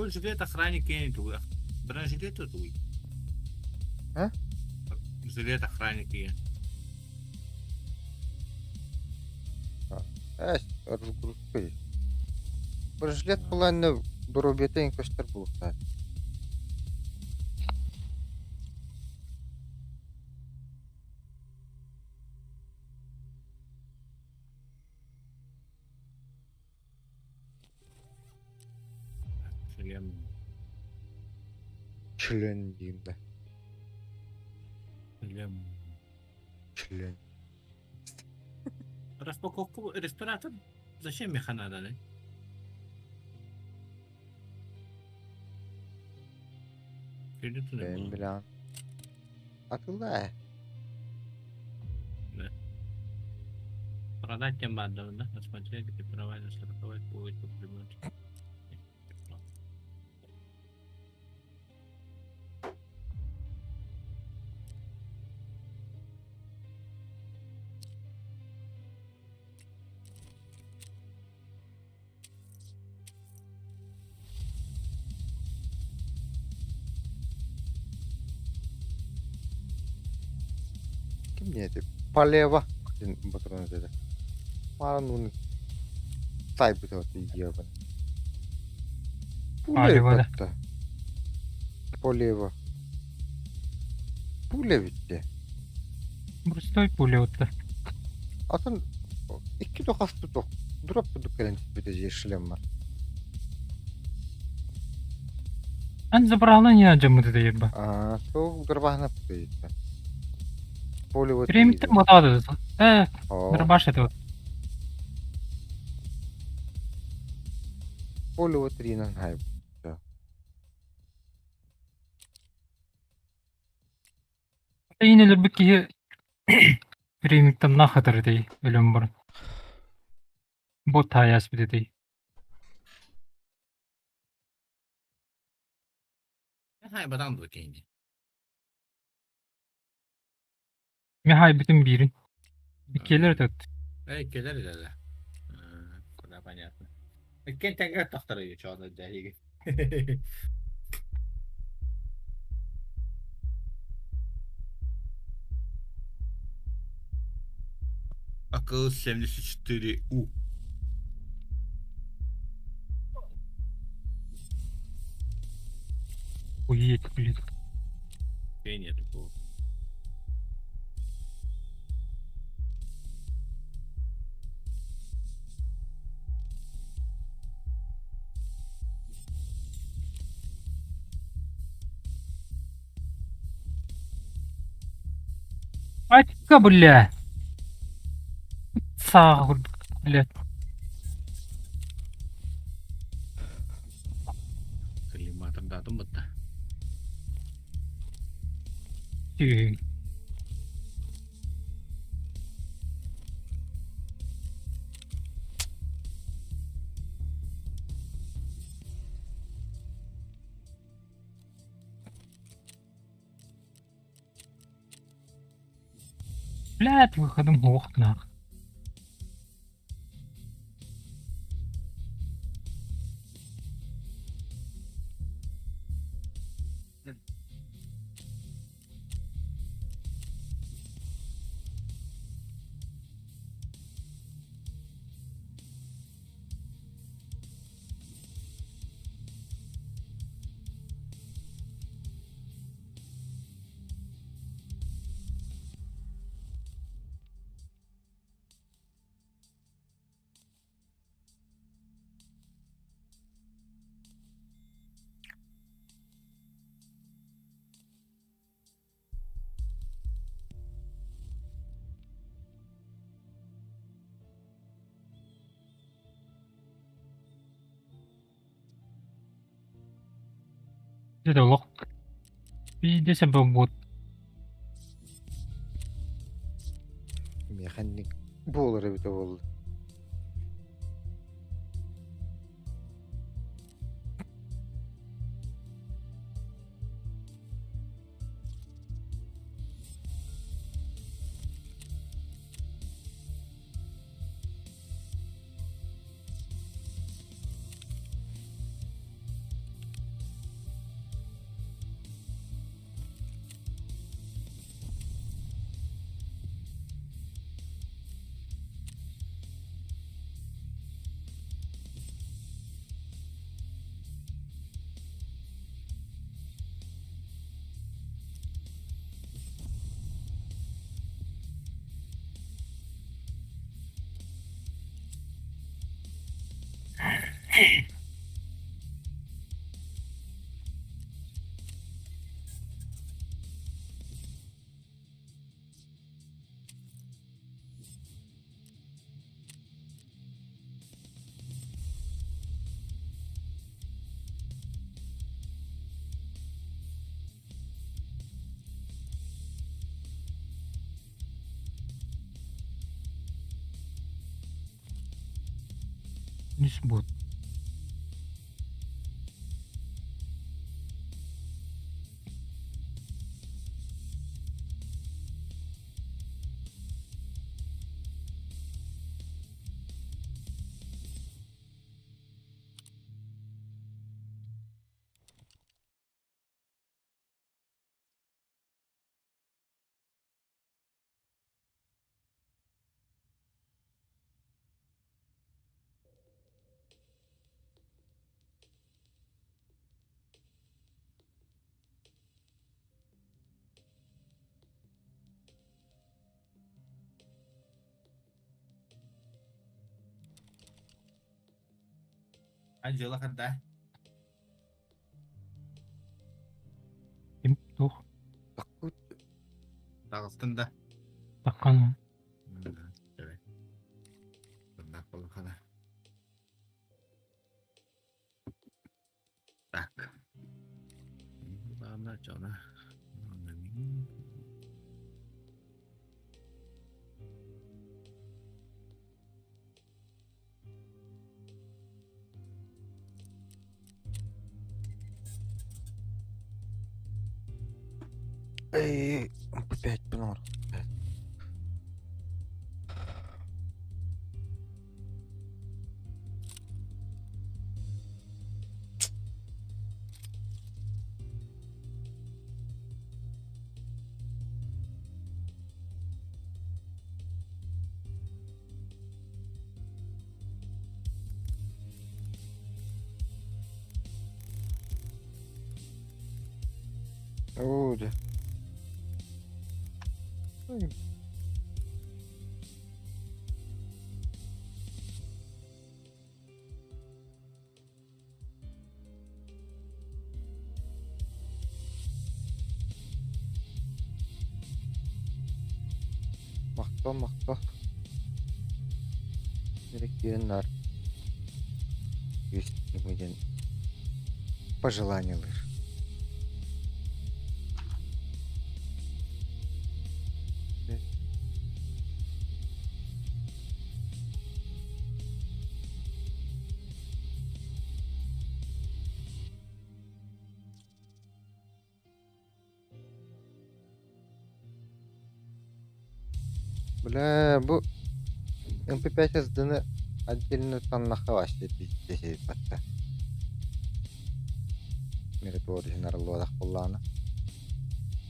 Какой жилет охранник кинет? Бронежилет тут уй. А? Жилет охранник кинет. Разгрузка. Бронежилет половина дробите инкостер был. Шлем. Член димда. Шлем. Член. Распаковку респиратор. Зачем меха надо, да? Кредиту не Ben было. bilen. Akıllı. Да. Продать тем бандам, да? Осмотреть, экипировать, застраховать, будет по примеру. Kim niyeti? Paleva. Patron dedi. Marun bunu sahibi de oldu yiyor bana. Paleva da. Hatta. Poleva. Pule bitti. Burası pule oldu. Atın iki dokaz tutuk. Drop bu dükkanın biteceği işlem var. An забрала не аджамы да ебба. То гарбахна пытается. Поле вот. Перемиттен батады. О, Дырбаш это вот. поле вот ринан хайп. Yine bir ki Перемиттен нахатыр дей ölüm бар. Бот таяс bir дей. Hay badan da kendi. Михай bütün birin. Икелер тот. Keler ilerle. Куда понятно. Кен тәңгә тахтыры чагында дәлиге. Акыл 74У. Уедет, блин. Нет такого. Атька, бля. Сагур, блядь. Коллиматор да тумбатта. Түй. Блядь, выходом в окна. Это лох. Пиздец, был бот. Mekanik. Bu olur bir de oldu. Нис бот. Анжела кандай? Ким тух. Такут Дагыстанда. Таккан. Evet. Bundan kolu kadar. Так. Ладно, что она? эй, опять пнор. Оля. Ой, мақта. Мерекенар. Есть ему пожелания лишь. Бля, bu MP5 SD'ni отдельно таннаха вообще пиздец батта. Мере по оригинал лодах буллана.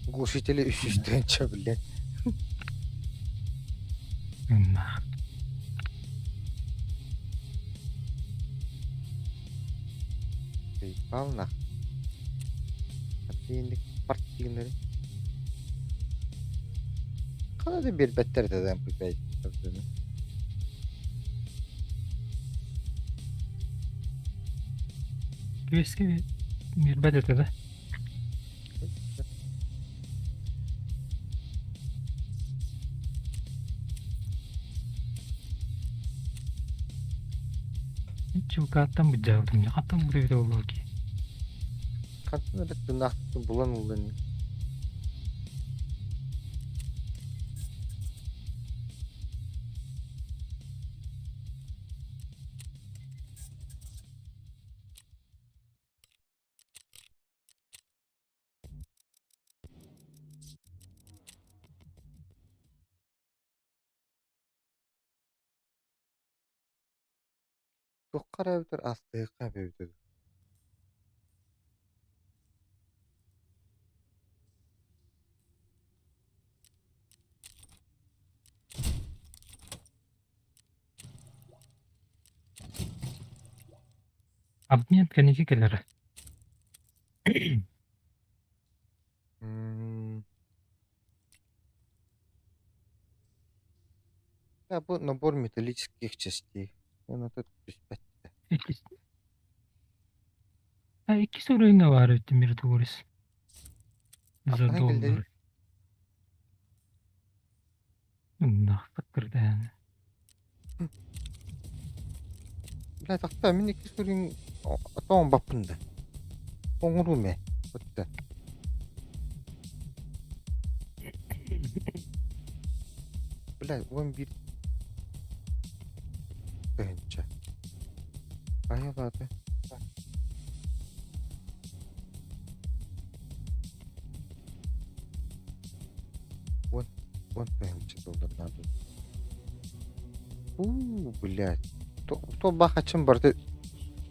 Глушители үсүстөн ча, блядь. Нах. Припал нах. Атыйындык партиялары. Кана да бир беттер да MP5 SD'ни. Квеске мирбет этеде. Чукаттан бджалдым. Якаттан буревде болоки. Кантын да тынак булан улын. Туккара битер астыга бевдер. Обмен кенеки келер. Я bu набор металлических частей. Он тут беспечно. İki sorun da var ettim bir doğrusu. Aklına geldi. $100. Nah, takırdı yani. Бля, такта мен iki sorun атауын баппында. Оңыру ме? Бітті. Бля, 11 тыгынча. Ayoladı. Вон таймче доллар надо. Блядь. То бахачым барды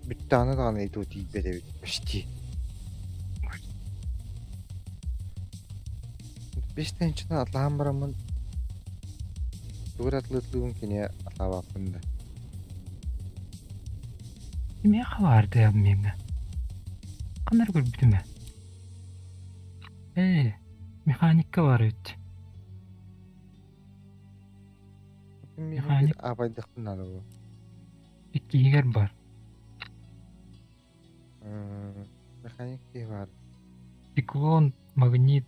бүттаны да аны иту тийбеде почти. Бештен чына атлаам барамын. Дур атлытлыгын кине атлабаппын да. Kime vardı ya menge? Kanır gülbüdü mü? Mekanikka var öt. Механик абайдыктын ары бу. İki yer var. Механик ки бар. Циклон, магнит,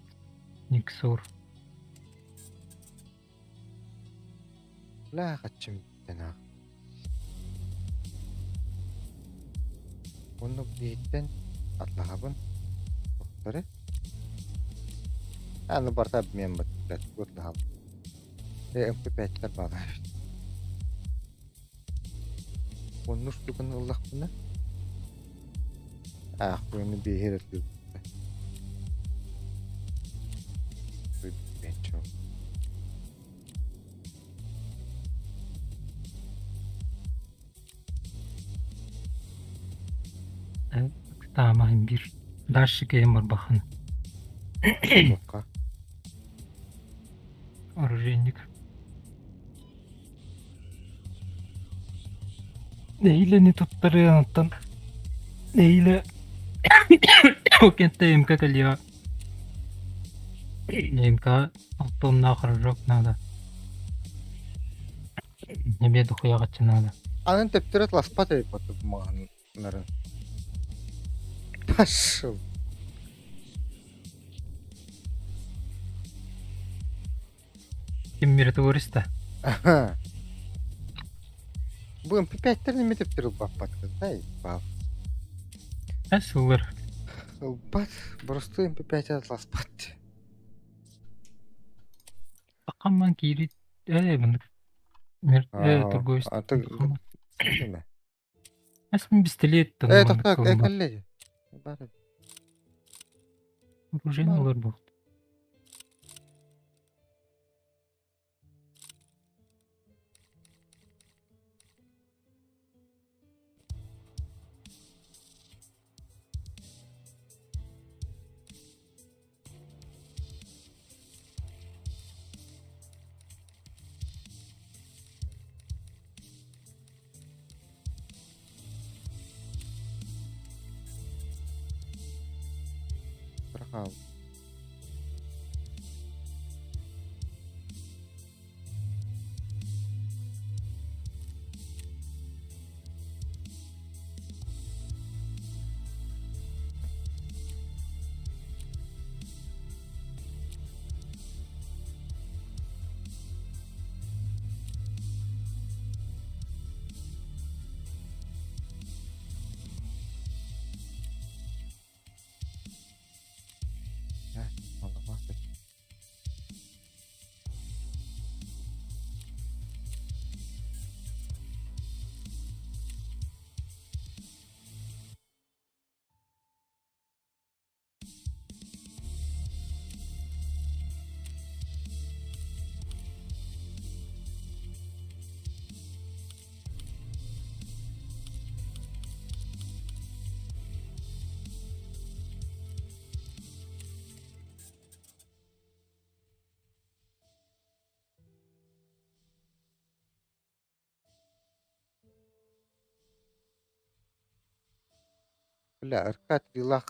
Никсор. Ла качым тена. Onu bitten atlabın. Doktoru. Yani barta men batlat gotlab. MP5'ler bağlar. Onun üstünden Allah buna. Bunu bir yere atıyor. Ben çok. Tamam bir. Daşık var bakın. Boka. Оружейник. Neyle ne tutları anlatan. Neyle o kentte MK kalıyor. MK altımda akırırok nada. Ne bir dokuya kaçın nada. Anın teptiret laspat edip atıp mağanların. Taşıl. Kim biri turista. Bu MP5'ler mi teptiret bakpat kız? Hey, bak. Asılır. Бат, просто MP5 laspat. Bakamman kiri. Bunu. Turgoist. Artık değil mi? Asım pistolet. Tak, kaleci. Bari. Оружейник olur bu. Bırak. Allah mahvet. Бля, РК трилах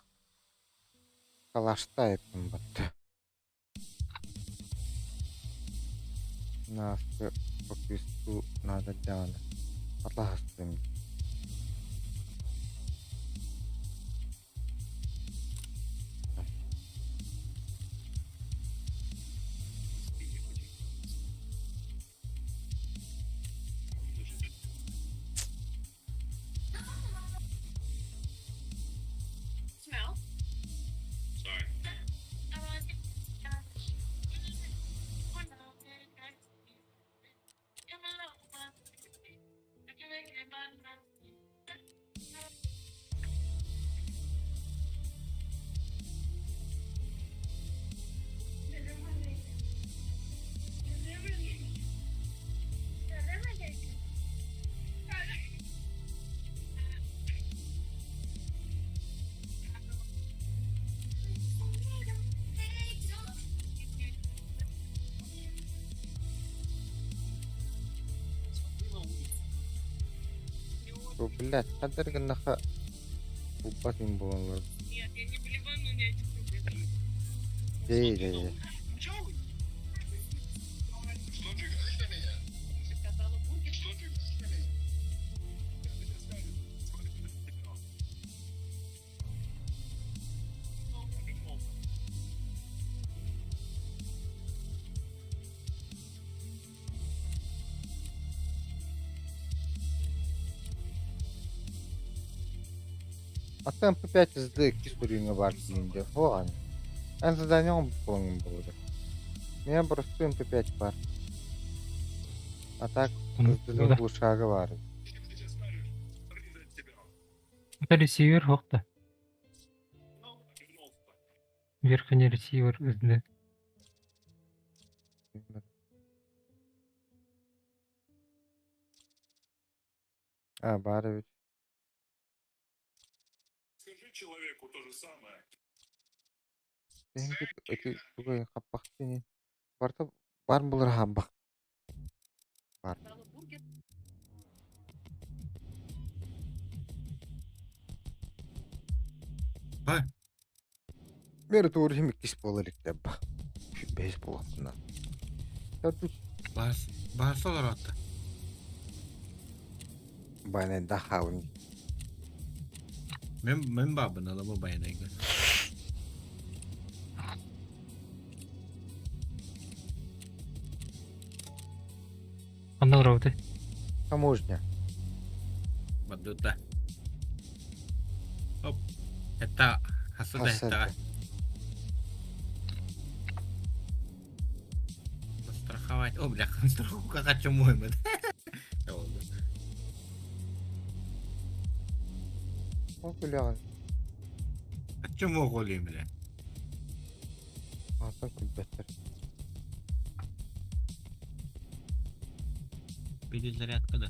калашта ettim battı. Nasıl bakıyorsun nada canı. Allah hastayım. Smell? Sorry. Bu billet kadar gınnaha ubbatın boğanlar. Нет, я не блеваю, но у меня эти проблемы. Değil değil. Заказала бургер. Ата MP5 hızlı 2 sürüğüne var deyince. O an. En задание он полным было. У меня просто MP5 var. А так hızlının bu uşağı var. Это ресивер хоқты. Верхний ресивер үзді. А, бары ведь. Скажи человеку то же самое. Ben bir öte bugün kapak seni. Varta var mı bulur ha bak. Заказала бургер. Hay. Beri doğru şimdi kis bolarik de bak. Şu bez bolatına. Ya dur. Bahası olur hatta. Bana daha un. Men babın alamı bayanaydı. Қандай ұрауды? Таможня. Бадута. Оп. Это хасада Хасада. это. Застраховать. О, бля, страховка хочу мой, блядь. O bilen. Чему голим, бля? Atan külbetler. Перезарядка, да.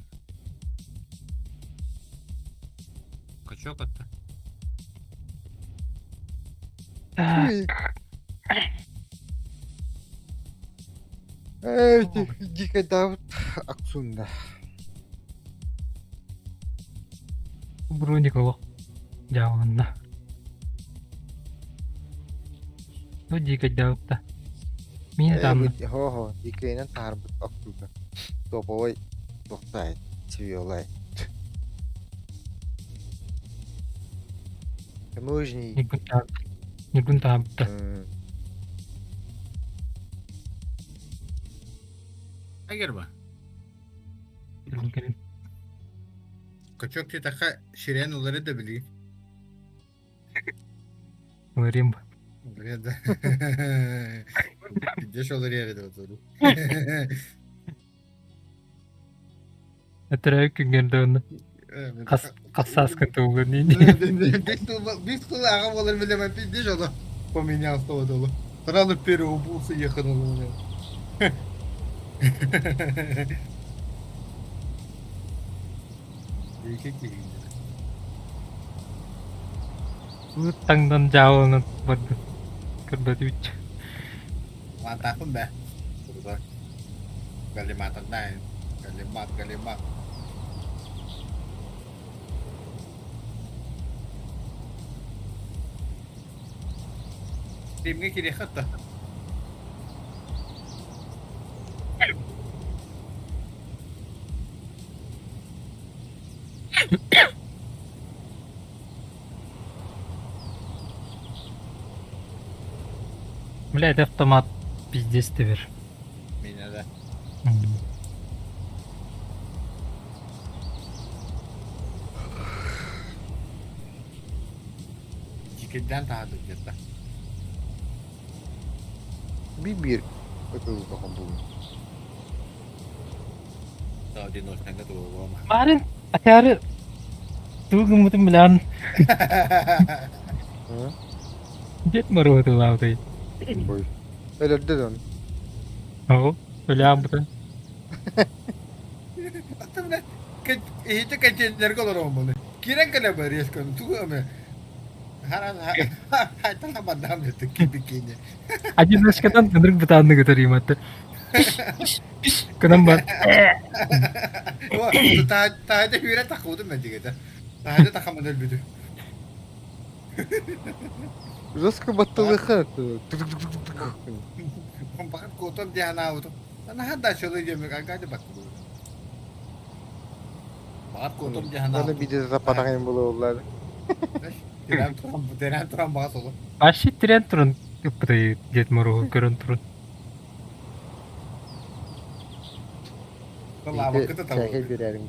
Качок это. Ey. Ey, Dika Davut Aksunda. Броник олық. Жауынна. О, дикать дауытта. Мені тамны. Ho, Dika'nın tarbut Aksuda. Topoy. Toktay. Çiviolay. Таможний. Нигун таапта. Агер ба. Качок те така ширен улары да били. Говорим. Buraya da. Gidiş olur yere de oturur. Әтірәу күнгенді оны. Қассаскын туылған дейін. Biz kulağım olur bilemem. Gidiş olur. Поменялся вот это. Сразу переобулся, ехал на меня. Таңдан жауыны барды. Көрбәді үтчі. Mantap pun dah. Betul. Kalimantan dah. Kalimat. Timnya kiri kata. Блядь, автомат пиздец бер. Mina dah. Cikidden tahadık kita. Bir. Betul bakın bu. Tahu di nos nangka tu gua mah. Kemarin acara tuh kemudian bilang Ha? jet baru tuh laut tuh. Boy. Öyle dedin. Oh, bilang betul. Atau dah. Itu kajian jargon orang mana. Kira kena baris kan tu ame. Haran telah badam itu bikinnya. Aja nas katan kendreng betan gitu terima tuh. Kınan var. O tahada hüyre takıldım ben digede. Tahada takamadı elbidi. Жестко баттылыхы. Fakat koton diye ana oldu. Ana hada şöyle yemek agadi bak. Fakat koton diye ana Оны oldu. биде запатаган болуоллар. Denen turan bağız olur. Aşı tren turun. Kıpıtayı getmoru görün turun. Vallahi vakıtı Чайга tamam. берерим.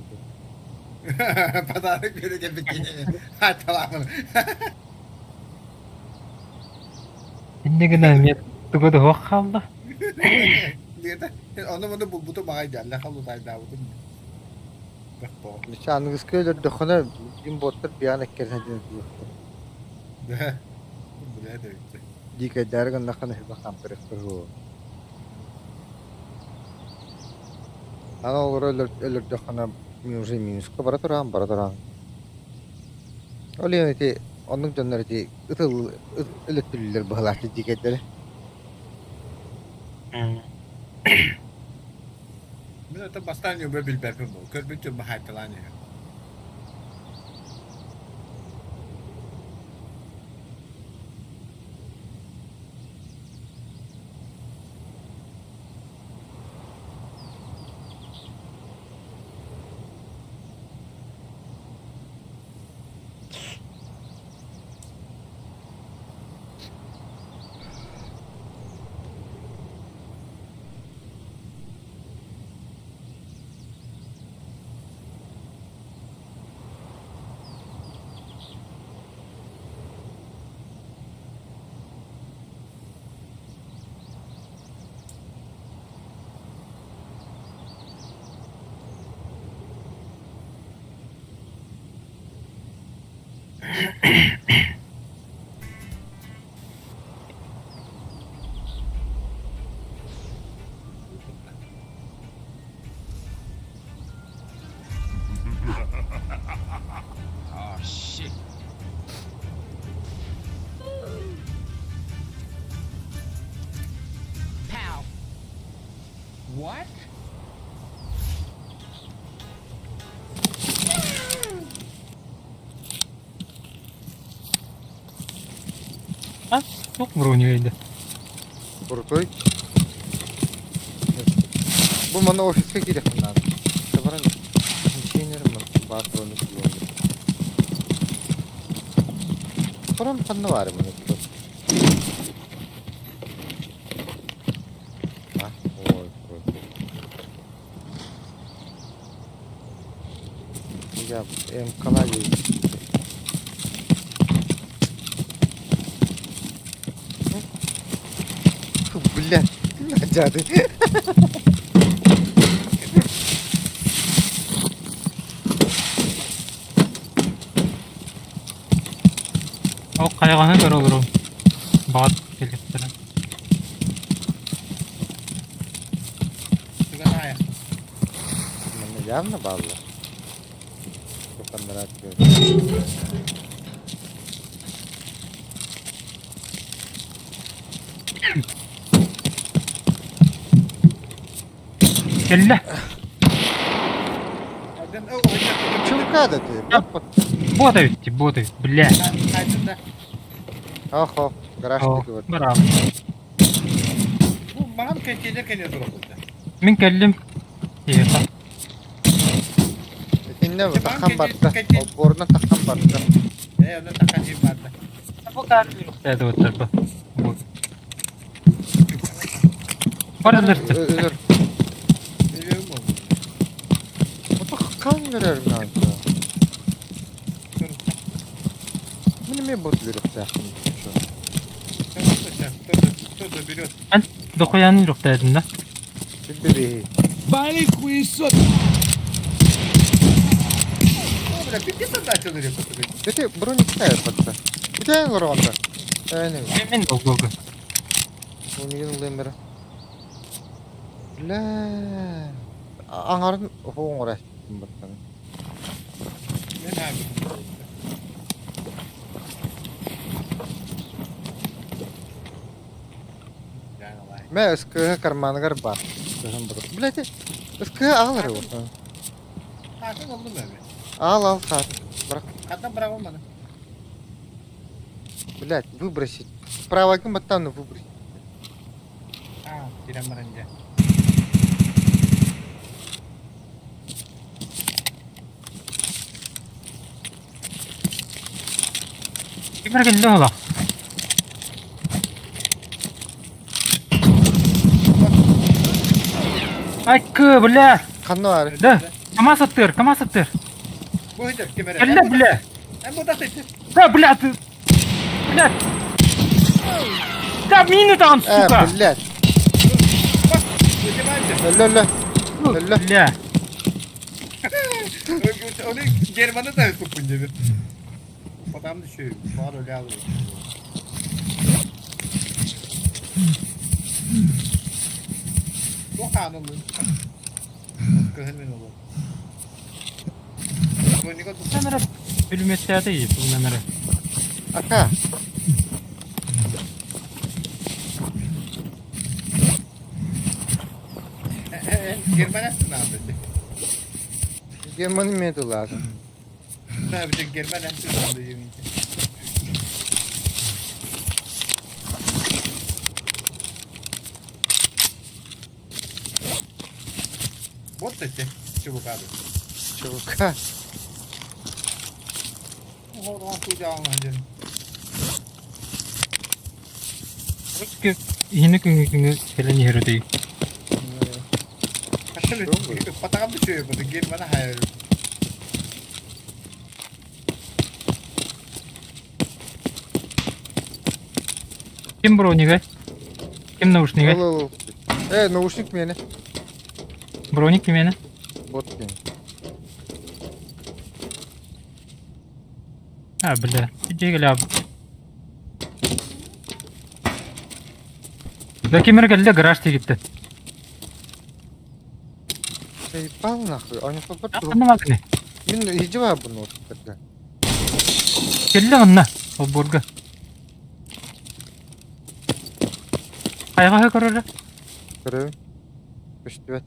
Pazarlık verecek bir kere. Ha tamam. İnne gına met. Tugoda hoş kaldı. Diyete. Onu bunu bu da bana geldi. Halı da daha bu. Bak bu. Мича ангыскы өлөр дохона бим боттар биян эккерсен ден. Bu ne demek? Дика дарган нахана хиба кампер кыруу. Ана олор өлөр дохона минуска бара туран. Оле эти onun dönleri ıtıl ılıttırırlar bahlatı diketleri. Ben de bastan yok böyle bilmem bu. Körbün tüm bahaytalan ya. Oh shit. Pow. What? Ha? Çok vuruyor Крутой. Bu bana ofise girip bunlar. Severim. Şeylerim var. Bartolonu kullanıyor. Sorun kanı var bunun. Ah, oy. Ya em kolay değil. Bля, надяды. O kayağına göre olur o. Bağat gelecekler. Sigara ayak. Mana явно балла. Bukanlar atıyor. Kelle. Erdem o oyuncak. Чулка да ты. Yap. Boda bitti, boda bitti. Bля. Kaydında. Охо, гараждaki var. Bravo. Bu bana mı gelirken yazıyor okulda? Min kellim. İyi. Dinle bu Tamam, takan battı. keçi. O boruna takan battı. Onu takacağım vardı. Bu kadar yok. O tarafa. Bu. Paralırsın. Özür. Biliyorum onu. Bu da kan verir kanka. Bunu mi bozuluyor zaten şu. Dur biliyorum. Ben dokuyanın yok dedin lan. Bir bebeği. Abi bir de açılır yapısı. Dedi burun iki tane battı. Bir tane var onda. Yani Emin ol Google. bunu yıllayayım beri. La. Angarın hoğun uğraştım battı. Ne abi? Yani olay. Ben ıskığı karmanıgar var. Sen bırak. Bilete. Iskı ağlar o. Hakan oldu mu abi? Al saat. Bırak. Hatta bırak olmadı. Блядь, выбросить. Справа ботану выбросить. Ha, diren var önce. Кемер келді ола. Айкы, бля. Kanı var. Да, кама саттыр, кама саттыр. Bu hiç kemere. Келді, бля. Hem bu da seçti. Да, бля, ты. Бля. Да, мины там, сука. Блядь. Bak. Hocam önce. Ölle. Ölle. Бля. Onu German'ı da sokunca bir. Adam düşüyor. Var öyle alıyor. Bu kanunlu. Kıhılmen olur. Bu ne kadar Bunları bölümetlerde iyi, bunları. Aka. German aslında abi. German'ın medu lazım. Tabii ki German aslında abi. Bot seçti. Çabuk abi. Çabuk. Ha. Oradan kucağına canım. 그렇게 이는 그 헬렌이 헤르데. Patakam düşüyor burada. German'a hayal. Kim бронига? Kim наушнига? Al. Наушник meni. Броник кимени? Bot meni. А, бля. Иди гля. Да кемер келді, гараж тегітті. Ебал нахуй. Они попадут. Ақтанды мағыны. Мен иди var bunu ortada. Келді ғынна. Ол борга. Қайға көрірі? Görüyorum. Üstü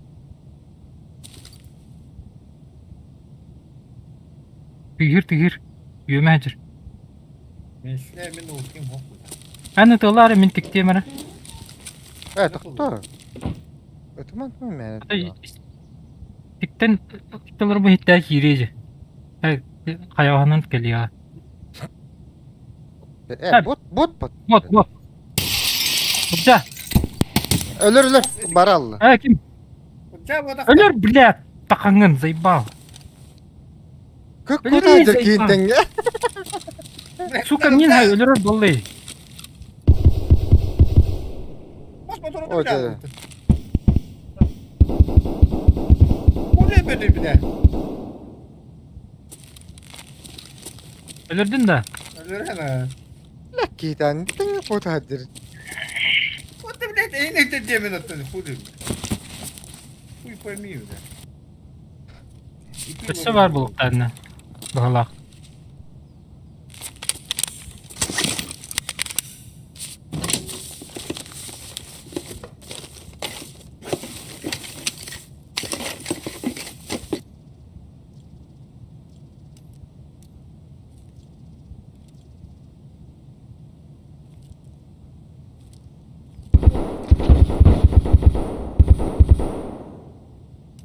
Түйір. Үйеме әжір. Ben şuna emin olsun. Әні тылары мен тіктемірі. Тоқтар. Ötüman mı yani? Тіктен тіктелер бұл хиттәі хирежі. Қаяғанын келі ya. Bot. Вот. Бұқша. Ölür. Barallı. Кім? Çabuk da. Өлер, блядь. Тақаңын, заебал. Как Ölür kudaydır müyüz kiyinten ya? Сука, мен хай өлер болы. Bas motoru O da da. Bu ne böyle bir de? Өлердің да. Öyle hemen. Kiyinten kudaydır. Bu da bir de en en diye ben attım. Bu da. Bu koymuyor da. Өтсі бар бұлықтарына. Бұғалақ.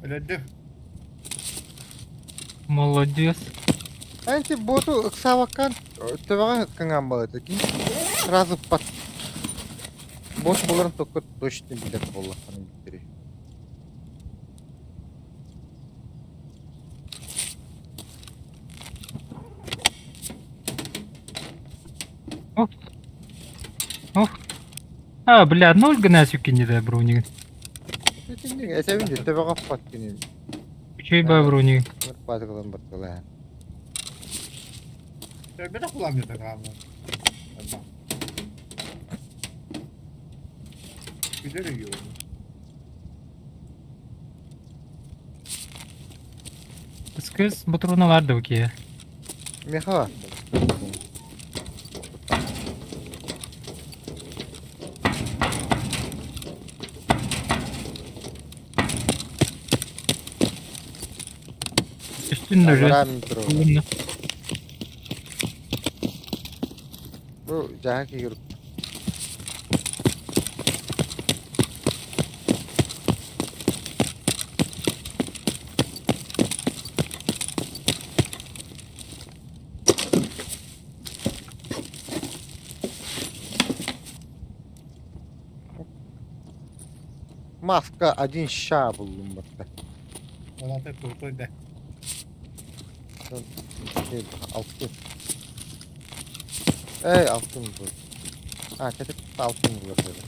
Öyle de. Молодец. Anti botu ıksavakan tövağın ıkkangan balıdı ki. Sразу pat. Бот боларын только точно билет боллақаны бітірі. А, бля, ноль гына сүйкенде да бронигін. Әсәбінде төваға пат кені. Üçey бар бронигін. Бір патығылан бұртылы. Ben de kullanmıyordum abi. Güzel yiyor. Kız bu turuna vardı o ki. Меха. Üstünde Allara min turu. Bulundu. Bu jaha ki yürüp. Maska один ша buldum burada. Ona da kurtul de. Şey, altın. Ey altın bu. Ha tetik altın bu böyle.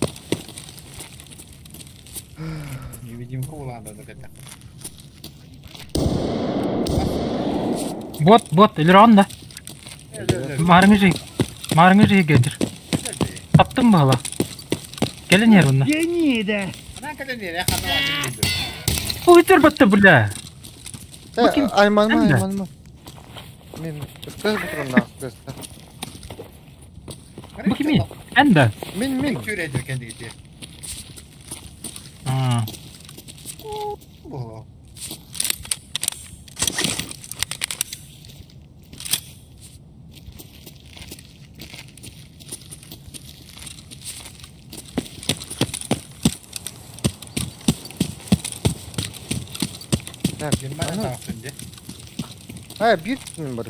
Невидимка уландырды кете. Bot ileri da. Marыңы gelir. Taptın mı hala? Gelin yer bunda. Ana kadar nereye kadar aldın dedi. Bu bitir battı burada. Bakayım, Ayman mı sen de. ayman mı? Men kız bu turna kız. Bu kimin? Ben de. Min. Küredir kendi gitti. Ha. Bu. Ha, Benim bana tarafın de. ha bir min var.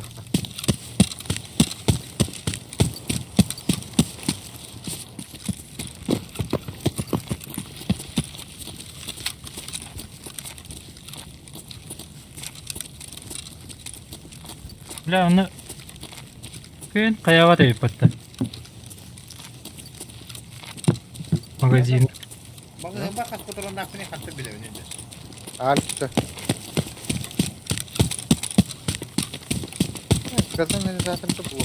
Bile onu gün kayağa da yapıttı. Magazin. Bakın bak kas fotoğrafın aksine kattı bile önünde. Altta. Kızın ne zaten de bu.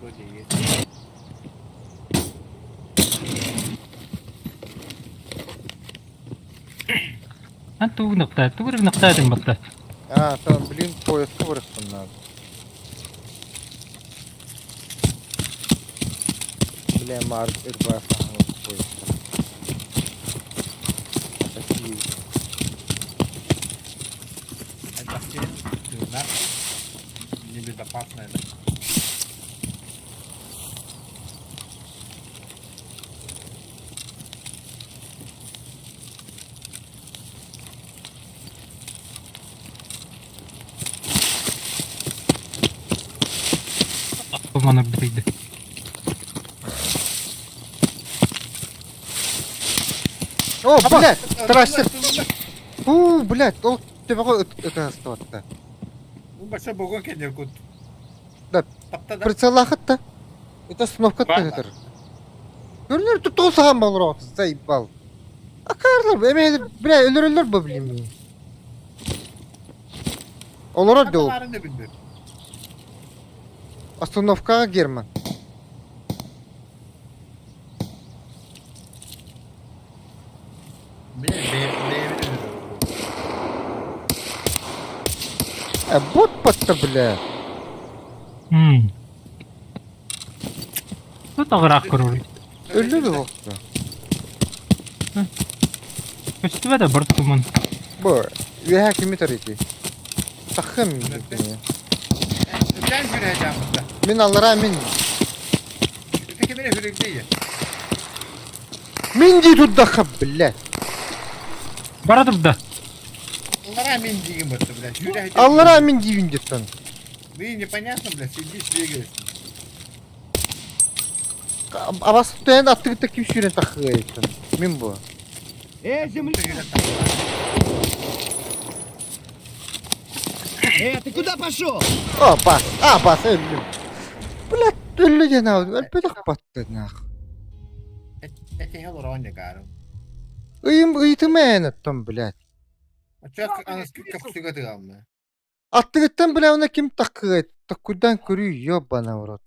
Buru değil. Ben tuğ nokta edin battı. Ha tamam bilin poyası burası надо. Bile mar irba falan poyası. Такие. Это все дурна. Небезопасно это. Bana biriydi. О, блядь, трассе. Блядь, о, тебе это осталось-то. Bu başa boğun kendi kut. Да, Tapta da. прицелахат-то. Это остановка Ладно. тегетер. Görünür tuttu olsam olur o zayıbal. Akarlar, emeği, bile ölürler bu bileyim mi? Olur o da o. Kapılarını bildir. Остановкаға Герман. Бот батты, бля. Bu da kırak kurur. Öldü mü oldu? Üstüme de bir tumun. Bu, veha kimi tariki? Takım mı? Ben süreceğim burada. Min Allah'a min. Öteki beni sürek değil. Min di tudda bля. Baradı bu da. Onlara emin değilim burada bile. Şuraya Allah'a min diyeyim diyorsun. Вы непонятно, бля, сидишь, двигаешься. Abası tutayan attığı kim şirin takıya etsin. Min bu. Эй, земля! Ты куда пошел? Bas öldüm. Bля, öldü gene oldu. Öldü battı nah. Это я лоронья, кару. Iyitime ettim bля. А чё, она сколько всегда главное? Attıktan bile ona kim takıya etti. Takıdan körüyor bana vurdu.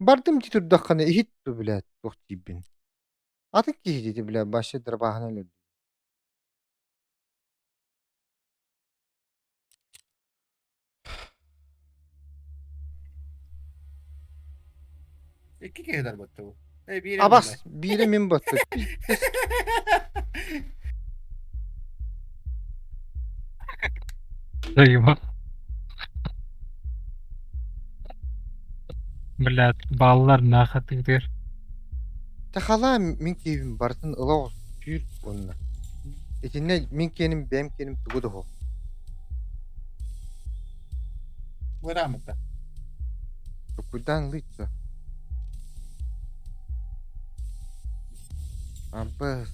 Bardım titur dakana ihittu bile tohtibin. Atık kihidi bile başı darbahana öldü. İki kere battı bu. Bir Abas biri min battı. Pis. Eyvah. Блядь, балалар нахатыгдыр. Takala min keyfim bartın ıla olsun. Tüyür onunla. İçinde min kenim benim kenim tugudu ho. Bu rahmetli. Tukudan lütfen. Abas.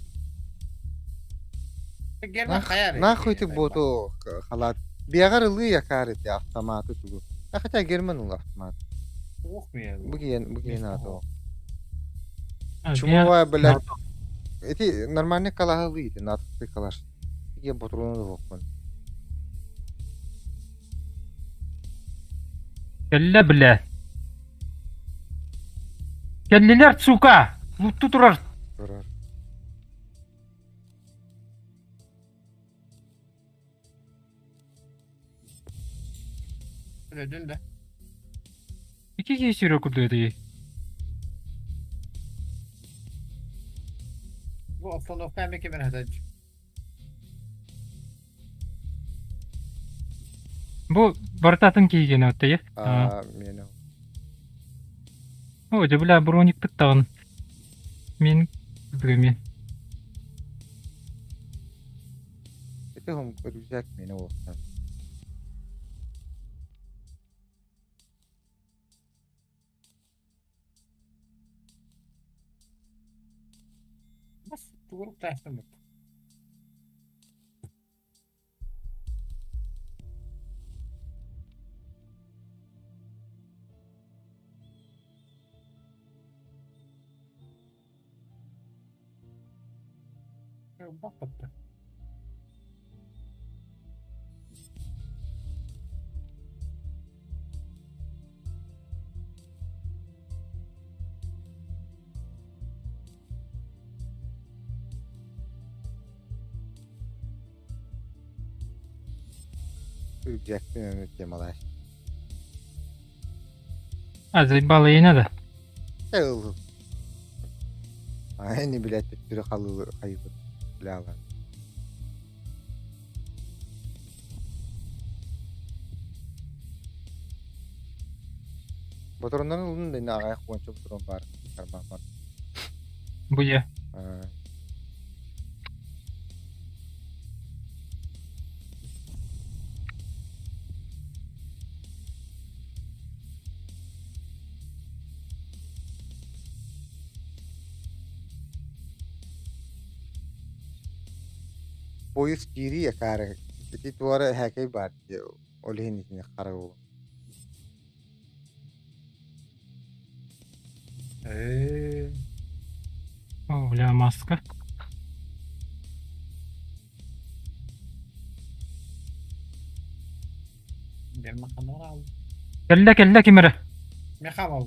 Gelme hayal. Nahıy ti boto halat. Biagar ılı yakar eti avtomatı tugu. Nakata germen ulu avtomat. Oh mu ya? Bugün ato. Ha, Чему bir- var böyle? Eti normalde kalahılıydı. Natıklı kalar. İki botulunu da bokun. Kelle bile. Kelleler suka. Luttu durar. Durar. Öyle dün de. İki kişi okudu. Bu son gelmek ben hadi. Bu бартатын кийген өтті, иә? Meni. О, же бля, броник тыктагын. Мен бүгөме. Eti hum ödülecek meni o. Bas tuğruk taştım. Bak battı. Ödülecek meni Kemalay. Azı balayına da. Il. Aynı bile tüttürü kalılı hayırlı. Bilalar. Motorundan ulun da ne ayak konça motorun var. Karman var. Bu ya. Boyus kiri ya kare. Iti tuara hakai bat. Olihin isini karago. О, бля, маска. Gelme kamera al. Kelle kimere. Mekam al.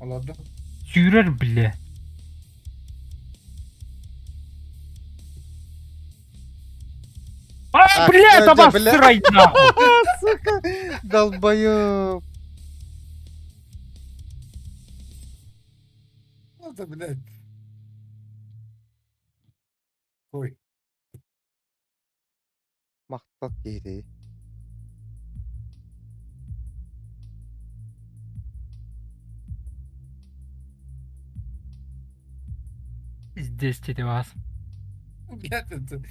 Oladı. Sürer bile. А, Ах, блядь, Надя, обосрай нахуй. Сука, долбоёб. Oldu bile. Koy. Maqtak yedi. Здесь тебе вас. Gerçekten.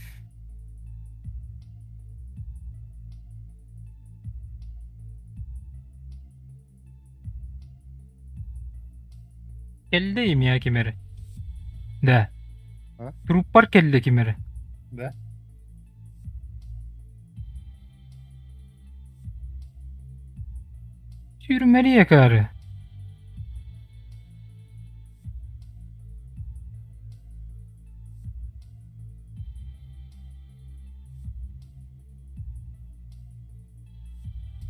Келдeyim ya kimere. De. Ha? Trup var kelle kimere. De. Sürmeli yakarı.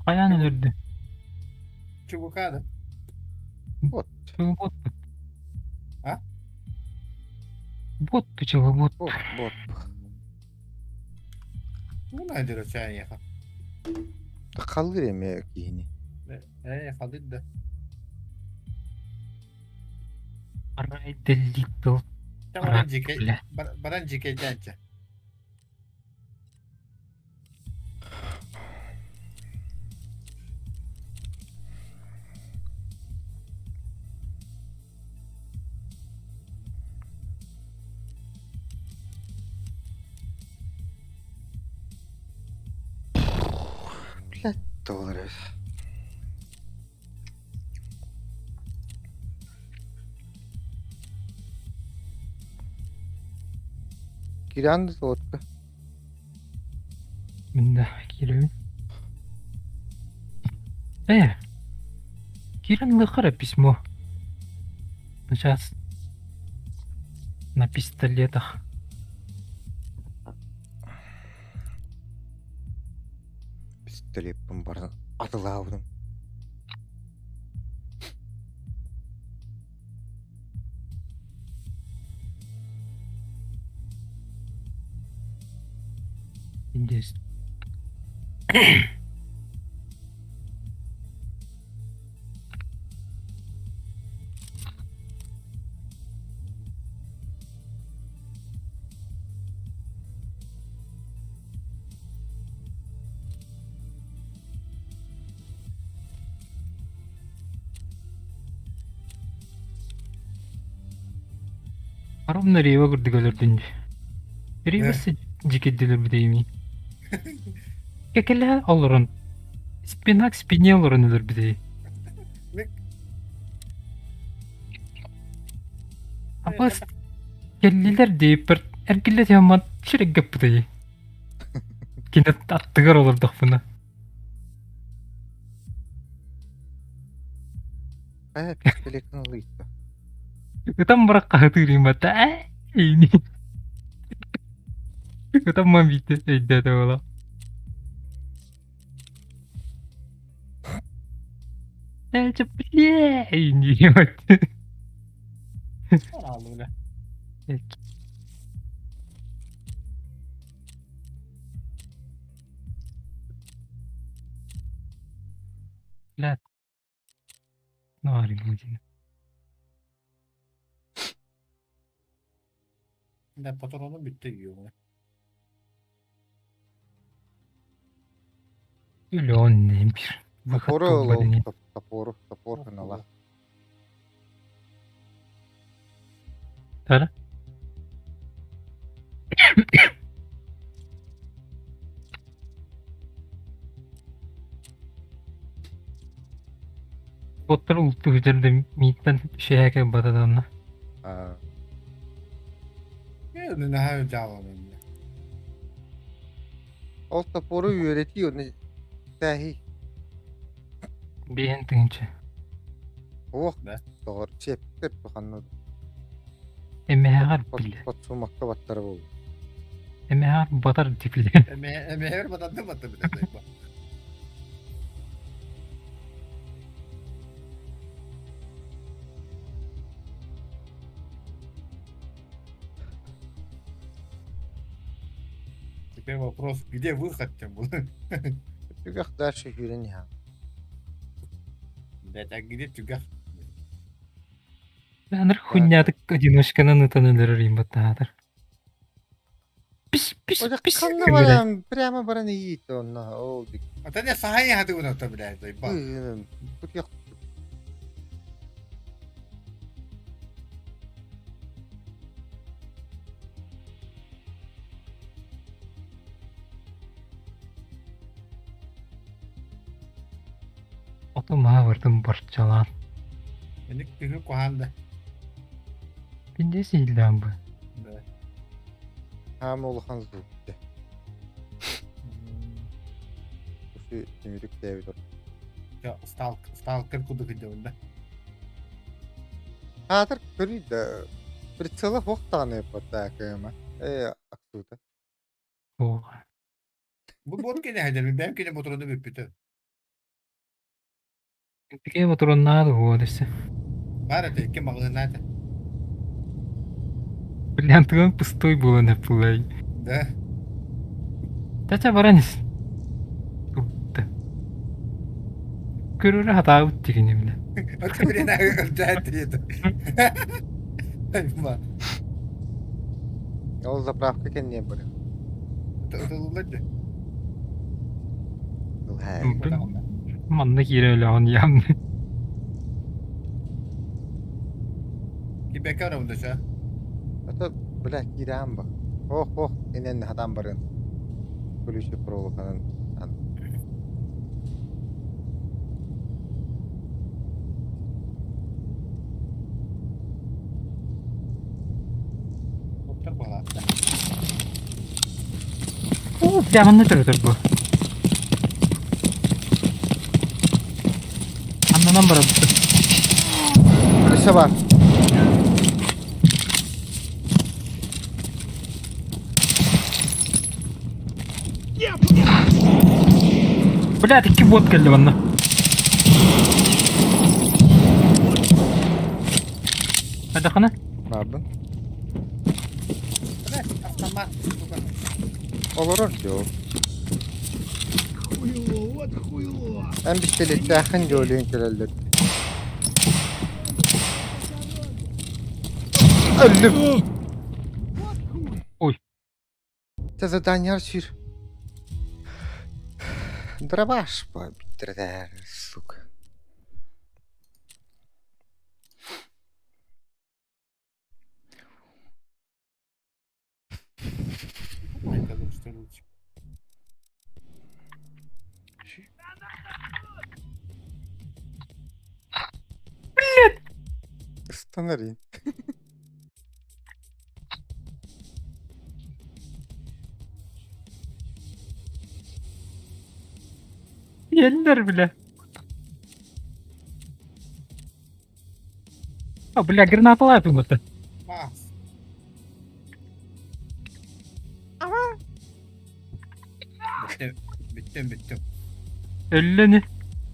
Ayağını öldü. Çubuk hadi. Вот. Вот. А? Вот почему вот. Вот. Bu nedir o sen ya? Kalır emeği yine. Kaldı da. Ride the little Baran cike, Bile. baran cike gence. Долларов. Кирянды сотка. من ده كيلو ايه كيلو خرب اسمه сейчас на пистолетах Пистолетім бар. Атылаудым. здесь Ровно рейва көрдүгөлөрдүн рейвасы жикеддилер бидейми кекеле олорун спинак спине олорун өлөр бидей апас келлилер дейп бір эргиле темат чирегеп бидей кине аттыгар олордук буна Пистолетін алıydı. Там бракка хатырымата эйни Там мамбите эйдете ола Элче бля эйни Son aldı bile. لا ناري موجودة Ne patronu bitti yiyor bunu. Öyle onun bir vakit Топоры olmadığını. лов. Топор канала. Tara. Botlar ultu üzerinde midden şeye kadar batadanla. Ne her cevabı bile. Ол топоры öğretiyor ne sahi. Beğen tınca. Oh. Ne? Doğru çeptir bu kanlı. Emehar bile. Patsumakka batları bu. Emehar batar tipli. Meğer battı battı bile. Теперь вопрос, где выход тем был? Tügah дальше yürün ya. Блять, а где тюгах? Lanır hunyadık одиночканы нытанылыр батадыр. Пиш пиш Oda пиш. kanlı varan prямо баран yiğit onunla oldu. А ты не сахай хаты унутта, блядь, заебал. Bu yok. Otoma vardım barçalan. Ini tühü kuhanda. Binde sildan bu. Hem olhan zıttı. Bu şu demirlik devir. Ya stalker kudu videounda. Hadır körüydü. Bir çılı hoqtanı yapatı akıma. Aksuda. O. Bu bot gene hacer, ben gene motorunu büpütü. Peki motorun nadı o desi. Бары кем мағлынады. Бриллиантовый пустой было на плей. Да. Чача баранис. Тутта. Көрөрө хата үттигине биле. Оты бірін өлтәді еді. Айма. Ол заправка кен не бары. Отылылады. Ол хәй. Манна кире эле он ямны. Кибека орамда ша. Ата, блядь, кирәм ба. Ох, инен хатан барын. Kulüşü provokanın. Оптар бала. Прямо tur bu. Anlanan bana bu. Kulüşe var. Блядь, iki bot geldi bana. Hadi kana. Ne yaptın? Evet, aslında Olur ki o. Хуйло, вот хуйло. En bir şeyle yakın gördüğün kireldir. Öldüm. Ой. Это задание шир. Дробаш побитер, сука. Ой, казалось, что лучше. Станарин. Geldiler bile. А, бля, гранату лапим это. Макс. Bittim. Ellerini.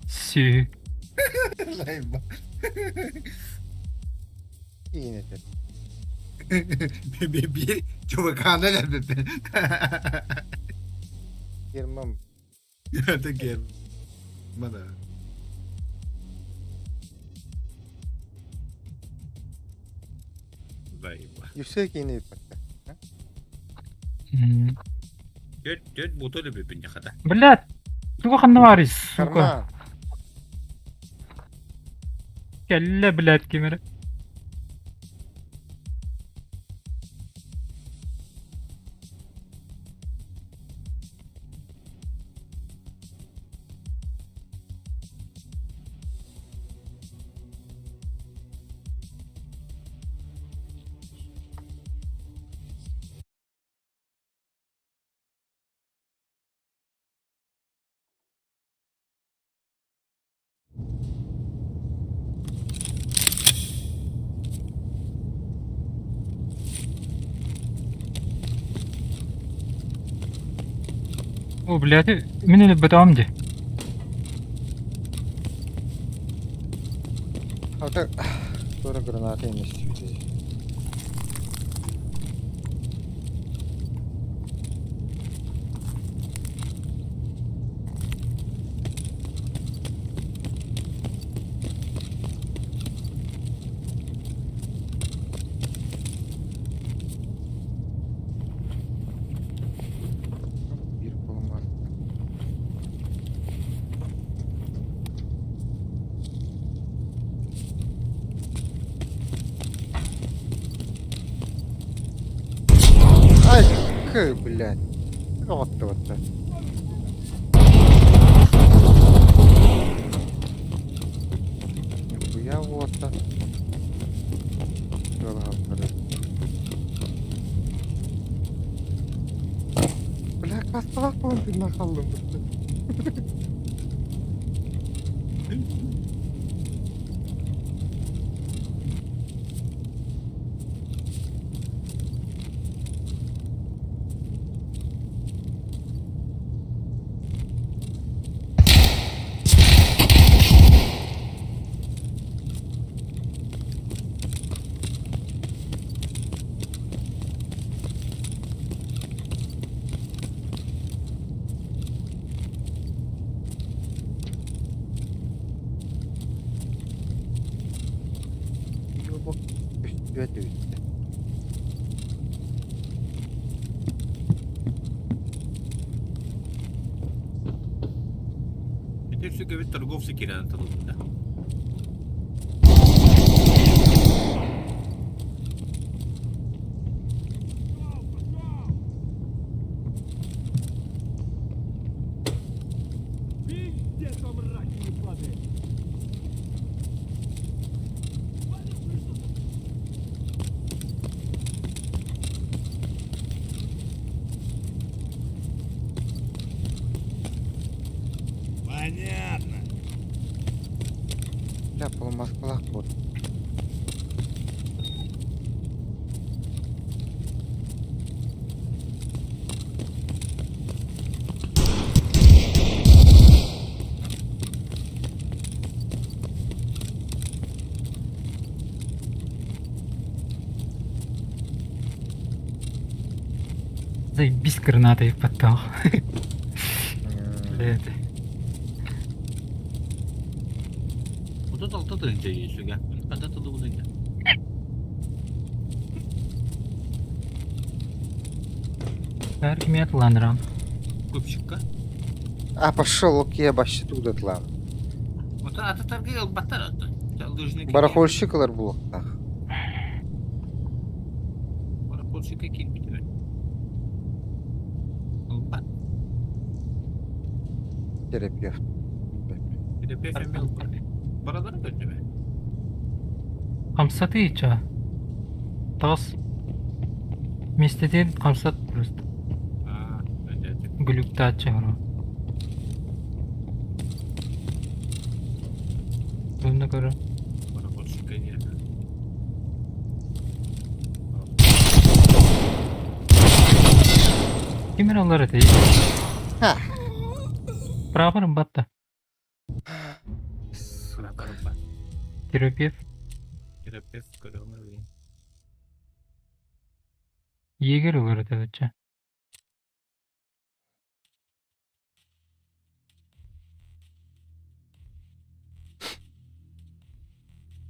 Sü. Ayma. Yine de. Bir çubukhanede geldi. Girmem. Hadi gel. Bana. Ayma. Yüksek yine bak. Dört motor da birbirine kadar. Блядь, сука ханнаварис, сука. Karma. Kelle блядь, кемере. О, блядь, من اللي بدعم دي. Hatta sonra granatı inmiş. Bir kolum var. Ай, блядь. Вот. Нихуя вот-то. Бля, кастовак он ты нахалым. bu üstü üstü. Это все говорит торговцы Кирана да? Пиздец вам раки не падает. Понятно. Ya polmasqalaq bu. Заебись гранатой в потах. Блядь. Вот это алтı önce geçiyor gel. Hadi tadı bu önce. Her kim yatlandıran. Көпшікка. А пошел, окей, башы тут атлан. Вот аты таргы баттар атты. Лыжный. Барахольщиклар бұл. Барахольщика кин битер. Бат. Терапевт. Терапевт емел. Барадары көтөбе. Камсаты ича. Тас. Местеден камсат просто. А, önce. Глюкта чагро. Bunda göre. Барахольщика не. Kimeraları değil. Ha. Праварım battı. Сыракарба. Терапевт. Терапевт көрөмөр. Yeger olur evet.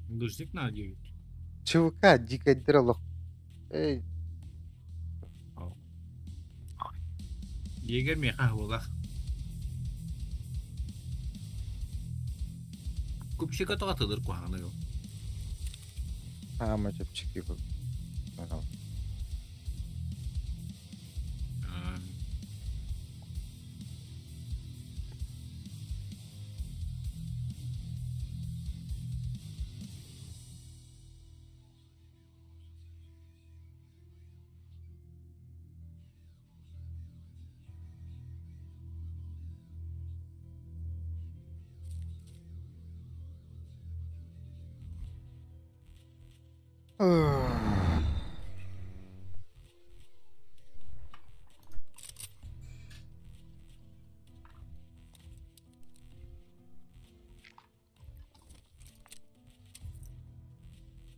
Лыжник на 9. Чувака, дико дрелок. Ey, Yeger mi ha ola. Көпшік атыға тылыр қуағаны yok. ama çok çıkıyor. Bakalım.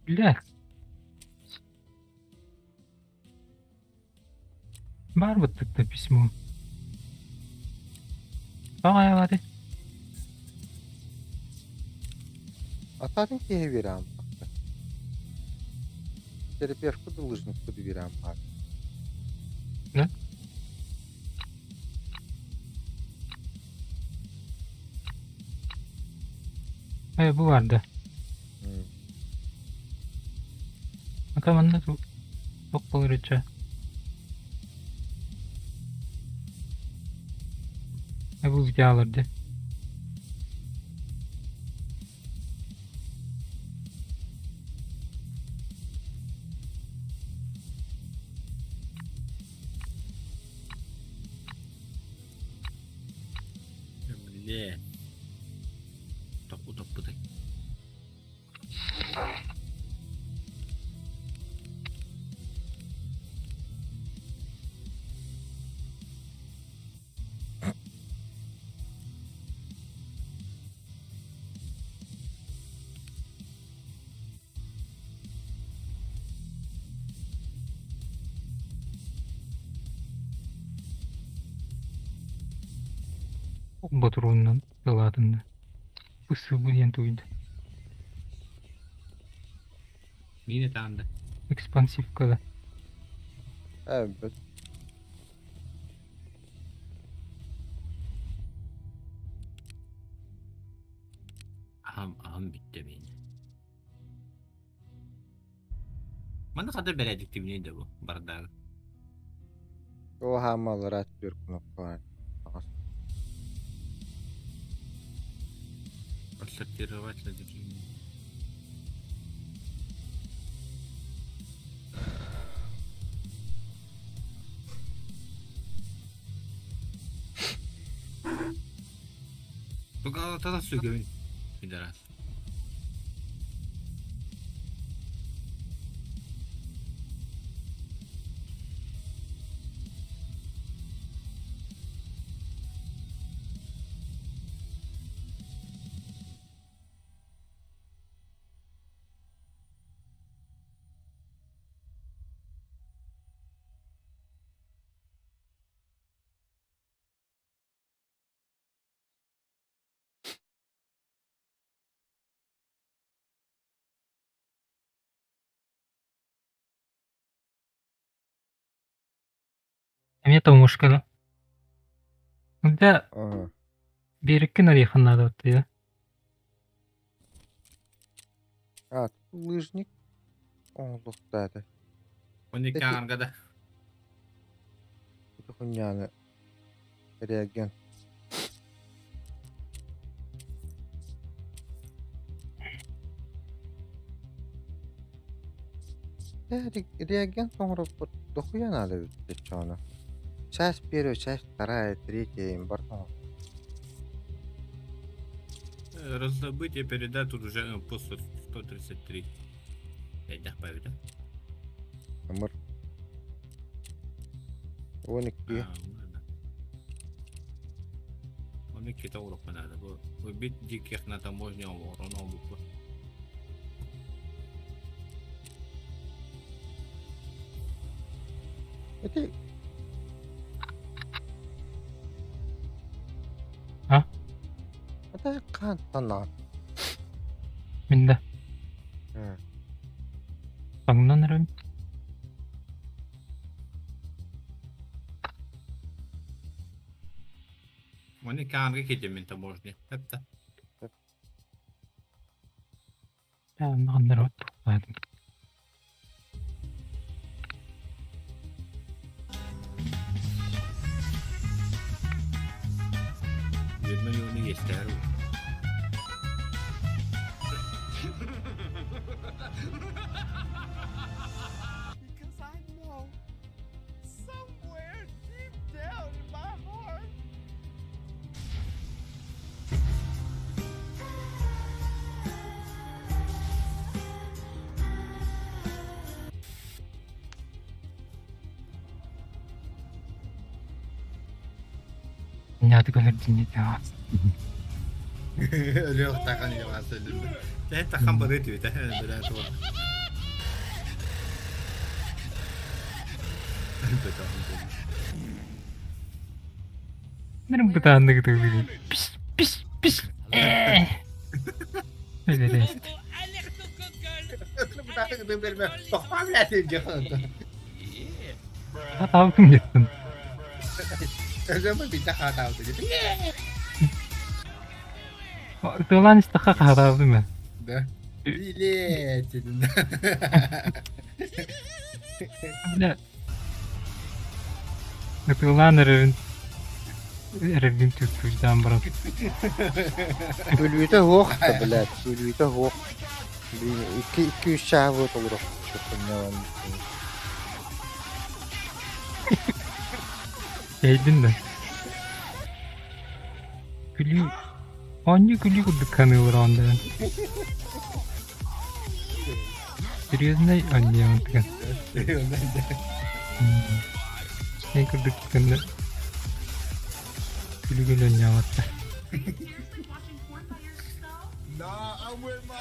Bля. Var mı tıkta письмо? Aa hadi. Ататын кеге берам. Терапевтку да лыжнику да берам. Ne? Bu vardı. Bakalım ne çok olur içe. Bu video alırdı. Бля. Топу дай. Батурунdan yıladığında. Fısı bu diyen tuydu. Yine tamam da. Ekspansif kala. Evet. Aham bitti benim. Mana kadar beledik dibineydi bu bardağı. O hamalar atıyor knopka var. Отсортировать содержимое. Только тогда все говорит, пидорас. Эмета мушкала.Unda Aha. bir-iki narıxınlar atıyor. Evet. Lыжник. Oğluktadı. Он не Peki. кангада. Bu dünyanı reagen. Reagen sonra dokuyan alı geçiyor. Часть первая, часть вторая, третья, импортная. Раздобыть и передать тут уже по 133. Айда, поведа. Ömür. 12. Он и кита урок надо. Убить диких на таможне он буква. Это... Ha? Это kantanat. Minda. Evet. Sanlanırım. Он и канга китим на таможне. Это. Ben onları oturtmadım. Миллионы есть, здорово. Because I know somewhere deep down in my heart. Dünyada gönül ya. Öyle yok takan yalan söyledim. ده تخم بريتي ده بدأت والله. Benim gıdağında gıdağında. Pis pis pis. Öyle de işte. Bu da kıdım verme. Bakma bile sevecek oldu. Hata aldım gittin. O zaman bir daha hata oldu. Dolan işte hata aldım ben. Da. Bilet dedim. Öyle. Dolan ararın. Ararın tutuştan bırak. Ölüyde yok da bilet. Ölüyde yok. 2-3 şahvat olarak çıktım yalan. Geldin de. Gülü. Hangi gülü kanıyor onda? Серьезно, anlayamadık. Ondan da. Ne kırdık kanı? Gülü gülü anlayamadık. Nah, I'm with my.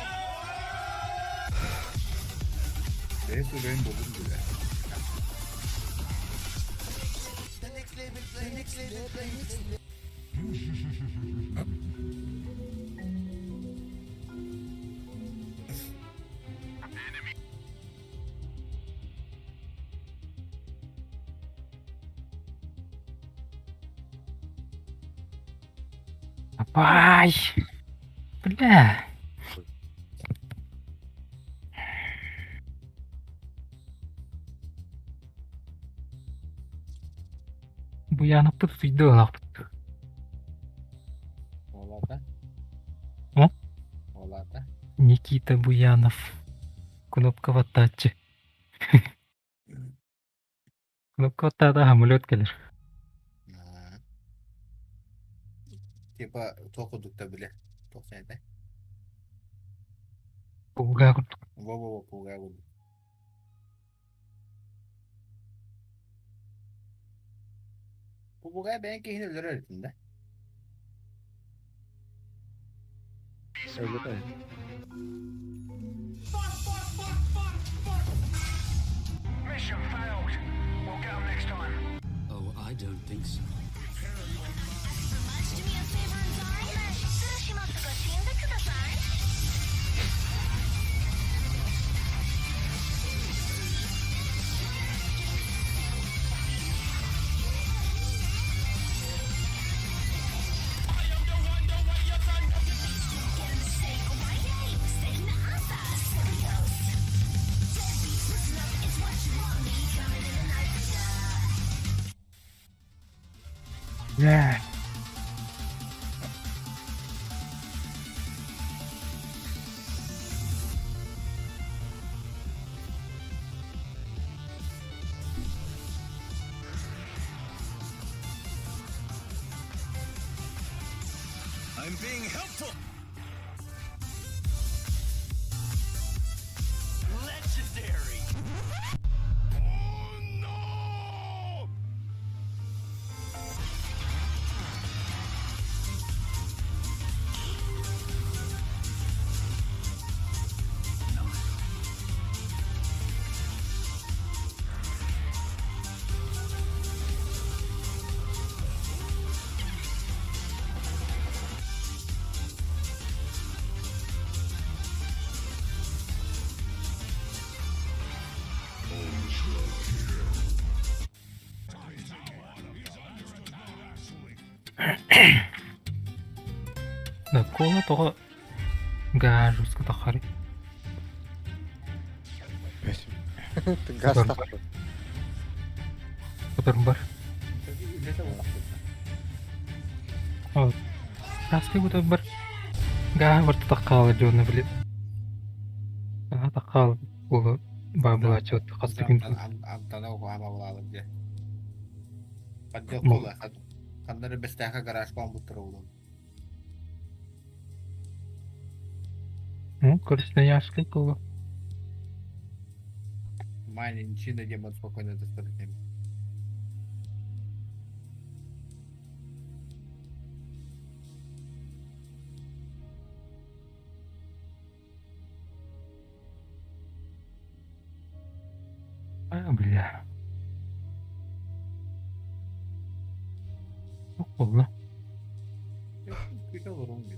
Neyse benim buldum bile. Давай! Бля! Буяновты тут үйде қалапты. Олата. О? Олата. Никита Буянов. Кнопка ваттачы. Кнопка ваттада хамылет келер. Ha. Типа токудук та биле. Токсайда. Буга курдук. Во-во-во, пугай буду. Пугай ben kehin ölür öğretinde. Öyle de. Oh, I don't think so. Бля! I'm being helpful. Legendary. Oh no! Да кола тога гажуска тахари. Ты газ Бар. такой. Которым бар. Ülete bu. Раски бута бар. Га варта таққалы жона билет. Таққалы болу бабыла чот қастыгын. Антана оқуама буlalım diye. Kadyok Mu- kola. Kanları bestaka garaj ban bu turu oğlum. Ну, короче, яшкай кола. Майнин içinde демон спокойно достаточно. Бля. Çok oldu. Güzel olur onun gibi.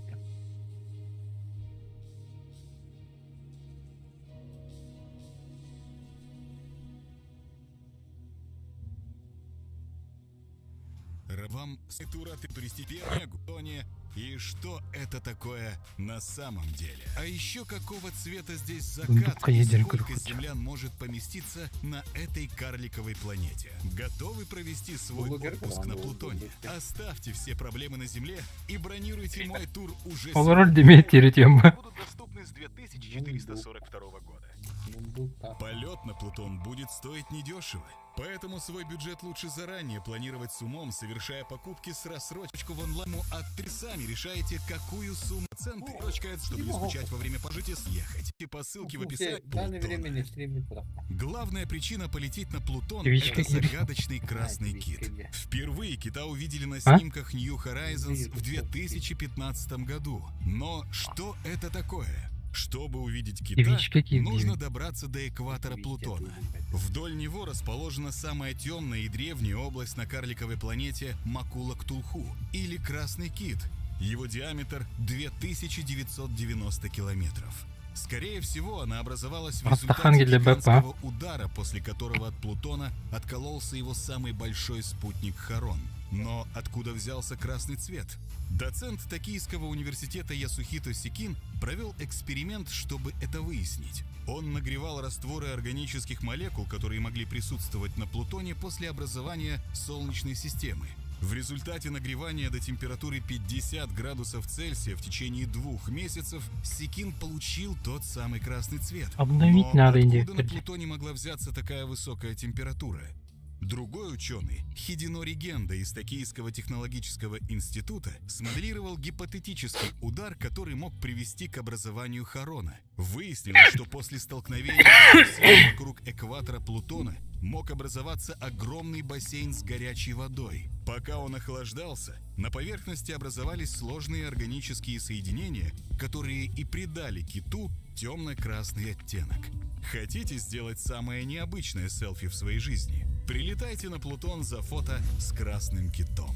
Вам тура ты туристическая густония. И что это такое на самом деле? А еще какого цвета здесь закат Дундукка и едем, сколько короче. землян может поместиться на этой карликовой планете? Готовы провести свой Блогер, отпуск да, на ну, Плутоне? блогер. Оставьте все проблемы на Земле и бронируйте мой тур уже Олар демет еретем. будут доступны с 2442 года. Дундукка. Полет на Плутон будет стоить недешево, поэтому свой бюджет лучше заранее планировать с умом, совершая покупки с рассрочку в онлайн. А ты сами решаете, какую сумму центы. Чтобы не скучать во время пожития, съехать. И по ссылке в описании. В данное время Плутона. не стримит куда. Главная причина полететь на Плутон — Девичка это Кири. загадочный красный Девичка кит. Кири. Впервые кита увидели на А? снимках New Horizons в 2015 году. Но что это такое? Чтобы увидеть кита, Девичка Кири. нужно добраться до экватора Видите, Плутона. это Вдоль него расположена самая темная и древняя область на карликовой планете Макула-Ктулху, или Красный Кит. Его диаметр 2990 километров. Скорее всего, она образовалась в Астаханги результате для БП. гигантского удара, после которого от Плутона откололся его самый большой спутник Харон. Но откуда взялся красный цвет? Доцент Токийского университета Ясухито Сикин провел эксперимент, чтобы это выяснить. Он нагревал растворы органических молекул, которые могли присутствовать на Плутоне после образования Солнечной системы. В результате нагревания до температуры 50 градусов Цельсия в течение 2 месяцев Сикин получил тот самый красный цвет. Обновить Но надо откуда на индекс. Плутоне могла взяться такая высокая температура? Другой ученый, Хидинори Генда из Токийского технологического института, смоделировал гипотетический удар, который мог привести к образованию Харона. Выяснилось, что после столкновения сил вокруг экватора Плутона мог образоваться огромный бассейн с горячей водой. Пока он охлаждался, на поверхности образовались сложные органические соединения, которые и придали киту темно-красный оттенок. Хотите сделать самое необычное селфи в своей жизни? Прилетайте на Плутон за фото с красным китом.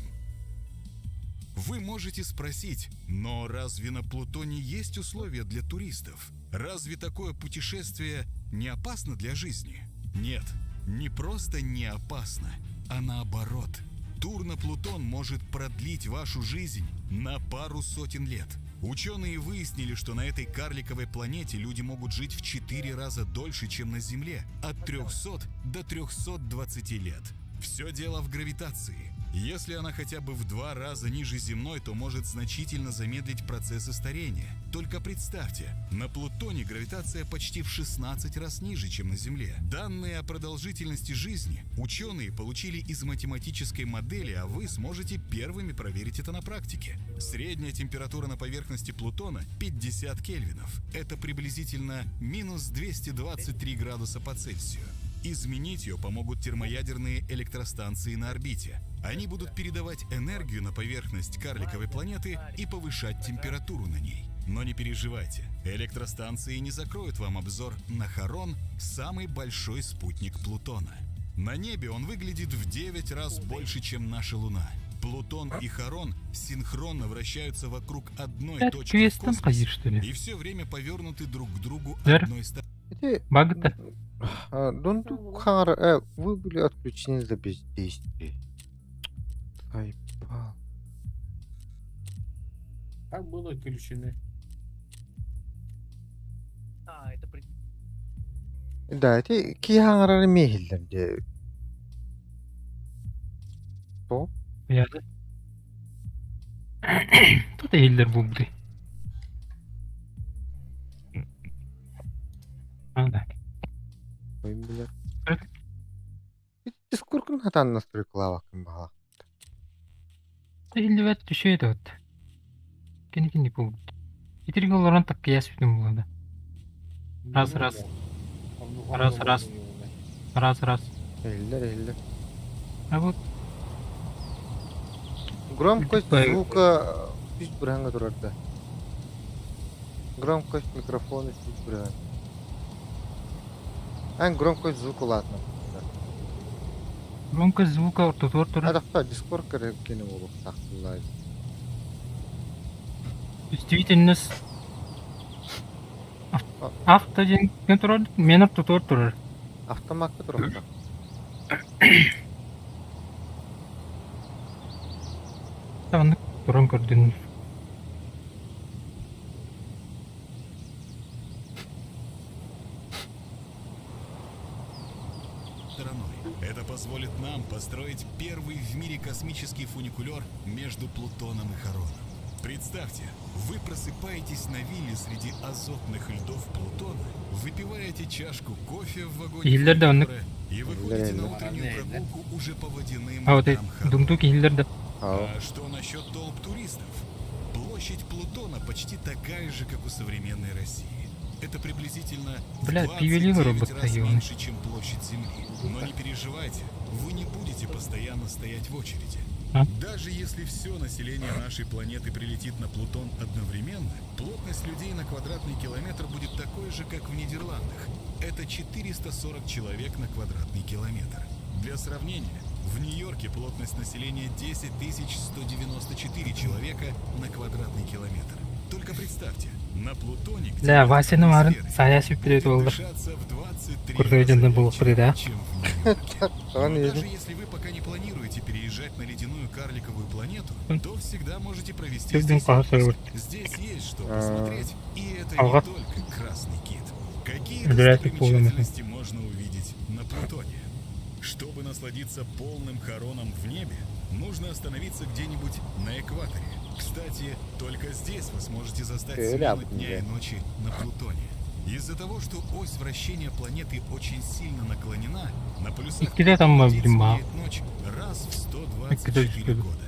Вы можете спросить, но разве на Плутоне есть условия для туристов? Разве такое путешествие не опасно для жизни? Нет, не просто не опасно, а наоборот. Тур на Плутон может продлить вашу жизнь на пару сотен лет. Ученые выяснили, что на этой карликовой планете люди могут жить в 4 раза дольше, чем на Земле, от 300 до 320 лет. Все дело в гравитации. Если она хотя бы в 2 раза ниже земной, то может значительно замедлить процессы старения. Только представьте, на Плутоне гравитация почти в 16 раз ниже, чем на Земле. Данные о продолжительности жизни ученые получили из математической модели, а вы сможете первыми проверить это на практике. Средняя температура на поверхности Плутона 50 кельвинов. Это приблизительно минус 223 градуса по Цельсию. Изменить ее помогут термоядерные электростанции на орбите. Они будут передавать энергию на поверхность карликовой планеты и повышать температуру на ней. Но не переживайте, электростанции не закроют вам обзор на Харон, самый большой спутник Плутона. На небе он выглядит в 9 раз больше, чем наша Луна. Плутон и Харон синхронно вращаются вокруг одной Это точки в квестом ходить, космосе что ли? и все время повернуты друг к другу Зер. одной стороной. Багта. Дундукхар, вы были отключены за бездействие. Айпал. Так было отключены. Да, это кихангар мехилдерде. Что? Яды. Тут Хиллер бубды. А, да. Ой, блядь. Это- Дискуркун хатан настрой клавак баха. Хиллер вет еще это вот. Кені бубды. Итирге олорон так кияс битим булады. Раз. Раз. Эллер. А вот Громкость Типа, звука чуть бранга турарда. Громкость микрофона чуть бранга. Громкость звука ладно. громкость звука тутор тура. Адапта дискорд кene болуп сактылай. Чувствительность. Автоден контроль менер тутор турар. Автоматты турарда. Таваннык туран көрдүн. Стороной. Это позволит нам построить первый в мире космический фуникулер между Плутоном и Хароном. Представьте, вы просыпаетесь на вилле среди азотных льдов Плутона, выпиваете чашку кофе в вагоне Хиллер да он. фуникулера и выходите на утреннюю прогулку уже по водяным А вот рекам Харона. думтуки Хиллер да. А что насчет толп туристов? Площадь Плутона почти такая же, как у современной России. Это приблизительно в Бля, 29 пивелин робот раз таёный. меньше, чем площадь Земли. Но не переживайте, вы не будете постоянно стоять в очереди. А? Даже если все население нашей планеты прилетит на Плутон одновременно, плотность людей на квадратный километр будет такой же, как в Нидерландах. Это 440 человек на квадратный километр. Для сравнения, в Нью-Йорке плотность населения 10 194 человека на квадратный километр. Только представьте, на Плутоне, где Да, нет Васяның барын атмосферы, саяси будет период болды. дышаться в 23 Көрсөйден раза бұл легче, құрды, чем в нем. Соны Но даже едім. если вы пока не планируете переезжать на ледяную карликовую планету, то всегда можете провести Сіздің здесь қағысы отпуск. өрт. Здесь есть что А. посмотреть, и это не Алға. только Красный Кит. Какие Играть в полную достопримечательности можно увидеть на Плутоне? Чтобы насладиться полным хороном в небе, нужно остановиться где-нибудь на экваторе. Кстати, только здесь вы сможете застать смену ляпнул, дня и да. ночи на Плутоне. Из-за того, что ось вращения планеты очень сильно наклонена, на полюсах где там мы, день блин, сменяет ночь раз в 124 что-то. года.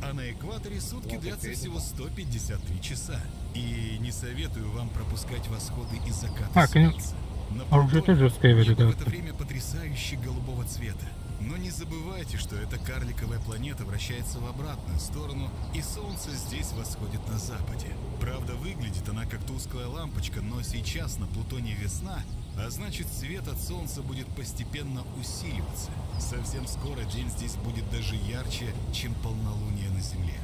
А на экваторе сутки длятся всего 153 часа. И не советую вам пропускать восходы и закаты конечно. солнца. На А уже Плутоне тоже жесткая небо верида. в это время потрясающе голубого цвета. Но не забывайте, что эта карликовая планета вращается в обратную сторону, и Солнце здесь восходит на западе. Правда, выглядит она как тусклая лампочка, но сейчас на Плутоне весна, а значит свет от Солнца будет постепенно усиливаться. Совсем скоро день здесь будет даже ярче, чем полнолуние на Земле.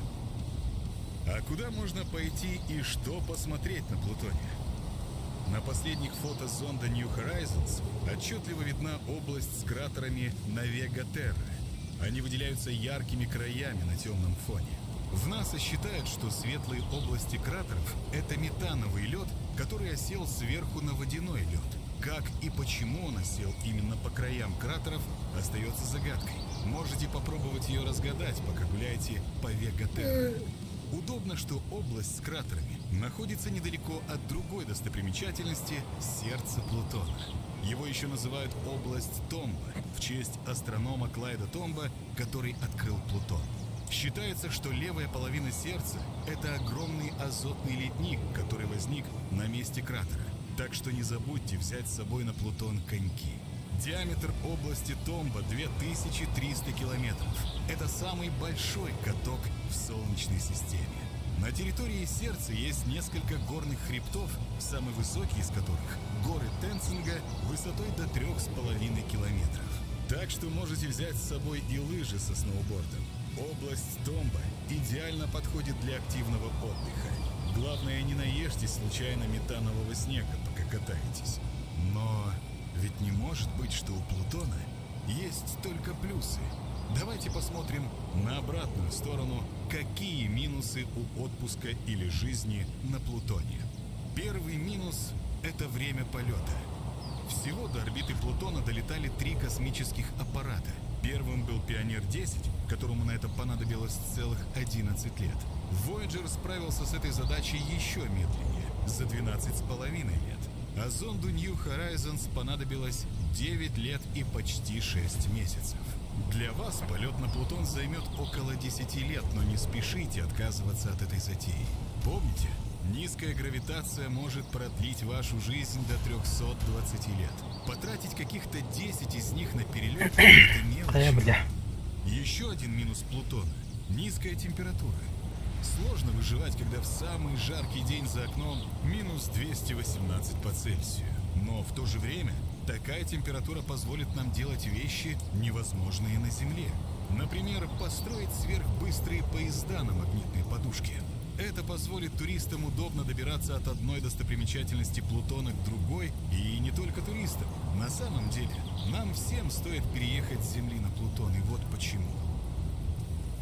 А куда можно пойти и что посмотреть на Плутоне? На последних фото зонда New Horizons отчетливо видна область с кратерами Навега Терра. Они выделяются яркими краями на темном фоне. В НАСА считают, что светлые области кратеров – это метановый лед, который осел сверху на водяной лед. Как и почему он осел именно по краям кратеров, остается загадкой. Можете попробовать ее разгадать, пока гуляете по Вега Терра. Удобно, что область с кратерами находится недалеко от другой достопримечательности – сердца Плутона. Его еще называют область Томба в честь астронома Клайда Томба, который открыл Плутон. Считается, что левая половина сердца – это огромный азотный ледник, который возник на месте кратера. Так что не забудьте взять с собой на Плутон коньки. Диаметр области Томба 2300 километров. Это самый большой каток в Солнечной системе. На территории сердца есть несколько горных хребтов, самый высокий из которых – горы Тенцинга высотой до 3,5 километров. Так что можете взять с собой и лыжи со сноубордом. Область Томба идеально подходит для активного отдыха. Главное, не наешьтесь случайно метанового снега, пока катаетесь. Но ведь не может быть, что у Плутона есть только плюсы. Давайте посмотрим на обратную сторону, какие минусы у отпуска или жизни на Плутоне. Первый минус – это время полета. Всего до орбиты Плутона долетали 3 космических аппарата. Первым был Пионер-10, которому на это понадобилось целых 11 лет. Voyager справился с этой задачей еще медленнее, за 12,5 лет. А зонду New Horizons понадобилось 9 лет и почти 6 месяцев. Для вас полет на Плутон займет около 10 лет, но не спешите отказываться от этой затеи. Помните, низкая гравитация может продлить вашу жизнь до 320 лет. Потратить каких-то 10 из них на перелет – это мелочь. Бля. Еще один минус Плутона – низкая температура. Сложно выживать, когда в самый жаркий день за окном минус 218 по Цельсию. Но в то же время такая температура позволит нам делать вещи, невозможные на Земле. Например, построить сверхбыстрые поезда на магнитной подушке. Это позволит туристам удобно добираться от одной достопримечательности Плутона к другой, и не только туристам. На самом деле, нам всем стоит переехать с Земли на Плутон, и вот почему.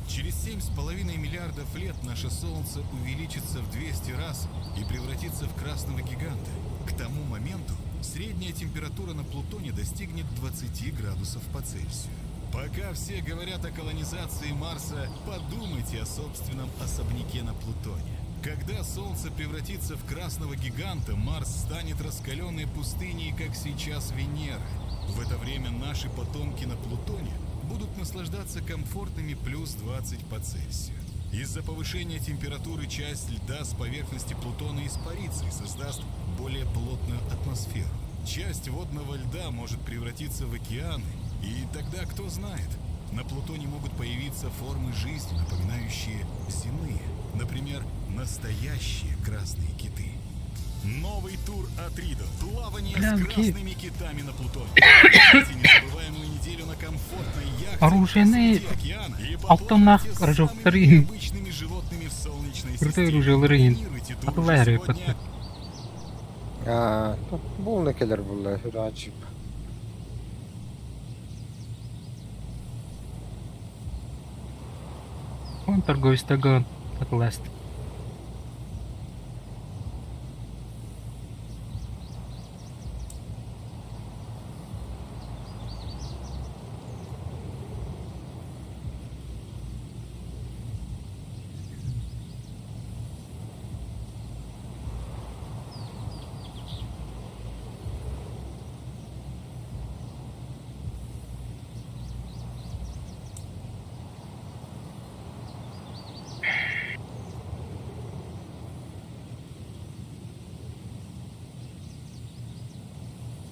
Через 7,5 миллиардов лет наше Солнце увеличится в 200 раз и превратится в красного гиганта. К тому моменту средняя температура на Плутоне достигнет 20 градусов по Цельсию. Пока все говорят о колонизации Марса, подумайте о собственном особняке на Плутоне. Когда Солнце превратится в красного гиганта, Марс станет раскаленной пустыней, как сейчас Венера. В это время наши потомки на Плутоне будут наслаждаться комфортными плюс 20 по Цельсию. Из-за повышения температуры часть льда с поверхности Плутона испарится и создаст более плотную атмосферу. Часть водного льда может превратиться в океаны, и тогда, кто знает, на Плутоне могут появиться формы жизни, напоминающие земные, например, настоящие красные киты. Новый тур от Ридл. Плавание Бля, с какие- красными китами на Плутоне. Проведите незабываемую неделю на комфортной яхте Оружейные посреди океана и алтыннах поплавайте с рожоктары. самыми необычными животными в Солнечной Крутой системе. оружейleri Планируйте тур уже atılay сегодня. repatı. Бул не келер булла, ачып. Он торговец-таган atılast.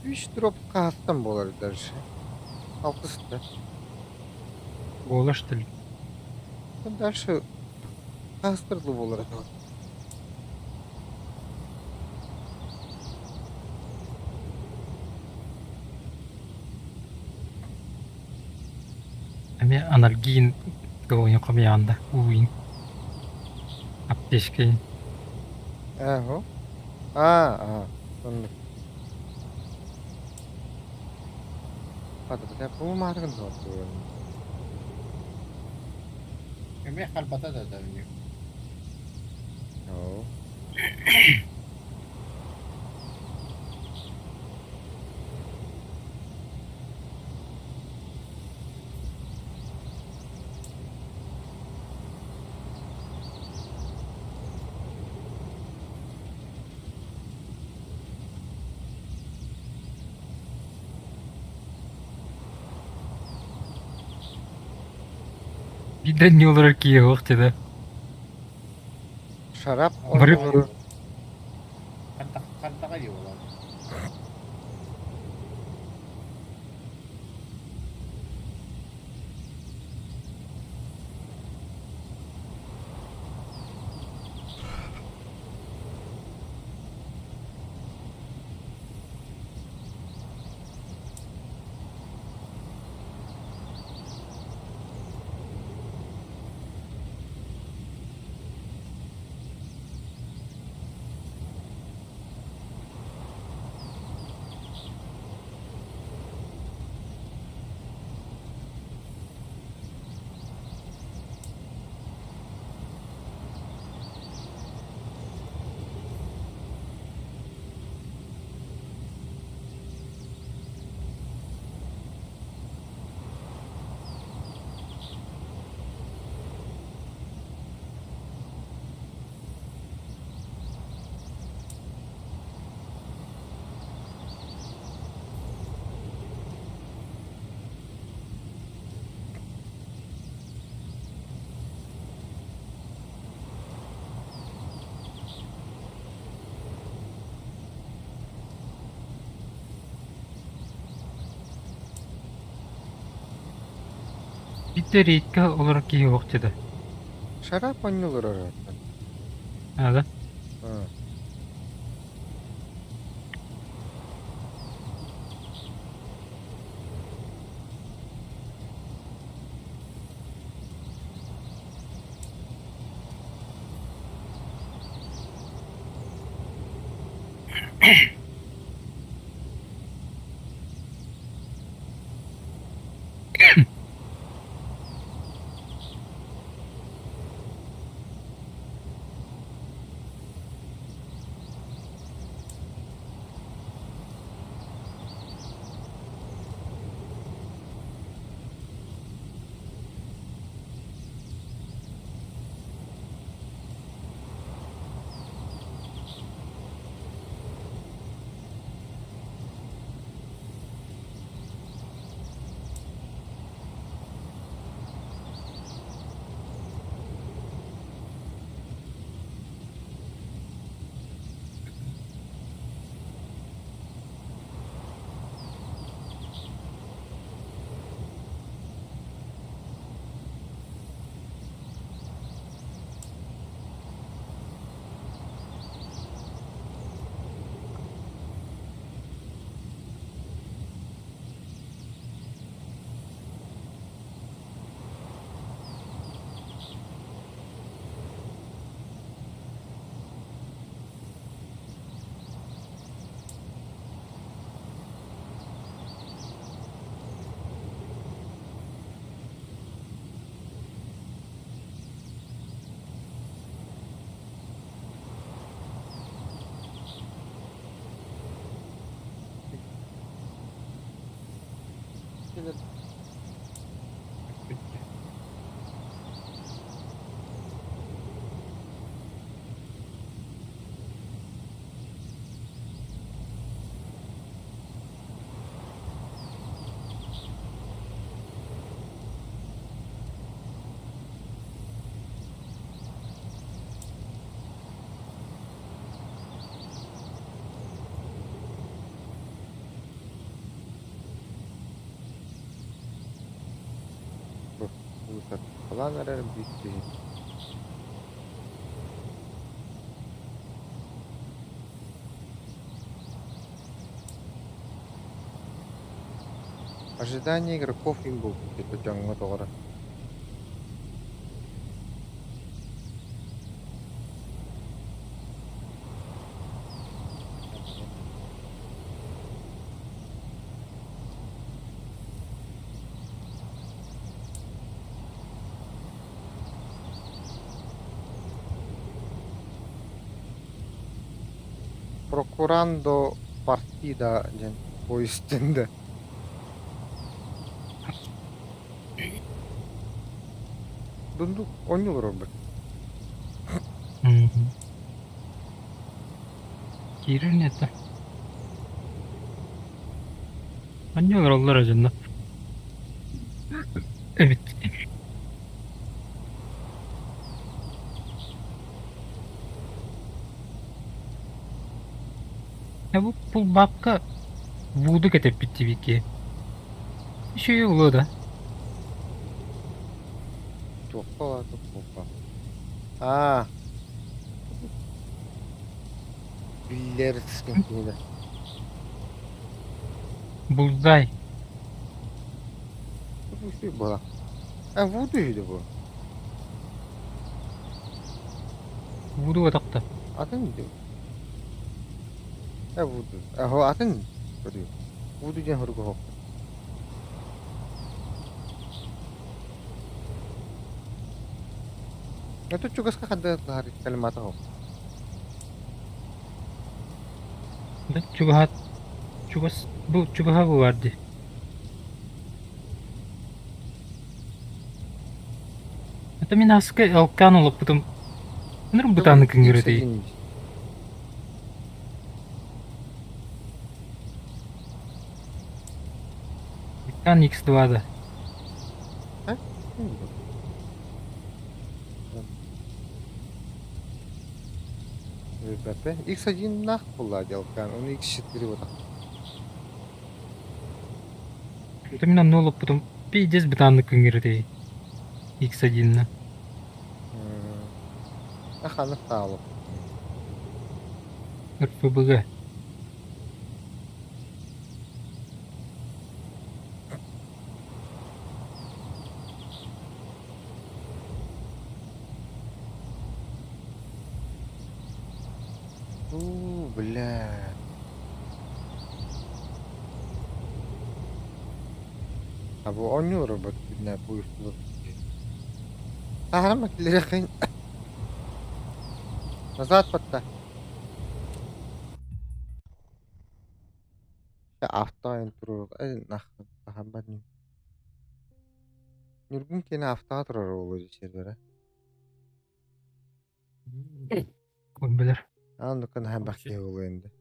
Üç drop kastım болар даже. Алпысты. Болаш тил. Дальше кастырлы болар. Эми анальгин гооньо камианда. Уин. Аптечкой. Эго. А. Сонны. Hadi bir bu margın da var. Kami kalbata da dönüyor. Yo. Биден не olarak iyi vakti de. Şarap Varıp- oynuyor. Kanta diyorlar. Bitti reitke olarak iyi vakti de. Şarap oynuyorlar orada. Hadi. Ha. Aynen. Bitti. Bu satış falan arar bitti. Ожидание игроков имбу. Это жаңга тоғыра. Procurando partida ден поистинде. Дундук ойну робот. Girin yeter. Hangi yollar acaba? Evet. Ya bu bakka vurdu ketep bitti viki. Bir şey yok da. Топа. А. Биллер sıkıntıydı. Buğday. Bu şey bu. Ha vuduydu bu. Vurdu odakta. Adı neydi? Ha vudu. Ho adı ne? Vudu. Vudu jen hurgu hok. Itu juga kada hari kalimat hok. Çubuhat. Bu çubuha bu vardı. Это меня алкануло, потом... Bener бутаны кынгырыды. Бутан X2 да. Ребята, X1 нах была делкан, он X4 вот так. Это меня нуло, потом пиздец бутаны кынгырыды. X1 на. Ахана стало. РПБГ. Бля. А bu oynuyor bak ne bu üstü. Tahramak lirikin. Назад подта. Ya hafta intro. Nah, tahabat nih. Nurgun kena hafta turur olu servere. Кой bilir. Anı kan hem bakya olu endi.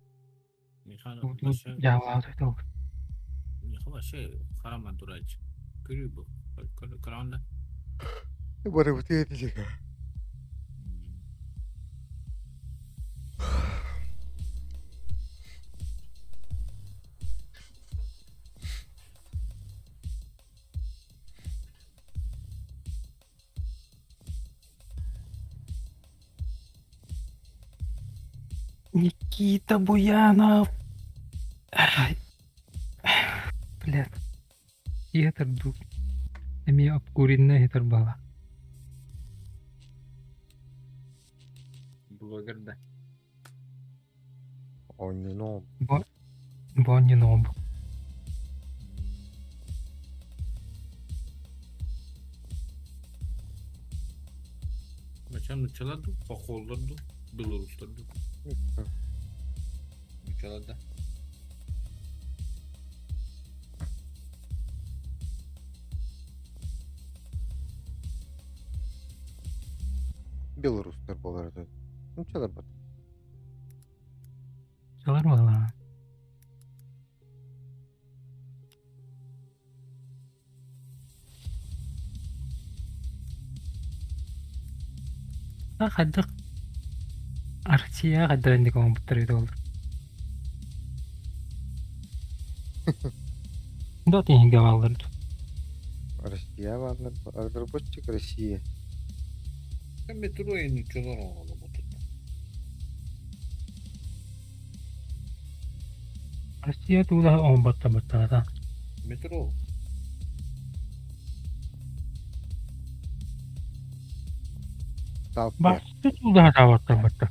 Ya var da olur. Hava şey karama duracak. Görüyor bu. Karanda. Bana bu diyecek. Никита Буянов. Ай. Блядь. Хитр дух. Эми обкуренная хитр бала. Блогерда. Oyunun Бонни ноб. Mesela çalardı, pakollardı, Belaruslardı. Çalardı. Белорустар болар еді. Нучалар бат. Солар бала. Хаддык Россия хаддырын дик оңбуттар еді олар. Да тиңге баллар. Россия валар. Разработчик Россия. Метро и ничего нового. Россия туда оңбатта баттата. Метро. Талпер. Башты туда табатта батта.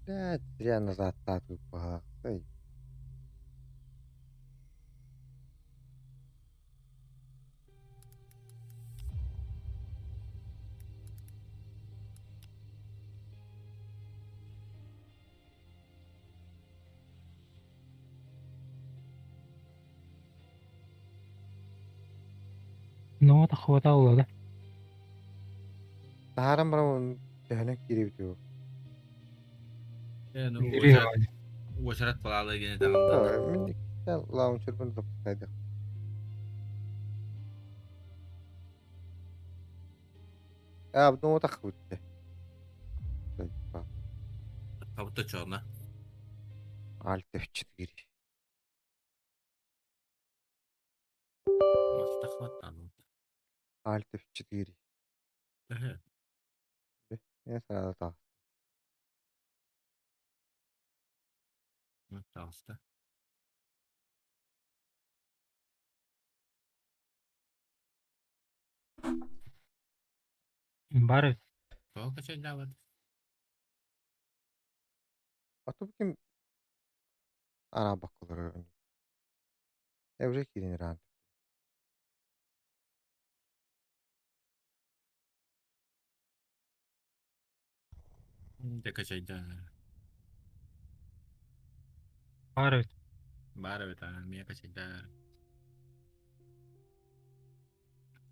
Да, зря назад так выпала. Эй. Но тахвата улада. Тахарам барам тәһәнәк киребдү. Ну, Ирина. وشرت طلع لي تمام. Миндик лаунчер бен запускайды. Абну тахвитте. Кабыта чорна. Alt F4. Мастахваттан. Alt F4. Ага. Я сразу так. Пожалуйста. Бары. Сколько чай давать? А то букин арабак olur. Evre kirin ran. Дека чай да. Бары. Бара бета мия качай да.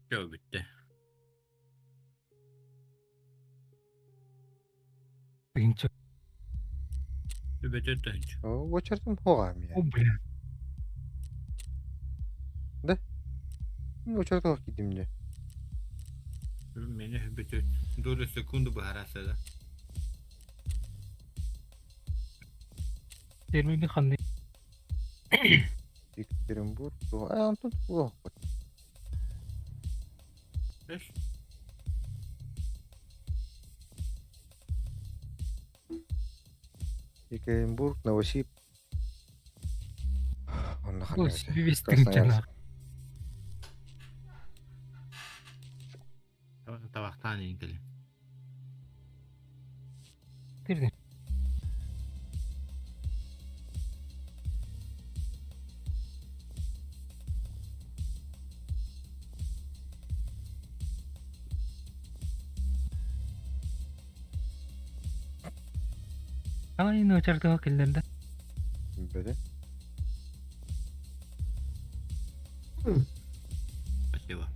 Çok bitti. Тыгынча. Любите тынч. Очертим хоғам я. О, бля. Очертим кидим де. Meni любите. Доля секунду бахараса да. Термини ханды. Екатеринбург. Антон плохо. Эш? Екатеринбург, Новосиб. Он Ой, себе весь тыгынча на. Табақтан енгілі. Терден. Қалай енді очардыға келдерді? Böyle. Спасибо.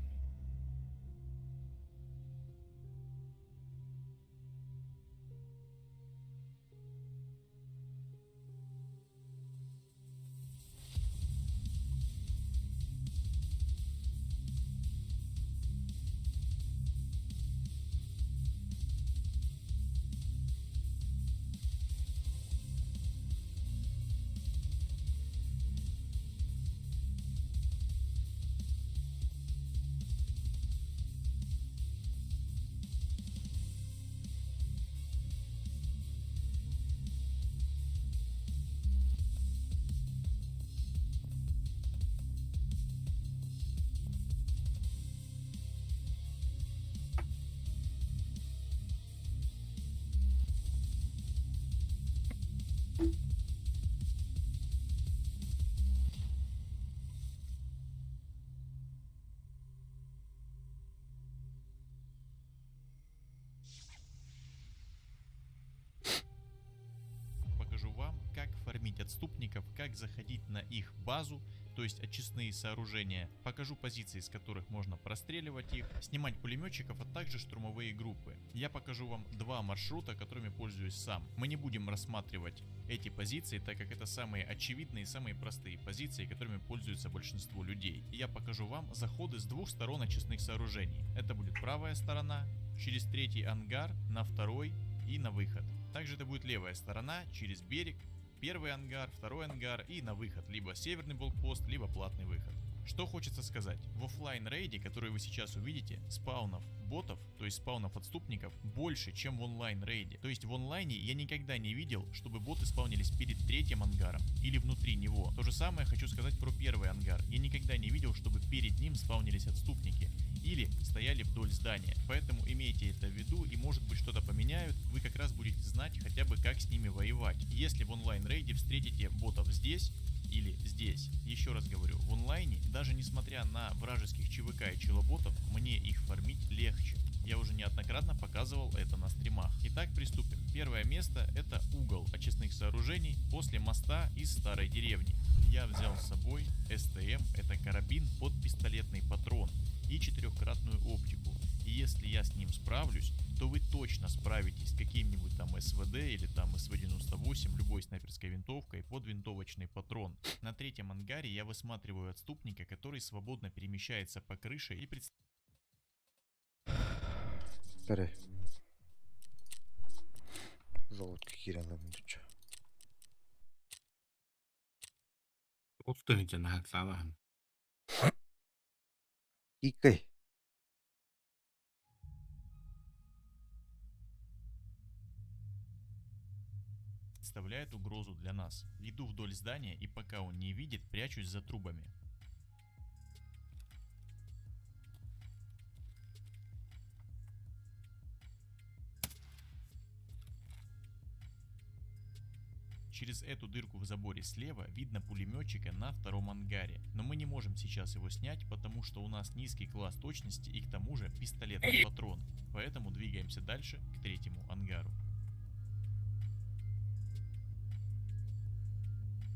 отступников, как заходить на их базу, то есть очистные сооружения. Покажу позиции, с которых можно простреливать их, снимать пулеметчиков, а также штурмовые группы. Я покажу вам два маршрута, которыми пользуюсь сам. Мы не будем рассматривать эти позиции, так как это самые очевидные и самые простые позиции, которыми пользуется большинство людей. И я покажу вам заходы с двух сторон очистных сооружений. Это будет правая сторона, через третий ангар, на второй и на выход. Также это будет левая сторона, через берег, первый ангар, второй ангар и на выход. Либо северный блокпост, либо платный выход. Что хочется сказать, в оффлайн рейде, который вы сейчас увидите, спаунов ботов, то есть спаунов отступников, больше, чем в онлайн рейде. То есть в онлайне я никогда не видел, чтобы боты спаунились перед третьим ангаром или внутри него. То же самое хочу сказать про первый ангар. Я никогда не видел, чтобы перед ним спаунились отступники или стояли вдоль здания. Поэтому имейте это в виду, и может быть что-то поменяют, вы как раз будете знать хотя бы как с ними воевать. Если в онлайн рейде встретите ботов здесь или здесь, еще раз говорю, в онлайне, даже несмотря на вражеских ЧВК и челоботов, мне их фармить легче. Я уже неоднократно показывал это на стримах. Итак, приступим. Первое место — это угол очистных сооружений после моста из старой деревни. Я взял с собой СТМ, это карабин под пистолетный патрон, и 4-кратную оптику. И если я с ним справлюсь, то вы точно справитесь с каким-нибудь там СВД или там СВ-98, любой снайперской винтовкой под винтовочный патрон. На третьем ангаре я высматриваю отступника, который свободно перемещается по крыше и Старый. Золото херена муча. Устойте на Хаксалахан. Икай. представляет угрозу для нас. Иду вдоль здания, и пока он не видит, прячусь за трубами. Через эту дырку в заборе слева видно пулеметчика на втором ангаре, но мы не можем сейчас его снять, потому что у нас низкий класс точности и к тому же пистолетный патрон, поэтому двигаемся дальше к третьему ангару.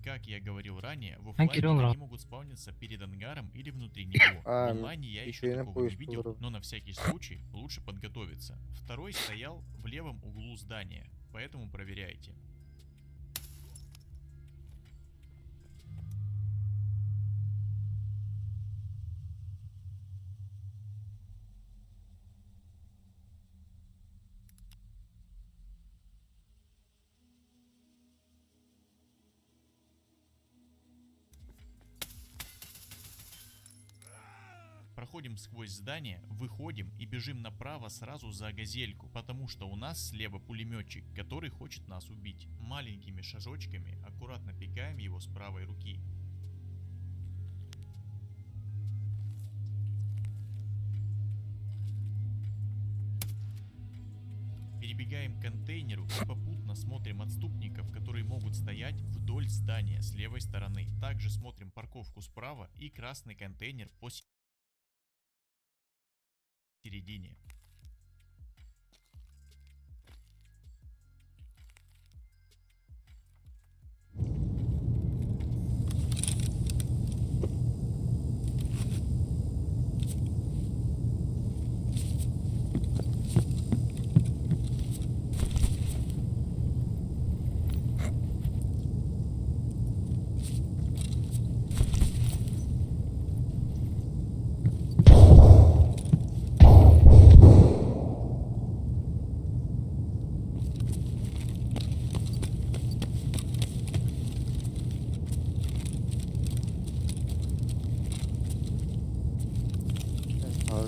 Как я говорил ранее, в оффлайне они могут спавниться перед ангаром или внутри него. В онлайне я еще такого не видел, но на всякий случай лучше подготовиться. Второй стоял в левом углу здания, поэтому проверяйте. Проходим сквозь здание, выходим и бежим направо сразу за газельку, потому что у нас слева пулеметчик, который хочет нас убить. Маленькими шажочками аккуратно пикаем его с правой руки. Перебегаем к контейнеру и попутно смотрим отступников, которые могут стоять вдоль здания с левой стороны. Также смотрим парковку справа и красный контейнер по середине.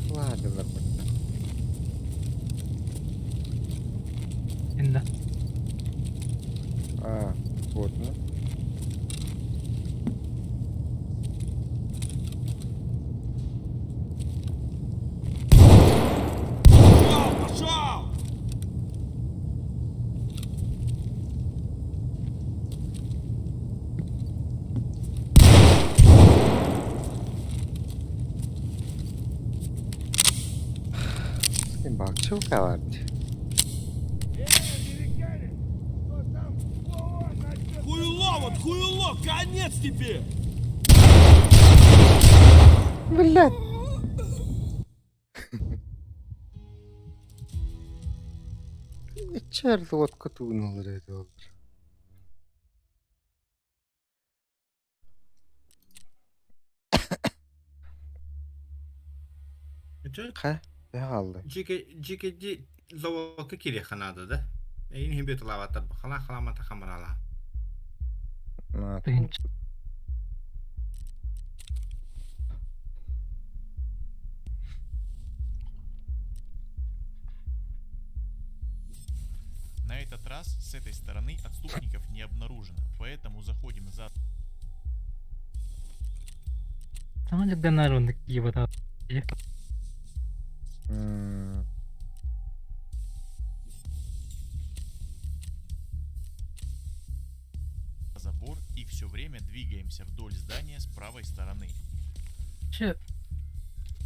Ладно, нормально. Инда. Вот, ну. Bakçıl vardı. Хуйло вот Хуйло, конец тебе! Блядь. Черт, вот котунул этого. Чё? Ха, алды. Жеке заводка керек қанады да. Эйн бет лаватар бахала халамата хамрала. Тыгын На этот раз с этой стороны отступников не обнаружено, поэтому заходим за... Самолет Ганару его там. забор и все время двигаемся вдоль здания с правой стороны. Че?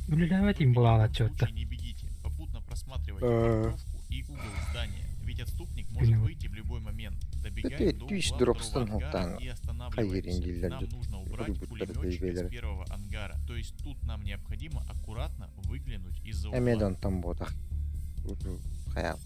Блядь, им было В она любом что-то. случае не бегите, попутно просматривайте парковку и угол здания, ведь отступник может Понял. выйти в любой момент. Добегаем Это до тысяч угла дроп второго станул ангара там. и Хайринги останавливаемся. Нам лядут. нужно убрать Вроде бы пулеметчика передвигали. из первого ангара, то есть тут нам необходимо аккуратно выглянуть из-за угла. Эмедон там ботах. Хаяп.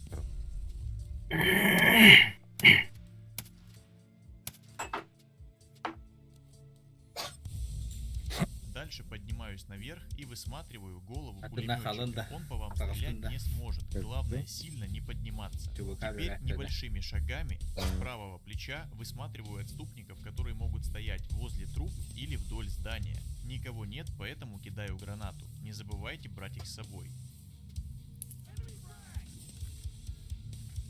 Дальше поднимаюсь наверх и высматриваю голову А ты нахален, пулеметчика. да? Он по вам Тарастын, стрелять да? не сможет. Как Главное бы. сильно не подниматься. Ты выкавил, Теперь да? небольшими шагами с правого плеча высматриваю отступников, которые могут стоять возле труб или вдоль здания. Никого нет, поэтому кидаю гранату. Не забывайте брать их с собой.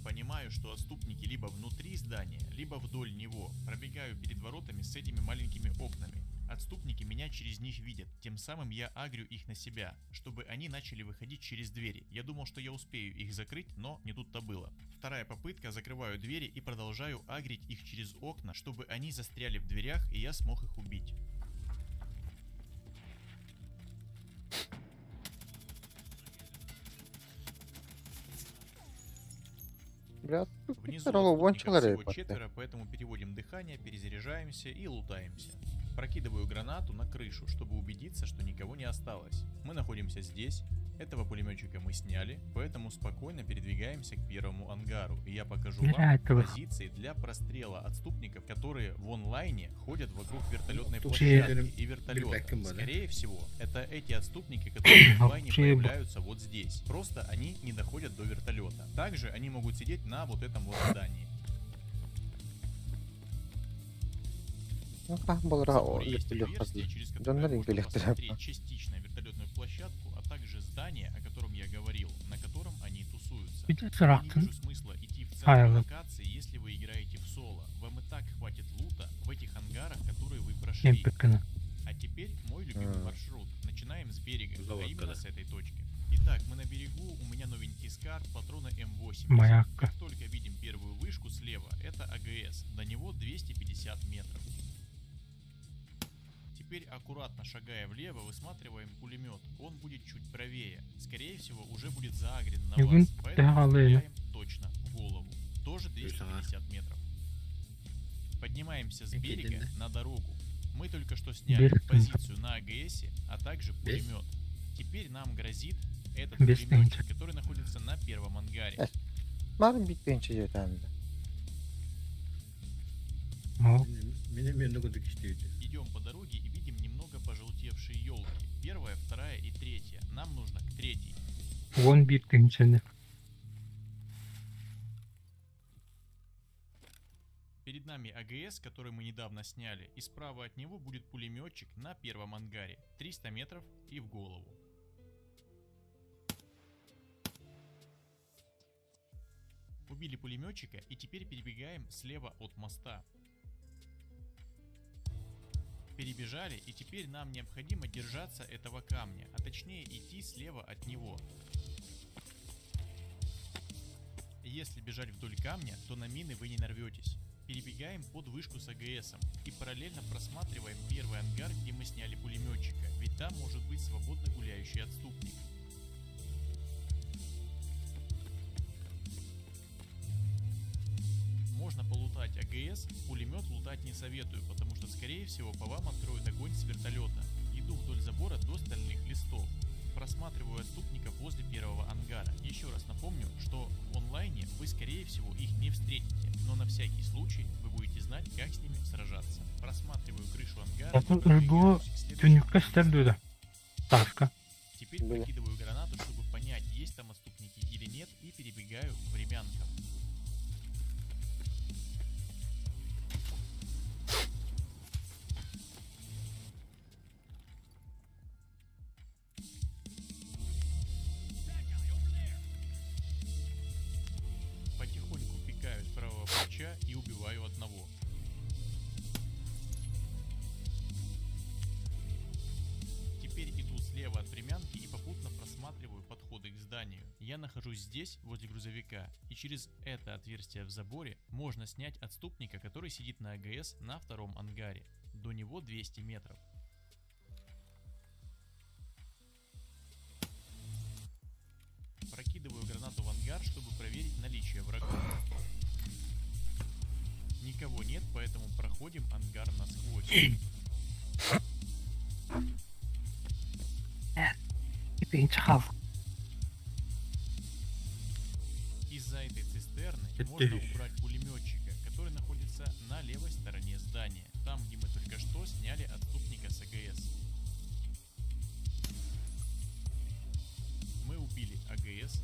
Понимаю, что отступники либо внутри здания, либо вдоль него. Пробегаю перед воротами с этими маленькими окнами. Отступники меня через них видят, тем самым я агрю их на себя, чтобы они начали выходить через двери. Я думал, что я успею их закрыть, но не тут-то было. Вторая попытка, закрываю двери и продолжаю агрить их через окна, чтобы они застряли в дверях и я смог их убить. Блядь, Внизу вон отступников человек. всего четверо, поэтому переводим дыхание, перезаряжаемся и лутаемся. Прокидываю гранату на крышу, чтобы убедиться, что никого не осталось. Мы находимся здесь, этого пулеметчика мы сняли, поэтому спокойно передвигаемся к первому ангару. И я покажу вам Блядь, вы- позиции для прострела отступников, которые в онлайне ходят вокруг вертолетной Тут площадки же и вертолета. бэкэм, да? Скорее всего, это эти отступники, которые в онлайне Вообще, появляются вот здесь. Просто они не доходят до вертолета. Также они могут сидеть на вот этом вот здании. Ну, как был В рао, заборе есть легко отверстие, ходить. через Да которое на ринге можно легко. посмотреть частично вертолетную площадку, а также здание, о котором я говорил, на котором они тусуются. Видишь, Я не рахтын. вижу смысла идти в центр Айлы. локации, если вы играете в соло. Вам и так хватит лута в этих ангарах, которые вы прошли. Емпекіні. А теперь мой любимый А. маршрут. Начинаем с берега, Завод, а именно да. с этой точки. Итак, мы на берегу, у меня новенький скар, патроны М8. Маякка. Как только видим первую вышку слева, это АГС. До него 250 метров. Теперь аккуратно шагая влево, высматриваем пулемет. Он будет чуть правее. Скорее всего, уже будет заагрен на Югын вас. Поэтому тягалый. стреляем точно в голову. Тоже Есть она. 250 метров. Поднимаемся с Окей, берега да. на дорогу. Мы только что сняли Берег там. позицию на АГСе, а также пулемет. Теперь нам грозит этот Без пулеметчик, тенча. который находится на первом ангаре. Var bittince yeterli. О, Мен нугуду киштейді. Идем по дороге и видим немного пожелтевшие елки. Первая, вторая и третья. Нам нужно к третьей. 11 тыгынчыны. Перед нами АГС, который мы недавно сняли, и справа от него будет пулеметчик на первом ангаре. 300 метров и в голову. Убили пулеметчика и теперь перебегаем слева от моста. Перебежали, и теперь нам необходимо держаться этого камня, а точнее идти слева от него. Если бежать вдоль камня, то на мины вы не нарветесь. Перебегаем под вышку с АГСом и параллельно просматриваем первый ангар, где мы сняли пулеметчика, ведь там может быть свободно гуляющий отступник. Можно полутать лутать АГС, пулемет лутать не советую, потому что скорее всего по вам откроют огонь с вертолета. Иду вдоль забора до стальных листов. Просматриваю отступников возле первого ангара. Еще раз напомню, что в онлайне вы скорее всего их не встретите, но на всякий случай вы будете знать, как с ними сражаться. Просматриваю крышу ангара. Это и продвигаюсь было к следующему тюнюка ангару. стердюда. Таска. Теперь Были. прокидываю гранату, чтобы понять, есть там отступники или нет, и перебегаю к времянкам. Потихоньку пикаю с правого плеча и убиваю одного. Теперь иду слева от времянки и попутно просматриваю подходы к зданию. Я нахожусь здесь, возле грузовика, и через это отверстие в заборе можно снять отступника, который сидит на АГС на втором ангаре. До него 200 метров. Прокидываю гранату в ангар, чтобы проверить наличие врагов. Никого нет, поэтому проходим ангар насквозь. Это не чахал. Из-за этой цистерны Это можно ты. убрать пулеметчика, который находится на левой стороне здания, там, где мы только что сняли отступника с АГС. Мы убили АГС,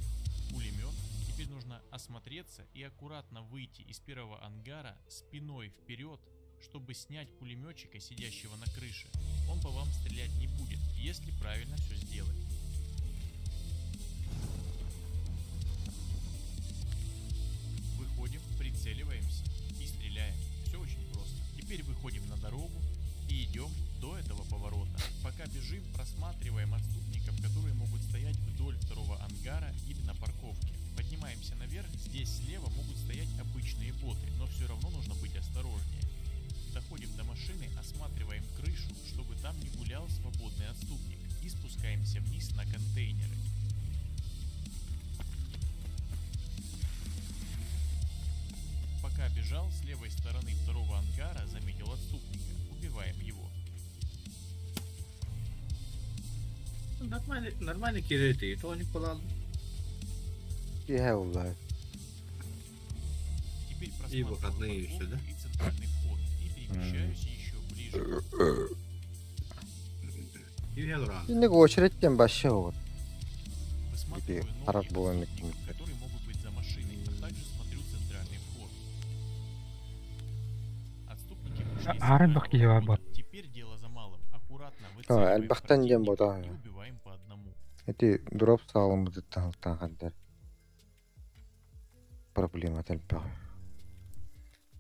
пулемет. Теперь нужно осмотреться и аккуратно выйти из первого ангара спиной вперед, чтобы снять пулеметчика, сидящего на крыше. Он по вам стрелять не будет, если правильно все сделать. Выходим, прицеливаемся и стреляем. Все очень просто. Теперь выходим на дорогу и идем до этого поворота. Пока бежим, просматриваем отступников, которые могут стоять вдоль второго ангара или на парковке. Поднимаемся наверх, здесь слева могут стоять обычные боты, но все равно нужно быть осторожнее. Доходим до машины, осматриваем крышу, чтобы там не гулял свободный отступник, и спускаемся вниз на контейнеры. Пока бежал, с левой стороны второго ангара заметил отступника. Убиваем его. Нормальный кирейты, то не полал. Ебать. Теперь И выходные просматриваю еще, да? парковку и центральный вход и перемещаюсь еще ближе. Югелран. Инег очередьтен başlıyor. Высматриваю Где новых арабоны отступников, какие-то. которые могут быть за машиной, а также смотрю центральный вход. Отступники ушли с Арабах центрального дела входа. бар. Теперь дело за малым. Аккуратно выцеливаем Элбахтан дем противника бота. и убиваем по одному. Эти дроп салымызды таңғандар. Проблема тәлбәғ.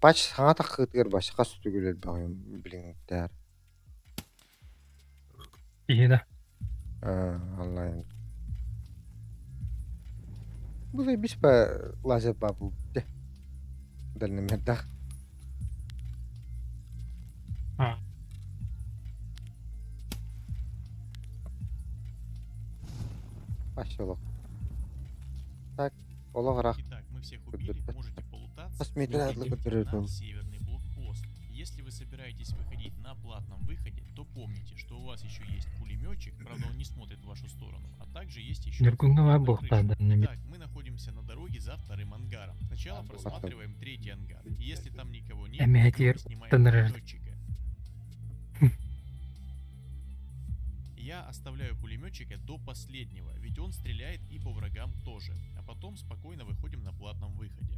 Бач саңа таққытыр башқа сүтігілер бағым біліңдер. İyi de. Allah'ın. Bu da biz ba lazım babu de. Dalını merdah. Ha. Başlayalım. Так, олағырақ. Итак, мы всех убили, можете полутаться. Посмотрите, и надо идёте подбирать на был. северный блокпост. Если вы собираетесь выходить на платном выходе, то помните, что у вас еще есть пулеметчик, правда он не смотрит в вашу сторону, а также есть еще Неркунгова на бухта, крыше. да, на Итак, мы находимся на дороге за вторым ангаром. Сначала просматриваем третий ангар. И если там никого нет, Эмиатир, то снимаем тоннер. пулеметчика. Я оставляю пулеметчика до последнего, ведь он стреляет и по врагам тоже. А потом спокойно выходим на платном выходе.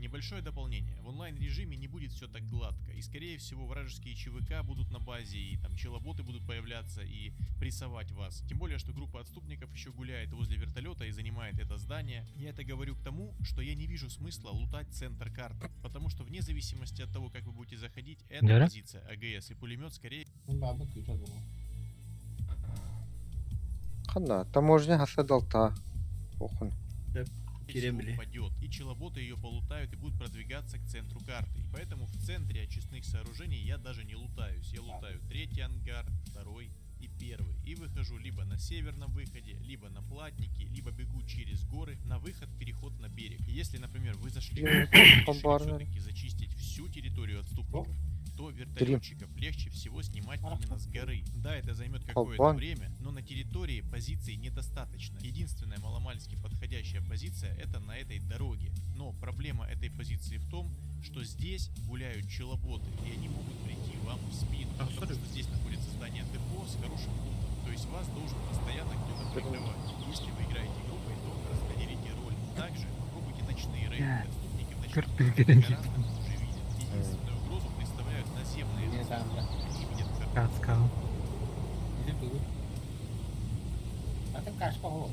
Небольшое дополнение. В онлайн-режиме не будет все так гладко. И скорее всего вражеские ЧВК будут на базе, и там челоботы будут появляться и прессовать вас. Тем более, что группа отступников еще гуляет возле вертолета и занимает это здание. Я это говорю к тому, что я не вижу смысла лутать центр карты. Потому что вне зависимости от того, как вы будете заходить, эта Да? позиция АГС и пулемет скорее Қанда, таможня хасадалта. Оқын. всего Кирембли. упадет, и челоботы ее полутают и будут продвигаться к центру карты. И поэтому в центре очистных сооружений я даже не лутаюсь. Я лутаю третий ангар, второй, и первый. И выхожу либо на северном выходе, либо на платнике, либо бегу через горы на выход, переход на берег. Если, например, вы зашли в город и решили все-таки зачистить всю территорию отступников, то вертолетчиков легче всего снимать именно с горы. Да, это займет какое-то Опа. время, но на территории позиций недостаточно. Единственная маломальски подходящая позиция это на этой дороге. Но проблема этой позиции в том, что здесь гуляют челоботы, и они могут прийти вам в спину, потому что здесь находится здание депо с хорошим лутом. То есть вас должен постоянно кто-то прикрывать. Если вы играете группой, то распределите роль. Также попробуйте ночные рейды. Я Отступники в ночных терпеть рейдах гораздо хуже видят. Единственную угрозу представляют наземные Не там, да. Они видят Как сказал. Иди туда. А ты кашка вот.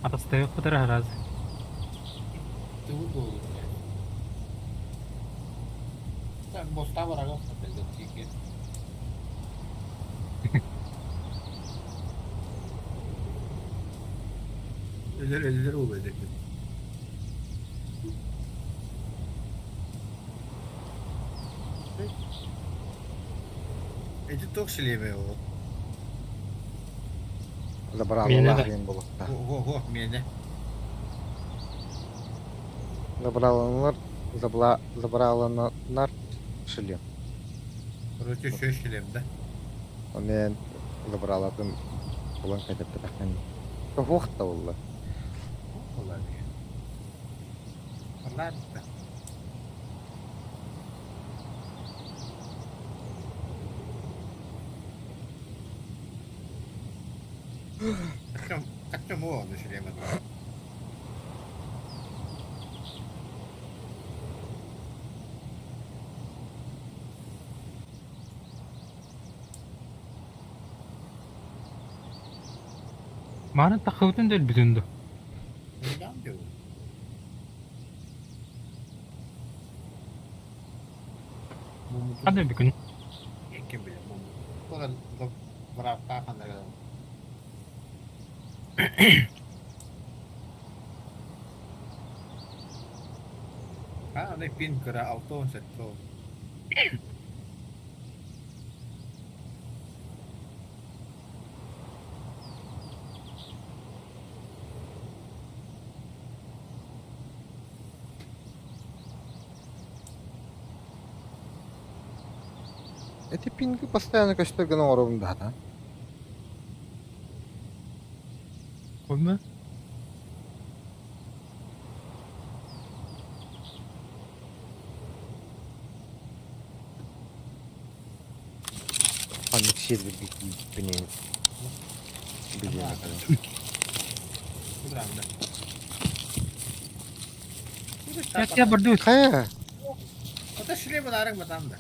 Отстаю в полтора раза. Ты удобно, блядь. Так, боста врагов опять тільки. Лідерує десь. Эти ток шлеме o. Забрали Мене лагін було. Так. Го, мене. Забрали на нар шлем. Короче, ще шлем, да? Мен забрали один колонка деп тахын. Вохта булла. Ладно. Ладно. Так чому он шлем это? Мана тахывытын дөл бүтүндү. Не дам диyor. Кандай бүкүн? Kim bilir bunu. Sonra da bırak kalkanda kadar. Ha, ne pin kıra auto setto. Эти пинги постоянно көстөргөн орунда, да? Olma. Паник сервер бинеyin. Bilene kadar. Kıram da. Я тебя бордусь. Kaya. O da şuraya mı darık mı tam da?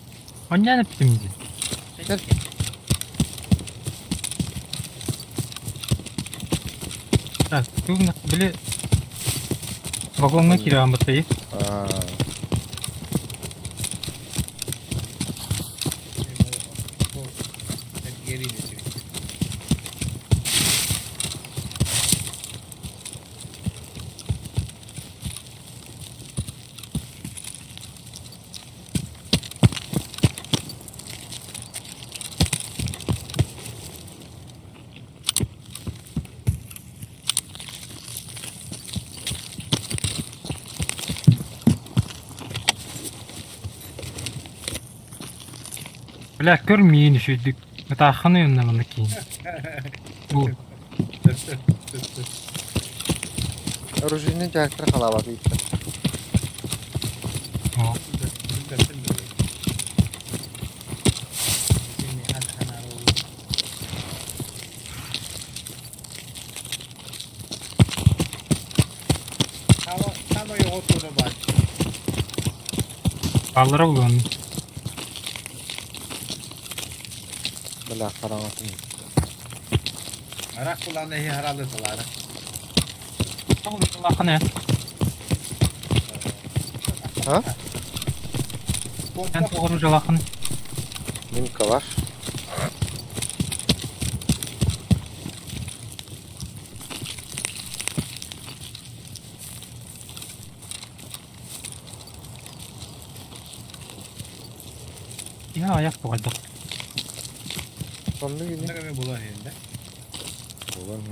Он не напитымди. Так, бүгін біле вагонға кире амбатайы. Geri götürüyor. Бля, көрмейін үшүйдік. Это ақыны өннағына кейін. Бұл. Оружейный директор халава бийdi. О, Tam o oturdu bak. баллары бұл оның. Bela karanlıkın. Arak kulağına herhalde doları. Бұл ақыны. Ha? Sen тоғыру жыл ақыны. Minka var. Ya ayak boğazdık. Sonunda Bunda yine. kami bulan yerinde. Olur mu?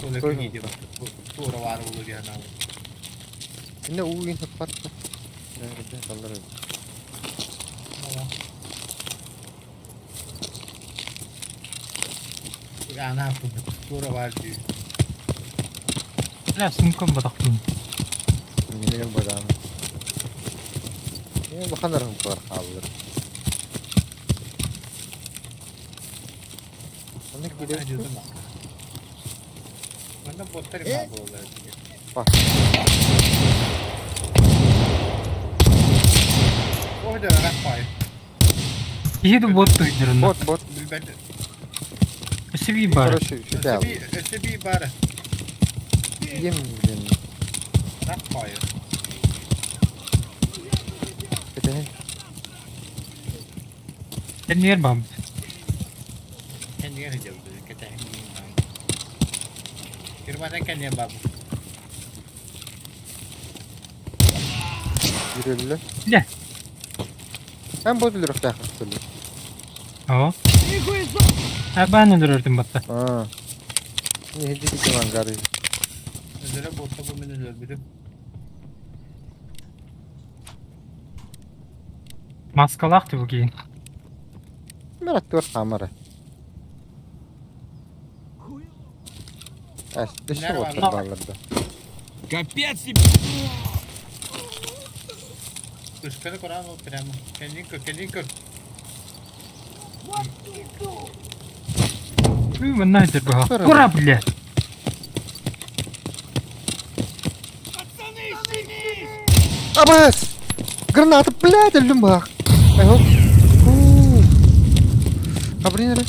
Böyle koy. bir gidiyor. Sonra var olur yani abi. Yine uyuyun kapattı. Nerede kalır? Tamam. Ya ne yaptın? Sonra var diyor. لا سمكم بدقتين Yine badam. Yine bakanlarım var kalır. Onu Ne gidiyor. diyordun bak. Ben de botlarım abi oraları diye. Bak. Orada rak fire. يهدوا بوت يجرنا Bot. Ben de. سيبي بار Şu da al. SB ibarı. Yem bilin. Rak fire. Ketehin. كان يربع Kendine rica ediyorum. Ketayım. Kirmadan kendine bak. Yürüyorlar. لا Ben bot ölürüm daha kısalı. اهو أبانا دررتم بطة Ha. Ne hediye zaman garı. Özele botta bu menüler bilim. ماسكلاق تبقين Merak var kamera. Dışı Nerede var var? varlarda. Капец тебе! Kışkanı koran o premo. Kendin kır, kendin kır. من نادر بها Sonra. كرة بالله Abbas! Granata, блядь, люмбах! Эго. Абринер.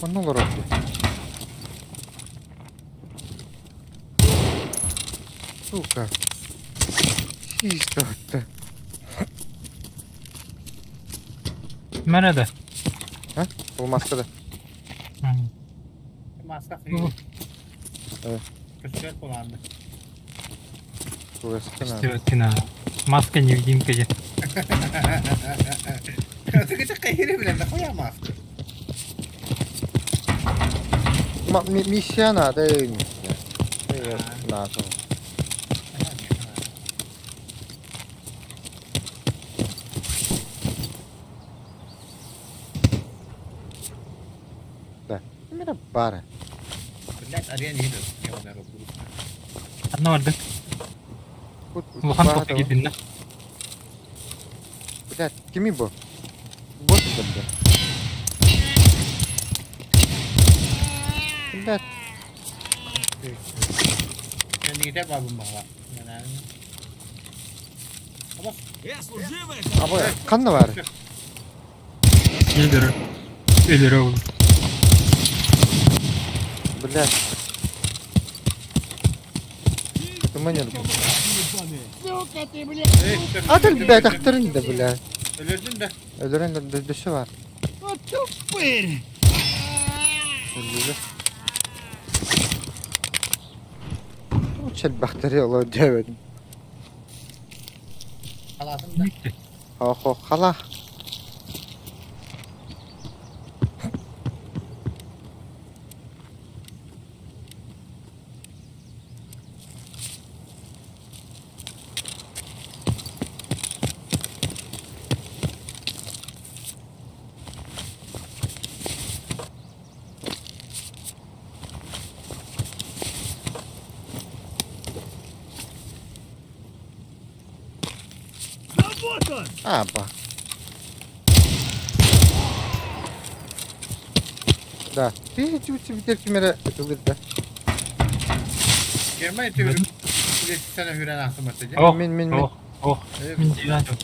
Onu var orada. Сука. Чисто. مرة ده Ha? Bu maskada. Masraf Bu. iyi. Evet. Kışkan kullandı. Bu eskiden abi. استوكنا ماسكة невидимка же Sıkıcı kayırı bile de koyamaz. Misya nadaymış ya. Evet, lazım. Da. Mira bara. Millet arayan iyidir. Yamanlar olur. أنا وردك Bu وخان قطة جدا Блядь, kimi bu? Bot bende. Блядь. Kendine de babam baba. Yani. Ama Служивая! Abi kan da var. يقدر يقدر أول Блядь. Туманер. Adil be taktırın da блядь. ölürdün de. Öldüren de dışı var. Тупырь! Öldürdü. Uçel bakteri ola demedim. Halasın da. نكتة Oh hala. Да вот он! Ha bak. Da. Hiç bir tepkimere atılır da. Girmeyi tüyürüm. Bir de sana hüren ahtım atacak. أوه من- أوه أوه Evet. من جيلاته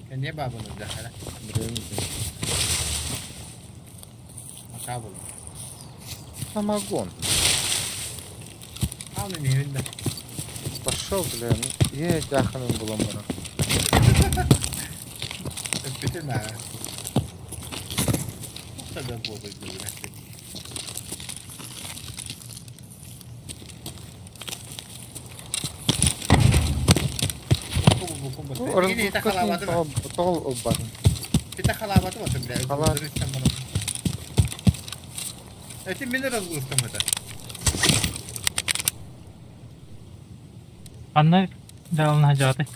Kendine babanız da hala. Hata bulun. Самогон. Alın evinde. Пошел, блин. Ye yakının bulan bana. Bitirme ha. Bu kadar bozuldu bile. Orası Yine de kısmı kalamadı mı? tol obadın. Bir de kalabatı olsun bile. Kalat. Öldürürsen bunu. Etin beni razılısın mı da? Anna dağılın hacatı.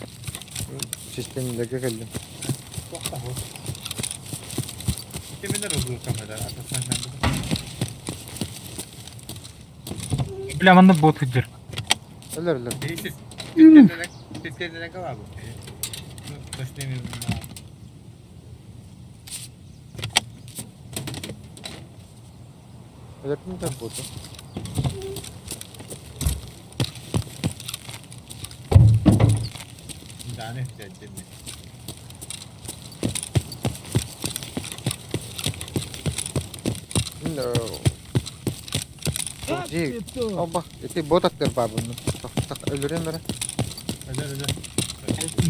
Sistemindeki geldim. Çok da hoş. Etin beni razılısın mı da? Atasından ben bunu. Bilemanda bot hıcır. Ölür. İyi siz. Siz kendine kal bu. Başlayayım bunu. Ölür mü de botu? Bir tane ihtiyacım. No. Ах Жи. ты кто? Al bak, eti bot attır babını. Tak ölürüm ben. Özel.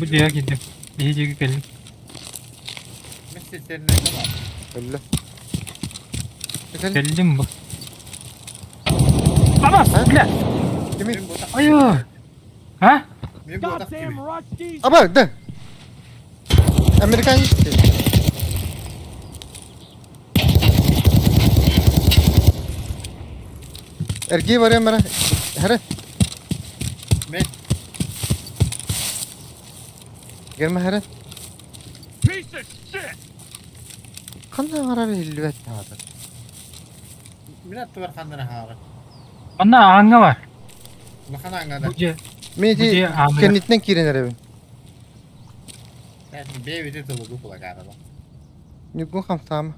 Bu diye gittim. İyice geldim. Mesut seninle kal. Öldü. Gel. Geldim bu. Baba bile. Kimi? Benim botak. Ayo. Ha? Benim botak gibi. Goddamn Rockies! Aba de. Amerikan gitti. Erkeği var ya bana. Hele. Ben Gelme hele. Piece of shit! Kandan arar hilvet abi. minat var kandana hağı. Bana anga var. Bakana angada. Bu diye. Meti Bıcığı ağlıyor. kendisinden kirinler evin. Ben bir de dolu bu kula galiba. Nükun kamsama.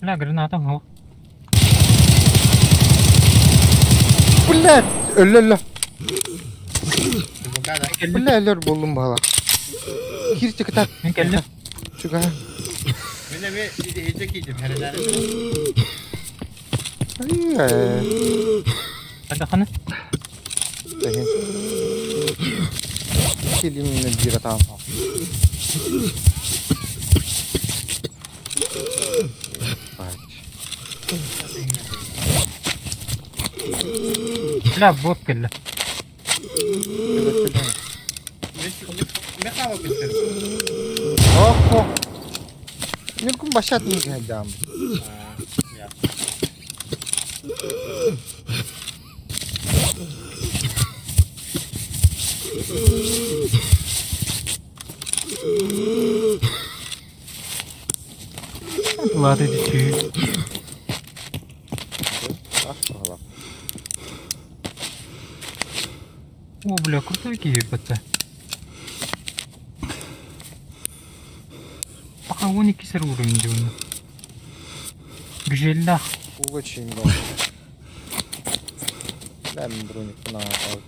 La granata ho. Bullet. Ölle. Bu kadar. Geldim. Bullet ölür buldum bala. Kir çıkıtak. Ben geldim. Çıkar. Ben de bir de hecek yedim herhalde. Hadi kanı. Kilimle bir atam. La bot geldi. Ne hava istedim. Oh. Nükun başlatmış adam. Ya. Lade düşüyor. Aşağıla. О, бля, крутой КПТ. Пока 12 сыр уровень диyorum. Güzel. Очень долго. Дай мне броник на паузу.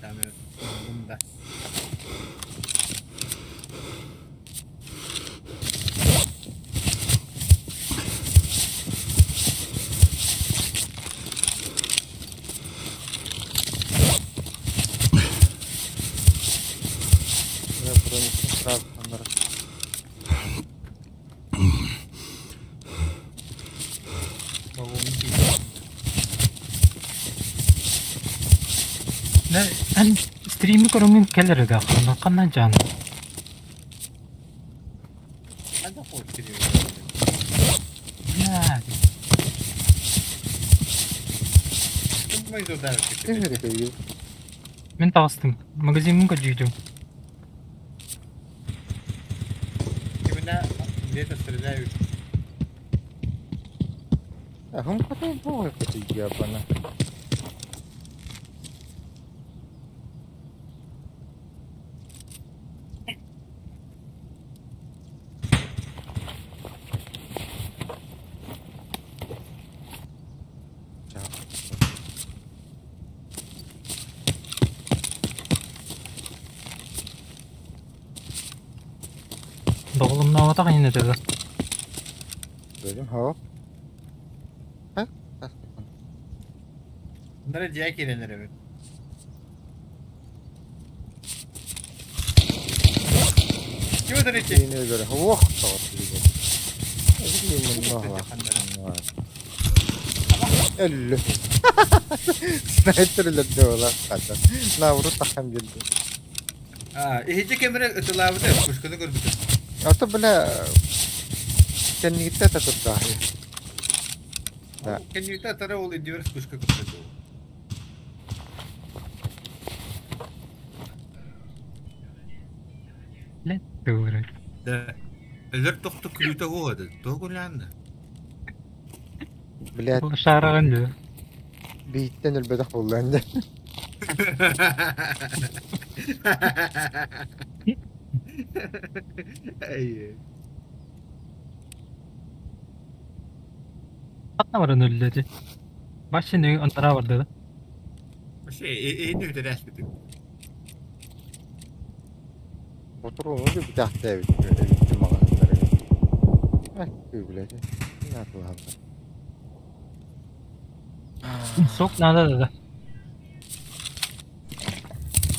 Tamam. Bunda. Я броник сразу там раз. Ne, ben stream'i korumayım gelir de aklımda. Kandan canım. Hadi hoş geliyor. Ya, Tutmayız o dersi. Ты же такой. ben tavstım. Magazinim kaçıyordum. Kimine ne de sırada yok. А он потом бог хочет ебана. Doğulum ne avata yine dedi. Dedim hava. Ha? Bunlara ciğer gelenler evet. Kim öder içi? Yine göre. Oh, tamam. Öllü. Sniper ile de ola kadar. Navru takam geldi. Ha, iyice kemere ıtılavı da kuşkunu gördük. Atı bile kendi gitti takır dahi. Ha. Kendisi tara ol ediyoruz kuşka kuşka. Lan doğru. Da. Eler toktu külüte oldu. Doğrulandı. Bilet Bu şarağın diyor. beyitten elbette kullandı. Ay. Hatta var ölüleri. Başını onlara vardı. Şey, en öte resmi. Otur onu da bir tahta ev. Evlitti mağazaları. Bak bilet. Ne yapalım? Sok nada da.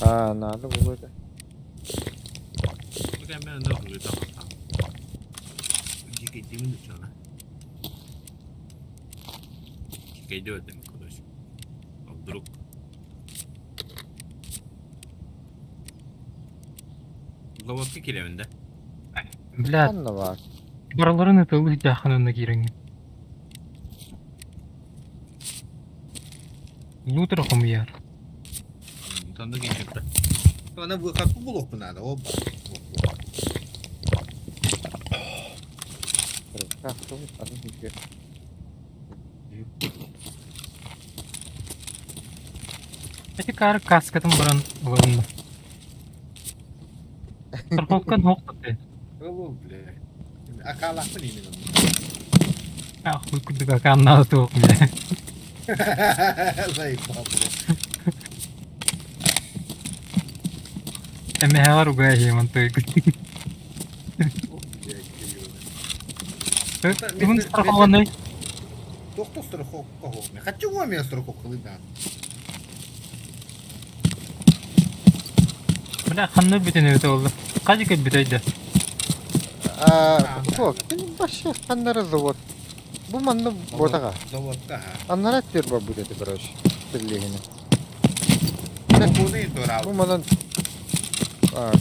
Aa, nalı bu böyle. Bugün ben ne oluyor tamam. Gittiğimi de çala. Gidiyor demek arkadaş. Aldırık. Lavakı kilevinde. Блядь, Anla var. buraların ıtılı yakınında girin. Looter komu yer. Tanıdık geçekte. Bana bu kapı buluk mu nada? O Kalktım. Adım hiçbir. Peki kar kaskatın buranın olanında. Tarkolkan hokkatı. o bile. Akalak mı neyim Ah, uykuduk akan nazı soğuk bile. Zayıf abi. Eme hevar ugaya hemen toy. Bunun tarkolkan ne? Doktor страхов кого? Хочу вам я страхов коли да. Bля, kanlı bütün öte oldu. Kaç gün büteydi? Yok, benim başı kanları zavod. Bu manlı botağa. Заводка. Anlara terba bu dedi biraz. Birliğini. Bu ne tora? Bu manın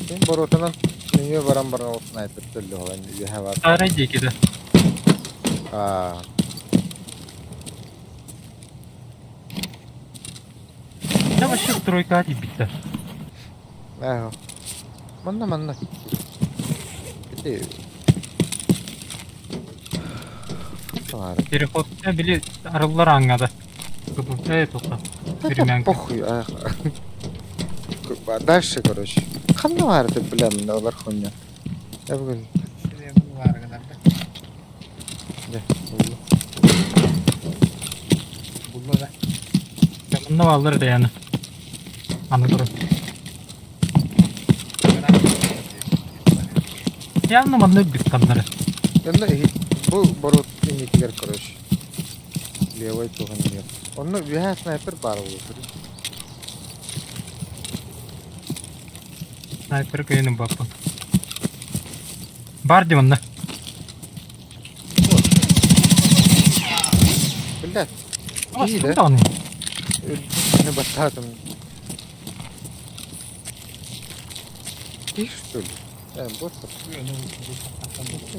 kim borotanan niye varan varan o sniper türlü olan bir hava. Sarı cekidi. Ama şu troika hadi bitti. Eho. Manna. Bitti. Var. Biri kotta bile arabalar anladı. Evet toka. Biri Похуй, Дальше, короче. Kanlı vardı bilmem ne olur konya. Ya bugün. Şimdi bunu var kadar da. Ne? Bunu da. Bununla valları da yani. Anladım. Ya anlamadım bir kanları. Yanında bu borot indikler короче. Levay tohan diyor. Onun bir sniper var olur. Sniper köyünün bakın. Var diyor onda. Billah. Ama İyi de. sıkıntı onu. Ne batadım. İş söyle. Yani boş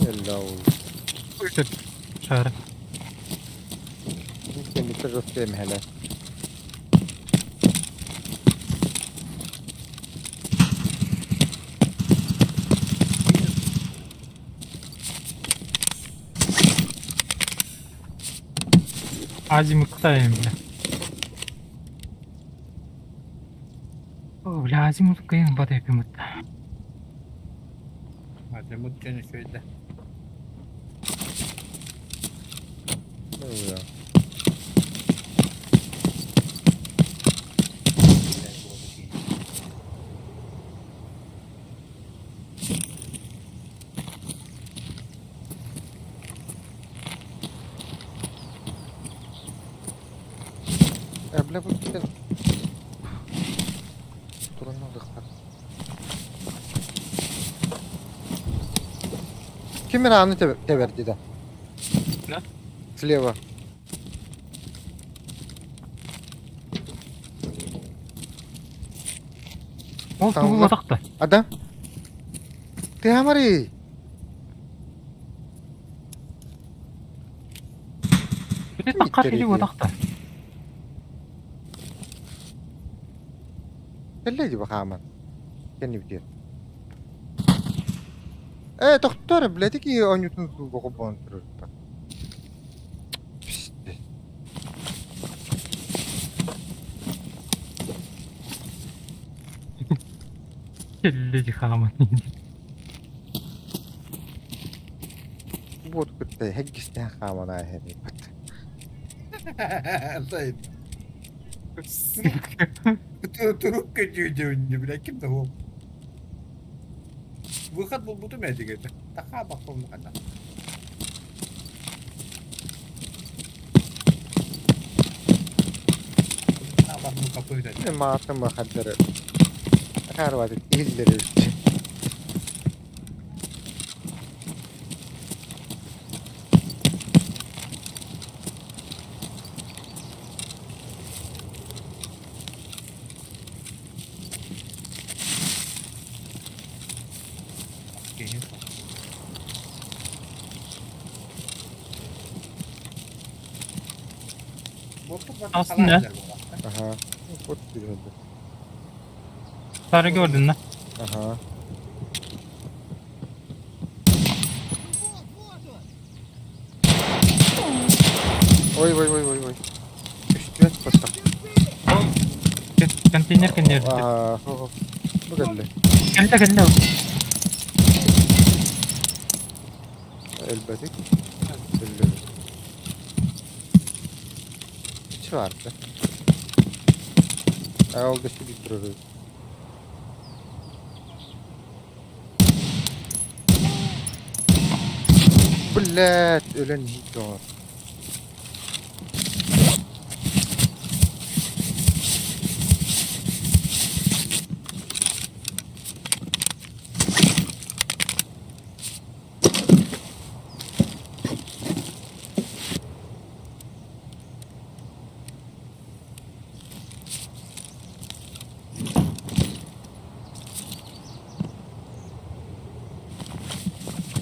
Allah oldu. Buyurdu. Şahara. Kendi kırıstayım hele. Acımı kutayım bile. O bile acımı kutayım bada yapayım hatta. Hadi mutçanı şöyle. Ne oluyor? Abla bu gidelim. Durun aldıklar. Kimin anı teverdi de? Да? Слева. Ол Tamam. тугул атакта. Adam. Tiamari. Бүтэ таккар Иттер хилиг иди. атакта. Теледи бахаман. Kendi bitiyor. Doktor, bileti ki oynuyorsun su bakıp bantırır. Pişti. Келлеги хааман. Bu kutte heggisten kaman ahemi. Sayın. Turuk kötüydü önce bile. Kim de o? Выход был будто медик это. Такая бахом надо. Bak bu kapıyı da. Ne matım bakadırı. Her vakit illeri üstü. Aslında. Aha. Kurt bir oldu. Sarı gördün lan. Aha. Oy oy oy oy oy. Üstüne basak. Контейнер контейнер. Aa, ho. Bu geldi. Келде. Elbette. Elbette. Hiç vardı. Oldu şu bir durur. Bullet ölen hiç var.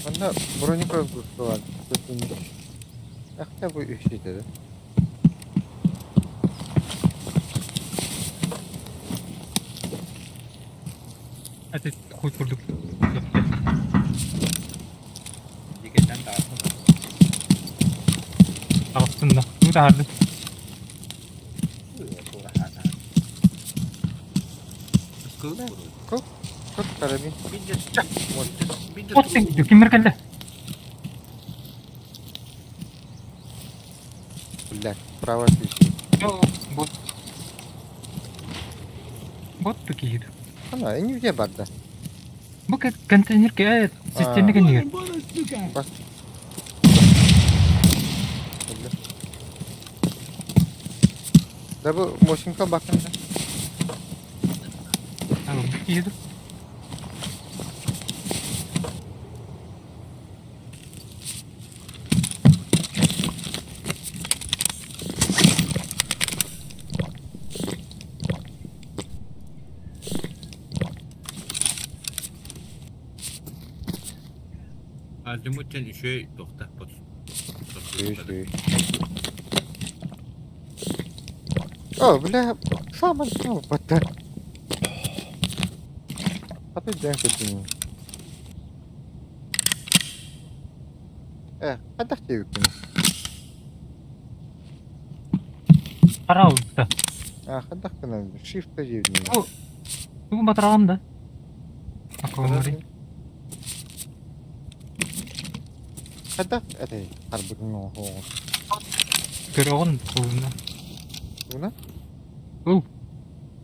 Bunda Bronikov grubu var. Götürmüş. Yakta bu işi dedi. Hadi koy kurduk. Dikenden dağıtın. Aslında. Bu da harbi. Kurt karabin. От sen gidiyor. Kimler geldi? Bullet. Prava tüyü. Bot. Bot tuh gitu. Ama en yüce barda. Bu контейнер kayak sistemnya kan dia. Bak. Öyle. Da bu moşinka bakın da. Gitu. Azimut'ten şey doktor pot. Şey. Oh, bile sama sama patah. Apa jangan sedih. Ada cewek ini. Para udah. Ada kena shift aja ini. Tunggu baterai da. Aku ngeri. Ada harbi ngoho. Keren tuh. Buna?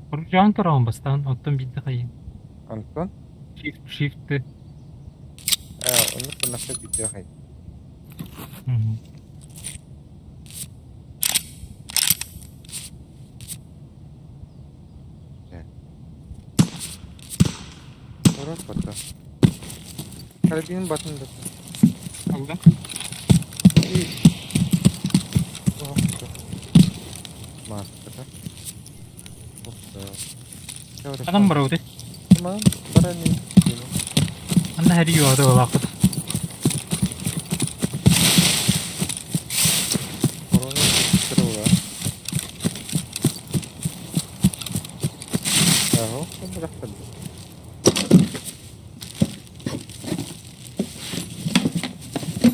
Baru jangan terang bastan. Ottom bitti kayak. Anton? Shift. Onu pernah bicara kayak. Orang kota. Karabinin batında. Aldım. İyi. Master. Adam var orada. Tamam. Para ne? Anna her yiyor orada olak. Korona sıra var. Yahu, ben bıraktım.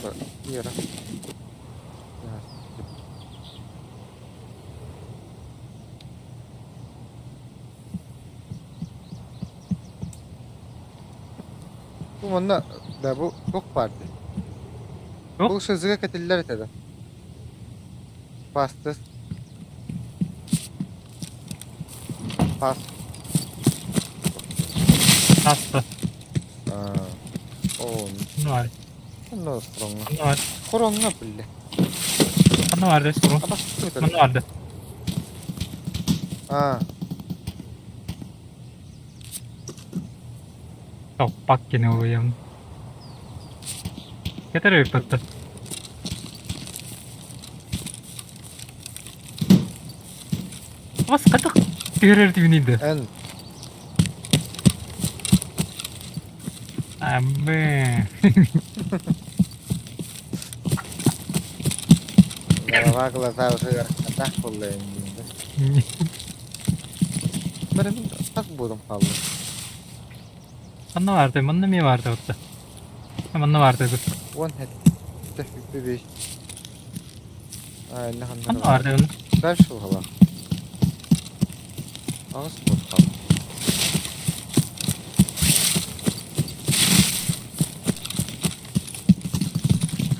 Bak, yara. Ya, bu bunda da bu çok vardı. Yok. Bu sözüge ketiller etedi. Bastız. Bas. Hasta. Oo, Ne var? no strong. Ne var? Korona bille. Ne var restoran? Aba, Ne vardı? Bak yine uyuyam. Keter öpüttü. Mas katak terer dininde. En Amme. Garavagla savsıyor. Atak kullayın diyinde. Benim tak buldum kaldı. Manna vardı, manna mi vardı orada? Manna vardı. One head. Tefik bebeği. Ay ne Manna hanım vardı onun. Ver şu hava. Ağız bul kaldı.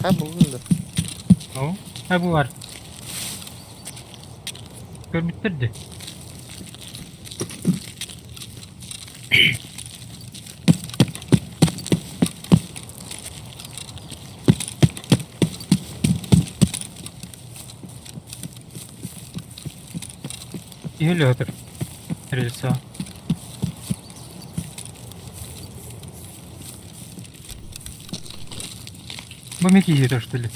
Kayboldun da. O. Ha bu var. Gör bitirdi. İyi otur. Relsa. Bu meki yeter что ли?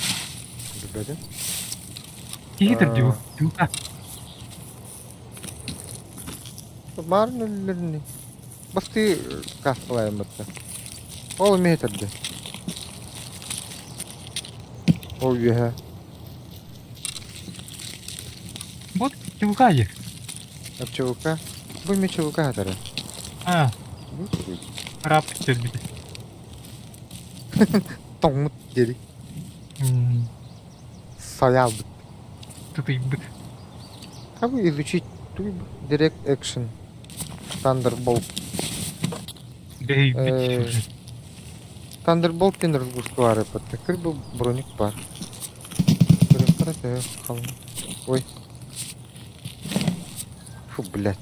Gördün? Yeter diyor. Yuka. Marın ölülerini. Bastı kahvalayın battı. Oğlum yeterdi. Oh yeah. Вот yuka ye. Чувака. Bu mi çubuka atarı? Ha, rap bir de. Tomut geri. Sayaldık. Tutayım. Как бы изучить Direct Action Thunderbolt? Бей, Thunderbolt тен разгрузку ары подтакыр был броник бар. Ой. Фу, блядь.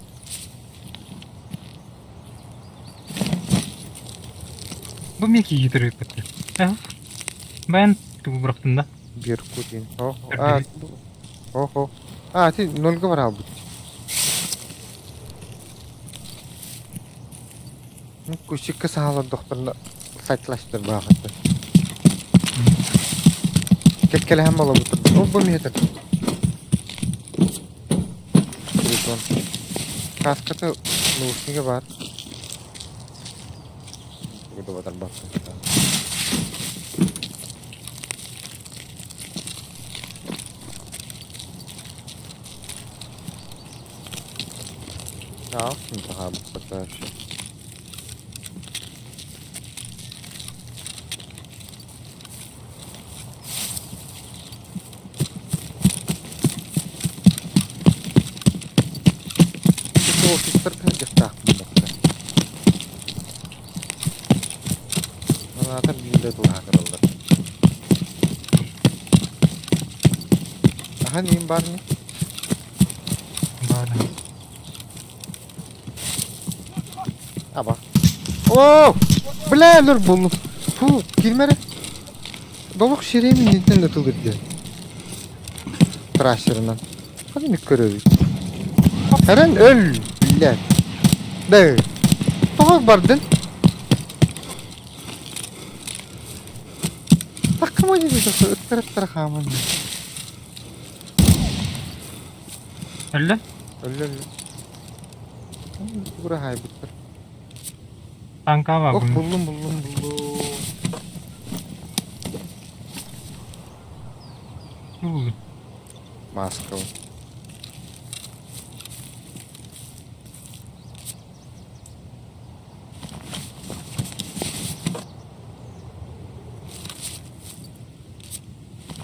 Bu meki yeter etti. Ben tu bıraktım da. Bir kudin. Oh, Tabii. oh. Ти нольга var abi. Küçük sağlar doktorla saytlaştır bağırdı. Ketkele hem ola butur. O bu niyedir. Telefon. Kaskatı nuşniga var. Burada var baksın. Ne yapsın daha bu kadar şey? Bu ofisler pek takmıyor. Zaten bir de dolar kırıldı. Aha neyim var mı? Bana. Aba. Oo! Bläler buldum. Fu, girmere. Doluk şireğimin yüzünden atılır diye. Trashlarından. Hadi mi kırıyoruz? Her an öl. Bläler. De. Doğal vardın. Takım oynadı da ıttırıp hamın. Әллә? Өлі. Бұра хай бұттыр. Танка var Ох, bunun. buldum. Ne buldun? Маска.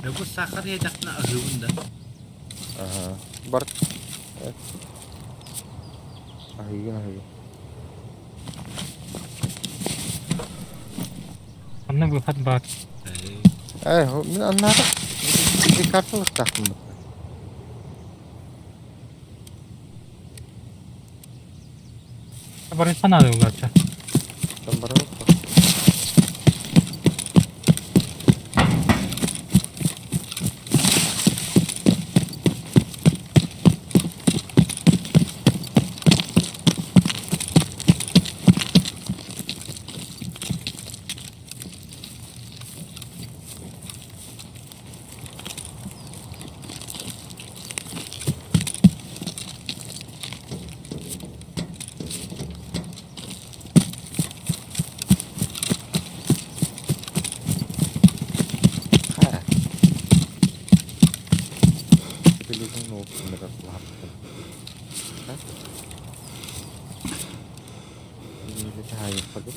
Да bu сахар ядақна ағуында. Ага. Бар. Ага. Anne bu hadi bak. Мен аннары картылық тақтым бұтты. Barış sana da ulaşacak. Там бара бақ. Ха. Білеген олсын бір лапты. Ха? Білеген хайып қады.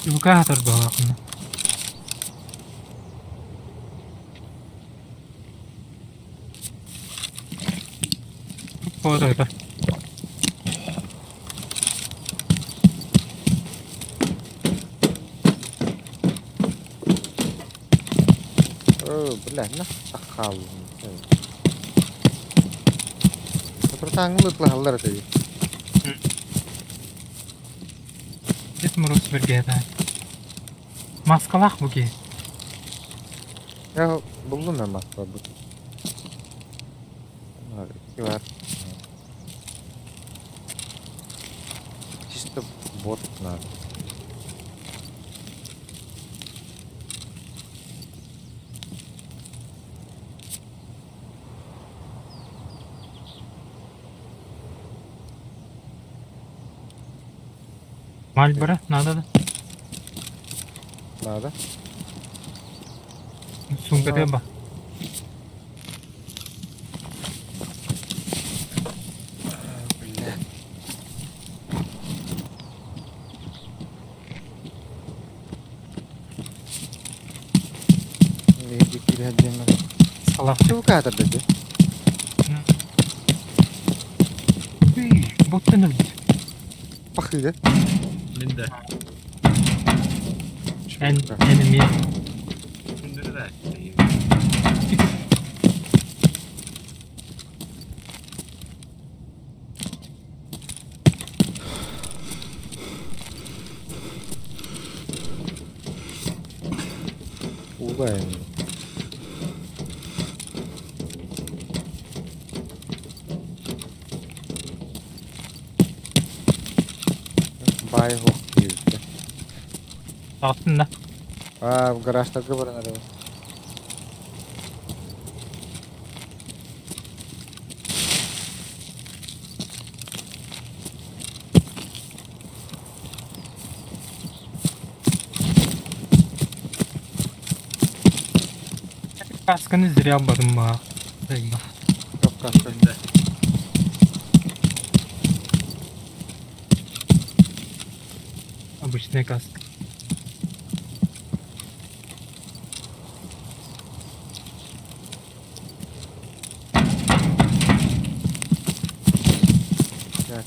Yuka atar bu akını. Foto itu. Білә, таққал. Pertanggung lah tadi. Git Murus bir gede. Maskalak bu ki. Ya buldum ben maska bu. Var, iki var. Чисто бот надо. Malbora надо da. Надо. Sunkaya bak. Бля. Neydi ki hadi mi? Salak. Çabuk kadar dedi. Bottan öldü. Bak iyi de. Linda. Enemy. Şimdi de. Ulan. Bay hook yüzde. Altında. Aa, bu garajda var araba. Kaskını zirya almadım bak. Eyvah. Yok kanka. Linda. Обычный каск. Gel.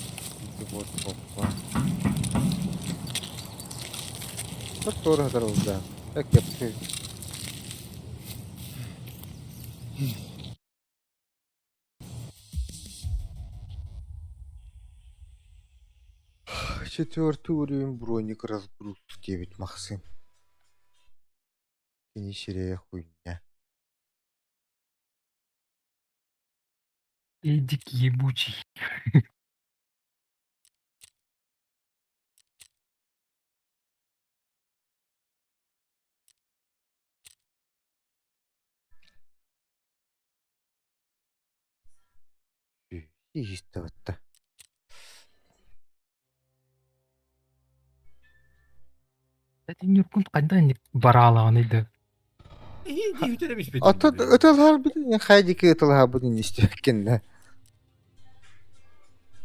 Вот hoppa. Çok doğru kadar olacak. Tek yapıyor. Четвертый уровень броник разгрузки, ведь Максим. И не серия хуйня. Эдик ебучий. Тиісті бітті. Тәтен юркун қайдан баралаған еді. Дегенде бит. Ытылғар білін, қайдекі ытылғар бұдың істепкенді.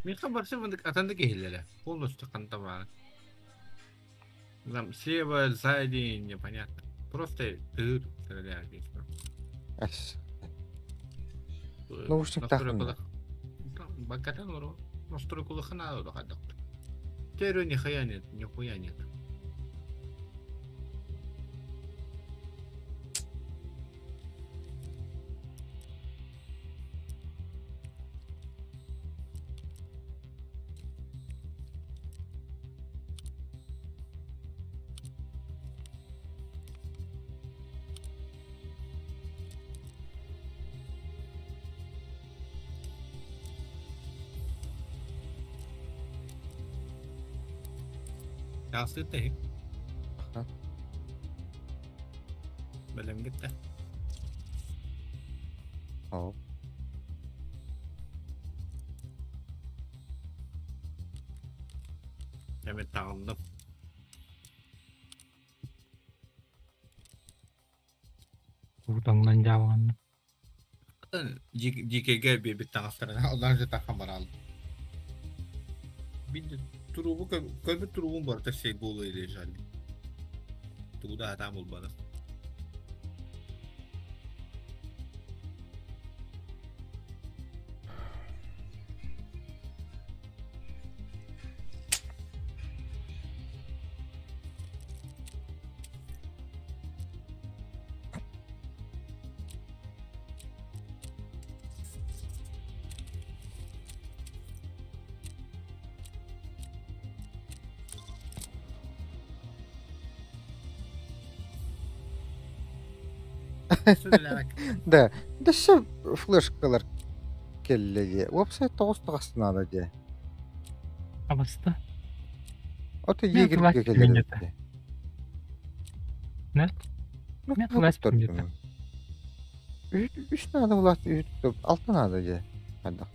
Мен хабаршы мындык атанды кейлеле. Полностью кантамар. Там слева, сзади, непонятно. Просто тыр стреляют. Аш. Наушник тақында. Бакатан уру. Настройку лохана уру хадак. Теперь нихуя нет, нихуя нет. Ясы ты. Ага. Белем гитте. Ау. Hemen tağındım. Утаңнан жабаған. DKG bir tağıstırına. Ondan önce takım var aldım. Bir de turubu kömür turubum var da şey bolu ile jali. Tuğda adam ol bana. Söylemek. Да, дашы флешкалар келле де. Вебсайт тоғыстық астына да де. Абасты. Оты Мен егірге классик келер минеті. де. Не? Мен классик минеті. Үш нада улат үйтіп, алты нада де. Қайдақ.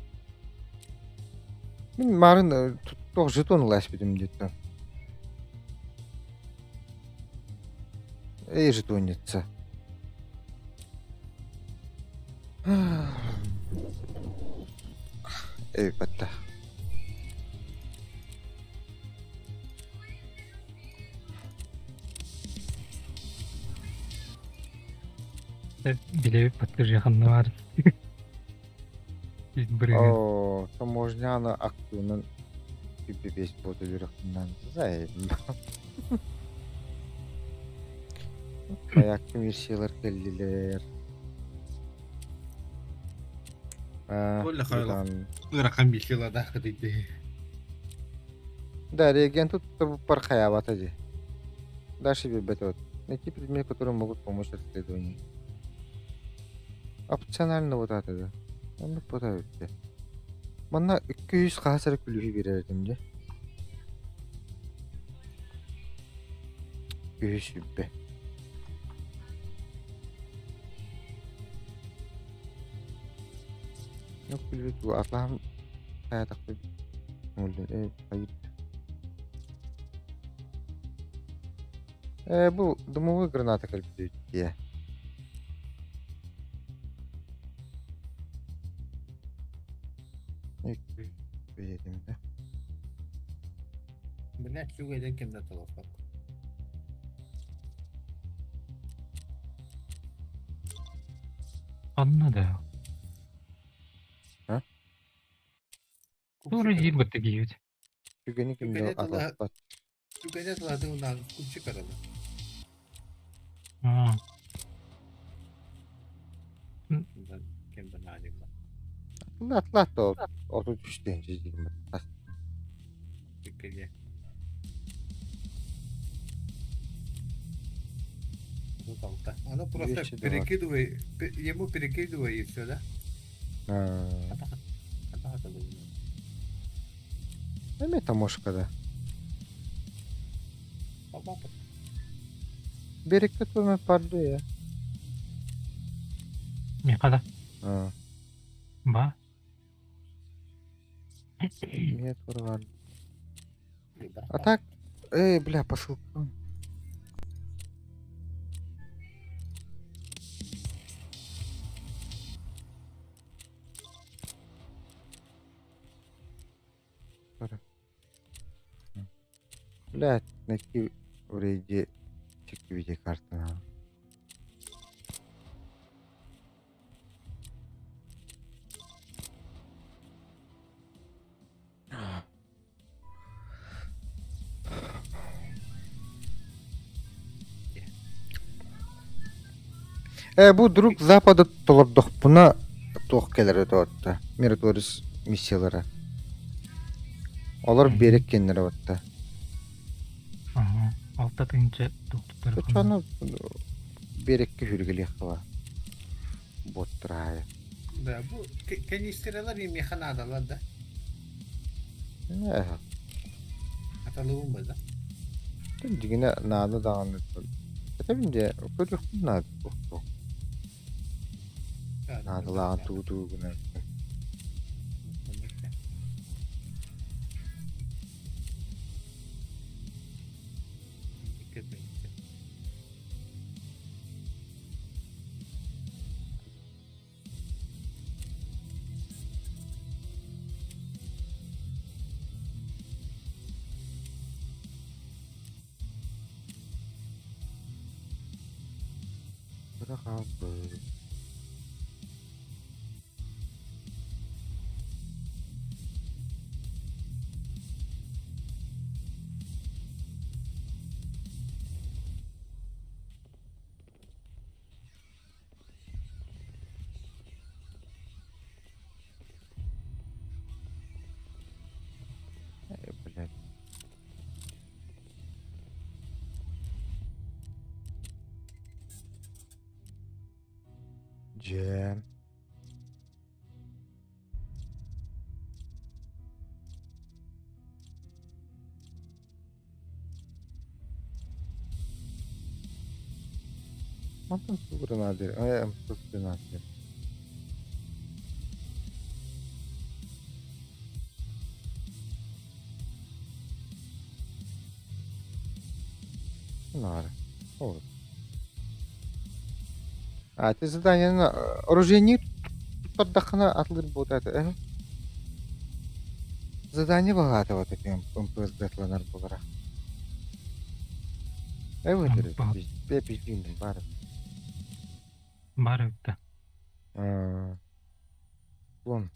Мен марын тоқ жетон улас бедім деді. Жетон етсі. Бәтті. Билебек баттыр жақында бар. Біз бірге. О, таможняны актуының бес боты жүректіңнен зайым. Аяқты мерсиялар келділер. Öyle hayırlı. Irak'ın bir şeyler daha kıdıydı. Да, реагент тут пар хаябат ади. Дальше бебет. Найти предметы, которые могут помочь расследованию. Опционально вот это да. Onu подавите. Bana 200 hasar kulübü verirdim de. 200 be. Yok kulübü bu Allah'ım hayatakta mulde hayır. Bu дымовые гранаты кальпидуют diye. Yedim de. Блять, şu gece kimde telefon? Anladı. Ha? Doğru değil bu gibi. Gügeni kimde Gügeni atlat. Şu gece telefon kum çıkaralım. Ha. Kimde nadim var? Atlat da otu düştü incecik. Gece. Ну там-то. Оно просто Вещи, да. перекидывай, ему перекидывай и все, да? Эме таможкада. Берекет olma pardı ya. Ne kadar? Ha. Ba. Нет, урвал. А так, бля, посылка. Блядь, найти в рейде видеокарты надо. Бу друг запада толордох буна тох келер өтөтті. Миротворис миссиялары. Олар берек кеннер өтті. Ага. Алта тыгынча туктуктар. Чону берекке хүргелек кыла. Боттырай. Да, bu kanisteralar yemekhanalar da. Ne? Atalığım bu da. Digine nada dağını. Tabii de kötü nada. Nada lağın tuğduğu güne. Bırak abi. Блядь. Джем. Мантан сугры надыр. Сугры надыр. Нара. Вот. А ты задание на оружейник поддахна атлыр будет. Задание багато вот таким МПС Бетланар булара. Вытер. Пепи фильм бар. Бар өтті. Вон.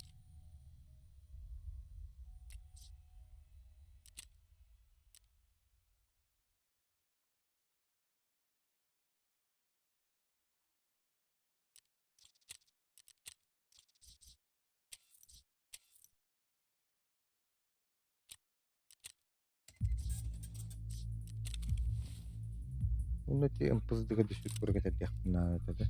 Унати МПС дага düşük көргөтө дияктына өтөдө.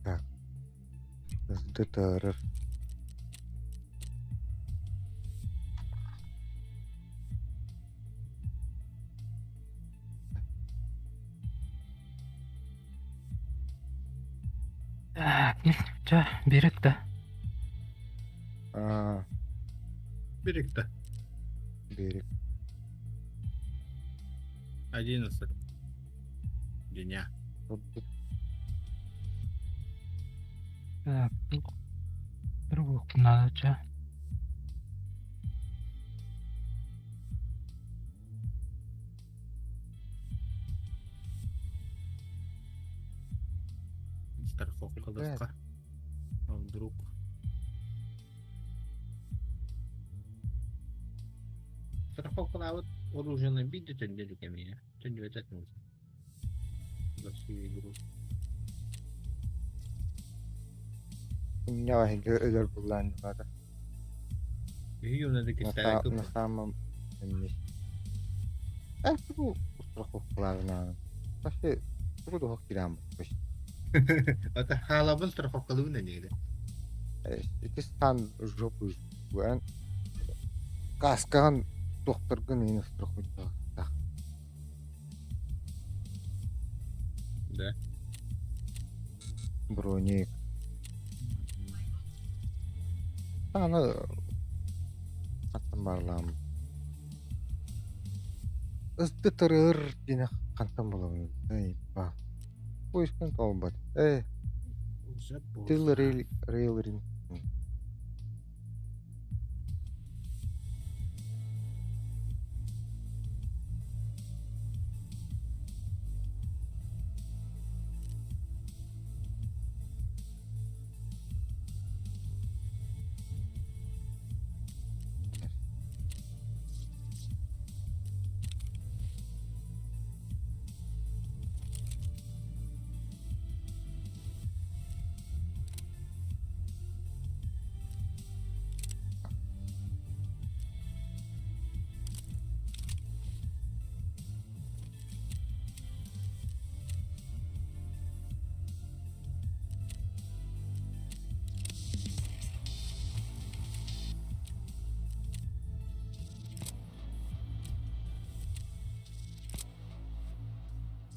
Так. СДТР. Жа, берет да. Birikti. Берег. 11. Дня. Так, другу надо, жа. Страховка. А вдруг. Страховка вот оружие набить, это не для меня. Это не обязательно. За всю игру. У меня واحد يقدر بالله هذا. Ее надо кидать. نخامم النش. تبو страховка ларна. പക്ഷേ تبو هكيرام بس. Это халабын страховкалуу не. Итистан жопу жуан. Каскан докторгын эни страховка так. Да. Броник. Аны аттан барлам. Ысты тырыр дина кантан болобун. Эй, ба. Поискан толбат. Уже Тыл поздно. рейлерин.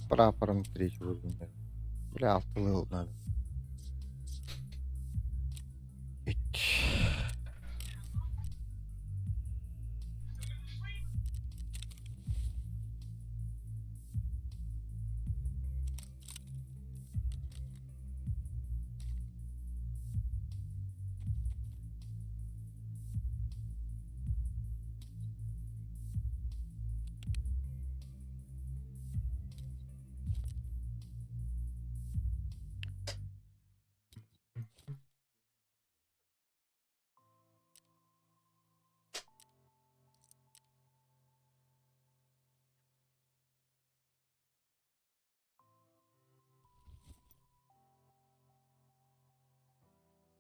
Прапором встречу возьмем. Бля, алтылы надо.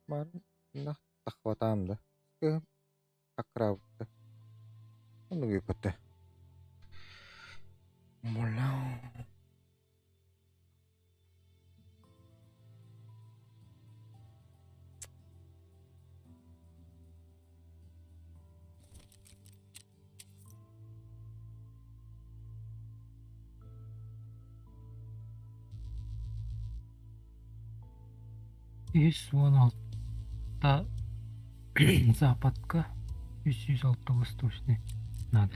Бар, нах тахватам да. Акрабты. Ну гипоте. Моля. Есть вон алта западка. 106 восточный. Надо.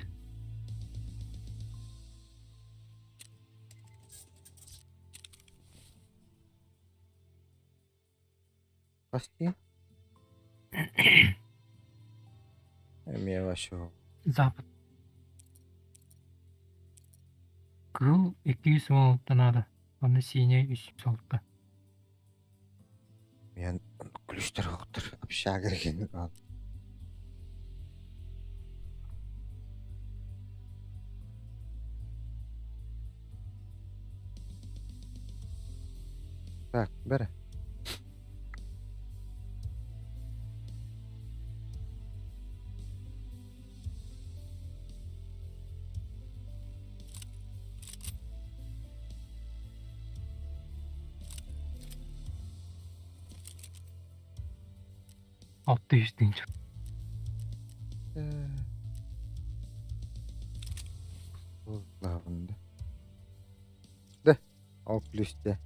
Прости. Эме вашего. Запад. Кыл 216 надо. Аны синий 306. Мен күліштер оқтыр. Апша кірген. Так, бәрі. Altta 100 deyince. Лавында. Да, ал плюсте.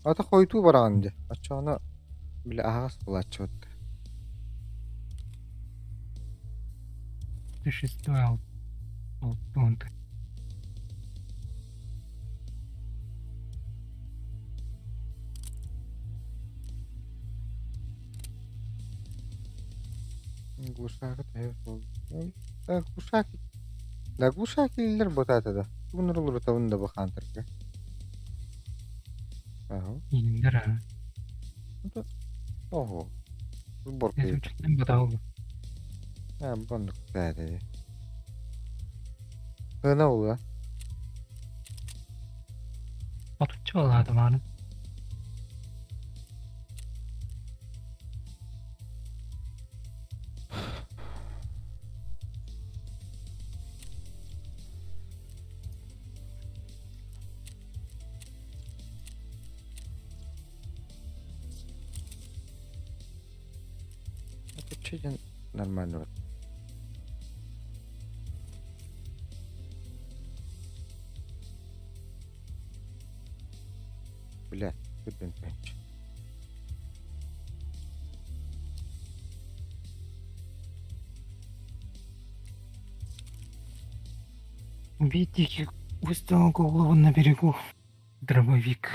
Ата қойту барағанды. Ачаны біле ағас бұлатшы өтті. 106 алты. Глушаки тәйір болды. Глушаки. Да, глушаки илер ботаты да. Бүгін ұрылыр тавында бұқан тұрды. Ага. Индер аны. Ого. Сборка. Изученный баталды. Бандық бәді. Ғына ол, Atıcı oladı bana. Это чуть нормально. Блядь, кудын пенч. Видите, выставил голову на берегу. Дробовик.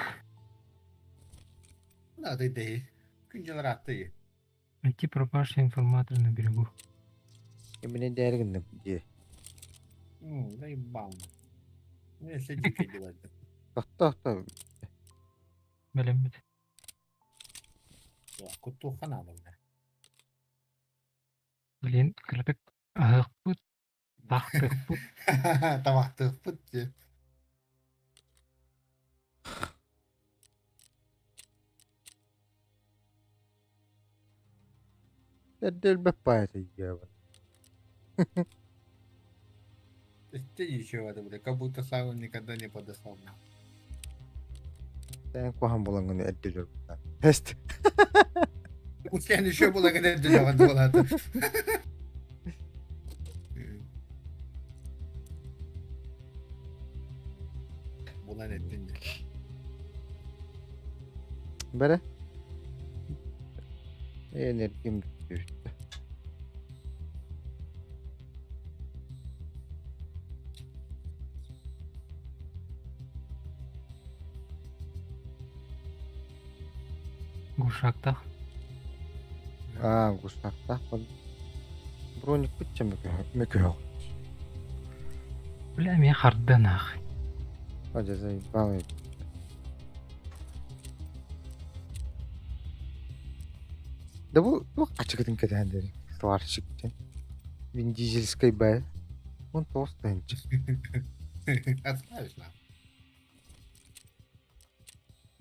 Надо değil. Güncel rahat değil. Найти пропавший информатор на берегу. Emine dergin de diye. Заебал. Neyse dik ediyordu. Tahta. Белемет. Ya kutu kanalı ne? Блин, кірпік ағық бұд. Бақтық бұд. Tamaktı fıt diye. Del bepayet ya. Işte еще это, бля, как будто сам он никогда не подошел. Sen kuhan bulanını edilir bundan. Test. У тебя еще было когда делать было это. Bulan ettin ya. Böyle. Enerjim düştü. Гушақтақ. Густав, броник бітче мекеу. Бля, мен қардан ақ. Hadi заебал. Да bu açık edin kadar var çıktı. Vin Diesel Skybay. Он толстый. Отставишь нам.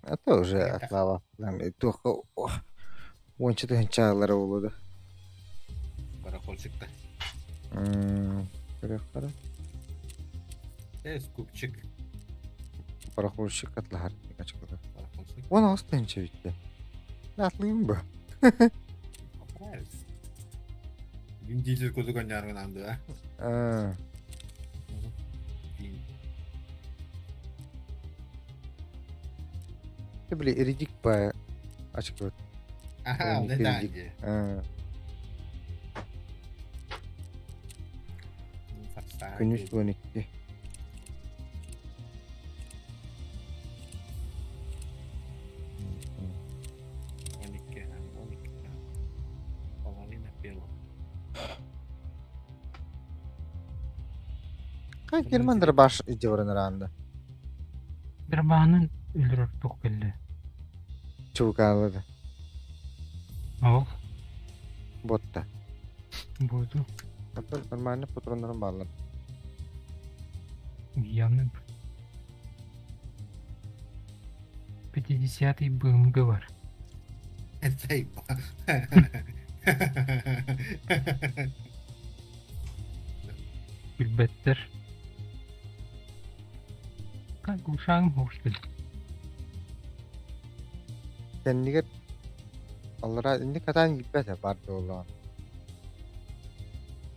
Это уже отслава. Только он что-то хенчалары oldu. Барахольчик-то. Перехара. Скупчик. Парахольщик атлар. Açıklar. Барахольчик. Он толстый bitti. Atlıyım bu. Поправится. Вин Дизель козу гоняры нам, да? Ты, бля, eridик по açıklar. Ага, Он не впереди. данди. Günüş 12. Kaç Germandır baş idioların randa. Bir бағанын өлірір тоқ келді. Çubuk ağladı. Ал, Botta. болды. Kapı normalde patronların bağlı. Явно. 50-й БМГ бар. Заебал. Гүлбәттер. Как ушағым хош келді. Kendiler Allah'a indi katan gitmese vardı olan.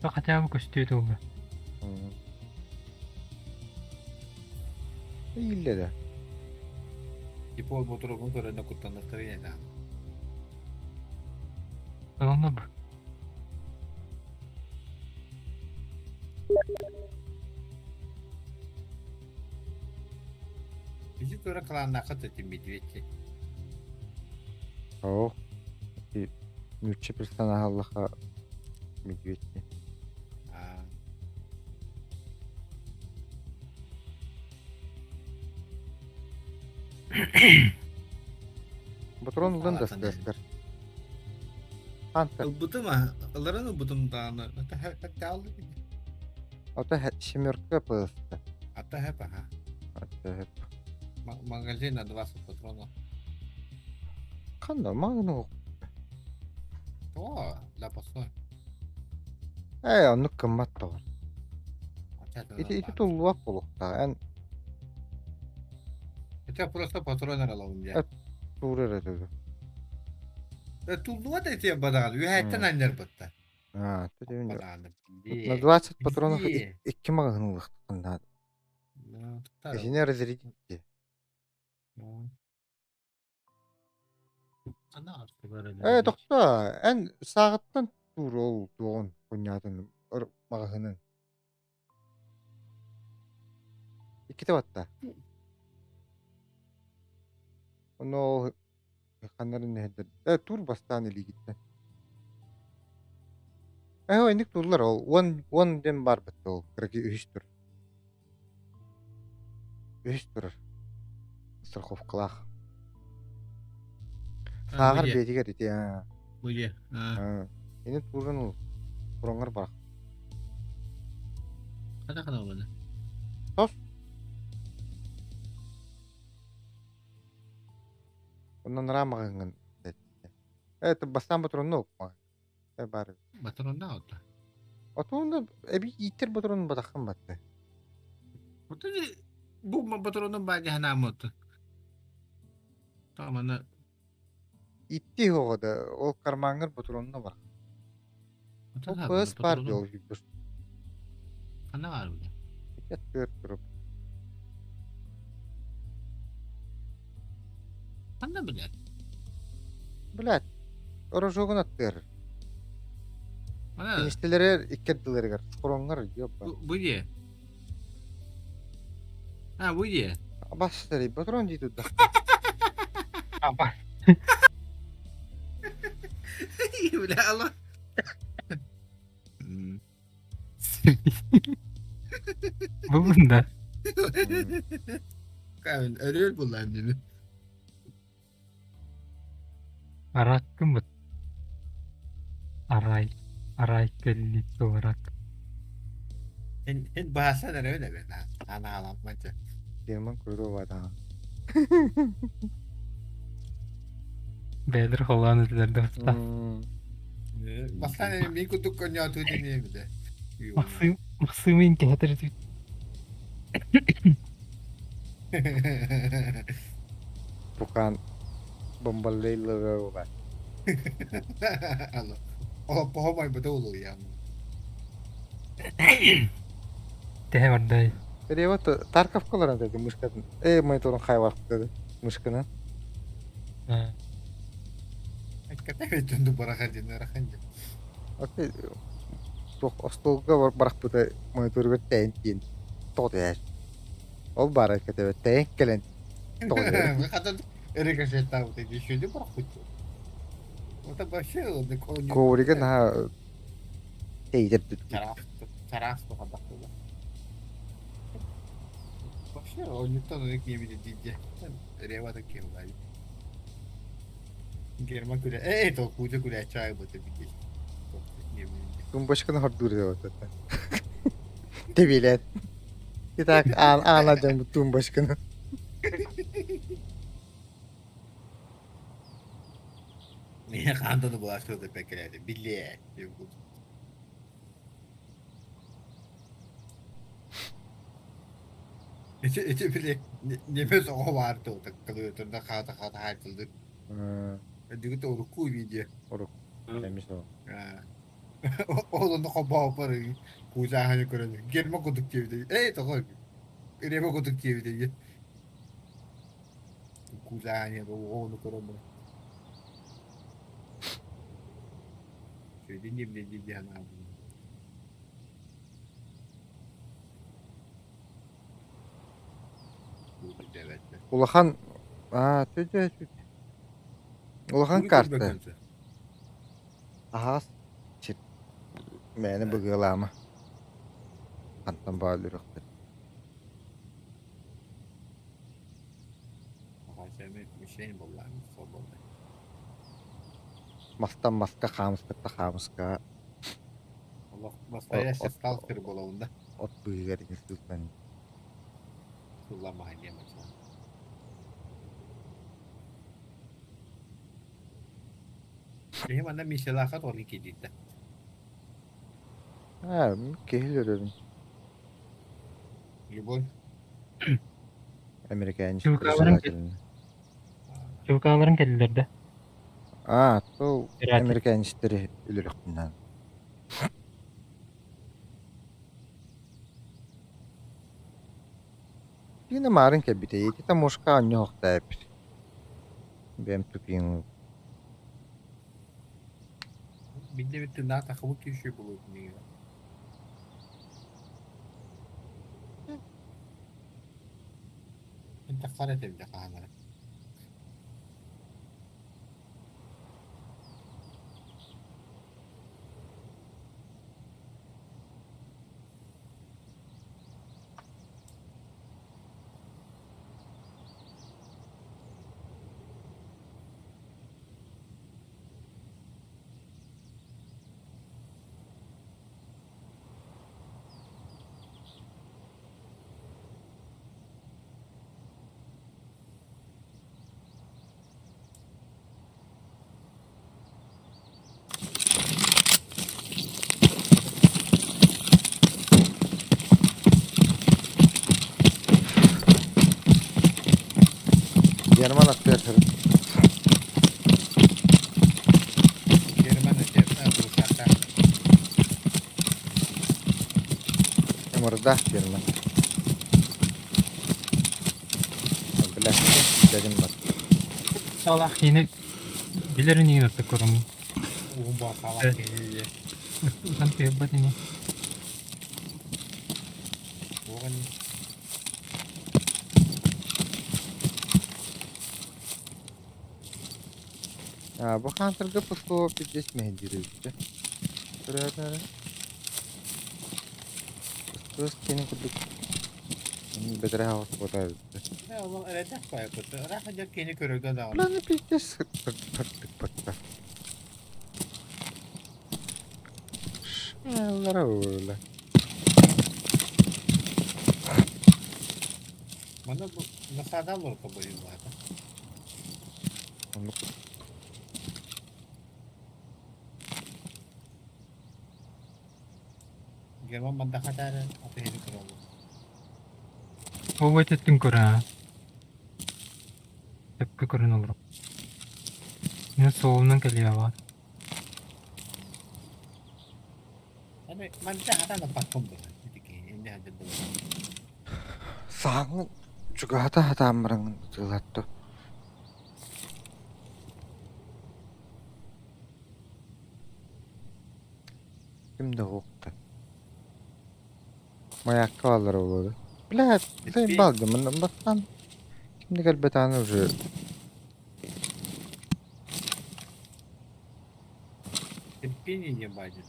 Хотя бы көстеді олды. İlle de. Типа вот который на куда настроение, да. Оны бір. Иди туда клан эти медведи. Oh. Mütçe bir sana Allah'a medvedki. Patronundan da stresler. Hunter. Bıdım ha. Alırını bıdım dağını. Hatta aldı. Hatta şemirka pıstı. Hatta hep ha. Hatta hep. Магазин на 20 патронов. Kanda magno. О, запасной. Onu kımmat da var. İti tulluak bulukta. En Это просто патроны алалım ya. doğru dedi. Тулдува да тебе бадаган. Үйәттен аннер бытта. Ha, dedim. Бадаган. На 20 патронов 2 магазинлык кында. Ну, Эсине разрядить. Ana artık böyle. Dokta, en sağıttan dur ol doğun kunyatın mağahının. İki de vatta. Onu kanların nedir? Tur bastan eli gitti. O indik turlar ol. One dem var bitti ol. Kırıkı ühüş tur. Страховкалах. Саагар бетигер ити. Bu ye. Ha. Ini turun ol. Kurangар bak. Kada bunu. Tos. Ondan ramagın. Bastan batırın nok. Bari. Patron da oldu. Otuğunda bir yitir batırın batakın battı. Oto bu patronun bence hanamotu. Tamam ana. İtti o da. O karmangır batırınına bak. O kız var diyor. Ana var mı? Yatır durup. Ana bile. Bilet. Orojogun attır. Ana Enişteleri ikkedileri gar. Kurangır yok. bu ye. Ha bu ye. Başları batırın diyor da. Apa? İyi bile Allah. Bu bunda. Kavin arıyor bunlar beni. Arak mı? Aray kelli olarak. Hen bahasa da öyle be lan. Ana anlatmaca. Dirman kuyruğu var ha. Beyler Hollanda dilerde usta. Basta mi kutuk konya tu dinle bir de. Maksımın ki hatırı tüy. Bukan bombalayla var. Allah. Oh, pohon betul lu ya. Tehe var day. Jadi waktu Tarkov kolan dedi muşkatın. May torun hayvar dedi muşkana. Kata itu barakan jenar kan. Oke. Sok ostolga var barak bu da may torun bir tentin. Tot ya. O barak kata ten kelen. Tot ya. Kata ere ka saya tahu tadi şöyle bırak itu. O da başı oldu konya. Kovri kan ha. Teyzep. Çaras bu kadar. Başı ogni tanto ne kimi de diye. Reva da kim var. Germa kule. To kucu kule çay bu tabii. Tum başkanı har dur ya zaten. Tebilet. Kita anladım bu tum başkanı. Niye kandını bulaştırdı peklerdi. Bilye. İçi bile nefes o vardı o takılıyordu. Da kağıda hayatıldı. Diyor ki o kuy video. Demiş o. Oğlum da kabağı parı. Kucağı hani kırıldı. Gelme kuduk gibi. Takıl. Gelme kuduk gibi. Kucağı hani oğlum kırıldı. Şöyle ne bileyim diye hani abi. Evet. Ulahan tüce. Ulahan kartı. Aha. Çit. Meni bugülama. Kantan bağlırıktı. Bir şey mi bunlar? Mastan maska kamuska. Allah masaya stalker bolağında. Ot buyugarınız lütfen. Kullanmayın diye mesela. Benim annem bir şelakat var ki cidden. Kehilirim. Любовь. Amerikan Çubukağların kellilerde. Bu Erotik. Amerikan işleri ülürüktünden. Yine marın kebite yedi de moşka anne hokta hep. Benim tüpüğüm Bir de bütün daha takımı kişi bulup diyor. انت قرأت الدقائق. Yanıma nasıl yatarım? Jerman ötesine Rusak'ta. Yumurda yanıma. Bilasın dedim bak. Allah yine bilirin yine tıkırım. Uğum bakalak Evet. geliyor. Kan hebat ini. Bukan Ya bu counter'da puslu pidgeş mehdirir işte. Şuraya. Terus kini kuduk. Ini betere havas kota işte. ya oğlum öyle koyuyor kutu. Rahatca kendi körüge dağılır. Lan pidgeş sık. Şuralara öyle. Bana bu nasıl adam olur kabul zaten. Onu Jerman banda kadar atı hedi kuralı. O buat ettim kura. Tepi kurun olur. Yine soğuğundan geliyor var. Hani manda kadar da bakım bu. Jadi ini ada dua. sangat juga hata mereng jelat tuh. Kimde koktu? Mayak kalır oldu. Bilet, sen baldı mı? Baktan. Şimdi gel betanı уже. Терпение не будет.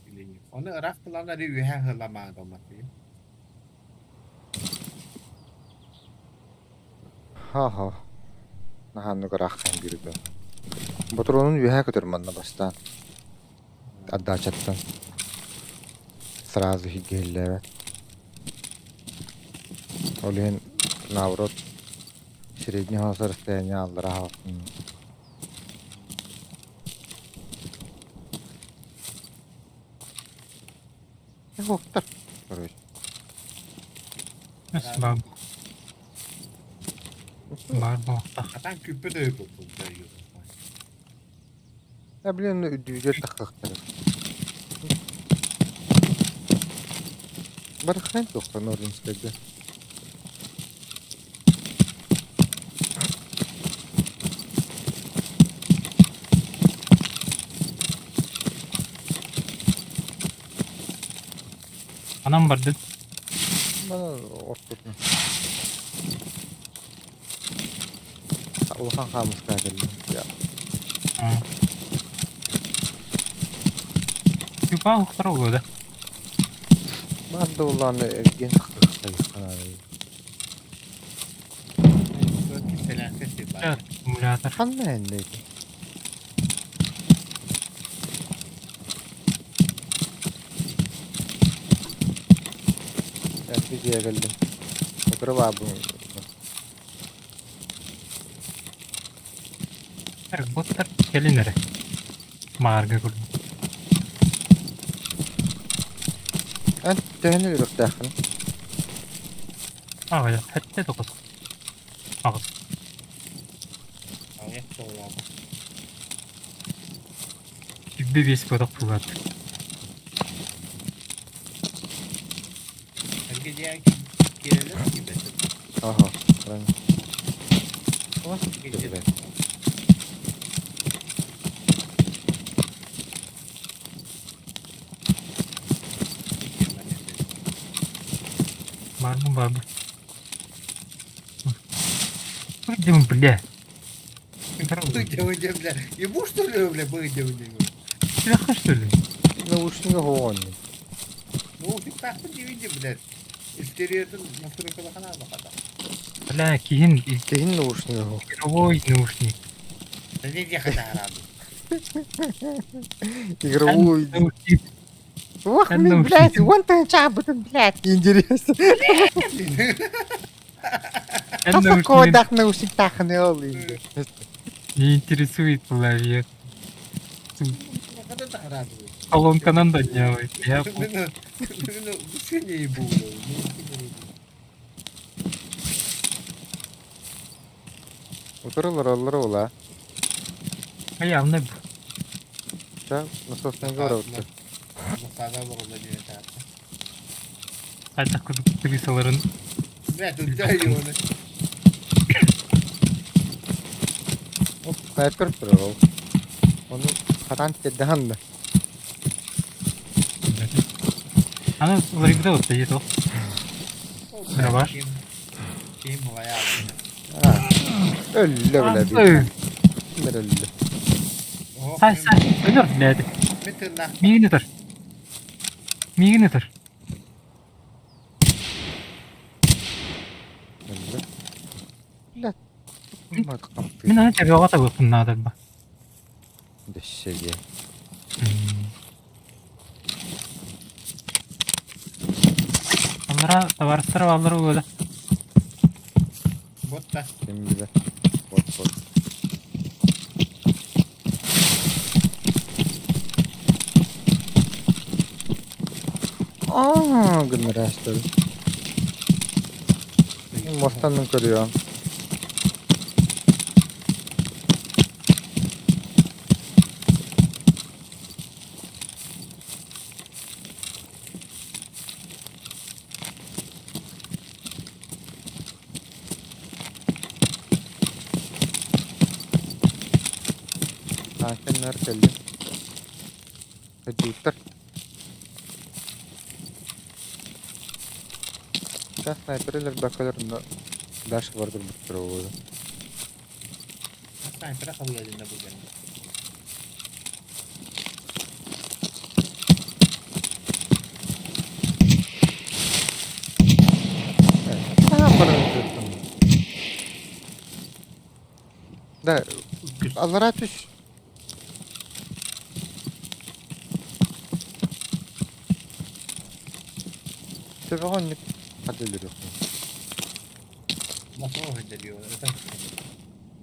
Или нет? Onu Irak kılanları üye hırlamadı olması. Ha. Nahan nukarak hem girdi. Botronun üye kötürmanına bastan. Adda çattan. Сразу higelle. Олин наоборот среднего расстояния аллара. Гоктор. Короче. Sebab var bu. Atan küpü de yok bu. Я, блин, двигатель как-то. Бархань только норвинская, да. Anam vardı. Bana ortada. Улахан хамс geldi. Ya. Yupa huktar oluyordu. Ben de ulan ergen kıkıkta yıkanayım. Böyle felaket bir bak. Evet, simülatör. Kan ne endeydi? Ben videoya geldim. Oturup abi. Botlar gelinere. Marga kurdu. أنت تهني اللي داخل. Ya, hatta dokuz. Ağız. Ayak soğuyor. Bir bes bodak bulat. Herkes diye girelim gibi. Aha. Ben. Gece. Güzel. Бар мı бар mı? Выйдем, бля. Выйдем, бля. Ебу что ли, бля, выйдем. Плохо, что ли? Наушники гоонный. Ну, ты так не видим, блядь. Истерия-то настройка хана бахата. Бля, кейін Кейін наушники го. игровой наушник. Да не хана раду. Игровой. Наушник. Ох, Одна блин, уж блядь, не- вон ты чабы, блядь, интересно. Наушник Какой дах наушник таханы ол инде. не интересует человек. Хана так раду. Колонканан да делает. Я Ну, душе не ебу, бля. Утырылыр олар ола. явно Да, насосный горовцы. Мусада вырылды диye tartı. қайта крысаларын Бля, тут дай его. Оп, снайпер тұр ол. Оны қатан тедді. ана ларигда вот стоит ол. Дробаш. Kim bayağı. Ölle bile bir. Ой, Kimler ölle. сай сай өлөр блядь. Bir tırnak. Мигін тұр. Мигін тұр. Ölle. Блядь. Olmadı kaptı. Мен ана тебе оғата көппін надо ба. Дешеге. Аллара товарыстырып алыры өлі. Botta. Kim bize. Bot. Aaa, günler açtırdı. Mostanın kırıyor. Hakenler geldi. Hadi. Да, снайперler bakıyorlar daş vardır bu sıra oldu. Sniper'a kabul edildi bu benim. Ne yaparım diyorsun? Da Allah'a düş. Seviyorsun. Hadi yürü. Nasıl o hediyor? Zaten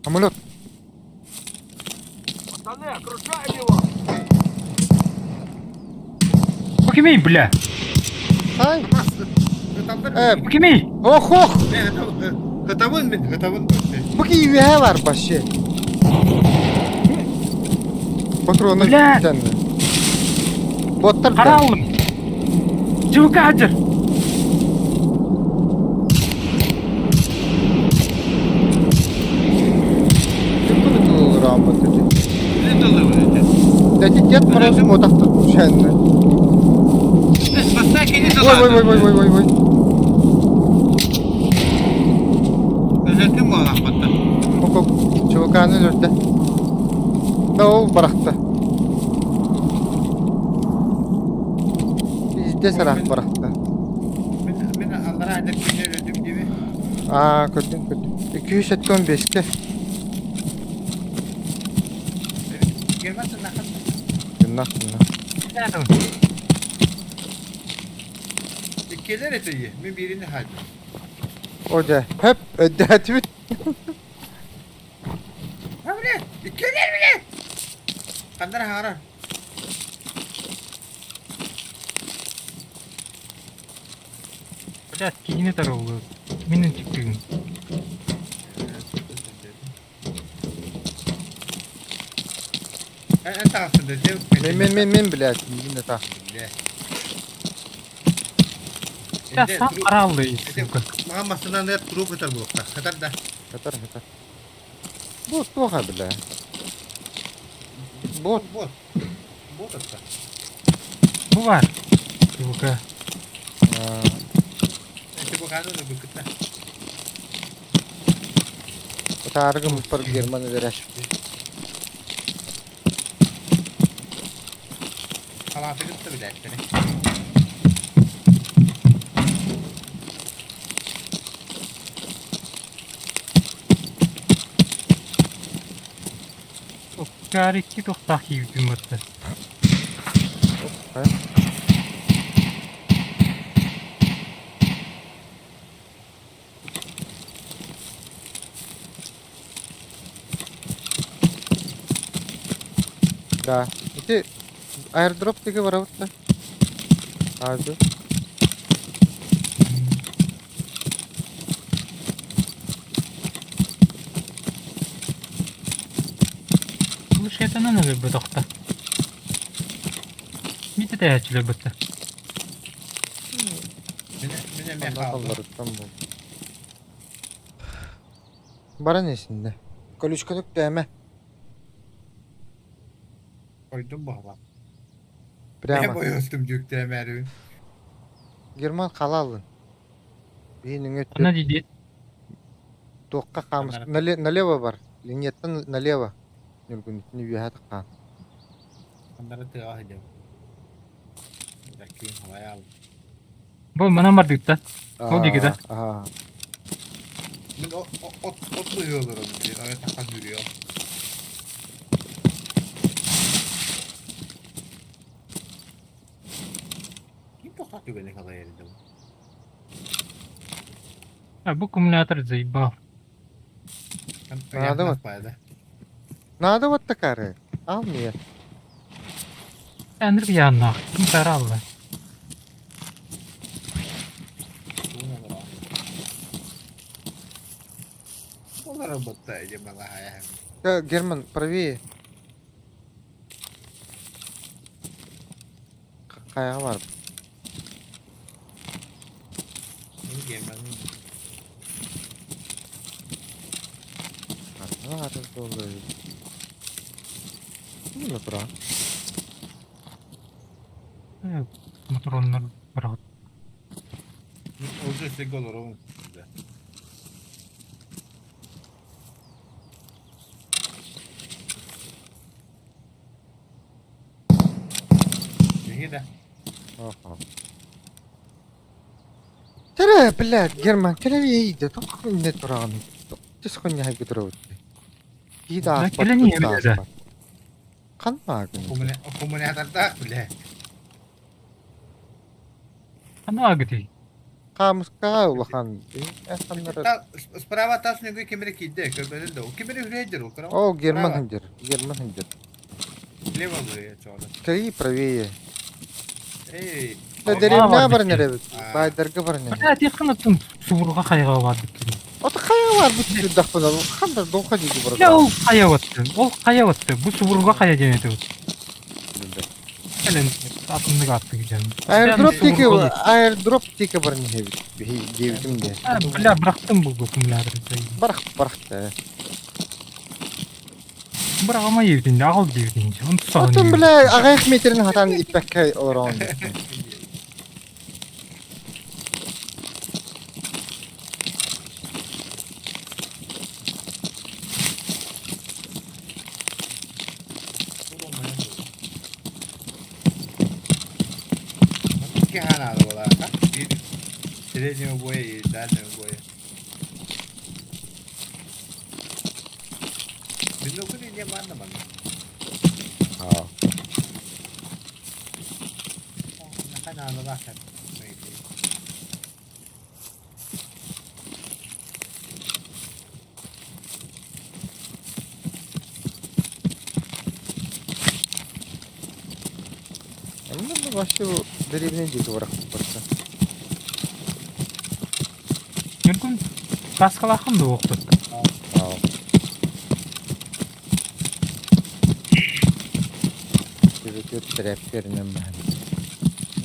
Амулет. Пацаны, окружаем его! Покемей, бля. Ay. Hıtamdır mı? Покемей. Oh oh. Ne hıtamın mı? Hıtamın Bu ki üye var başı. Patronu Bля. sen. Botlar Қара da. алдым. ЖВК ажыр. Bunu olur ama dedi. Ne dolu böyle? Dedi diyet mırası modaktı düşenle. Basta ki ne Vay vay. Özellikle bu alakmatta. Kok çuvakanı lörtte. Da o bıraktı. Bizde sarak bıraktı. Ben Allah'a ait bir şey öldüm gibi. Aa kötü. 275'te. Gelmezsin nakal. Günah. İkiler eti ben birini halde. O da hep ödetimi. Ha bile. İkiler bile. Kandır harar. Блядь, кигіне тұр ол. Менің тіктігім. En tarafında dev. Men блядь, yine ta. Я сам қара алды, сука. Mağam basından da grup öter bulukta. Kadar da. Katar. Bu toha bile. Bot. Bot atsa. Bu var. ЖВК. Aa, İşte bakalım da bu kıta. Tarıgım per Germany deraş. Halatı kıta bir dakika. Gariki tohtaq yiydim battı. Hayır. Да. Ити airdrop тиги барабытта. Азы. Bu şeytanın öyle bir tohta. Miti de açılıyor battı. Mine Ondan kaldı. kallarıttan bu. Bara nesinde? Koluşkaluk değme. Koydum bu hava. Ne Prямо. boyostum cükte Mervin. German kalalın. Бейнің өтті. Ona dedi. Тоққа қамыс. Налево. Налево бар. Линияттан налево. Нүргін үтіні бейхаты қан. Onları tığa edeyim. Bakayım havaya aldım. Bu bana var dikta. O digi de. Aha. Ben otluyor olurum diye. Öyle takan yürüyor. Kim tokatıyor beni kadar yerinde bu? Ha, bu kumülatör zayıf. Ben Надо вот. Bayda. Надо вот такая. Almıyor. Endir bir yanına. Kim tara aldı. Bu ne var? Onlara battı bana hayal. Ya, Герман, правее. Kaya var. Bunu gelmem. Ne var oluyor? Bu ne bura? Motor onlar bırak. Olsa size olur oğlum. Ne de? Ага. Тара, блядь, Герман, келе иди. Тох не туран. Тис хоня хайгдыроо. Ида Да, ах. келе не биледі. Қан маагын. Коммуняторда бля. Ana agdi. Камыска улахан. Ханнара. Справа тас не гой кемере кидде, көбеле о. Кемере хрейдер о, крава. О, Герман хандер. Герман хандер. Лево гой чода. Кай правее. Эй. Деревня бар нере? А. Байдырга бар нере? Bana tekhin attım. Suburga kayga vardı. Ota kaya var bu dakpana. Хандер доха диги бар. Ya o kaya vattı. O kaya vattı. Bu suburga kaya demedi. Elin atımlık attı güzel. Airdrop tiki бар не девдим де. Bля bıraktım bu kumülatörü. Барах да. Bırakama yedin. Ağıl yedin. Onu tutalım. Отын бля агайх метрин хатан иппекке орон. ¿Qué ha ganado la acá? Sirene güey y dale güey. Bilo ko din yaman naman. Ha. Nakanalo bakit? Maybe. Anladın mı? Başka bu derevine diyor olarak varsa. Мүмкін басқалақын да оқытып. Ha. Evet, trap verinem ben.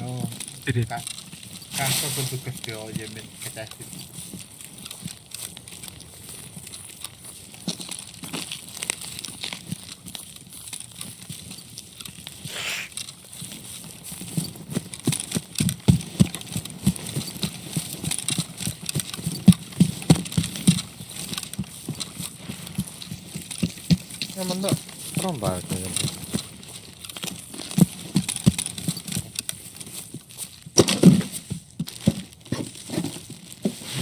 No. Direkt. Kaso ko to kasi o yemin katasi. Hemen de buram var ekan.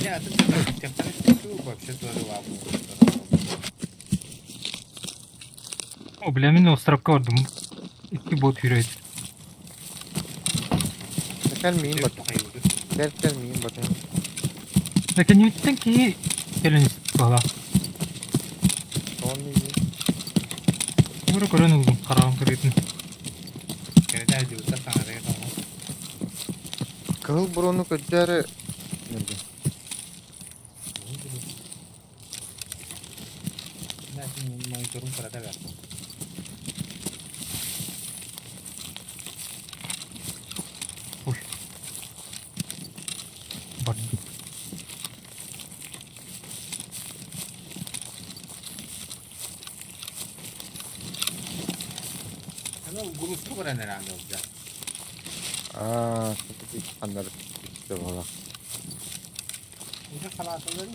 Нет, это хорошо, вообще тоже ладно. О, бля, мен островка бардым. 2 бот yürüyordu. Gelmeyin bak. Gelmeyin bakayım. Lakin yürüttün ki gelin valla. Son iyi. Bura көрөн улдум карагым көрөтүн. Когда идёт, так она рядом. Kıl burunu kötüleri. Nerede? Значит, монитором продавать. Бардым. Она груз кубра не рано уже. Aaa, kötü bir kanları işte valla. Уже халат уже.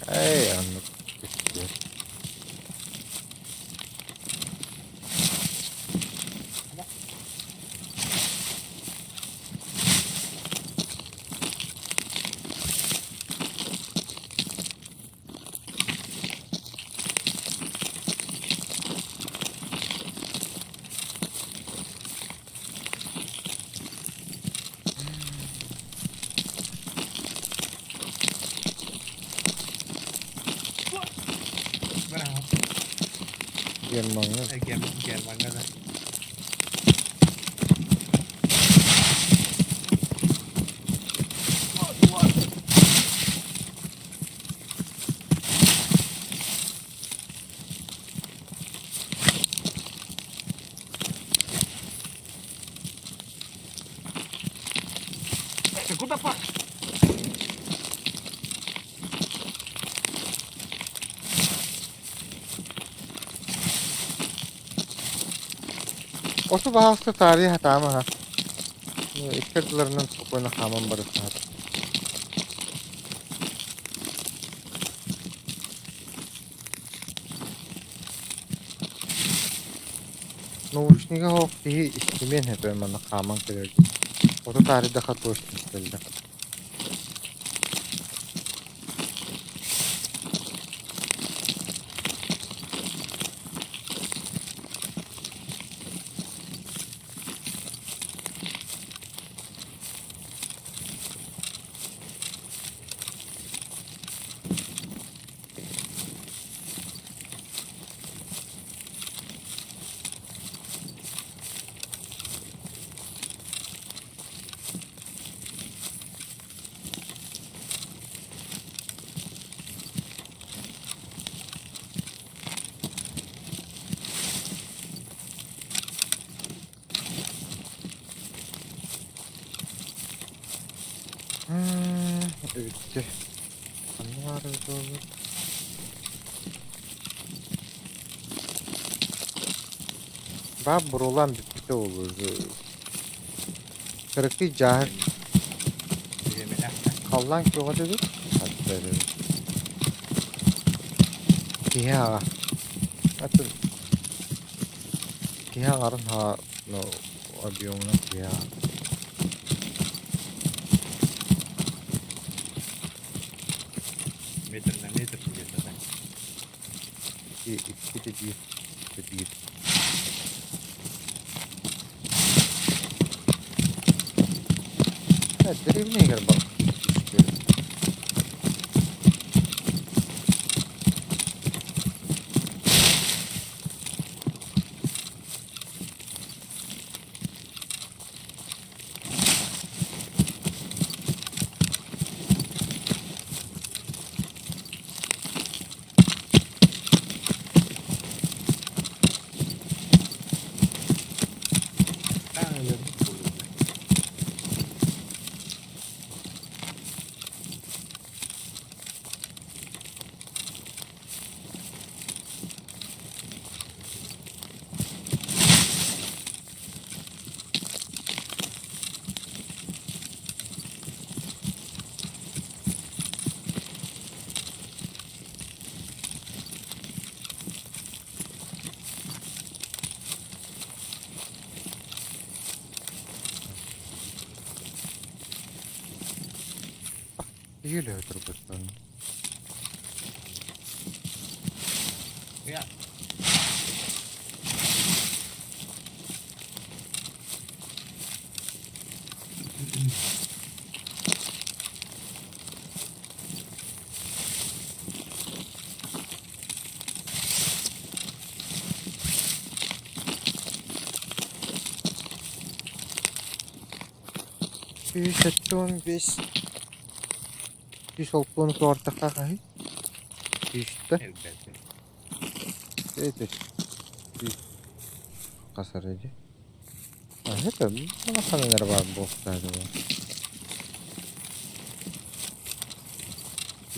Ey anladım. İşte. Bravo. Germanlar. Germanga da. Ты куда пас? Osu bahasta tarihi hatama ha. İkkatlarının topuna hamam barısı ha. Наушнига хоп тиги истимен хепе мана хаман керер. Ото тарихte hat hoş isteldi. Bitti. Ne var öyle olur? Bak burulan bitti olur. Kırıklı cahil Bilemeden. kallan ki o dedik. Hadi böyle. Ya. Atın. Ya arın ha no abiyonu ya. Метр на метр где-то, да. İki de bir. İki de bir. Evet, derevine gel bak. geliyor turbattan. Ya. Bis 15. Bis olpunu ortakta kayı. İşte. Elbette. Evet. Bis. Kasar edi. Ha, hep bana kaneler var bu oktaydı bu.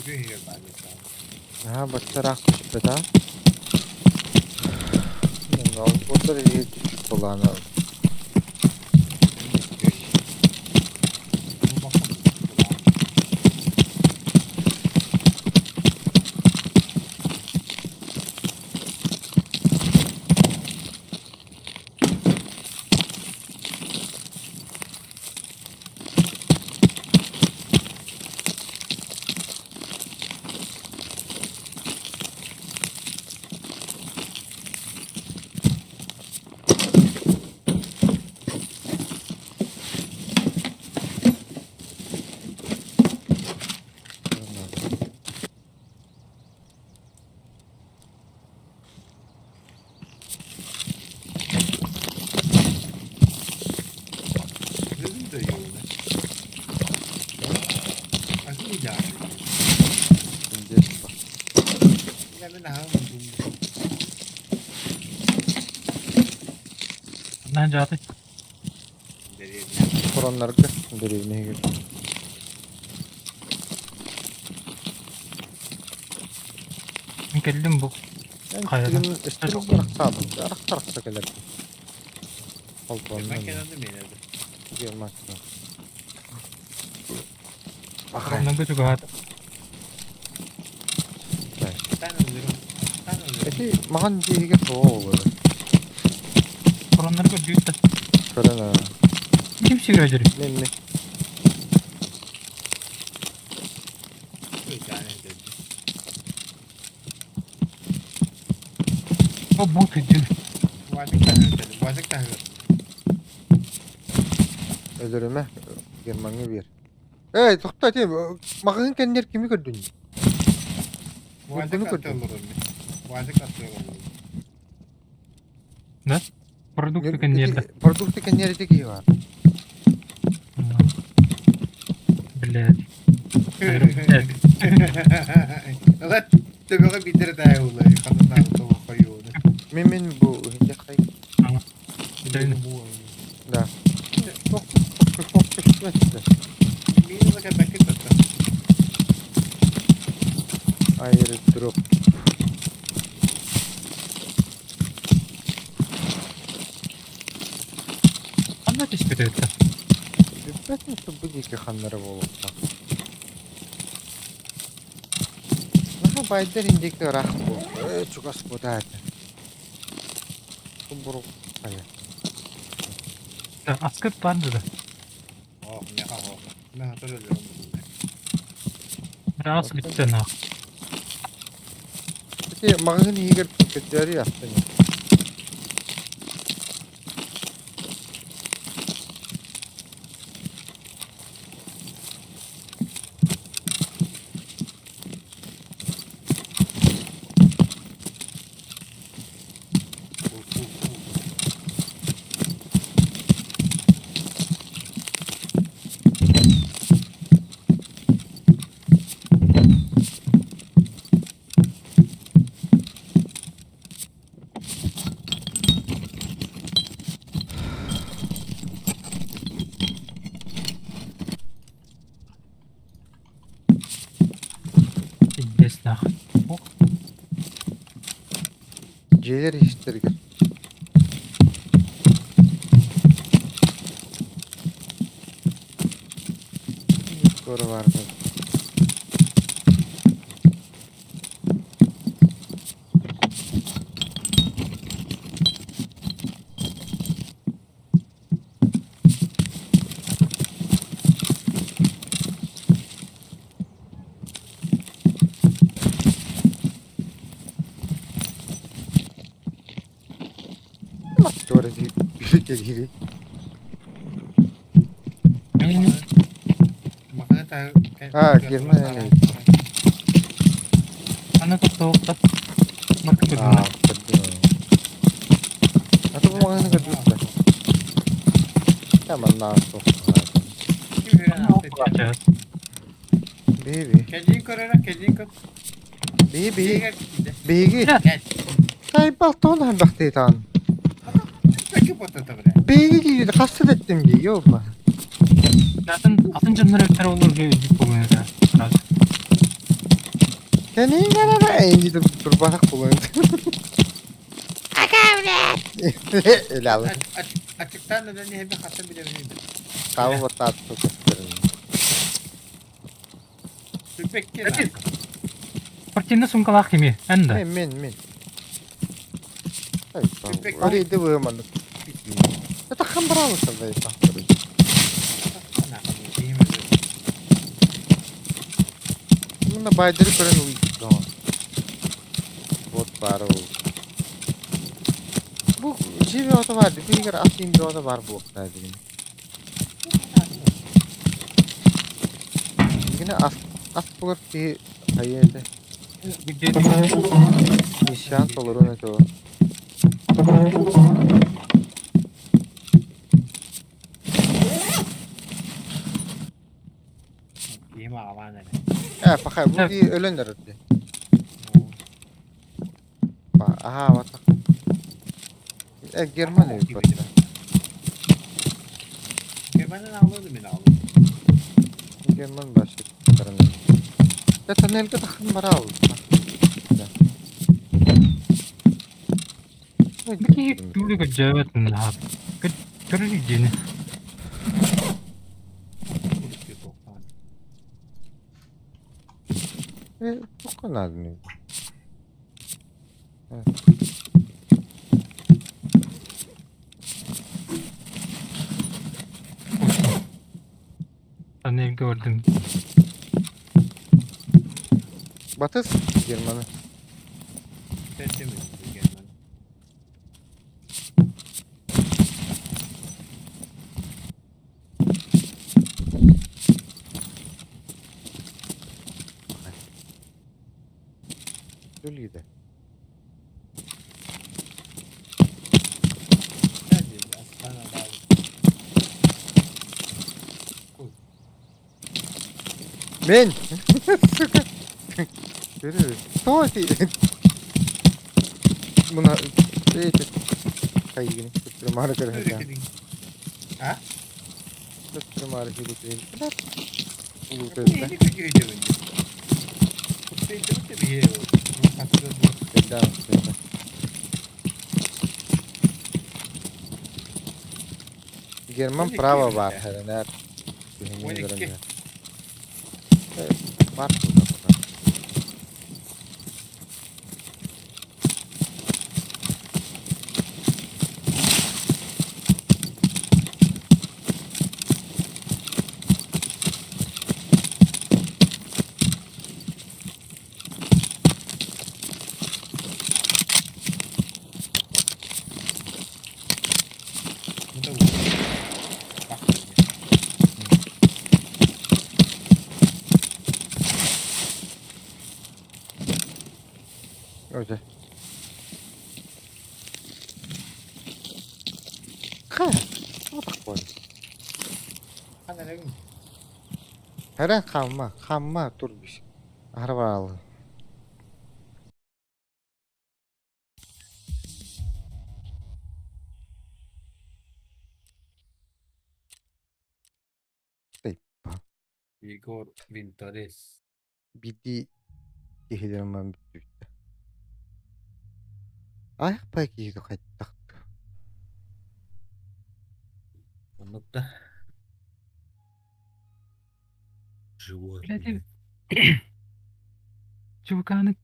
Duruyor ya bence sana. Ha, baksarak işte da. Yani orada da iyi küçük olanı. Bu bakalım. Dedim de yolda. Nasıl bir daha? Şimdi bak. Yine ben daha buldum. Ondan cadı. Nereye Koronlar kız. Derevine gir. Geldim bu. Yani Kayadan. istirim bıraksam. Arak sakeler. Koltuğundan. Ben kendim yenerdim. Girmek yok. Ondan kötü gahat. Ben ölürüm. Ben ölürüm. Peki makan diye soğuk olur. Koronları böyle büyük de. Korona. Kim sigara acırı? Ne? Bir tane dedim. O bu tücül. Vazık tane dedim. Vazık tane dedim. Ölürüme girmeni bir. Hey, tokta diye makan kendiler kimi gördün? Vazık Bunu atıyor gördüm. olurum. Vazık atıyor olurum. Produktü kendi yerde. Produktu kendi yerdeki var. Bilet. Ulan tebeke bitir daha ulan. Kadınlar tavuk koyuyor onu. Memin bu hindi kay. Bilet. Da. Çok işte. Mino da kadar kıt attı. Ayrı drop. Anlat işte de. Bütün bu diki hanları bulup. Nasıl baydır indiki rak bu. Çok az bu da. Bu buruk. Hayır. Askı vardı da. Oh ne hava. Ne hatırlıyorum. Biraz bitti na. Peki mağazın iyi bir paketleri yaptın. İldes na. C'ler iştirgir. Skoru vardı. Geri. Benim Makanya tahu. Ha, girme yani. ana da soğukta. Bakın Aa, betul. Atau mau makan ke dulu? Hemen langsung. bakacağız. Baby, Kediyi kor orang, kediyi kor. baby, Kediyi kor. baby. Gel. Kay balton han bakti tan. Peki potata bre. Baby gibi kastet ettim ki yok mu? Zaten atınca nöbetler olur diye üzüp oluyor ya. Biraz. Kenin kanada en gidip durbarak kullandı. Öyle alın. Açıktan da ne hep hatta bilebilirdim. Kahve batat çok isterim. Süpekti Hadi. lan. Sepertinya sungkelak ini, anda. Min. Ay, öyle de bu manık. Takkan bravo sana ita. Nah, kamu ini bener. Bunda baydırı gören uyuyor. Bot var o. Bu jivi oda vardı. Bir kere atayım bir oda var bu oktaydı. Yine as bulur ki hayırdı. Nişan olur onu to. Iya mah kawan ada. Pakai bu di ölenler ötü. Aha watak. German ya bu. Gimana naklıyordu beni aldı? German başı. Ya tanel ka takkan maraw. Peki dulu kejawat lah. Terus ini. Bu kadar mı? Anne gördüm. Batız German'ı. Sesimi gelmedi. Öyleydi. Hadi aslan adam. Men. Görüyor. Tuvaleti. Buna şey kaygını tutturum arkadaşlar. Ha? Tutturum arkadaşlar. Bu Ini kızda. ini pergi aja benda. Kutai itu tu dia. Pasal Kedang. German prava var herhalde. Bu iki. Var burada. Bu da bu. Bak. Öyle. Ha, o da koy. Kan ada lagi. Herhalde kanma dur bir şey. Araba al. Igor Vintores. Bidi kehilirman bitti. Ayak pagi itu kayak Unut da. Живот. Berarti Чуваканы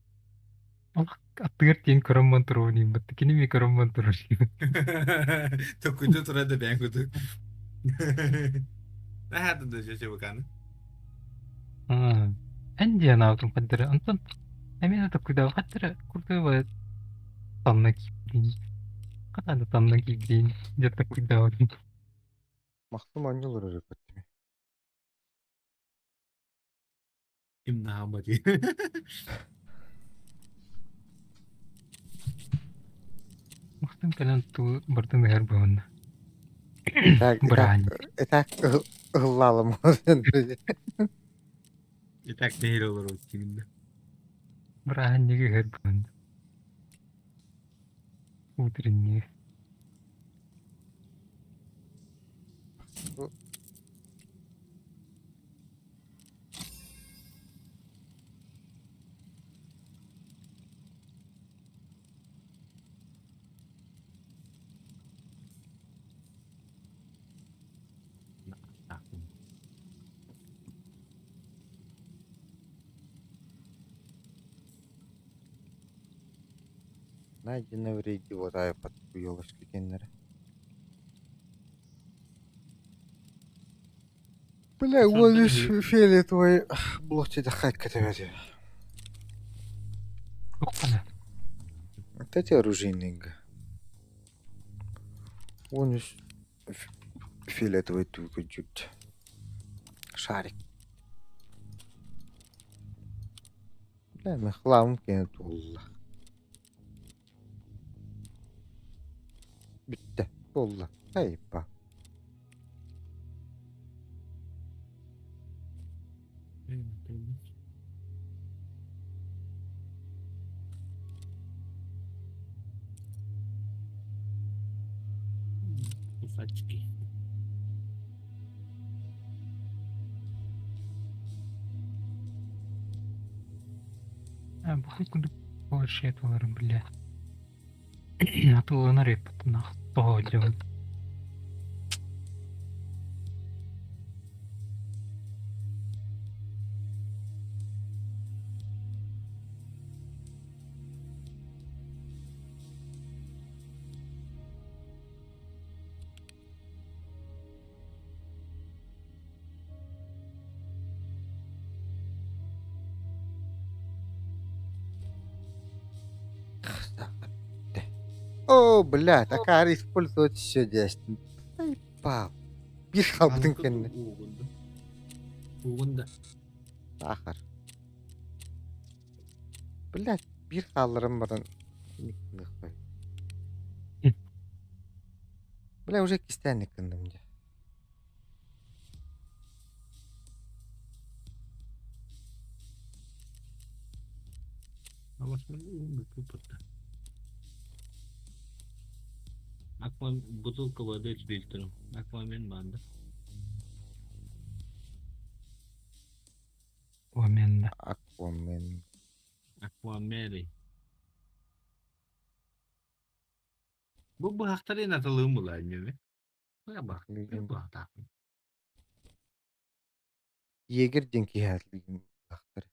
атыр тиен коромон турууни бат кини ми коромон турууни. Токуйду турады бянгуду. Nah, itu tuh coba kan. Анди ана аутун кадыр антон эми да куда кадыр курды ба танна кипни. Когда там ноги день, где-то куда он. Махсум анюлар репеттими. Им на амади. Мухтан калан ту бартын гарбан. Брань. Итак, ыллалым өзен. И так не olur o kimin. Брань неге гарбан. Утренний. Так. Найдено в рейде вот айпад елочки кеннері. Бля, Сонда он не- фиолетовый блокчейді хайк кетебеді. Окпана. Вот эти оружейные. Он фиолетовый только чуть. Шарик. Бля, мехлам кенет улла. Битте, улла. Хайпа. Кусачки. А, бухай куда больше этого, бля. А то на репот нах. Того делать. О, блядь, акар использовать все здесь. Хайпа. Bir halbın kendine. Uğunda. Uğunda. Ахар. Блядь, bir халырым бұрын. Бля, уже кистяник кіндімде. Ama şimdi uğunda kıpırdı. Akvam butulka воды с фильтром. Аквамен банда. Оменда. Аквамен. Аквамери. Bu hakları nasıl mı lan yani? Ne bak, bir bak tak. Егер деньги хәтлігін бақтыр.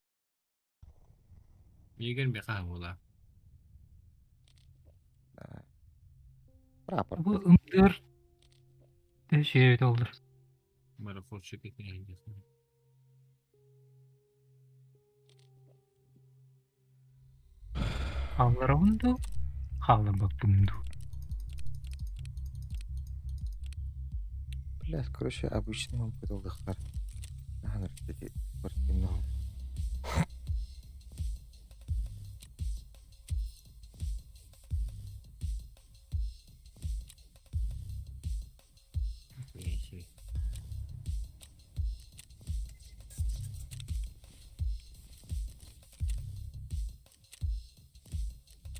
Yegen bir kahve ola. Прапор. Bu ымдыр. Şey olur. Bana força kekene Халлара унду. Халла бактумду. Блядь, короче, обычный он подалдықтар. Ага, кстати, спортивного.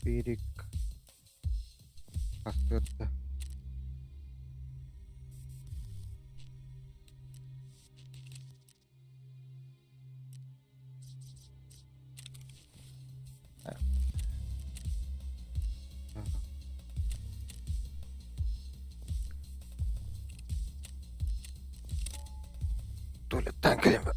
Берег. Остается. Tuvaletten geleme.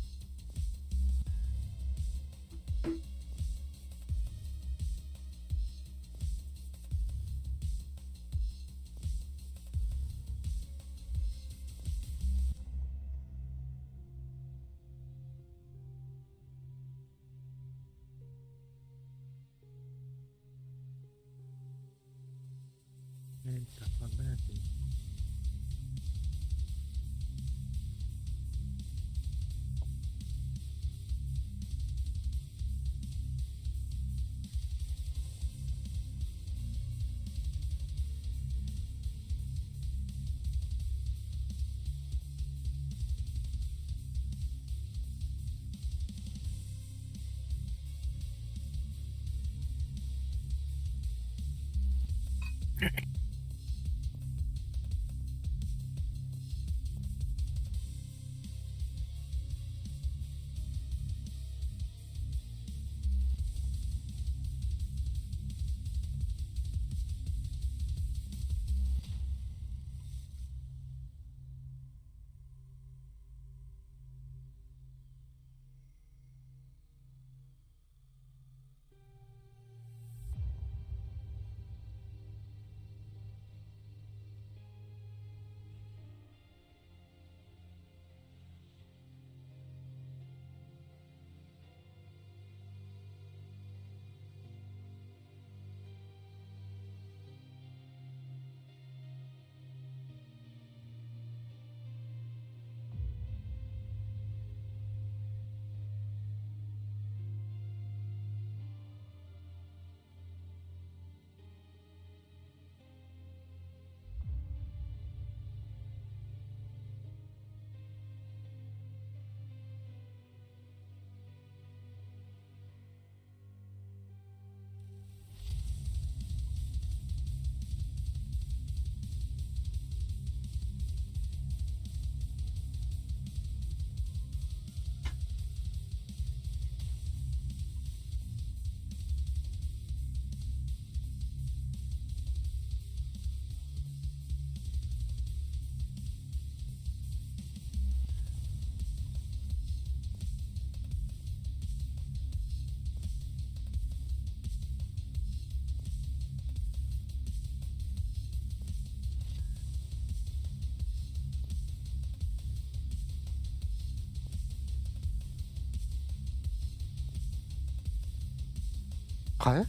Kaya?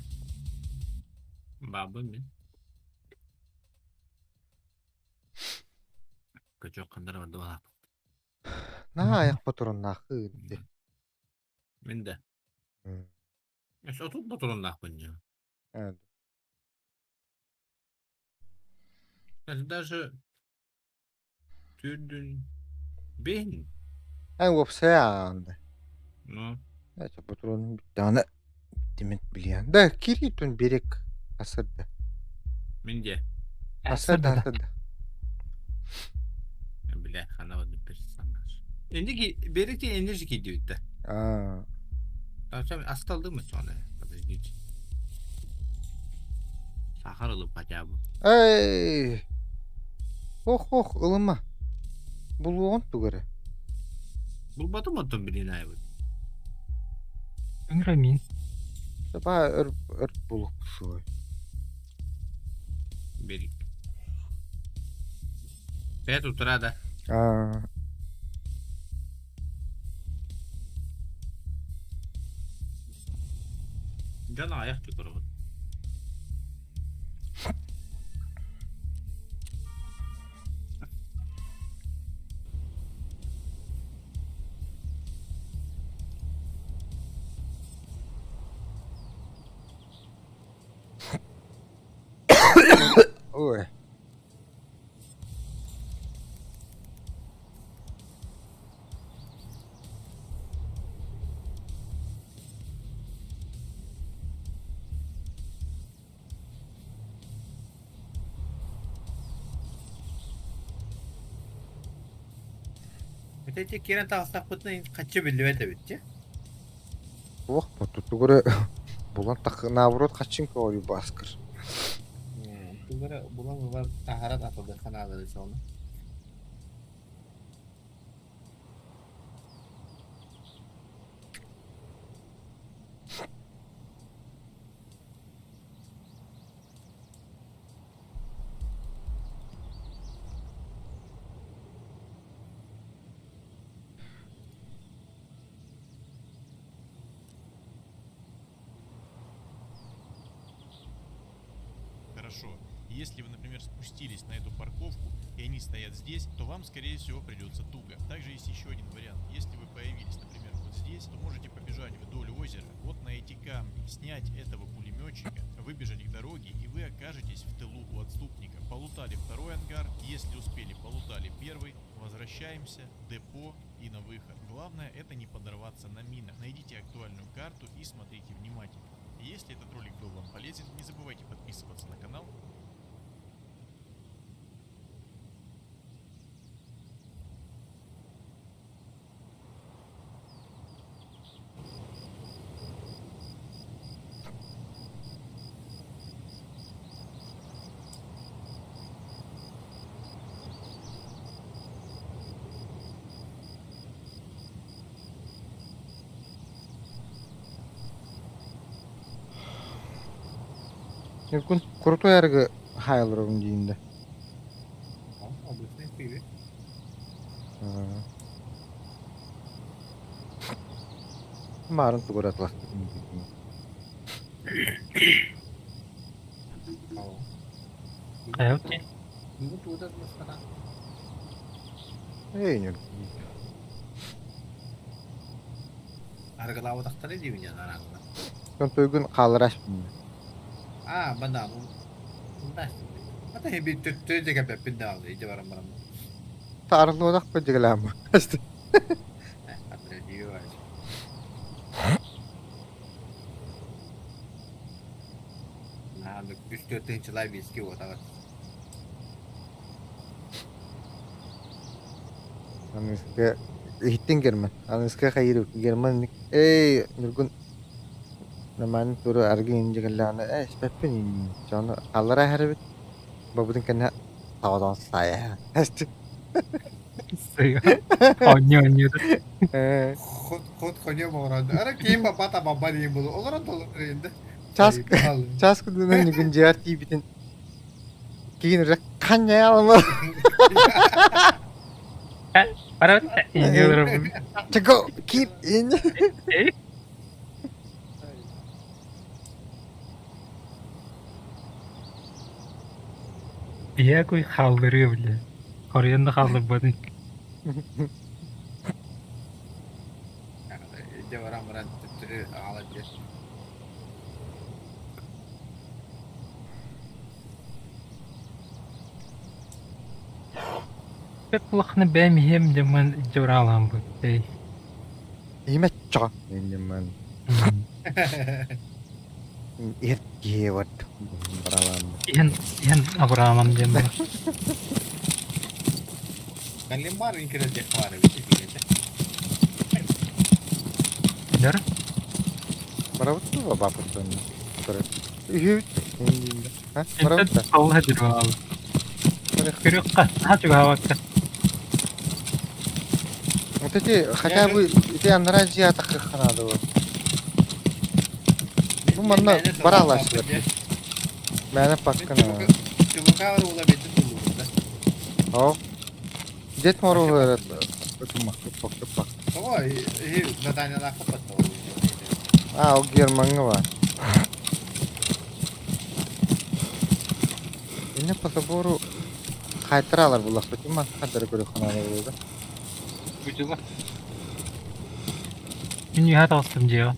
Babam ben. Kocok kandır vardı bana. Nah ayak boturun nakı. Ben de. Oturup motorunda akınca. Evet. Yani даже türdün ben. En wopsaya anda. No. Ya boturun bir tane demet biliyen. Da kiritun berek asırdı. Ben de. Asırdı Asırdı da. asırdı. Bile kanavadı bir sanlar. Endiki berikti enerji gidiyor da. Aa. Tamam astaldı mı sonra? Hiç. Sakar olup acaba. Ey. Oh ılıma. Buluğun tugara. Bulmadı mı otum birine ayıbı? Öngremeyin. Sabah ört buluk suyu. Berik. Bet oturada. Aa. Cana ayak çıkıyor. Oy. Öteki kere taslak pıtına kaçı bildi ve de bitti. Oh botu tugara. Bulan takı navrot kaçın ki oluyor baskır. Bunlara bulamıyorlar. Taharat atıldı kanalları sonra. Хорошо. Если вы, например, спустились на эту парковку, и они стоят здесь, то вам, скорее всего, придется туго. Также есть еще один вариант. Если вы появились, например, вот здесь, то можете побежать вдоль озера, вот на эти камни, снять этого пулеметчика, выбежать к дороге, и вы окажетесь в тылу у отступника. Полутали второй ангар, если успели, полутали первый, возвращаемся, депо и на выход. Главное это не подорваться на минах. Найдите актуальную карту и смотрите внимательно. Если этот ролик был вам полезен, не забывайте подписываться на канал. Ниргун крутой аргы хайлырым дейінде. Областный пили. Марын тугур атласты. Қаяуте? Ну, туда масқара. Эй, нир. Аргалау тақтары деймін араңда. Сон тойгун қалыраш бінде. Банда бұл. Бұнда. Ата хеби түтті дека пеппінде алды. Иде барам. Тарылы одақ па жегілем. Атыры дейі бар. Нағанды 3-4 жылай беске отағыз. Анысқа ихтен кермен. Анысқа қайыры кермен. Эй, ниргун. Наман туру аргы инжегілләні. Спәппен инжегілләні. Жоны қалыра әрбет. Бабудың кәне таудан сая. Сыйға. Ойне. Ход коня морады. Ара кейін бата баба дейін болу. Олар толық рейінді. Часқы дүнен нүгін жар тейбітін. Кейін үрі қанжай алымы. Пара өтті. Еңгелерім. Чаго, кип, ені. Бия көй қалдыры біле. Қорыянды қалдыр бадың. Иде барам түттірі алып жер. Бәп бұлақны бәмейем демін жор алам бұл. Еме чаға. Енді мен. Ерге вард. Баралам. Ен абырамам дем бұл. Кәлем бар инкері дек бары бітіп. Дәрі? Барабыт ба бапыр сонда. Үйет. Барабыт Энтед қалға жүрі алып. Көрек қа, хатуға вақта. Вот эти, хотя бы, эти анразия таких надо. Ну, манна баралаш. Мәне паккана. Тюбука бар ола беті тұлуында. О. Дет мору говорят. Пак. Ой, наданияда қапатта ол. А, у Германга бар. Эне по собору қайтыралар бұлақ. Бәтім қадыр көрі қаналы болды. Бұжылы. Мен үйе аталыстым жеға.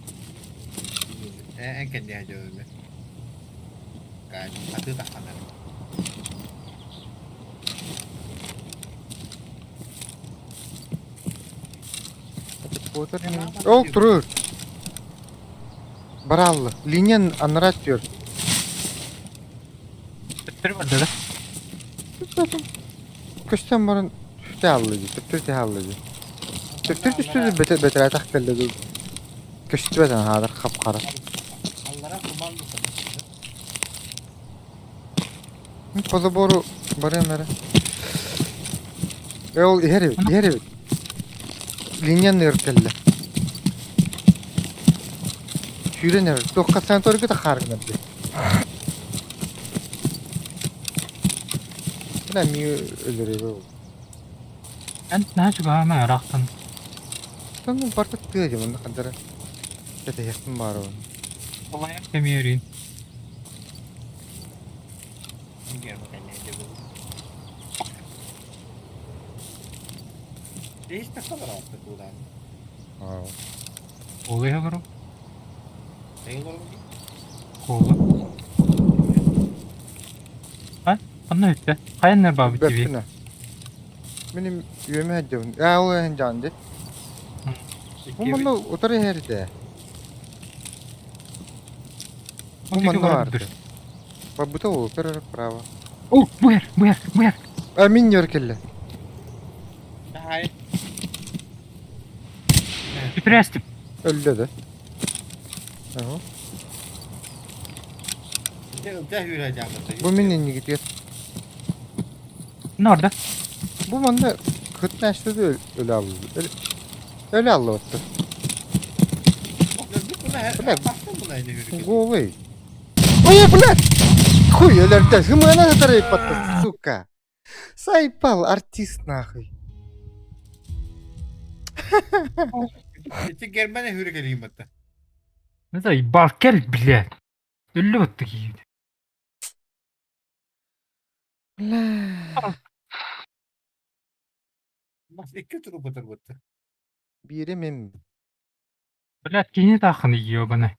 Әнкен де әжі өме. Қаты таққандар. Ол тұрыр. Бараллы. Линиян анырат жөр. Біттір барды да? Көстен барын түфте аллы жи. Түфте аллы жи. Түфте түфте бетер айтақ келді. Көсті бәтен хадыр қап-қара. Аллара құрбанды По забору барем әрі. Ол ихер бет. Линиян өркелді. Шүйрен әрі. Тоққа сән торы кеті қарғын әрді. Бұна ми өлірі бұл. Әнт нәжіға әмә арақтан. Сонның бартық көйді мұнда қандары. Кеті яқтың бары ол. Олай әкеме өрейін. görmek anneydi bu. Hiç ne kadar artık buradan. Aa. Oluyor bro. Değil olur mu? Kola. Anla işte. Kayan ne babi TV? Beppine. Benim yöme hacım. Ya o en candı. Bu bunda oturuyor her de. Bu bunda vardı. Bak bu da o oturuyor bravo. Oh, bu yer. Amin yorkelle. Hayır. Süprestim. Öldü de. Aha. Ilca yürüyeceğim. Bu minni gidiyor. Ne orada? Bu bunda 40 yaşta da öyle aldı. Öyle aldı otu. Buna her Ulan. baktım buna yine yürürken. Go away. Oye bulan! Хуй, ölerden. Hımana tarayıp patladı. Сука. Saypal artist nahıy. Geçen gelmene hürü geleyim hatta. Ne zaman bak gel bile. Ölü attı ki. Bak iki turu batır batır. Biri mem. Böyle kini takını yiyor bana.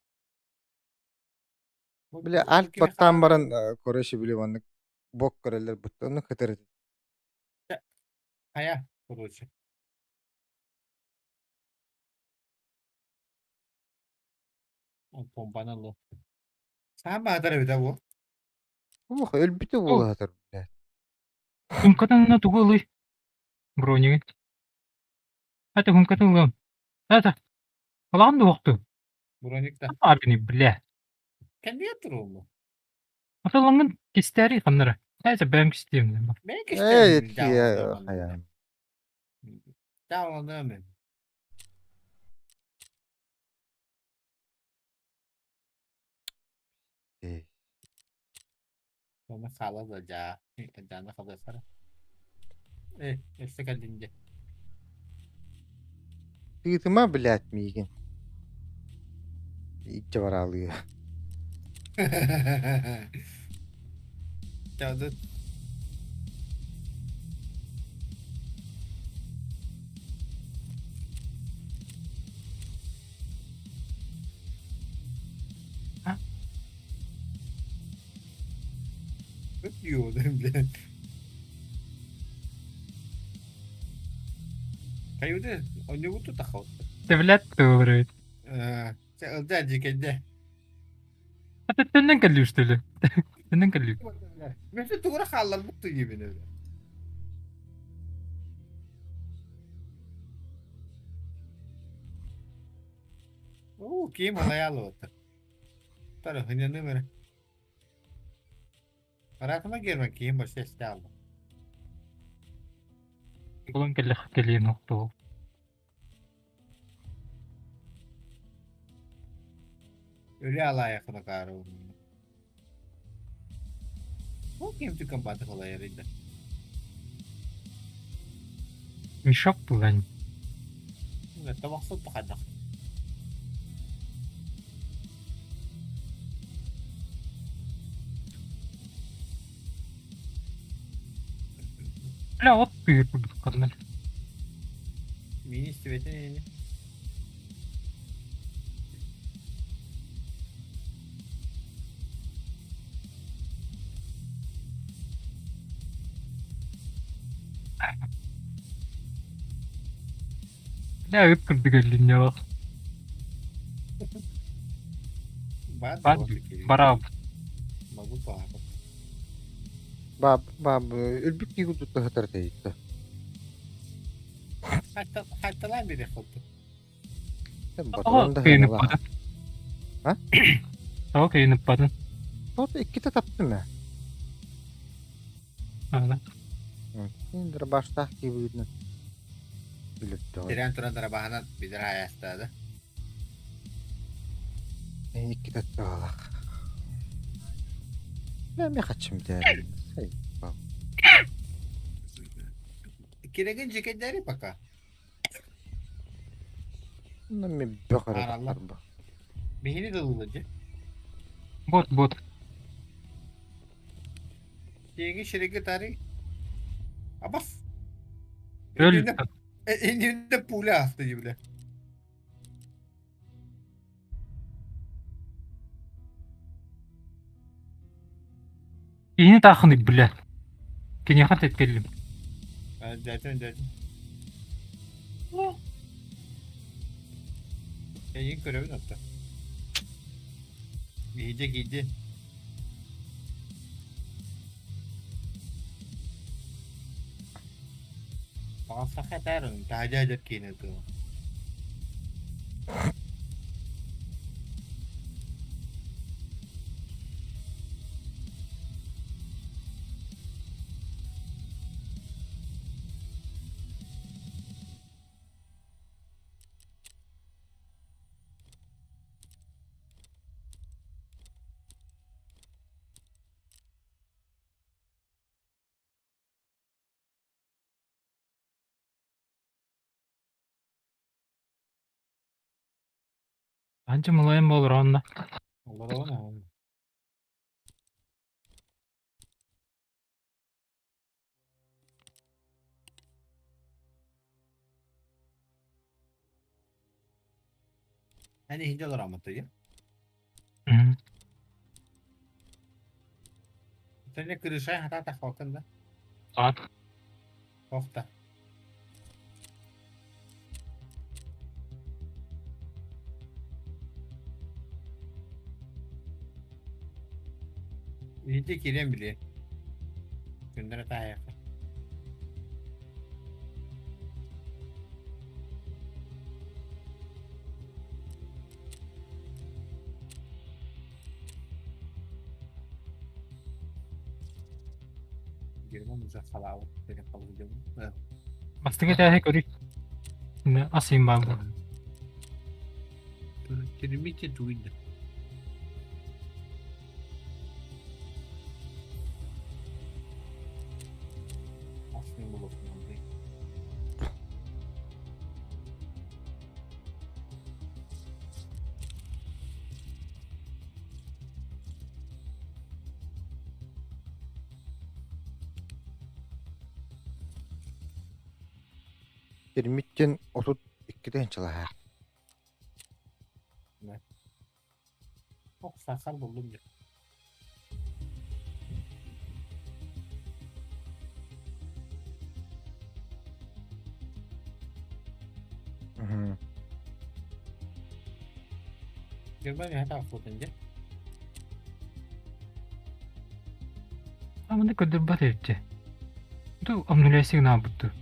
Bile alt battan baran koreşi bile vanlık. Bok koreler butta. Onu kıtır. Aya kurucu. O pompana lo. Sen mi hadar bir de bu? Oh ölbütü bu hatır bile. Хумкатан тугулы. Бронигин. Хата хумкатан лам. Хата. Алан да оқты. Bronik'ta. Аргини бля. Kendi yatırıyor mu? Аталанган кистери ханнара. Хайса бэм кистем. Belki Evet işte. ya. Hayal. Download hemen. Sonra sağlar da ca. Canlı kalır sana. İşte gelince. Tığıtıma bile etmeyin. İyice var alıyor. Çaldı. Diyor bile. Kayıdı. Onu butu takıl. Devlet doğru. Sen özel kendi. Hatta senden kalıyor işte. Senden kalıyor. Mesela tuğra kallar mutlu gibi öyle. Kim olayalı oldu. Tabii hınyanı böyle. Aratıma girmek kim başı işte aldım. Ulan kalıyor nokta o. Öyle alay yakına karı onun. Bu kim tükkan batı olayarıydı. Мешок был они. Это maksud tıkadak. Бля, вот ты kadınlar. Mini istivetin yeni. Bля, öpkürdü geldiğinde bak. Bad. Barab. Bagus banget. Bab ölbük gibi tuttu hatır değildi. Hatta lan biri kıldı. Aa, kıyınıp badın. Ha? Aa, kıyınıp badın. Orada iki de taptı mı? Aa, Şimdi başta gibi ürünü. Bilip de Diren turan trabahanan bilir hayatta. iki de doğalak. Ben mi kaçım derim? Hey, bab. Kiragin ceketleri baka. Bundan mi bakar Arallah. bakar bu? Mihini dolulıcı. bot. Yenge şirket tarih. Abbas. Öl. Elinde pula astı gibi. İğne takını bile. Kini hat etkelim. Ben zaten. Yenge görevi nokta. Giydi. Masa katarın. Taja aja kini tuh. Bence mulayim olur onda. Allah Allah. Hani hindi olur ama tabii. Hı -hı. Sen ne kırışay hata tak farkında. Saat. Hafta. Hindi kirem bile. Göndere tayak. Girmem uzak kalav. Benim kalacağım. Bastı ki dahi görük. Ne asayım ben bu. Kirmiti duydu. Aslında bu lokma. Termitten 32'den çıla ha. Çok sakal buldum ya. Hı. Girmem ya hata fotoğrafı. Ama ne kadar bat etti. Bu amnulesi ne yaptı?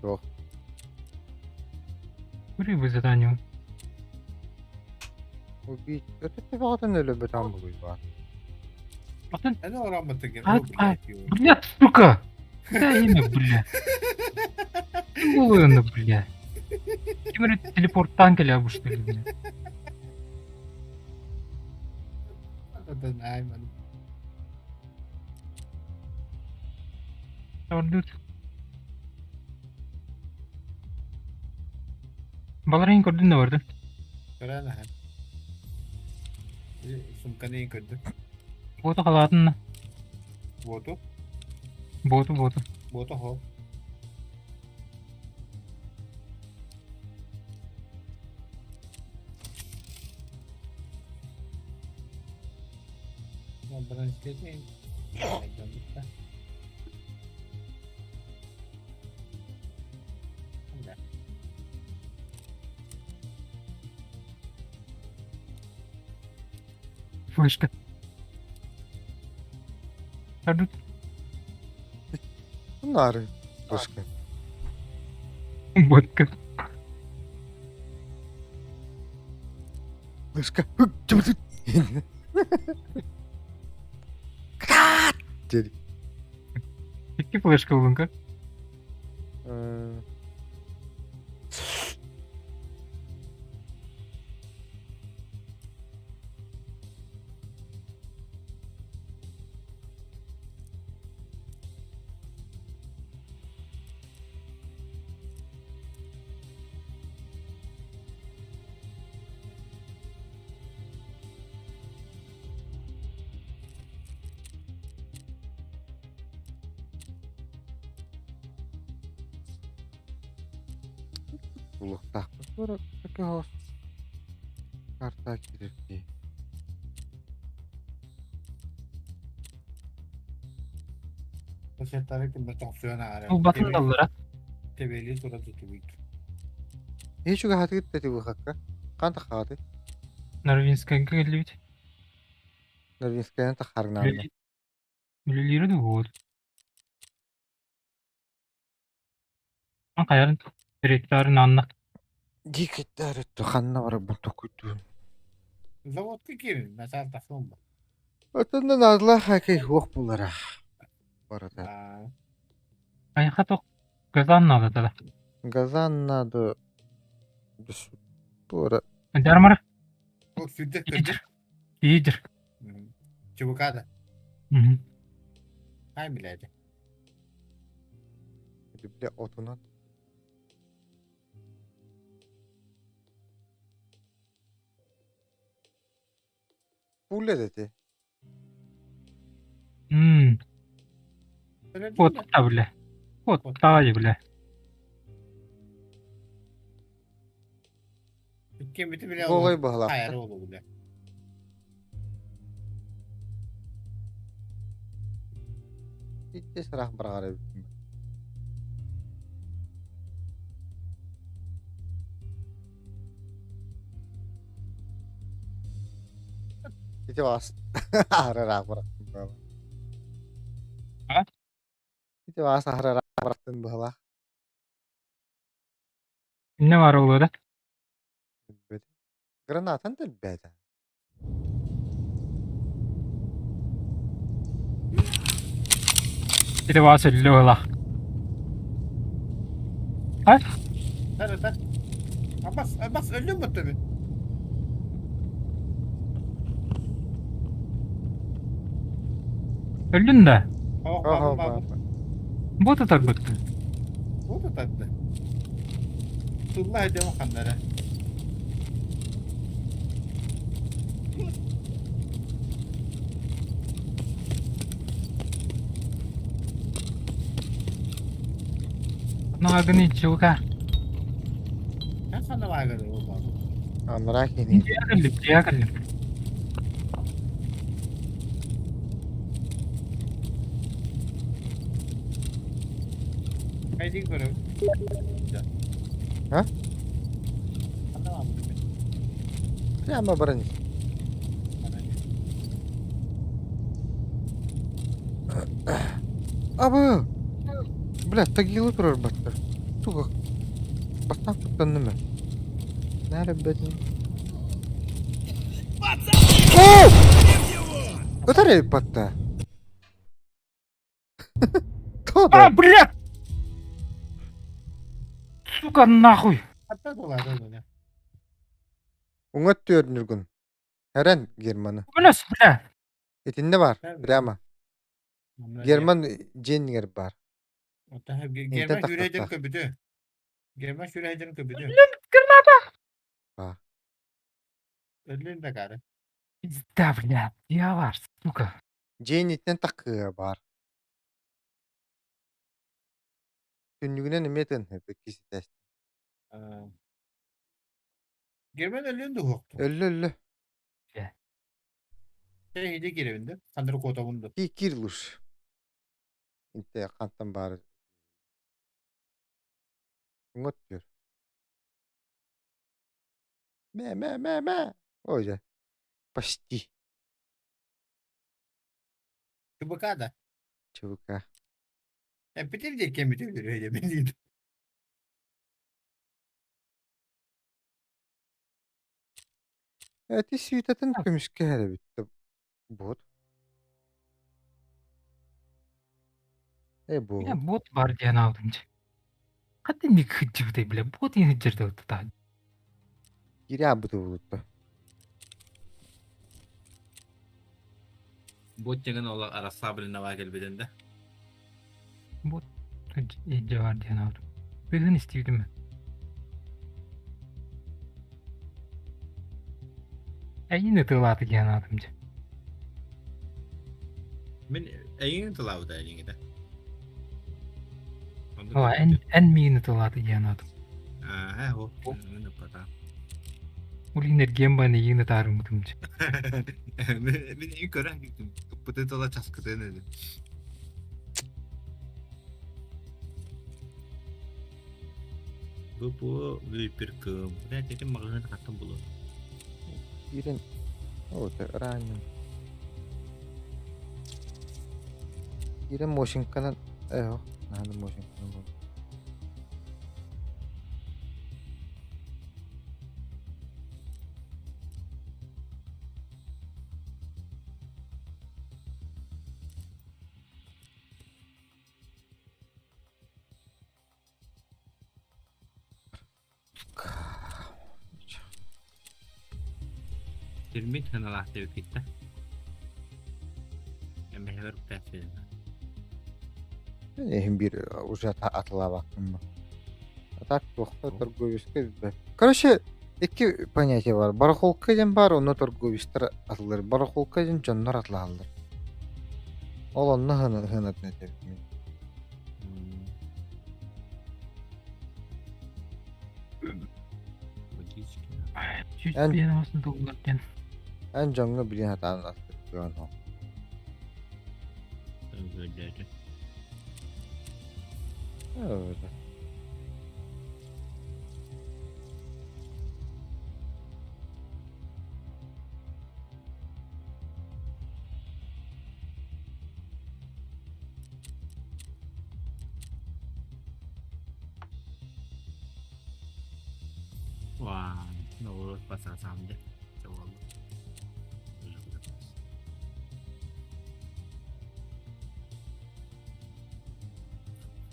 Yok. Buraya bu zaten. O bir ötesi zaten öyle bir tam buluyor var. Bakın. Hadi oradan mı tıkır? Ay. Bля, сука! Да имя, бля. Ой, бля. Kimere teleporttan geliyor bu işte. Hadi ayman. Gördük. Balarayın gördün de vardı. Gören ha. Sumkanı gördü. Botu halatın mı? Botu. Botu. Botu ho. Ya ben istediğim. Fışkı. Gördük. Bunlar başka. Vodka. Başka. Çabuk. Kaat! Dedi. İki flaşka olunca. Suluktak. Sonra peki hos. Karta kirdi. Poşetleri kimde taksiyona ara. Bu batın dallara. Tebeli sonra tutuluydu. Hiç şu hatı gitti bu hakka. Kanta hatı. Narvinskaya geldi. Nervinskaya takarnandı. Müleleri de oldu. Kayarın direktörün anla. Diketler etti. Kanna var bu tokuydu. Zavodka girin. Mesela takım bu. Ötenden azla hakey hoş bulara. Barada. Aa, Ayaka tok kazanmadı da. Gazannadı. Düş. Bu ara. Darmara bu sütte iyidir. İyidir. Çubuk hadi. Hı hı. Hay bileydi. Bile otuna. Pule dedi. Öyle değil Pot de. da bile. Pot daha iyi bile. Kim biti bile Golay olur. bağlattı. Hayır olur bile. Hiç sıra bırakar. Hiç vas. Ahıra bıraktım böyle. Ha? Hiç vas ahıra bıraktım böyle. Ne var oğlu da? Granatan da beden. Bir de varsa lola. Ha? Hadi. Abbas öldün mü tabi? Öldün de. Oh Oho babam. Bu da tak baktı. Bu da tatlı. Tullah edem kanlara. Nagani chuka. Ne sana var galiba o babam. Anlara kini. Ciğer kallim. Haydi görüm. Ha? Anlamam. Прямо бронь. Абы! Блядь, тагилы турар баттар. Сука. Бастан туттан неме? Нәре бедин. Оу! Батарея батта. Кто А, да? блядь! Сука, нахуй! Hatta dolar öyle. Уңат төрнүргүн. Herен Germanı. Bu nasıl bile? Etinde var. Evet. Prямо. German Jenniger var. Hatta hep İnternet gelmek taktak. yüreğden köpüdü. Gelmek yüreğden köpüdü. Kırmada. Ha. Öldün de karı. Да, блядь, я var, сука. Jenny'den takığı var. Tünlüğüne nemeten hep ikisi de. Gelmen öldün de hoktu. Öllü. Sen iyice girevinde. Sandırı kota bundu. Bir kirluş. İnte kantan bari. Uңат diyor. Me. Oja. Почти. Çubuk hadi. Çabuk ha. Hep bitirecek kim bitirir öyle benziydi. Evet, свитатын көмүскө әрі бітті. Бот. Бот. Ya bot var diye ne aldın? Hadi ne kıcıvdı bile, bot yine hıcırdı da. Giri abıdı buluttu. Bot jangan olah arah sabri nawak elbedende. Bot iyice var diye ne aldım. Birden istiyordum ben. Yine tığladı diye ne aldım. Men ayın telaw da ayın ida. O en miyini tığladı diye ne aldım. О, не пата. Ул энергиям баны йыны тарымытым. Мен ин көрән гитим. Пытытала часкыдын эди. Bu виперкым. Да, тети магазин хаттым булу. Ирен. О, ранен. Ирен Мошинканан. Надо Мошинканан бол. Termit hanalah dewi kita. Yang behar pefin. Эхин бир уже атыла бактым. Так тохта торговецке. Короче, эки понятие бар. Барахолка ден бар, оны торговецтер атылар. Барахолка ден жоннор атылалар. Ол онны хынат нетеп. Чуть Эн- бен асын доллардан. Эн жоңго билен атан атып о. Öyle. Öyle. Wah, nurut pasar saham deh. Coba lu.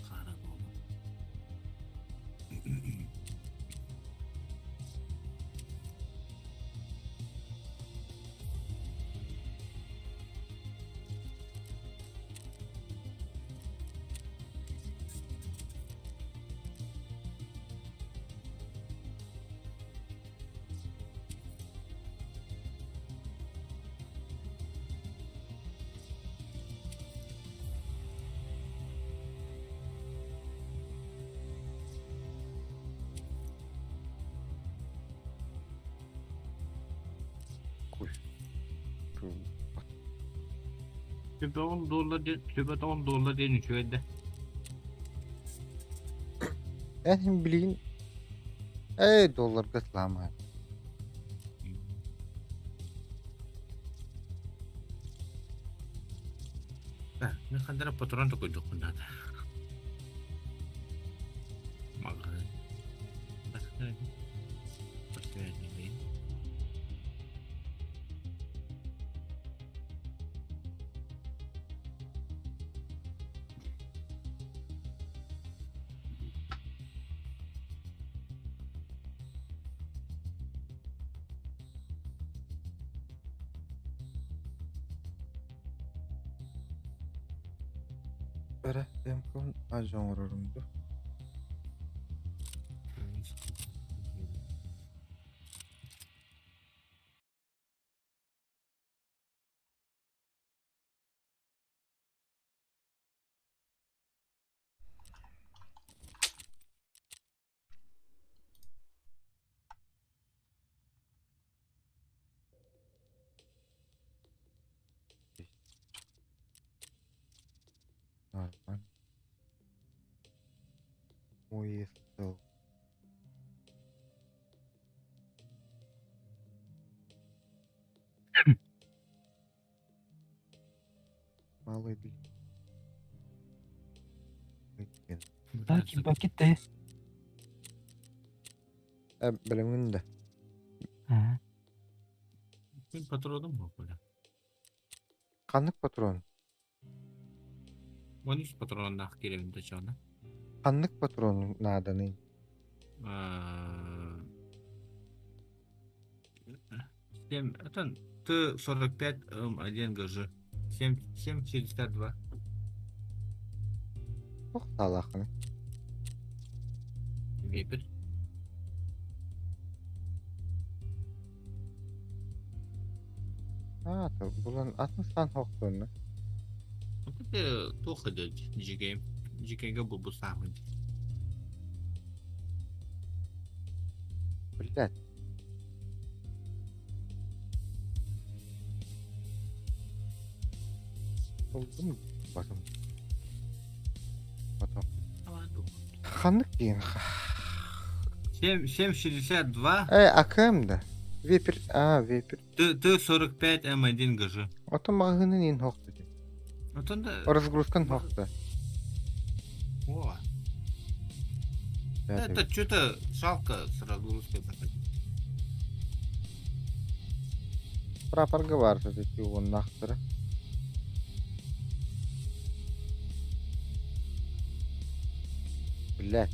Karakol. Coba $10 diye şöyle. En bilin. Dollar katlamaya. Ne kadar patron tuh kuduk benda dah. Makanya. Pasti ini. Bara ben kon ajon ororumdu. Normal. Muy esto. Малый bil. Bekleyin. Lakin pakette. Bilimin de. Ha. Ben patronum mu böyle? Kanlık patron. 13 patrondan kirimde şu anda. Kanlık patronun nadanı. Всем, это Т-45 М1 ГЖ. 762. Çok salakını. Випер. Bulan 60'tan hoktuğunu. Это плохо делать. GK. GK был бы самый. Oldu mu? Bakın. Потом. Ладно. Ханнык дейін. 7,62, АКМ да. Вепер. Вепер. Т-45 М1 ГЖ. Ото мағының ең хоқты де. Вот он да... Разгрузкан хоқты. О, это что-то жалко с разгрузкой заходить. Прапорга бар, таки он нақтыры. Блядь.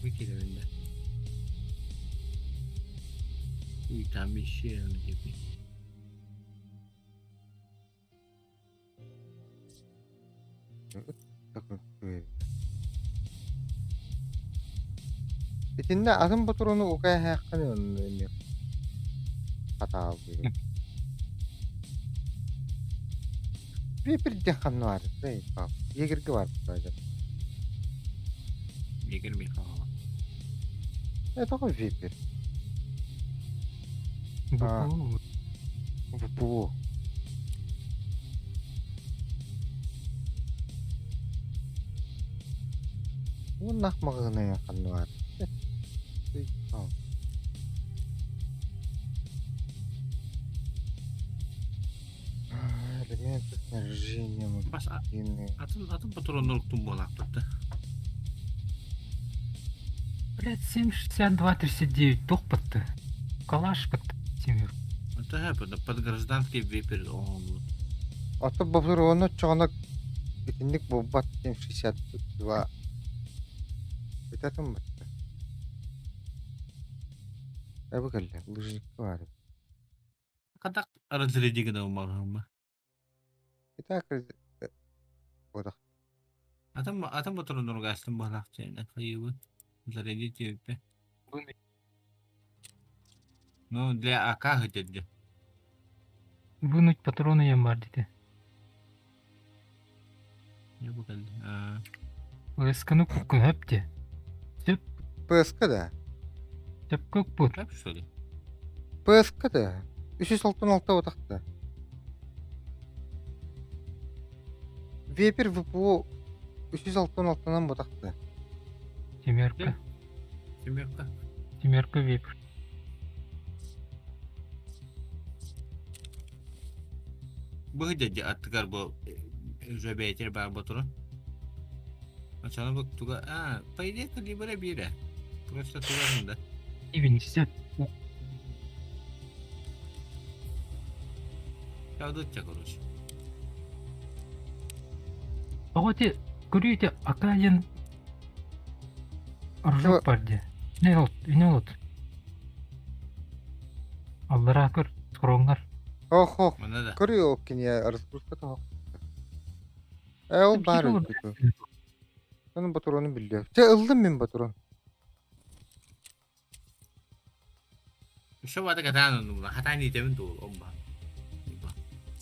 Выкидываем, да. И там еще где-то. Итинде атын бутуруну укай хаққаны онны хата алды. Веперден қанны бар. Егерге бар. Игорь Михайлов. Это ғой вепер. ВПУ. ВПУ. Он нақмағына қанны бар. Элементы снаряжения, Бас, магазины. атын патрон нұрықтың болақ тұтты. Блядь, 7,62,39 тох подты. Калаш подты. Семер. Это под гражданский вепер. Аты бұлыр оны чоғына бітіндік болбат 762. Бітатын бітті. Әбі кәлі, лыжникті бар. Қадақ разрядигі да умағым ба. Бітак бодақ. Атын патрон нұрғастың болақ чайна қайыбы. Зарядить вепер. Ну, для АК хотят. Вынуть патроны я бар дейді. Не покажу. СК-ны көккін әпте. ПСК да. Сөп көк бұд. Как что ли? ПСК да. 366 отақты. Вепер ВПО 366-нан бодақты. Семерка. Семерка. Семерка вепр. Быгыдя аттыгар бұл жөбейтер бар бұтыры. Ачаны бұл туға... по идее, калибра бире. Просто туғарында. 90. Каудытча, короче. Ағоте, көрейте, акаден... Аржок бар де. Не олд. Аллара көр, сұрыңғар. Ох, Мына да. көрі өккен я разгрузка да ол бар өккен. Соның батуроны білді. Те ылдым мен батурон. Шо бады катаны нұмда. Хатайны етемін туыл, омба.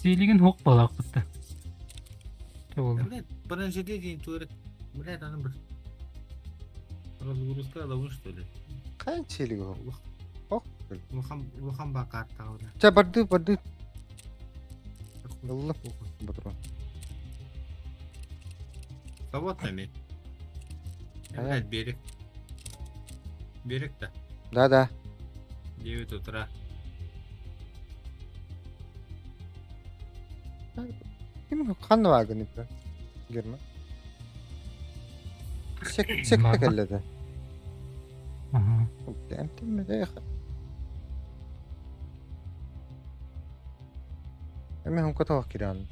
Сейлеген хоқ балақ бұтты. Те болды. Блядь, біріншіде дейін туырет. Блядь, аны бір. Разгрузка алауын, что ли? Қайын челігі ол. Ох, Лухан бақар тағыда. Те барды. Ылдым батурон. Свободными. Блядь, берег. Берег-то. Да. 9 утра. Кім қанны вагын епі? Герма. Секті кәледі. Ага. Әмтін ме дейхі. Әме хұм көтіғақ керен.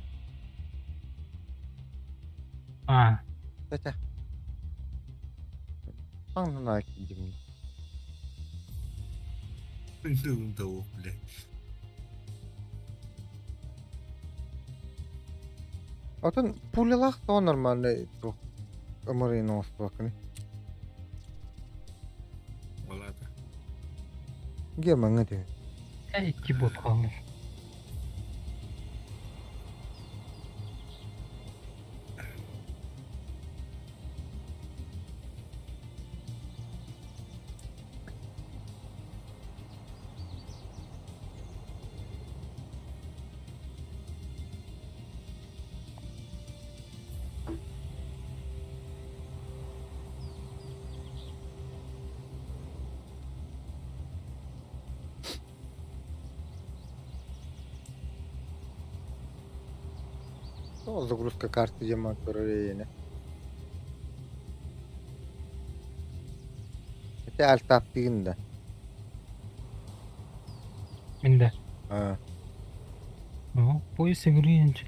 Тәтә. Аңнан әкі демін. Дым того, блядь. Отын пулелақ то нормальный друг. Амарин островакны. Олады. Германға де. Әйкі бот қалды. O загрузка карты жаман көрөрейне. Ete alt taptığında. Minde. Ha. No, boyu seguriyince.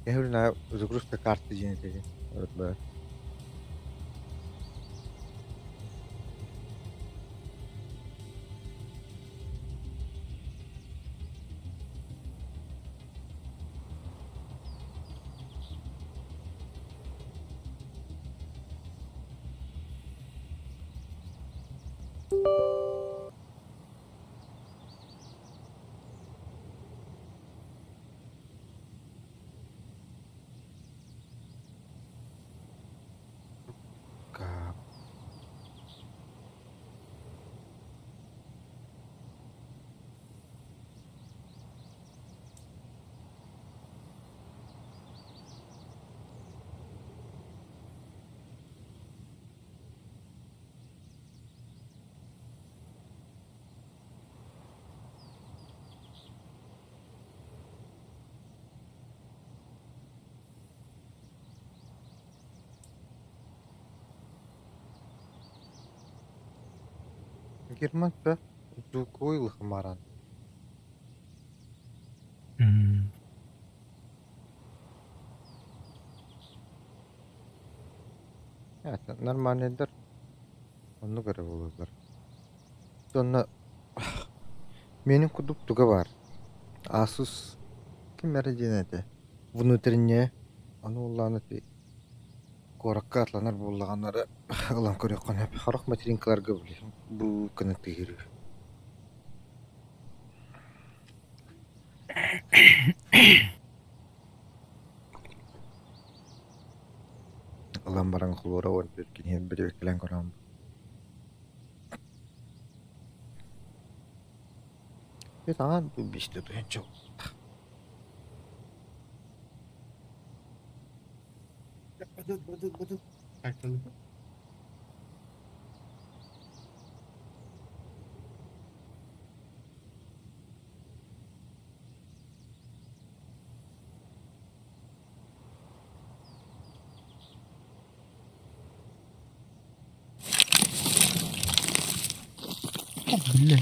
Ehurna загрузка карты жине dedi. Evet böyle. Kap. Герман да звуковой хмаран. Hmm. Evet, normaldir. Onu göre bulurlar. Sonra benim kuduptuga var. Asus kim de внутренне аны улланы коракка атланар буллаганнары ылан көрөк кана харак материнкаларга билем. Бу көнөктө кирүү. Ылан баран кулура вот берген бир эклен көрөм. Бет ан бу биште төнчө. Badut. Kaçtalı. Bille.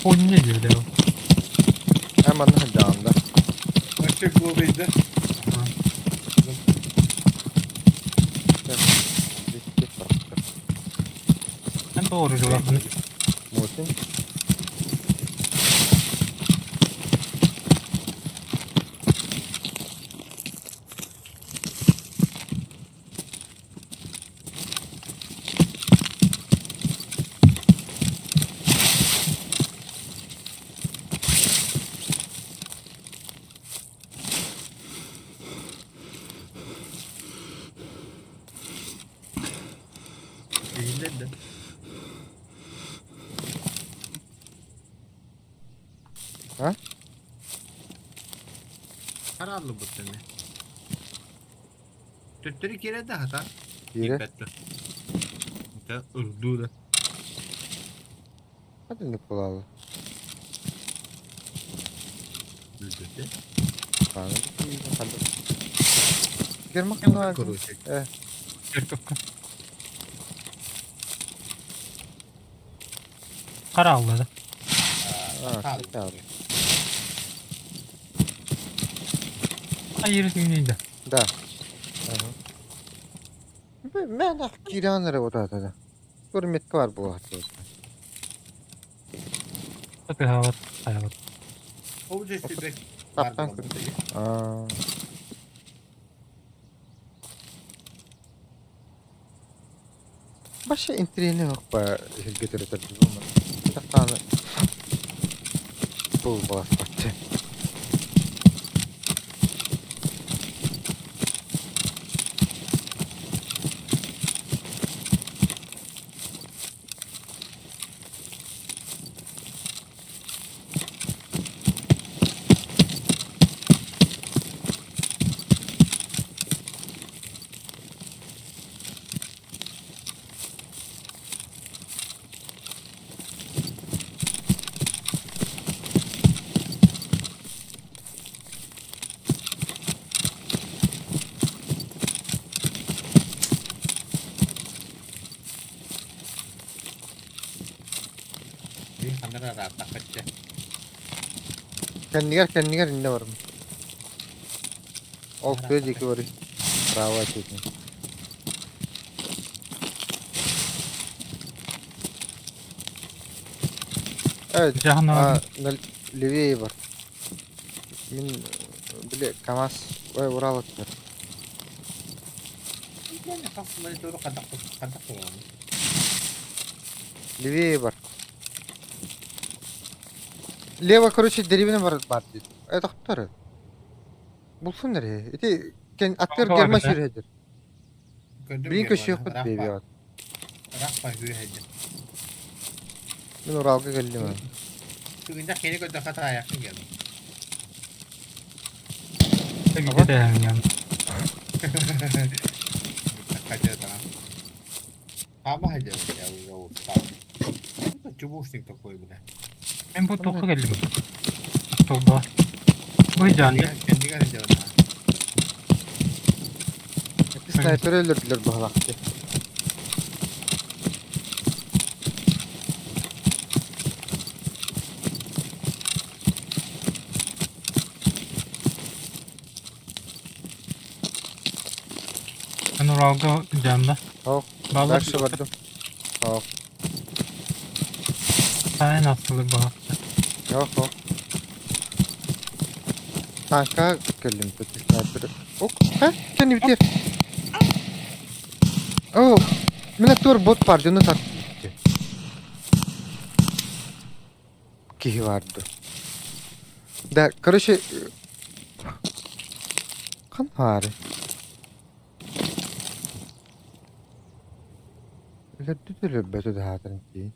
Oyun ne diyor ya? Hemen hadi Açık klubuydu. Ben doğru cevabını. Muhsin. Değillerdi. Ha? Kararlı bu sene. Tüttürü kere de hata. Yere. Dikkatli. Da urdu da. Hadi ne kulalı. Öldürdü. Hadi. Girmek Hemen lazım. koru çek. Yok. Kara avladı. Ha, tamam. Hayır düğüneydi. Да. Ага. Мен ах киранere odada. Görmet var bu hafta. Tabii hava hayat. Havuç esti bek. Kaptan Vardı kırdı. lan Aa. Başka intreni yok ba getirdi bunu. Takanı. Bu basmaktı. Bir kamera rahat takacak. Kendiger inne varım. Ok göz iki var. Bravo çekin. Evet. Cahan abi. Livye var. Min bile kamas ve vuralıktır. Yani kafamda doğru kadak var. Livye var. Leva короче деревина бар dedi. Doktor. Bulsun nereye? Eti atlar Kanka gelme var bir de. şirhedir. Birin köşe yok bebi ya. Rahma yürüyecek. Ben oralga geldim ha. Bugün de yeni gördük hata yakın geldi. Bir de hemen yandı. Kaçıyor tamam. Ama hadi ya bu Çubuğuşsun topuyu bile. Ben bu topu geldim. Tolda. Bu canlı. Kendi gelince ona. Sniper öldürdüler bu vakti. Ben oralga canlı. Hop. Bağlar. Karşı vardım. Hop. Sen nasıl bak. Yok hop. Tanka geldim peki sniper. Ok. Ha? Kendi bitir. Oh. Millet bot var canını taktı. Ki vardı. Da короче kan var. Öyle beto da hatırın ki.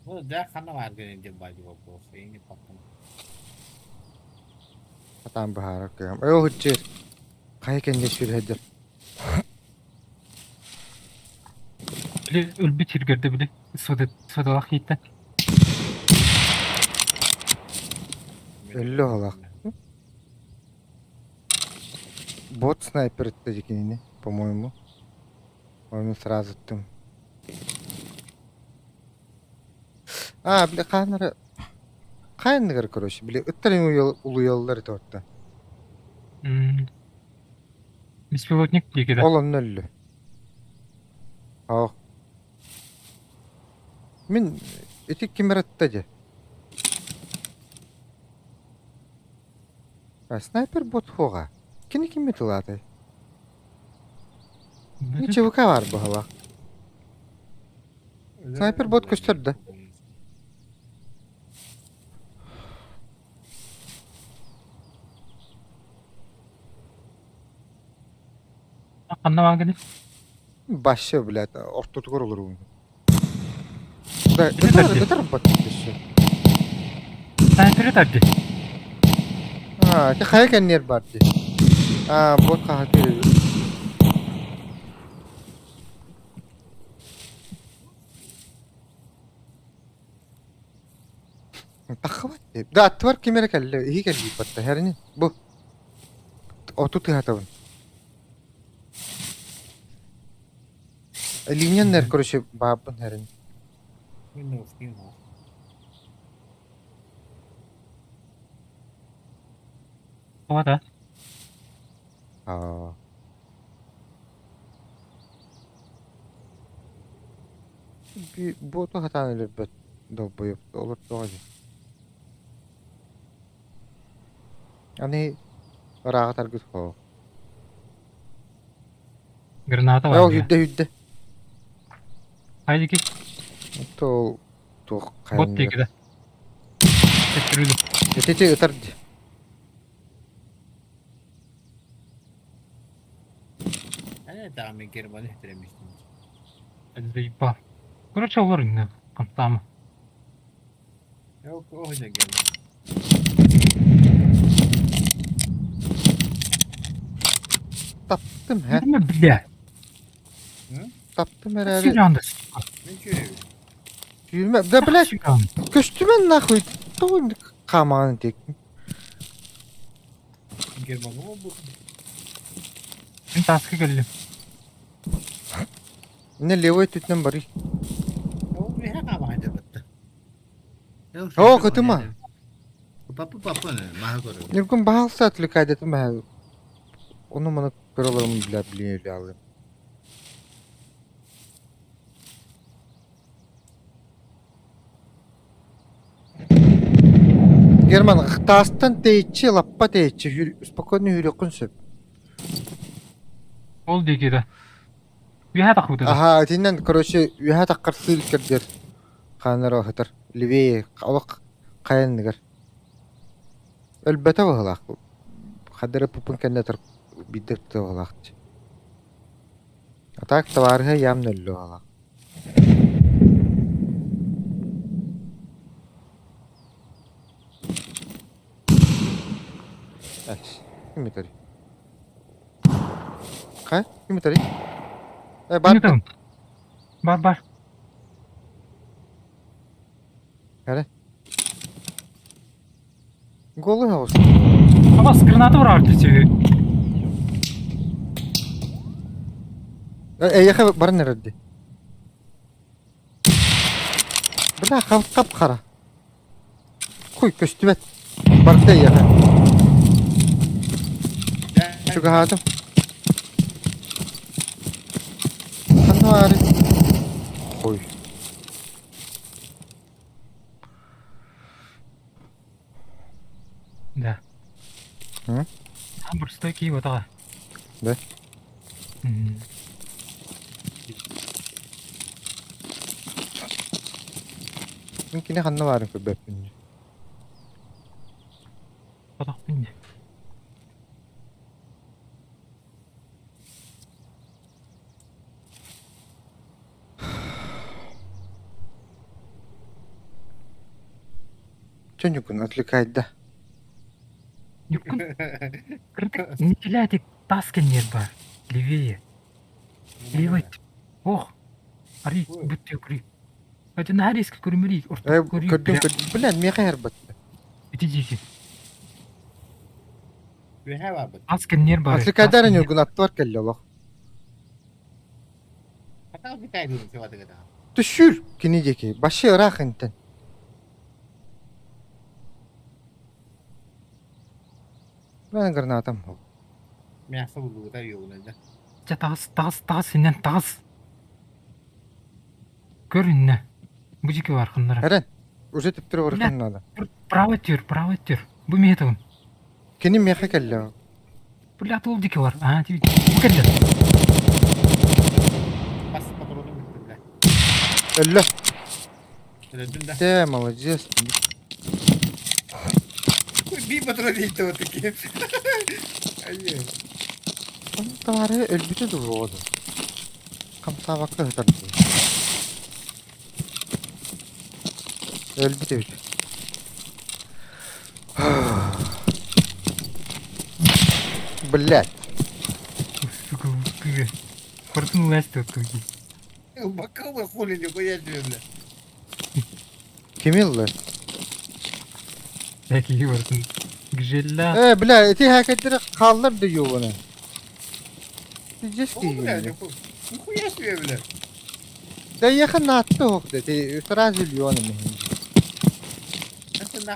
Bu da kana var gelince bacı bu. Yeni patladı. Hatam bahar kıyam. Oh hıçır. Kaya kendi şirhedir. Bile öl bitir gördü bile. Soda vakitten. Öyle olak. Бот снайпер этажикини, по-моему. Onu сразу attım. Bile kanları... Kaynıgar короче, bile ıttırın ulu yolları tortta. Беспилотник diye gider. Olan öllü. Oh. Min... Etik kimber attacı. Снайпер бот хоға. Кini kim метылады? Ne çabuka var bu hava. Sniper bot gösterdi. Anlamadım. Başı bile ortalık olur oyun. Da tabii. yeter bot dışı. Sniper'ı tabi. Ki kaya kendiler bardı. Bot kahve. Takhavat. Da atvar kimere kelle. İyi kelli batta herini. Bu. Otu tıhatavın. Linyanlar короче babın herini. Windows değil mi? O da. Bir botu hatan öyle bet dolba yaptı. Olur doğru. Yani rahat hareket o. Granata var Yok ya. hüdde. Haydi git. To Bot kayan. diye gider. Tekrar Yetece ıtardı. Evet abi German'ı ettiremiştim. öldü. Bak. Kuruşa olur yine. Tamam. Yok o hoca geldi. Taptım he. Değil mi bile? Taptım herhalde. Silahında. Ne görevi? Yürüme. Da bile Silahında. köstümen nahуй. Doğru kamanı tek. German'ı mı bu? Ben taskı geldim. Ne levoy tütnen bari. O bir her ama hadi bak. О, кытыма. Папа не, мага көрі. Ниргун баалса түлік айдеті мә. Оны мұны көрілерім біле алым. Герман, тастан тейчи, лаппа тейчи, спокойно юрекун сөп. Ол дегеді. Үйә тақуды. Аха, тинен, короче, үйә таққар сылкердер. Қаныр оғытыр. Ливей, олық қайынығыр. Өлбәті оғылақ. Қадыры пупын кәнде тұр бидікті оғылақ. Атақ таварығы ямны өлі оғылақ. Әш, кім етері? Қай? Кім етері? Бар. Бар. Бар. Әрі? Голы ауыз. Абас гранаты бар арты тебе. Яқа барын әрді. Біла қап қара. Қой көсті бәт. Барды яқа. Чуға хатым. Қаны бары. Қой. Да. Hı? Там бір стойки отаға. Да? Мүмкіне қаны барын көбәп мінді. Отақ бінде. Чөн юкун отвлекает, да? Юккун. Не телятик таскен нет бар. Левее. Левой. Ох. Ари, бүтте күрі. Өтін әр ескі көрмерейік. Көрдім. Білән, меға әрбат. Өте жеке. Үйә бар бұд. Таскен нер бар. Отвлекайдарын юкун аттуар кәлі олақ. Қатау бітәй дұрын севаты қата. Түшүр, кені деке. Башы ырақ інтін. Мен гранатам ол. Мясо бұлды қыта yoğun еді. Тағыз, сенен тағыз. Көр инне. Бұжеке бар қындыра. Әрін, уже тіптірі орықын ада. Право тер. Бұ метігін. Кені меға кәлі ол. Блядь, ол деке бар. Тебе. Бұкәлі. Бас патроны біттім. Өлі. Сөйледін да. Те, молодец. Bir patron değil de o teki. Ayy. Onun tavары өлбіті dur оғыды. Қамсабаққа ғытарды. Өлбіті өті. Блядь. Сука, ускы. Проснулась тут туги. Bakalım хули не поясню. Кемеллі? Әкеге барсын. Гжелла. Бля, эти хакеттері қалдырды юғыны. Жески О, бля, юғыны. нихуя себе, бля. Да яқын атты оқты. Сразу юғыны мехен.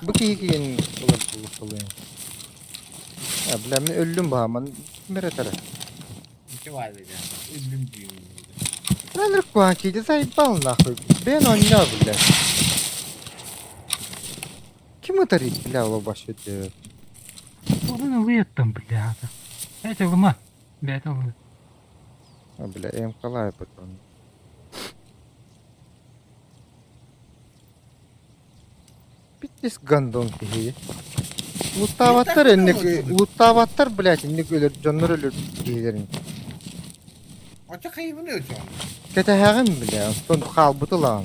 Bu kiyin kılıyor. Ya bile mi öldüm bu aman mere tara. İki var dedi. Öldüm diyor. Neler kuanki de say bal nakı. Ben oynar bile. Kim atarı bile o başı diyor. Onu uyuttım блядь. Это лума. Это лума. Ha bile em kalay patron. Bittis gandon ki. Lutavatlar ennek lutavatlar blять ennek ölür canlar ölür diyelerin. Açık hayvan ne şu an? Ketahagın bile son kalbıtı lan.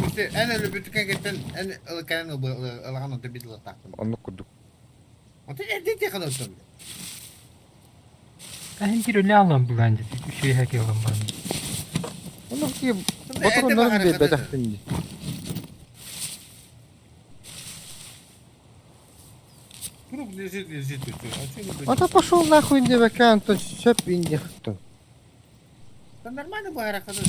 İşte en öyle bütün kentten en ılkan ılkan o tabi de taktım. Onu kurduk. O da ne diye kalıyorsun? Ben bir öyle alan bulancı. Bir şey hak alan bana. Onu ki patronların bir bedahtin. Труп лежит. Он пошел нахуй не вакант, то все пиндехто. Да нормально бы характерно.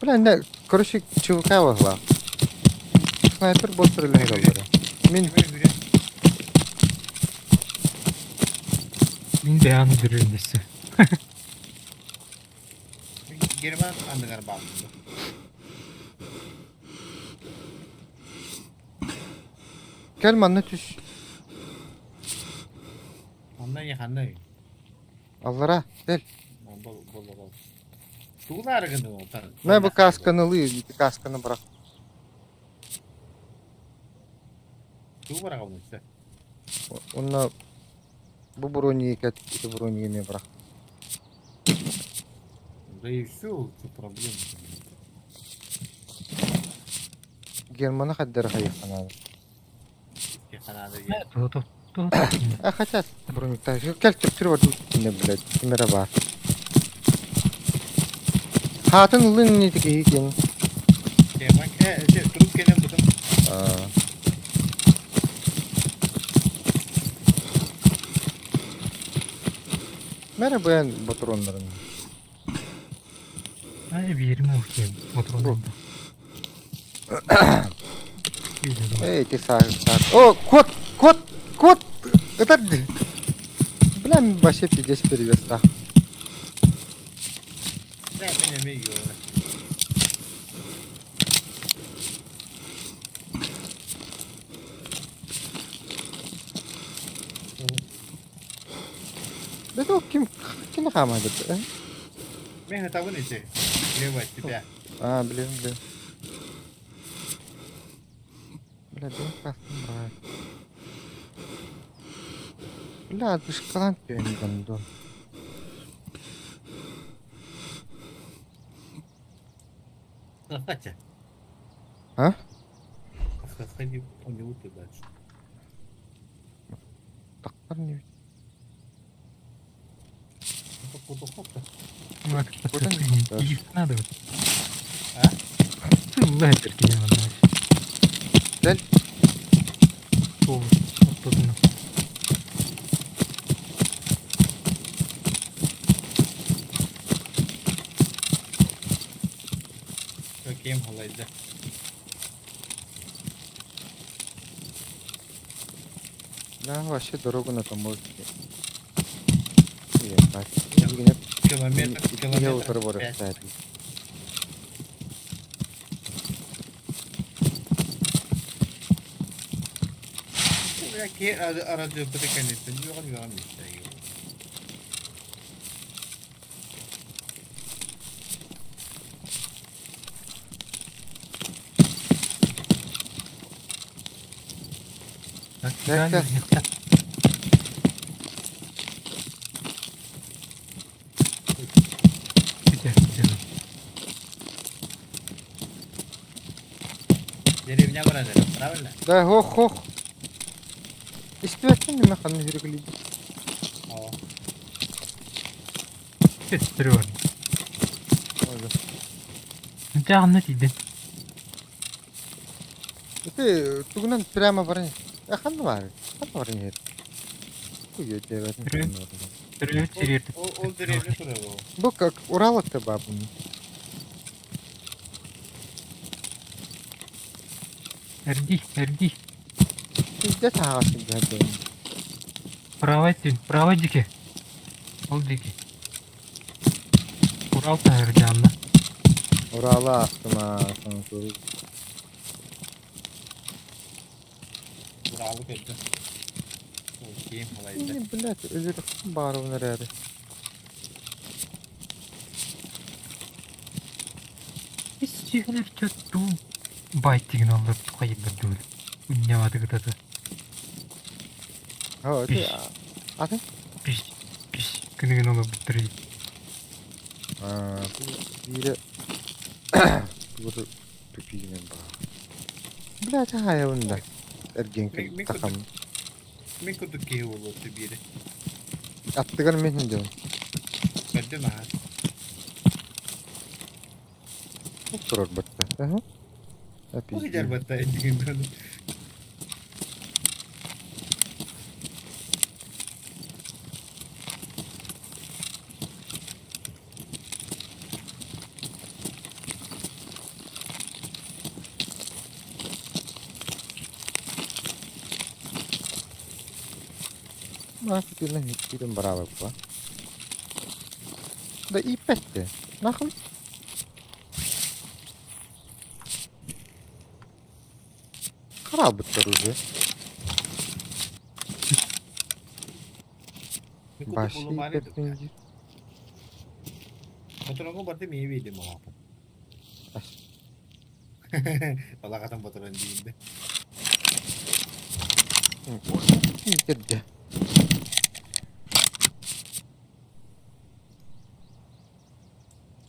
Бля, не, Короче, чувака вагла. Снайпер бот стріляє добре. Мен Мен де аны жүргендесі. German andıgar bağımlı. gel manna түш. Ondan yakanda. Аллара, gel. Bol. Tuğlar gındı o tarın. Мен bu kaskаны лый, kaskаны bırak. Tuğ bırak onu işte. Onunla bu bronyeyi bu bronyeyi mi bırak. Да и все, что проблема. German'a kadar hayıkan abi. Kanada gel. Тут. Хотя броник так. Gel Türkçe var ne блядь. Kamera var. Hatın lın ne teki hikin. German durup gelen buldum. Merhaba ben patronlarım. Ay bir yerime okuyayım. Motorun. Эй, ты сак. О, кот! Это... Бля, вообще пиздец перевес, да. Ben yemeği yiyorum. Это kim kalmadı? Ben hesabın içi. Ne var tipe? Блин. Бля, да кастым брать. Бля, ты ж калант пьяный гандон. Хотя. А? Сходи, он не уты дальше. Так, парни. Походу хопта. Bak, Buradan mı? iyi надо вот. Ha? Лайпер тебе надо. Gel. О, отдадно. Bakayım halaydı. Да, вообще дорогу на таможне. Ебать. Я Kilometre утрабора 5. кстати. Belki aradığı bırakınırsın. Yok işte. Так, Так, так. Gidelim. Deriviне bırakırım. Правильно? Да, хох. İstiyorsan ne kanı yürügülü. О. Вперед. Oldu. Жағына тиді. Ты тугунан прямо барın. Хан var. Хан var yer. Kuyu devlet. Вперед, вперед. O derevine kurar o. Bu как Урал'ta babun. Эрди. Bizde sahası geldi. Право дике. Ол дике. Урал тайыр жанына. Ural'a astıma sana soru. Buralık etti. O kiyim halaydı. Ne блядь, özür bari bunlar yani. Biz сүйгілер чөтту. Байт деген алып қойып бір дөл. Үннемады кытады. Ha, öyle. Atın. Пиш. Күнігін алып біттірейді. Biri burada tüpüğüne bak. Блядь, hayvanlar. Ergen takım. Микото киев olur biri. Attıgan men ne diyorum? Gördün mü ha? Oturur batta. Aha. Bu kadar batta ettiğin konu. Bak birine hiçbirin beraber bu. Da ip etti. Nakıl? Karabıtlar ucu. Başı ip etmeyince. Motor aku berarti miwi di mau apa? As. Kalau kata motoran di ini. Giddi.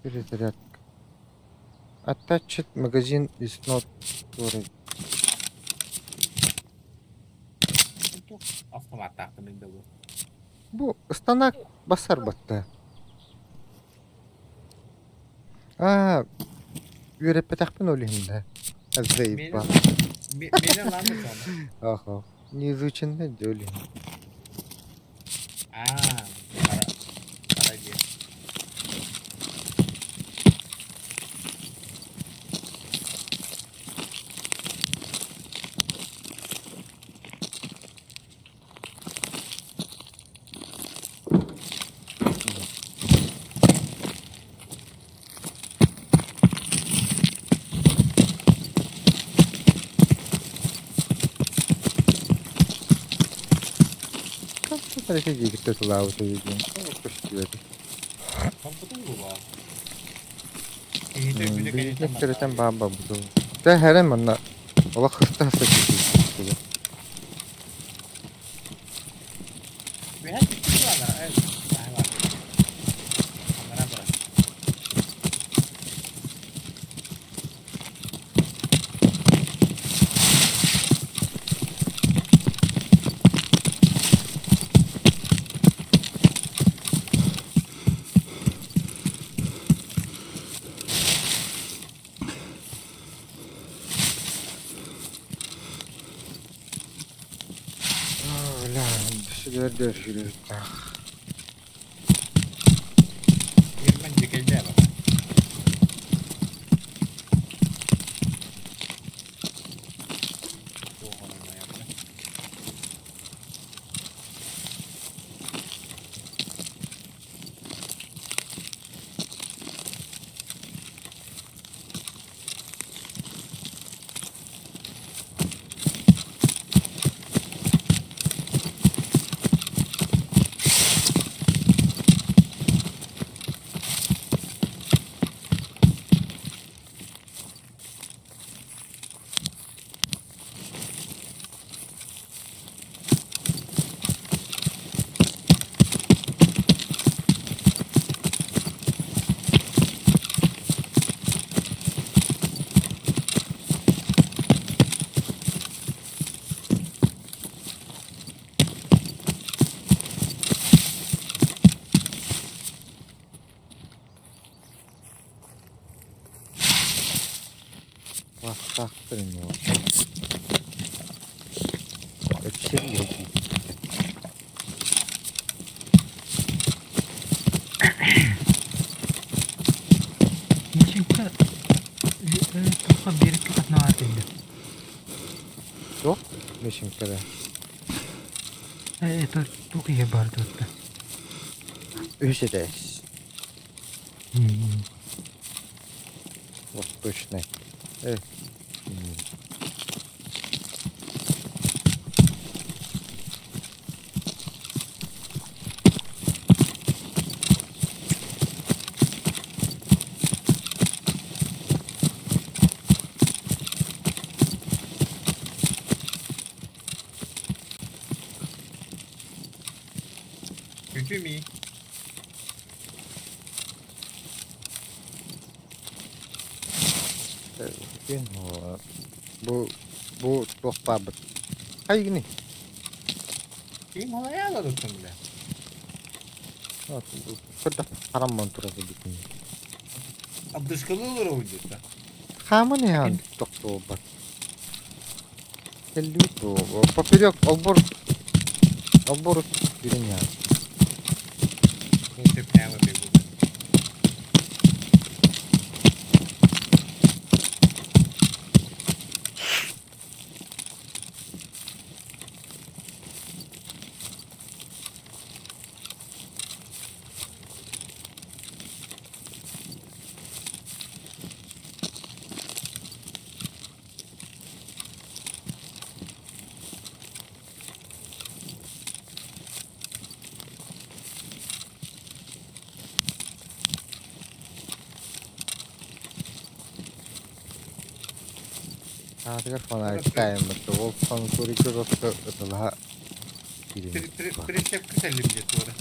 Перезарядка. Attached magazine is not storage. Untuk автомат kening bu. Bu ıstanak basar battı. Aa, yürep petakpın olayım da. Azayıp Benim bak. benim lan bu sana. Aha. Не изучен de olayım. Para dia. Mereka gitu selalu saja. Terus jadi. Kamu tunggu bang. Ini tuh bisa kayaknya Biznes sama. kereten baba bu. Da her hemen la. Allah hısta hısta gidiyor. Lihat itu lah. Nah, kamera berat. Lan sudah sudah. Irman juga jalan. Tuh orang lain. Wah, sakın ya. Öksür yok. Ничего. Только берег одна отель. Yok. Beşim kere. Это только я бар тут. Üzedeyiz. Bak точно. Evet. Kötü mü? Bin o. Bu çok babet. Hay gini. Kim olaya alırım bile. Sudah haram mantura begitu. Abdışkalı olur o vücutta. Kamu nih han çok tobat. Kelito. Поперек обор деревня. Лучше прямо бегу. Саатыгар фанайттайым бітті. Ол фанкурикер отқа ұтылға Прищепка сәлем дед туары.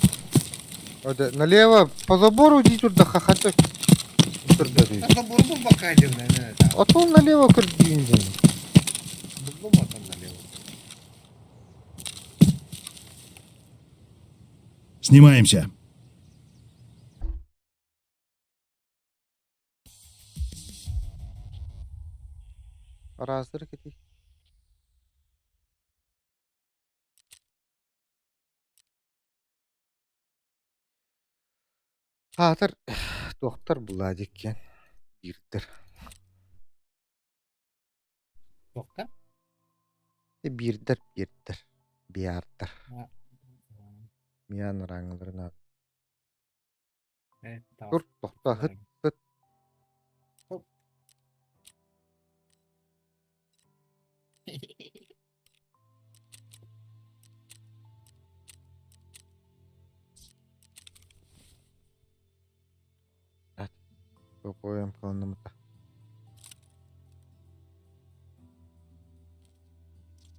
Ода налево по забору иди туда хахата. Там забор был бока наверное, там. А то налево кырдиндин. Был там налево. Снимаемся. Араздыр кетей. Хатыр доктор була деккен. Бирдир. Тоқта? Бирдир. Биярдыр. Ha. Миян раңылырына. Tamam. Dur doktor hıt. Попоем колоннымыта.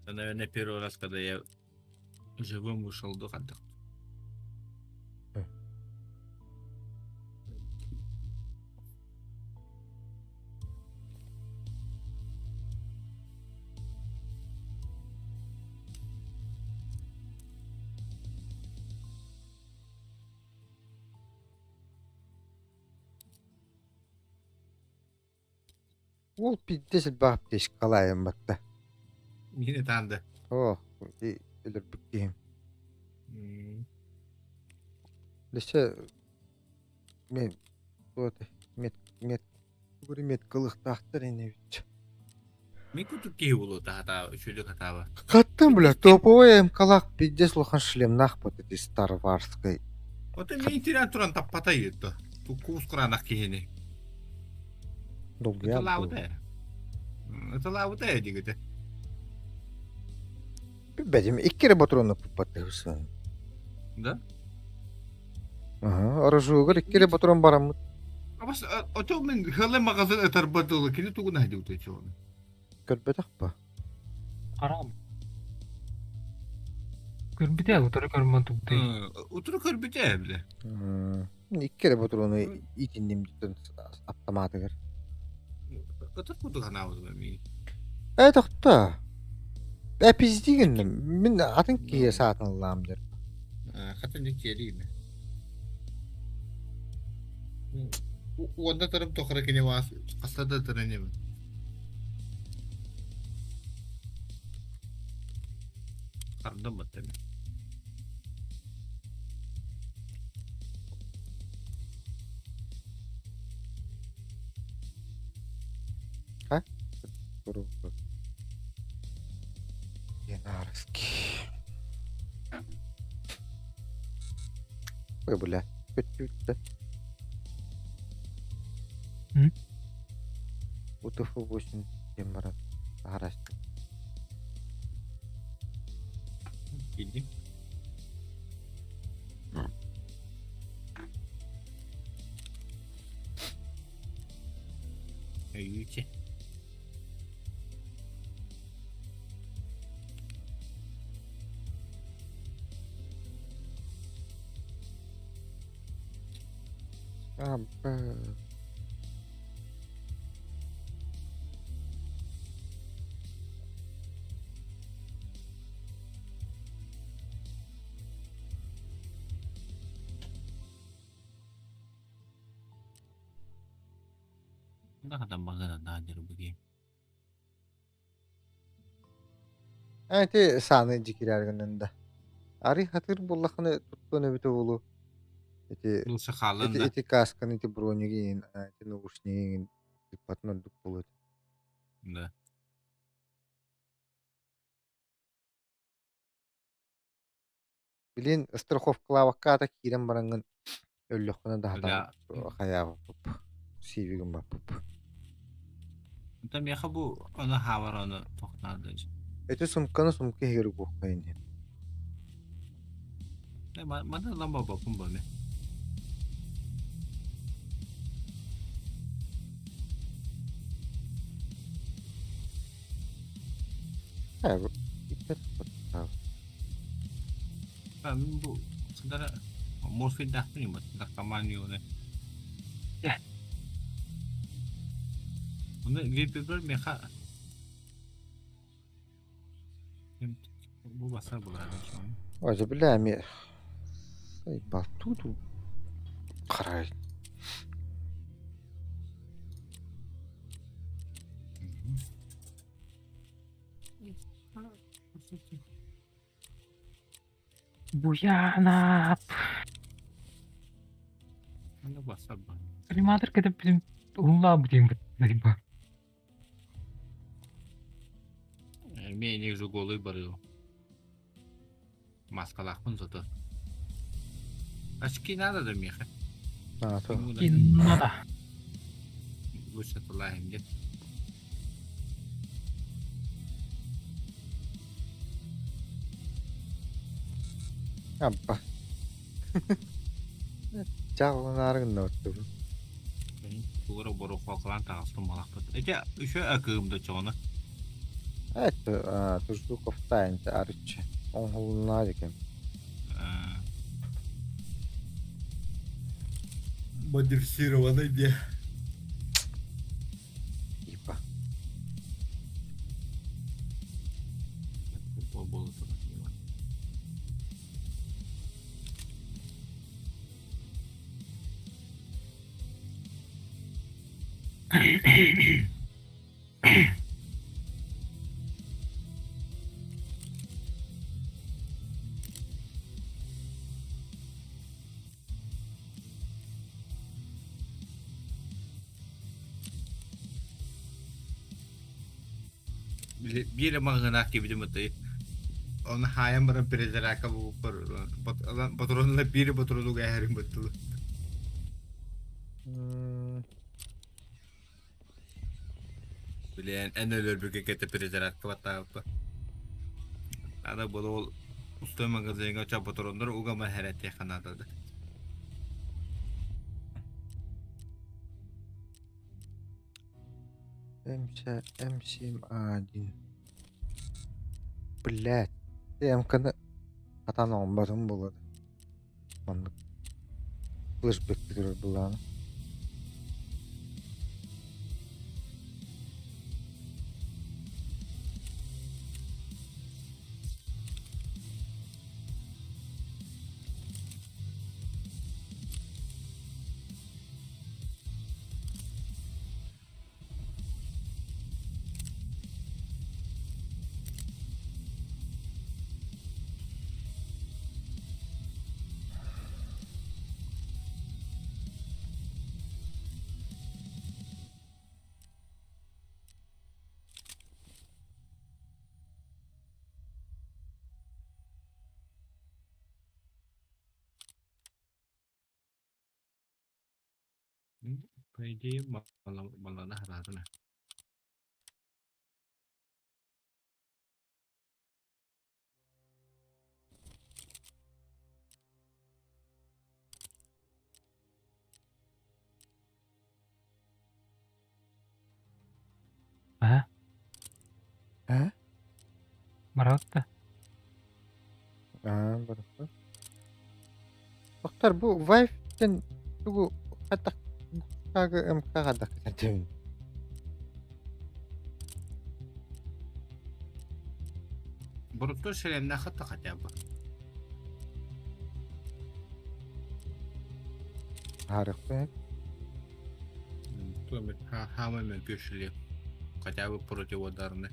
Наверное, первый раз, когда я живым вышел до контакта. Ол пиддесіл бағып дешік қалайым бақта. Yine tanıdı. О, өлір бүктейім. Лесе, мен, мет қылықтақтыр ене бітші. Мен күтіп кей болу тағата, үшілік атабы. Қаттым, бля, топовый мкалақ пиддес лохан шлемнақ бұд, эти Star Wars'кай. Вот мен интернет туран таппата еді. Ту куус құранақ кейіне. Это лауды. Это лауды дегіді. Бәдім, иккері батроны пұппатты хүсін. Да? Арашуғыр, иккері батрон барамын. Абас, отол мен хылы мағазын өтір бадылы кені туғын әді өте чоғын. Көрбедіқ па? Арам. Көрбіде, отыры көрмін тұқты. Утыры көрбіте әбілі. Иккері батроны итіндім дейтін автоматығыр. Отыр құды ғана ауды мен. Тоқта. Пиздигеннім. Мен атын кие сатын алам дер. Қатын не кереймі? Онда тұрып тоқыры кене вас. Қастада тұрынемін. Қардым бәтті мен. Янарский. Ой, бля. Петюта. УТФ 8 тем барат. Гараст. Келдім. Үйте. Абба. Nakatambang na dyan bagi. Ante sahne cikiler gönünde. Ari hatır bullakını tuttuğunu bito bulu. Ну, сахалын да. Эти касканы, эти броники, эти наушники, патно дуп булат. Да. Билин страховкалавакка та кирен барангын өллөккөнө да Да. хаяа буп. Сивигин бап. Там я хабу, она хавар, она тохнады. Эти сумканы сумка херу бухкайын. Мада ламба бапым баме. Şey bu. İpet tutar. Ben bu sebenarnya morfin dah ni buat dah kamanyo ni. Ya. Bunu bir mereka. Bu basar bular şu an. Acaba billahi mi? Ay baltudu. Qaray. Bu yanap. Ano basar bu? Animator kita bizim ulah budayım bu. Мне не же голый барил. Маскалах pun zat. Aşkı nada da mı? Ha to. Inna. Bu setelah hem de. Abba. Jağlan arın nottu. Doğru boru falklan tağısın malak bud. Ece şu akımda çoğunu. Evet, tuzlu kofta ente arıç. On hulunlar ekan. Модифицированный где? İpa. Bol tutar. Bir mangana gibi de mutlu. Onu hayam bara perezeraka bu patronla bir patronu gayerim betul. Bilen en ölür bir kete perezeraka vata apa. Ada bolu usta magazinga çap patronlar uga maharet ya kanada da. Emsim adin. Блядь. Эмканы атаның батын болады. Мандык. Флешбек керек буланы. Pedi malah harus na. Ha? Ha? Maravta. Барып. Доктор, bu Vive-тен тугу хатак кага МК-га да кетем. Burutlu şeyler ne hatta acaba? Harika. Tuh ha мы пешили. Хотя бы противоударные.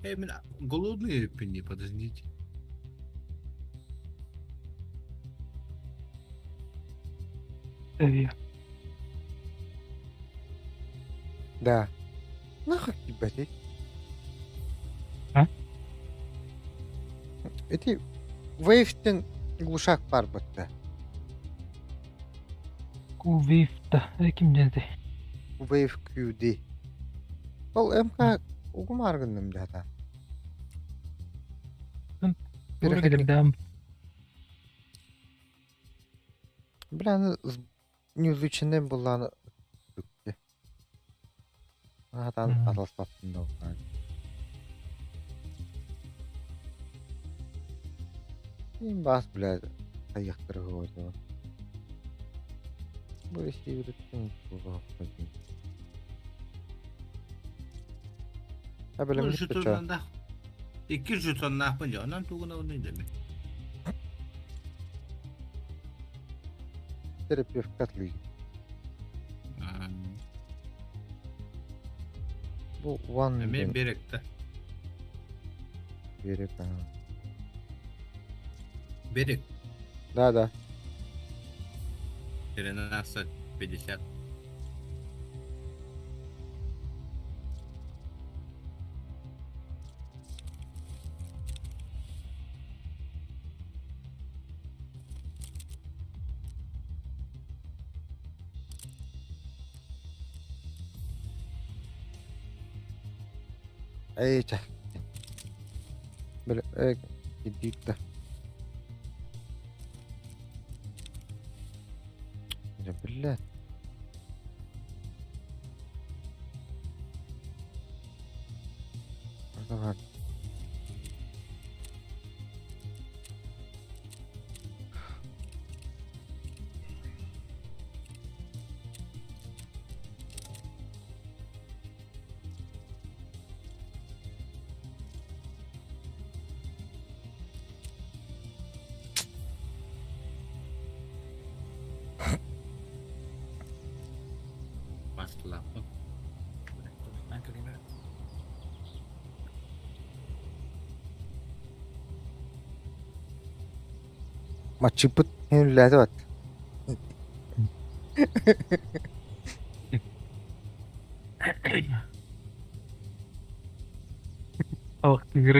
Именно голодные пени, подождите. Seviyor. Да. Нахуй ебать. Ha? Эти Vive-тен глушак бар бутта. Kuvifta. Kim dedi? Wave QD. Ол МК угум аргындым дата. Doğru gidelim devam. Bilen неизученный буланы бүкте. Атан Мгм. атылсаттым да бар. Син бас, блядь, аяқтары қойды. Бұл еште үйреттің бұға қойды. Ha böyle mi Şu gitti çağ? tonunda 200 tonuna yapınca ondan tuğuna onu demek. Terapia katlı. Bu one Hemen berekte. berek ha. Berek. Да. Тринадцать 50. Ey çağ. Böyle gidip de. Ya billah. Orada var. Masalah. Maçı put henüz var.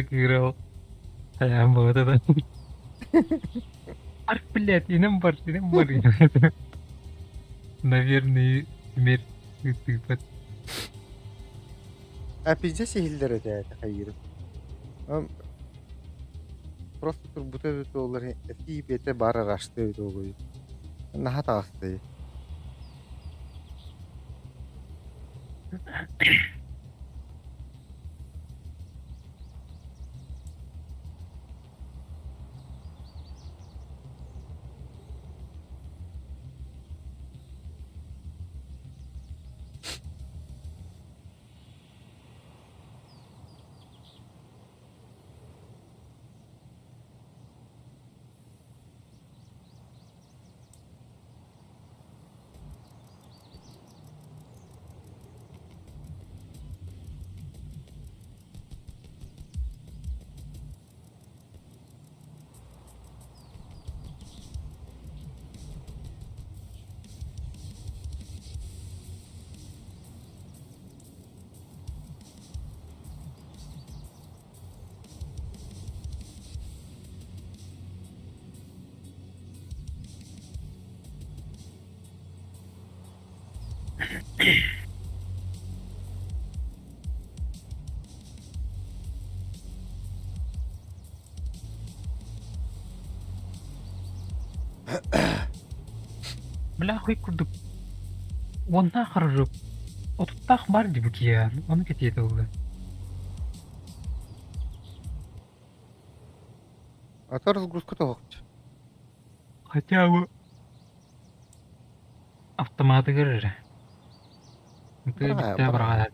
Кира. Ayam banget itu. Блядь, и номер. Наверное, смерть типа. Ha pizza şehirlere de hayır. Просто turbuta öte olur. Eski bete bar araştı öte oluyor. Naha tağıstı. Бля, хуй курдук. Онна харжук. Отуттах бар gibi ki ya. Onu кетеді oldu. Ата разгрузка тоғықчы. Хотя бы автоматы кірір. Ты Бра, бітті бра. бұрға.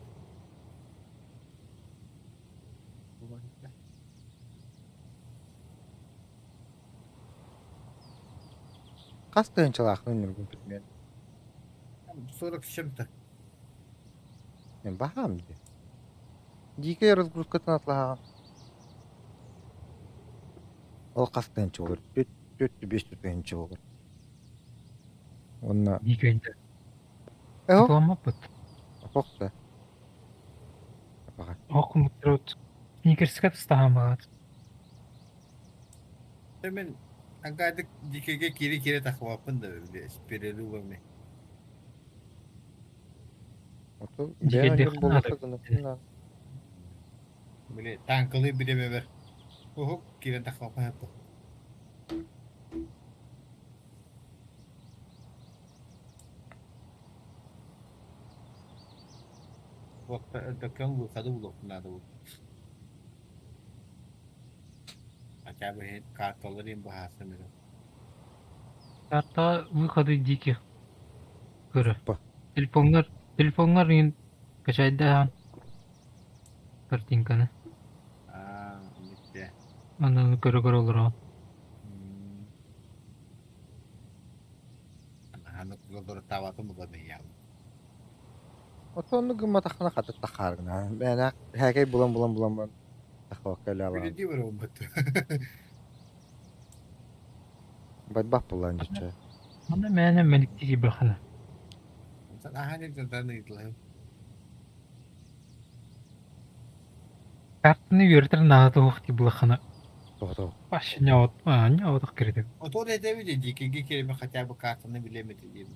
Қас тайыншылақын нұргін білмен. 40 с чем-то. Мен бағам де. Дикая разгрузкатын атлаған. Ол қас тайыншы olur. 4-5 тайыншы olur. Онна... Никенді. Эго? Атыламап бұд. Қоқты. Баға. Оқым бұттырот. Сникерске тұстаған бағат. Hemen angkadık dikege kiri takvapın da öyle perelu ve Ото... Дикелде Бәңгер қанады. болмаса böyle tankılı bir de beber. Hop kiri takvapın yaptı. Waktu ada kan bu kadu bulok nada bu. хотя бы карталарым бахасым. Hatta выходы диких. Көрі. Ба. Телефонлар ен качайда картинканы. Bitti. Аны көрі olur o. Hani kızıldır tavatı mı da ya? Otonu gımma taxana xatı taxargına. Ben həqiqi bulan taxavakkələ alan. Öyle değil mi o batı? Badbaq bulan geçə. Аны мәне мәліктегі бір қана. Sen ahane de tanıydılar. Картаны вердір нағады оқты бұл қана. Doğru. Başı ne avudық кереді. O da ne dedi? Diki kelime хотя бы kartını bilemedi değil mi?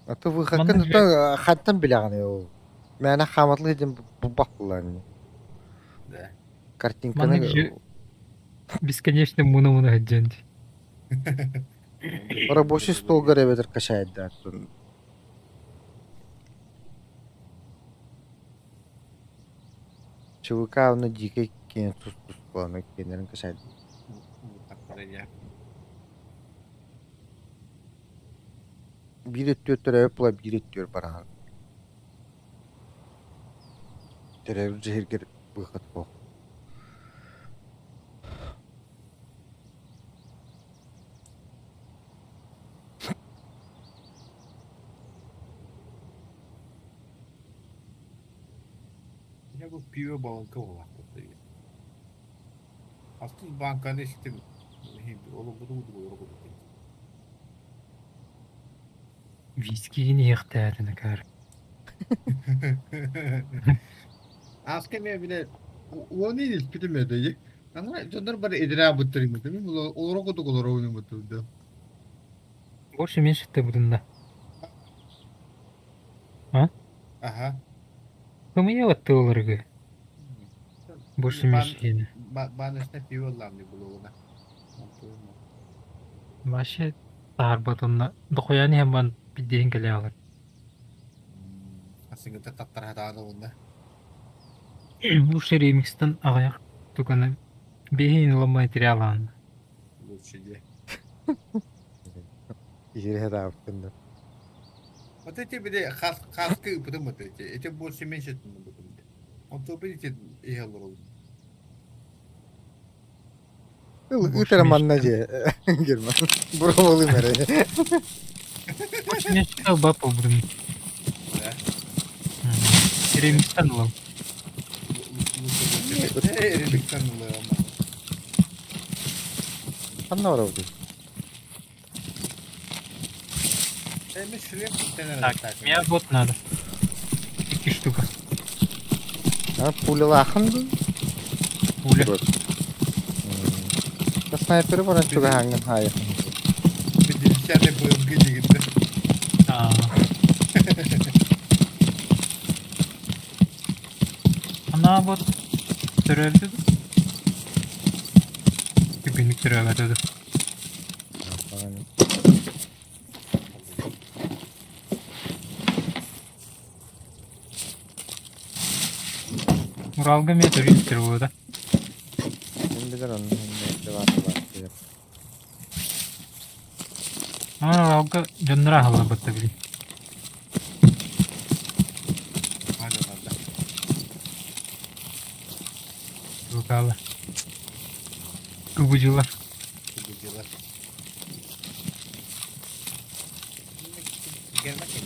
Аты выхакын да хаттан биляганы о. Мәне хаматлы дем бубак буlan. Да. Картинканы Бесконечно мұны хаджанды. рабочий стол görебедер кашайда. Чувака оны дике кен тус планы кенерин кашайда. Takparaya. Bir ötüyor törep bula bir ötüyor bana. Törep zehirger bıqat bu. Ya bu piyo banka olan. Aslında bankanın işte oğlum bu. Вискині еқтәріні кәр. Askeri bile o ne bilmedi. Ama canlar bana idra bıttırayım değil mi? Olur o kadar oyunu bıttırdı. Больше меньше ты будында. Aha. Кымыя отты оларғы. Больше меньше ені. Bana işte piyo lan diye bulduğuna. Башы тағар батонна. Дұқояны hem ban биддейін кәлі алыр. Aslında tatlar hata da onda. Лучше ремикстен ағаяқ тұқаны. Бейін ұлы материаланы. Lütfü diye. İçeri heda hakkında. Вот эти bir kaskı bıdım mı dedi. Ete больше меньше mi bıdım dedi. O da bir ete iyi olur. Ütere mannaca. Girme. Buralı mere. Больше меньше тағы бапы бұдым. Да. Ремикстен ұлым. Erimikten oluyor ama. Anna var oldu. Emre şuraya bir tane Так, мне вот надо. 2 штука. Ha pulalı akındı. Пуля. Da snayperi var çok hangın hayır. Bir dilşerle bölge gitti. Ana вот түрелді. Küpünlük türeverdi. Уралга метр yüzdür bu da. Kim bilir onun ne var diye. Ama Уралга canlıra hava battı bile. Hadi hadi. Bakalım. Kubucular. Gidiyorlar. Gelmek için.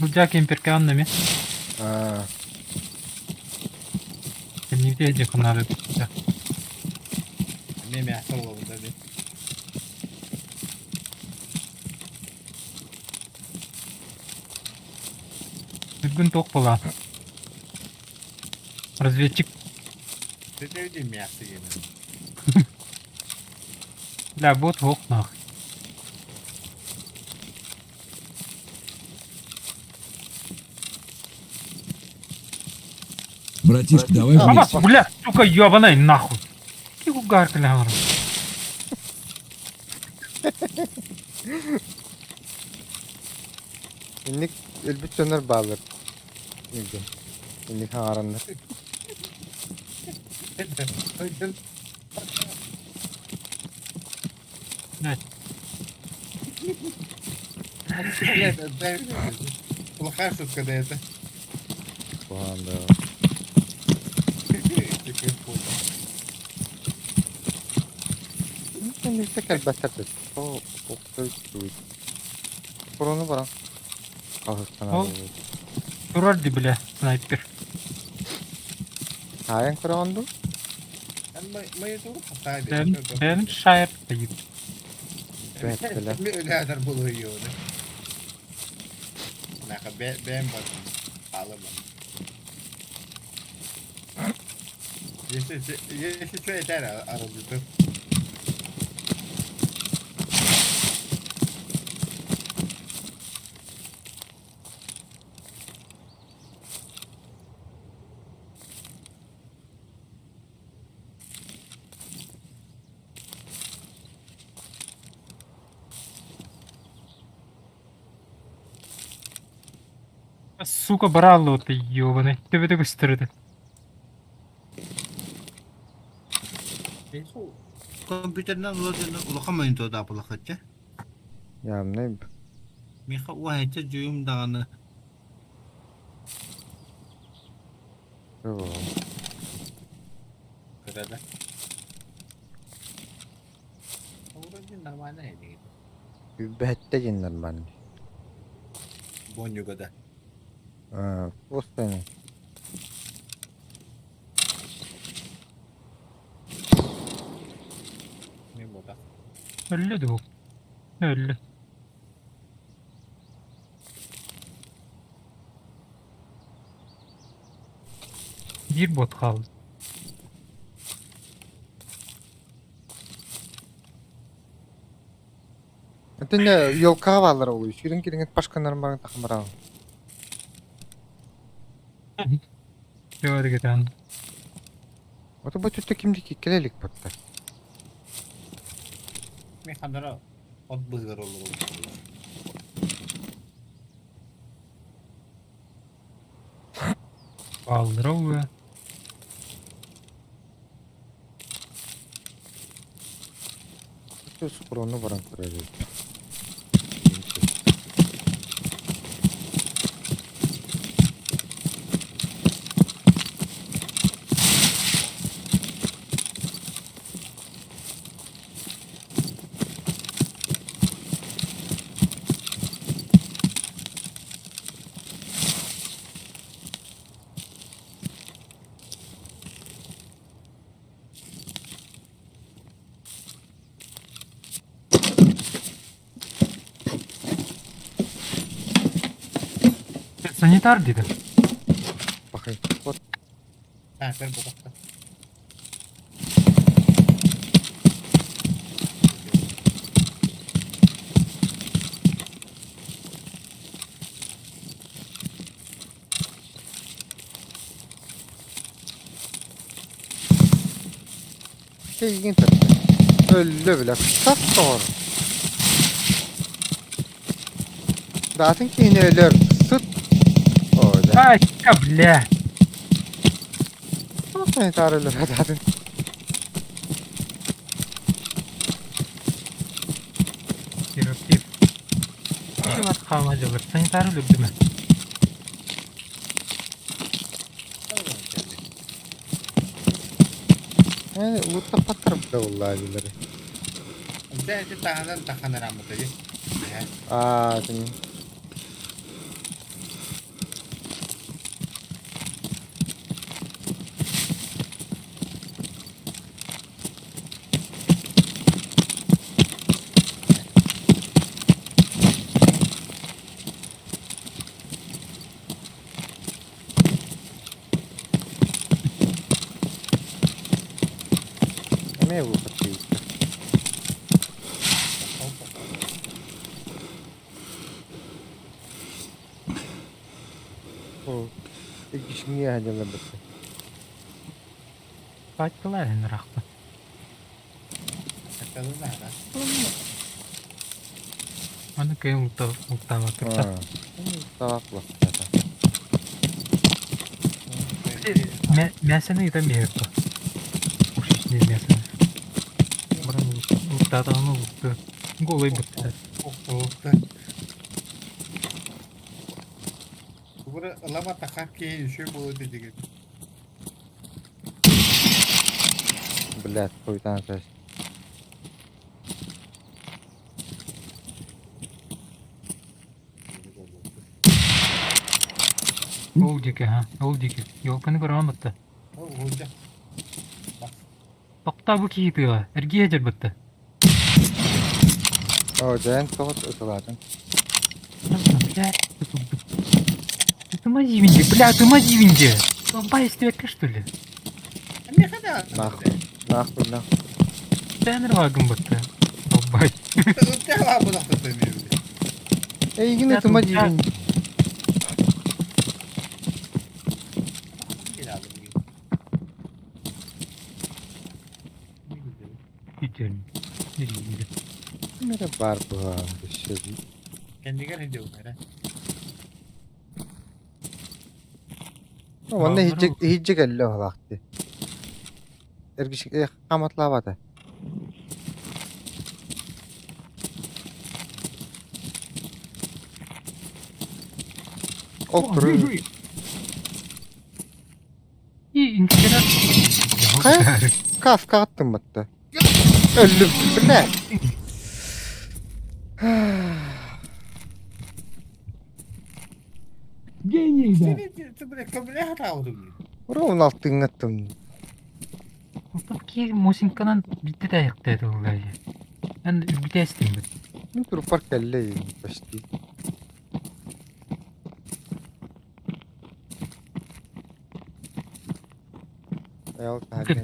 Bu кемперка аннами. Ha. Не видели, как надо. Ne мясо olur dedi. Üzgün tok bola. Разведчик. Dedi öyle мясо yemin. Бля, бот в окнах. Братишка, давай Ама, вместе. бля, сука, ёбаный нахуй. Какие угарки нахуй. İnlik elbet döner bağlar. Bildim. Şimdi ağrında. Evet. Плохая шутка да это. Bu anda. Şimdi ise elbette de. O kötü. Koronu var. Kahırsana. Ol. Durardı bile sniper. Sayan korondu. Мои тур хатайды. Ben şayet değil. Бәттеле. Мен өләдер булу йоны. Нака бәм бар. Алымын. Если что, это арабы. Сука, брало ты ёбаный. Тебе так быстрый. Компьютерden ulakamayın to da pulakatça. Ya ne? Miha wahayca juyum dağını. Yo. Когда? Вроде нормально или Bette cinler ben. Бонюга да. Postayın. Не бота. Öldü de bu. Öldü. Bir bot kaldı. Ötünde yolkağa bağlar oluyor. Şirin girin et başkanların bana takım var. Doğru giden. Oto bu tütte kimdik ikelelik batta. Механдра от бызгар olur. Kaldırı ve Şu skorunu varan kuracağız. sanitar dedi. Bakayım. Bot. Ha, ben bu kadar. Şey ilginç. Öyle bile. Çok doğru. Zaten ki yine ölür. Sıt. Öyle. Ay ya bля. Sanitar ölür zaten. Bir. Şu var kalmaca var. Sanitar öldü mü? Yani ulutta patlarım da vallahi billahi. Ben de tahanan rambut aja. Şimdi. Ne bu patlayı? O. İlk işin niye hacılar bitti? Kaçtılar henüz rahatla. Bakalım ne ara. Onu kayak mutlu Ha. bakırsa. Salak bak zaten. Мясо это меха. Кушать не мясо. Вот это оно голый быттı. Okta. Bura lama takar ki şey bulu dedi. Блядь, хуйтан ses. Ол дике ha. Ол дике. Yolkanı görüyor musun? O hoca. Tokta bu kiydi. Ergiye cer bıttı. О, жан тогот ысылатын. Блядь. Тормози винди, бля, тормози винди. Долбай истерика, что ли? Ne kadar? Нахуй. Тенер вагон быттı. Долбай. Devam bu nokta dönüyor. Ey yine Ya, tımacı ya. bin. Gel abi. Gidiyorum. Nereye gidiyor? Nere var bu şey. Kendine ne diyor böyle? Onda hiç geldi o vakti. Ergiş kamatla bata. Otur. İyi, inşallah. Kaya? Kafka attım battı. Öldüm. Ne? Seni böyle kabile hata oldu. Buranın altını attım. Ki Mosinkan'ın bitti de ayaktaydı olayı. Ben bir de istedim. Ne tür park geldi başti. Ayol tahakküm.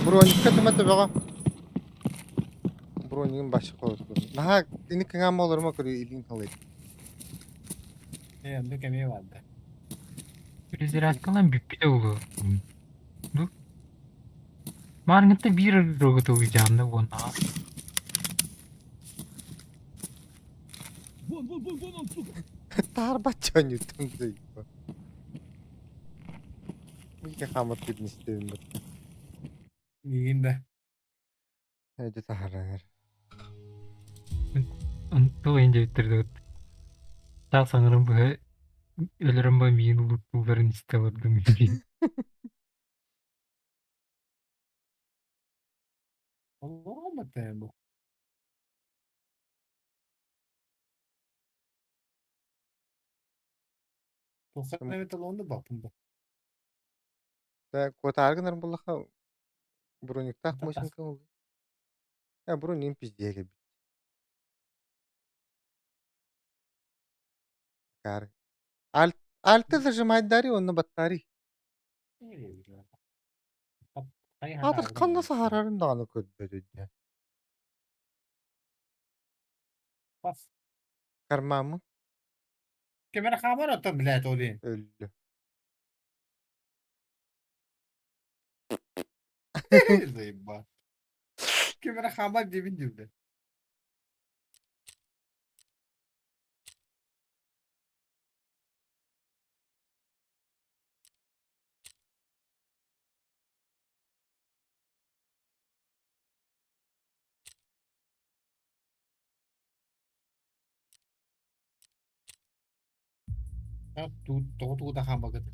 Buranın kadımı da bana. Buranın başı koydu. Daha ini kengam olur mu kuru ilin kalıyor. Ne kemiği vardı. Bir ziraat kalan bir de olur. Dur. Margıtta bir rogut olacağını ona. Tar bacağın yutun gibi. Bir kamat birini istedim. İyiyinde. Hadi taharar. Dolayınca bitirdi. Daha sanırım bu ölürüm ben bir unuttuğuların istedim. Allah'ım mı bu? Tokat evet alındı bakın bu. Da kotargınlar bullaha buranın takmışın kan oldu. Ya buranın pizdiye gibi. Kar. Altı zajımay dari onu battari. Hadır kanna sahararın dağını ködbedi. Bas. Karmamı Kemere kamera attım bilet olayım. öldü. Zayıf bak. Kemere kamera dibin dibinde. Ha tu da kam bakın.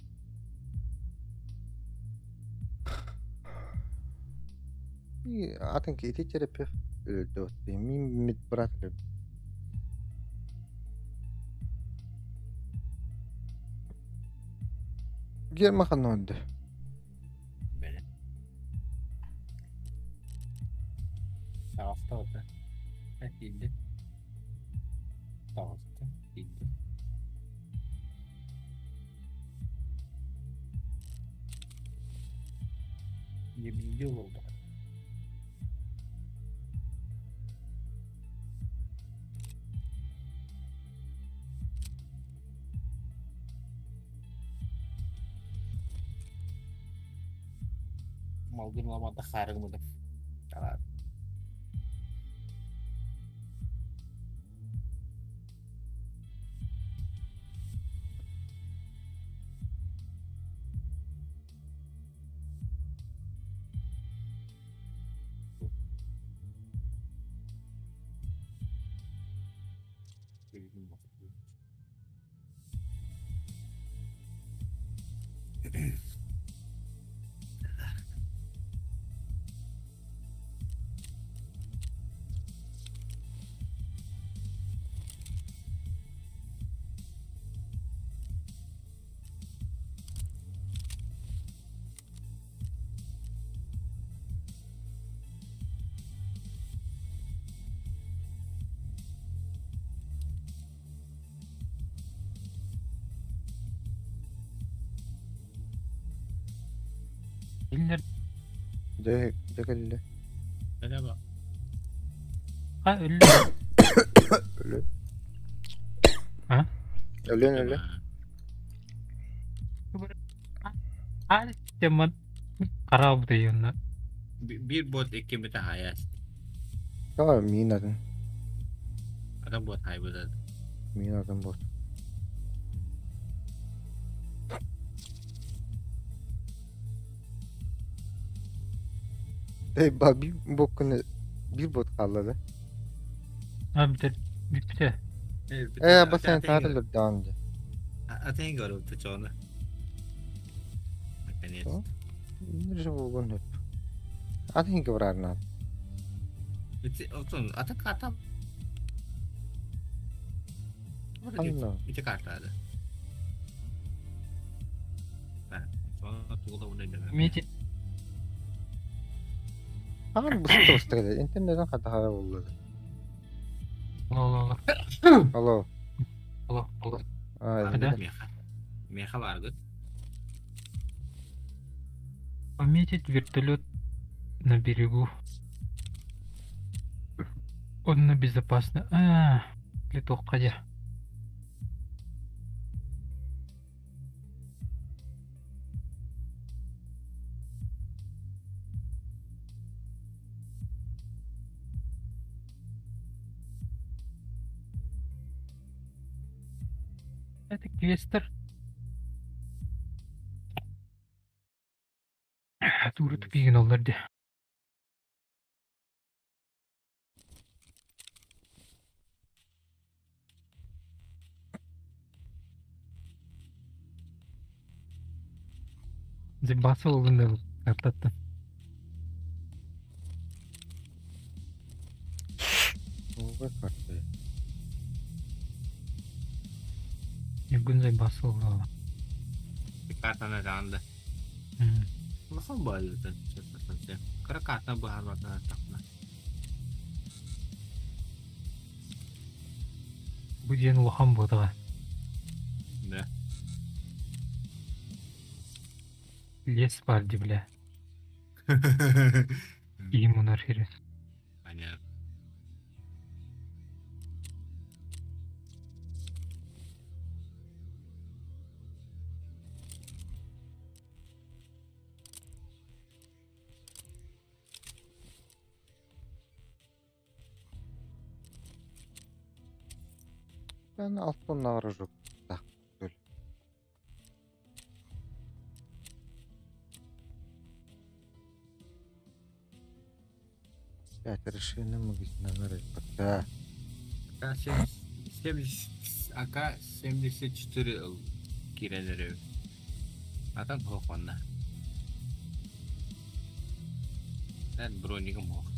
Atın ki iti çere pef öldü. Mi mit bırakır. Girme kan oldu. Böyle. Sağ orada. Ha indi. Sağ altta indi. Yeminli oldu. Malgın lamada kargımadım. Tamam. İller ده قال Öyle bak. ha öyle. öyle. Ha? Öyle. Hadi zaman karab diyorlar. Bir bot iki bir de hayas. Tamam min adın. Adam bot hay burada. Min adın bot. Bir bokunu bir bot kalladı. Ha bir de bir de. Bu sen tarılır daha önce. Atayın görüp tu çoğunu. Tamam. Nerede bu bunu? Adın ki var arna. Oturun ata karta. Allah. İki kartlardı. Ben sonra tuğla bunu demem. Mecit Tamam bıstı öyle. İnternetten hata oldu. Allah. Alo. Allah. Ay. Hadi. Meha var gı. Пометить вертолет на берегу. Он на безопасно. Леток қадя. Это квестер. Тура тупиген оларды. Зибасы олгында картатты. Bu kartı. Югун зибасы олгында. Bir kartana randı. Nasıl böyle de çıkmasın? Kara kartına bu her vakit takma. Bu ден улахан бодыға. Ne? Лес бар дебілі. Имун архирі. Понятно. Ben alttan ağrı yok. Tak. Böyle. Ya решили мы ведь номер пока. AK-74 kireleri. Zaten hoş onlar. Ben bronigim hoş.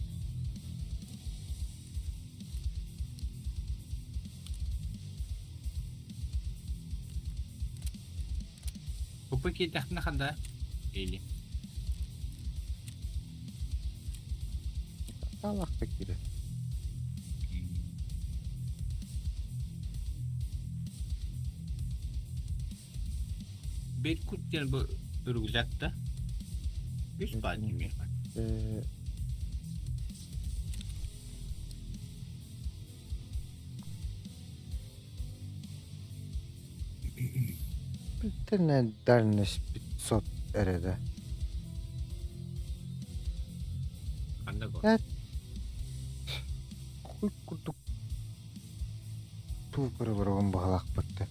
Bu peki ne kadar? İyi. Allah bekle. Bir kut yani bu örgüzatta. Üç bacım ya. Bir tane derneş bir sot erede. Anda gol. Evet. Kuy kurduk. Tuğ kırı bağlak battı.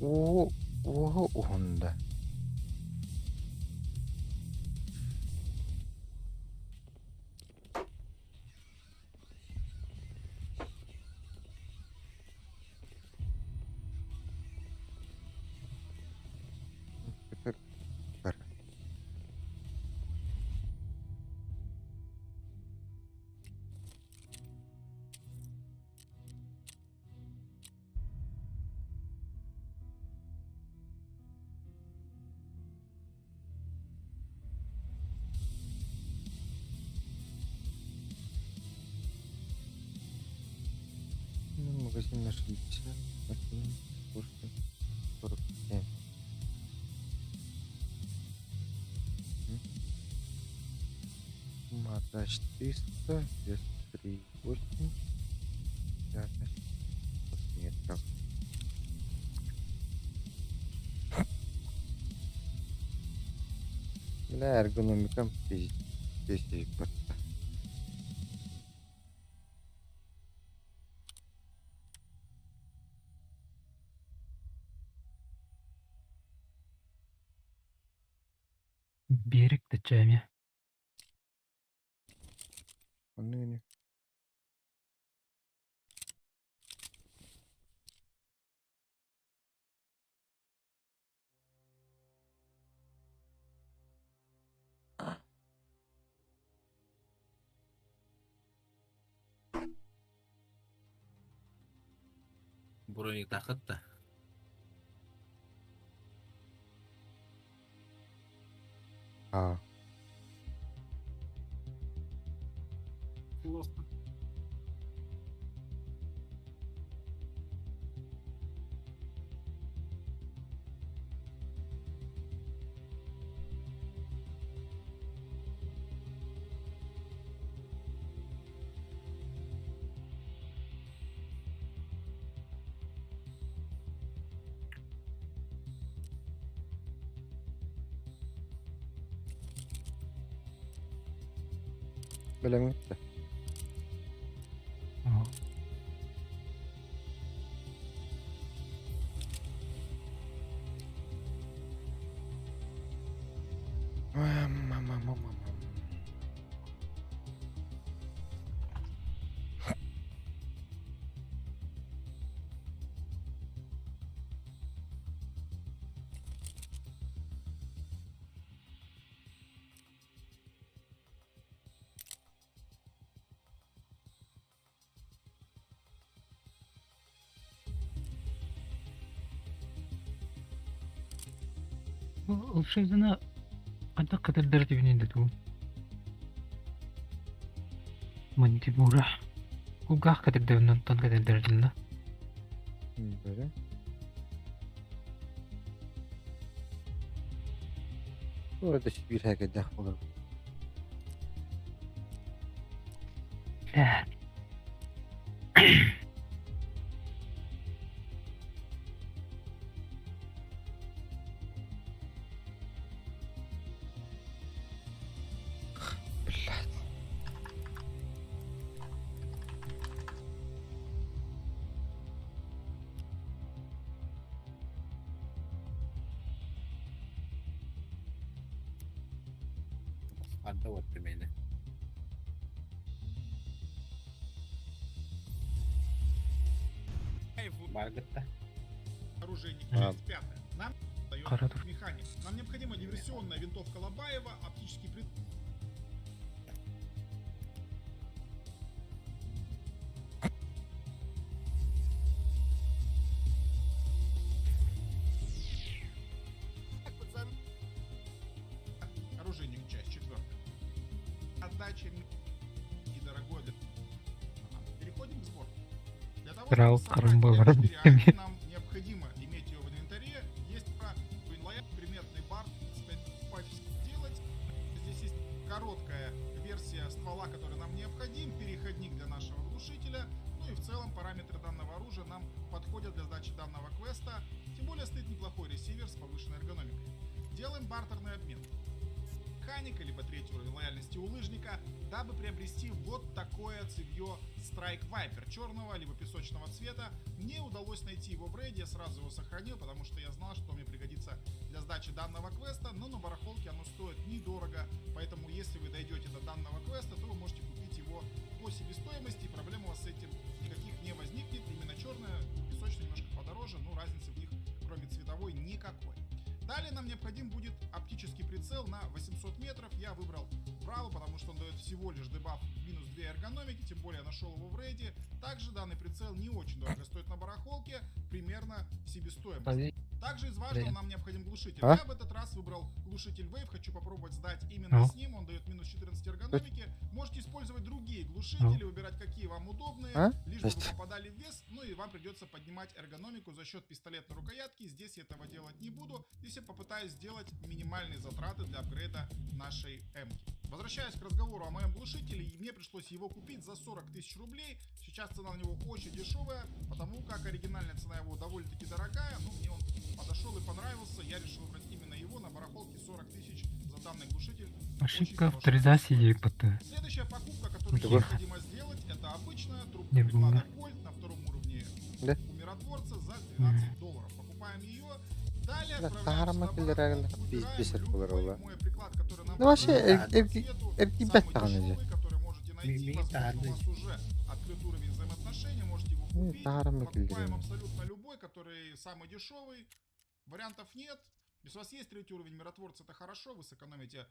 O onda. 8/60. 47. Мата 400, вес 3,8. Вероятность метров. Бля, эргономикам пиздец. Берег течение. Ну, Броник тақытты. а, Классно. белем gitti. Ага. Ул шыгына ада кадердер дибинде туу. Манти бура. Кугах кадердер тон кадердер дилна. Böyle. Orada bir hareket olur. Ла. Anda өтті мені. Баргытта. Оружейник, А. часть 5. Нам дает Каратур. механик. Нам необходима диверсионная винтовка Лобаева, оптический прицел. Оружейник, часть 4. Отдача недорогой. Переходим к сборке. Для того, Брал чтобы собрать карамбу все в 4 руки. арки, нам необходимо иметь ее в инвентаре. Есть предметный бар, сделать. Здесь есть короткая версия ствола, который нам необходим, переходник для нашего глушителя. Ну и в целом параметры данного оружия нам подходят для сдачи данного квеста. Тем более стоит неплохой ресивер с повышенной эргономикой. Делаем бартерный обмен. Механика, либо третий уровень лояльности у лыжника, дабы приобрести вот такое цевье Strike Viper черного либо песочного цвета. Мне удалось найти его в рейде, я сразу его сохранил, потому что я знал, что мне пригодится для сдачи данного квеста, но на барахолке оно стоит недорого, поэтому если вы дойдете до данного квеста, то вы можете купить его по себестоимости, и проблем у вас с этим никаких не возникнет. Именно черная, песочная немножко подороже, но разницы в них кроме цветовой никакой. Далее нам необходим будет оптический прицел на 800 метров. Я выбрал Браво, потому что он дает всего лишь дебаф минус 2 эргономики, тем более я нашел его в рейде. Также данный прицел не очень дорого стоит на барахолке, примерно себестоимость. Также из важного нам необходим глушитель. А? Я в этот раз выбрал глушитель глушитель Wave, хочу попробовать сдать именно Ну. с ним, он дает минус 14 эргономики. Можете использовать другие глушители, выбирать какие вам удобные, А? лишь бы вы Есть. попадали в вес, ну и вам придется поднимать эргономику за счет пистолетной рукоятки. Здесь я этого делать не буду, здесь я попытаюсь сделать минимальные затраты для апгрейда нашей М-ки. Возвращаясь к разговору о моем глушителе, и мне пришлось его купить за 40 тысяч рублей. Сейчас цена на него очень дешевая, потому как оригинальная цена его довольно-таки дорогая. Ну, мне он подошел и понравился. Я решил выбрать именно его на барахолке 40 тысяч за данный глушитель. Ошибка Очень авторизации хорошая. ПТ. Следующая покупка, которую Давай. необходимо сделать, это обычная трубка Не приклада думаю. Кольт на втором уровне Да? у миротворца за $12. Покупаем ее. Далее Да, отправляемся тагара на макеллер барахолку, агал выбираем пиздец любой было. мой приклад, который нам Ну, вообще, понравится, эрки- по цвету, эрки самый беспалый же. дешевый, который можете найти. Ми- Возможно, у милитарный. вас уже открыт уровень взаимоотношений, можете его Ну, купить. тагара макеллер. Покупаем абсолютно любой, который самый дешевый. Вариантов нет. Если у вас есть третий уровень миротворца, это хорошо, вы сэкономите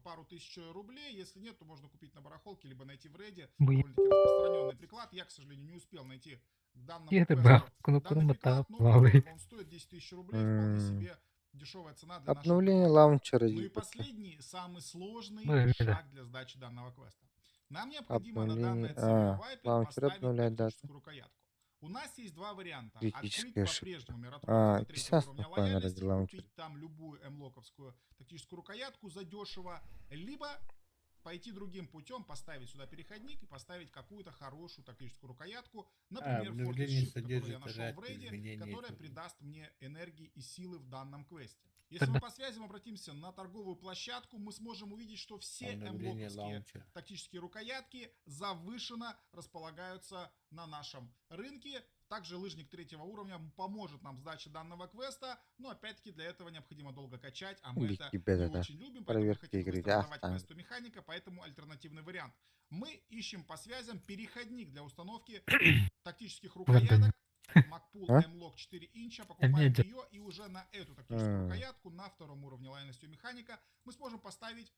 пару тысяч рублей. Если нет, то можно купить на барахолке, либо найти в рейде. Блин. Довольно-таки распространенный приклад. Я, к сожалению, не успел найти к данному Это квесту бах, данный кнопку приклад, но плавает. недорого. Он стоит 10 тысяч рублей, вполне М. себе дешевая цена для нашего Обновление приклада. лаунчера. Ну и ебать. последний, самый сложный Блин, да. шаг для сдачи данного квеста. Нам необходимо на Обновление- данное целевой а, вайпер лаунчер поставить обновляет дату. тактическую рукоятку. У нас есть два варианта. Критическая Открыть ошибка. по-прежнему миротворец А, до 3 сейчас уровня спокойно лояльности, ради лаунчера. купить там любую М-локовскую тактическую рукоятку задешево, либо пойти другим путем, поставить сюда переходник и поставить какую-то хорошую тактическую рукоятку, например, Fortis обновление Shift, которую я содержит нашел в ряд рейде, изменений. которая придаст мне энергии и силы в данном квесте. Если мы по связям обратимся на торговую площадку, мы сможем увидеть, что все Обновление М-локовские лаунчера. тактические рукоятки завышенно располагаются на нашем рынке. Также лыжник третьего уровня поможет нам в сдаче данного квеста, но опять-таки для этого необходимо долго качать, а мы это Тебе не это очень любим, поэтому мы проверки хотим игры. быстро сдавать Ах, квесту механика, поэтому альтернативный вариант. Мы ищем по связям переходник для установки тактических рукояток. Макпул А? M-Lock 4 инча, покупаем Медиа. ее, и уже на эту тактическую А. рукоятку на втором уровне лояльностью механика мы сможем поставить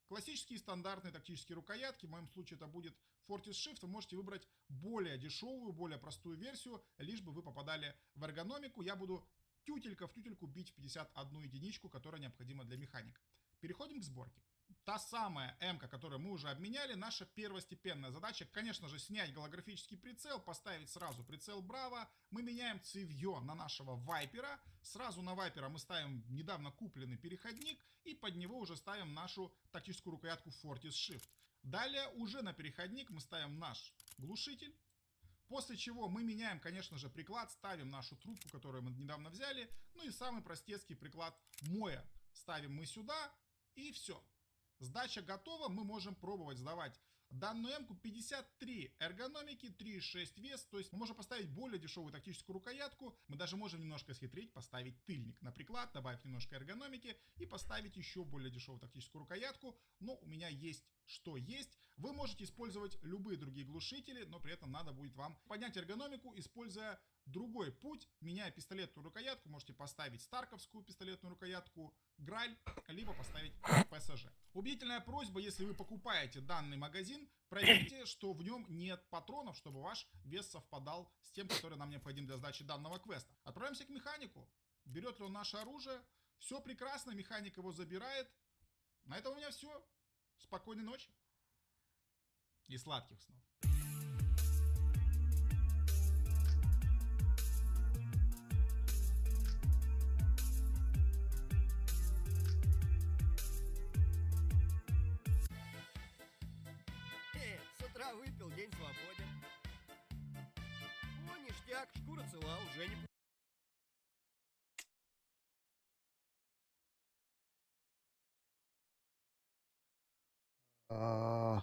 классические стандартные тактические рукоятки. В моем случае это будет Fortis Shift. Вы можете выбрать более дешевую, более простую версию, лишь бы вы попадали в эргономику. Я буду тютелька в тютельку бить в 51 единичку, которая необходима для механика. Переходим к сборке. Та самая М-ка, которую мы уже обменяли, наша первостепенная задача, конечно же, снять голографический прицел, поставить сразу прицел Браво. Мы меняем цевьё на нашего Вайпера. Сразу на Вайпера мы ставим недавно купленный переходник и под него уже ставим нашу тактическую рукоятку Fortis Shift. Далее уже на переходник мы ставим наш глушитель. После чего мы меняем, конечно же, приклад, ставим нашу трубку, которую мы недавно взяли. Ну и самый простецкий приклад Моя ставим мы сюда, и все. Сдача готова, мы можем пробовать сдавать данную М-ку. 53 эргономики, 3,6 вес, то есть мы можем поставить более дешевую тактическую рукоятку. Мы даже можем немножко схитрить, поставить тыльник на приклад, добавить немножко эргономики и поставить еще более дешевую тактическую рукоятку. Но у меня есть что есть. Вы можете использовать любые другие глушители, но при этом надо будет вам поднять эргономику, используя другой путь. Меняя пистолетную рукоятку, можете поставить старковскую пистолетную рукоятку, Граль, либо поставить ПСЖ. Убедительная просьба, если вы покупаете данный магазин, проверьте, что в нем нет патронов, чтобы ваш вес совпадал с тем, который нам необходим для сдачи данного квеста. Отправимся к механику. Берет ли он наше оружие? Все прекрасно, механик его забирает. На этом у меня все. Спокойной ночи и сладких снов. С утра выпил, день свободен. О, ништяк, шкура цела, уже не... А,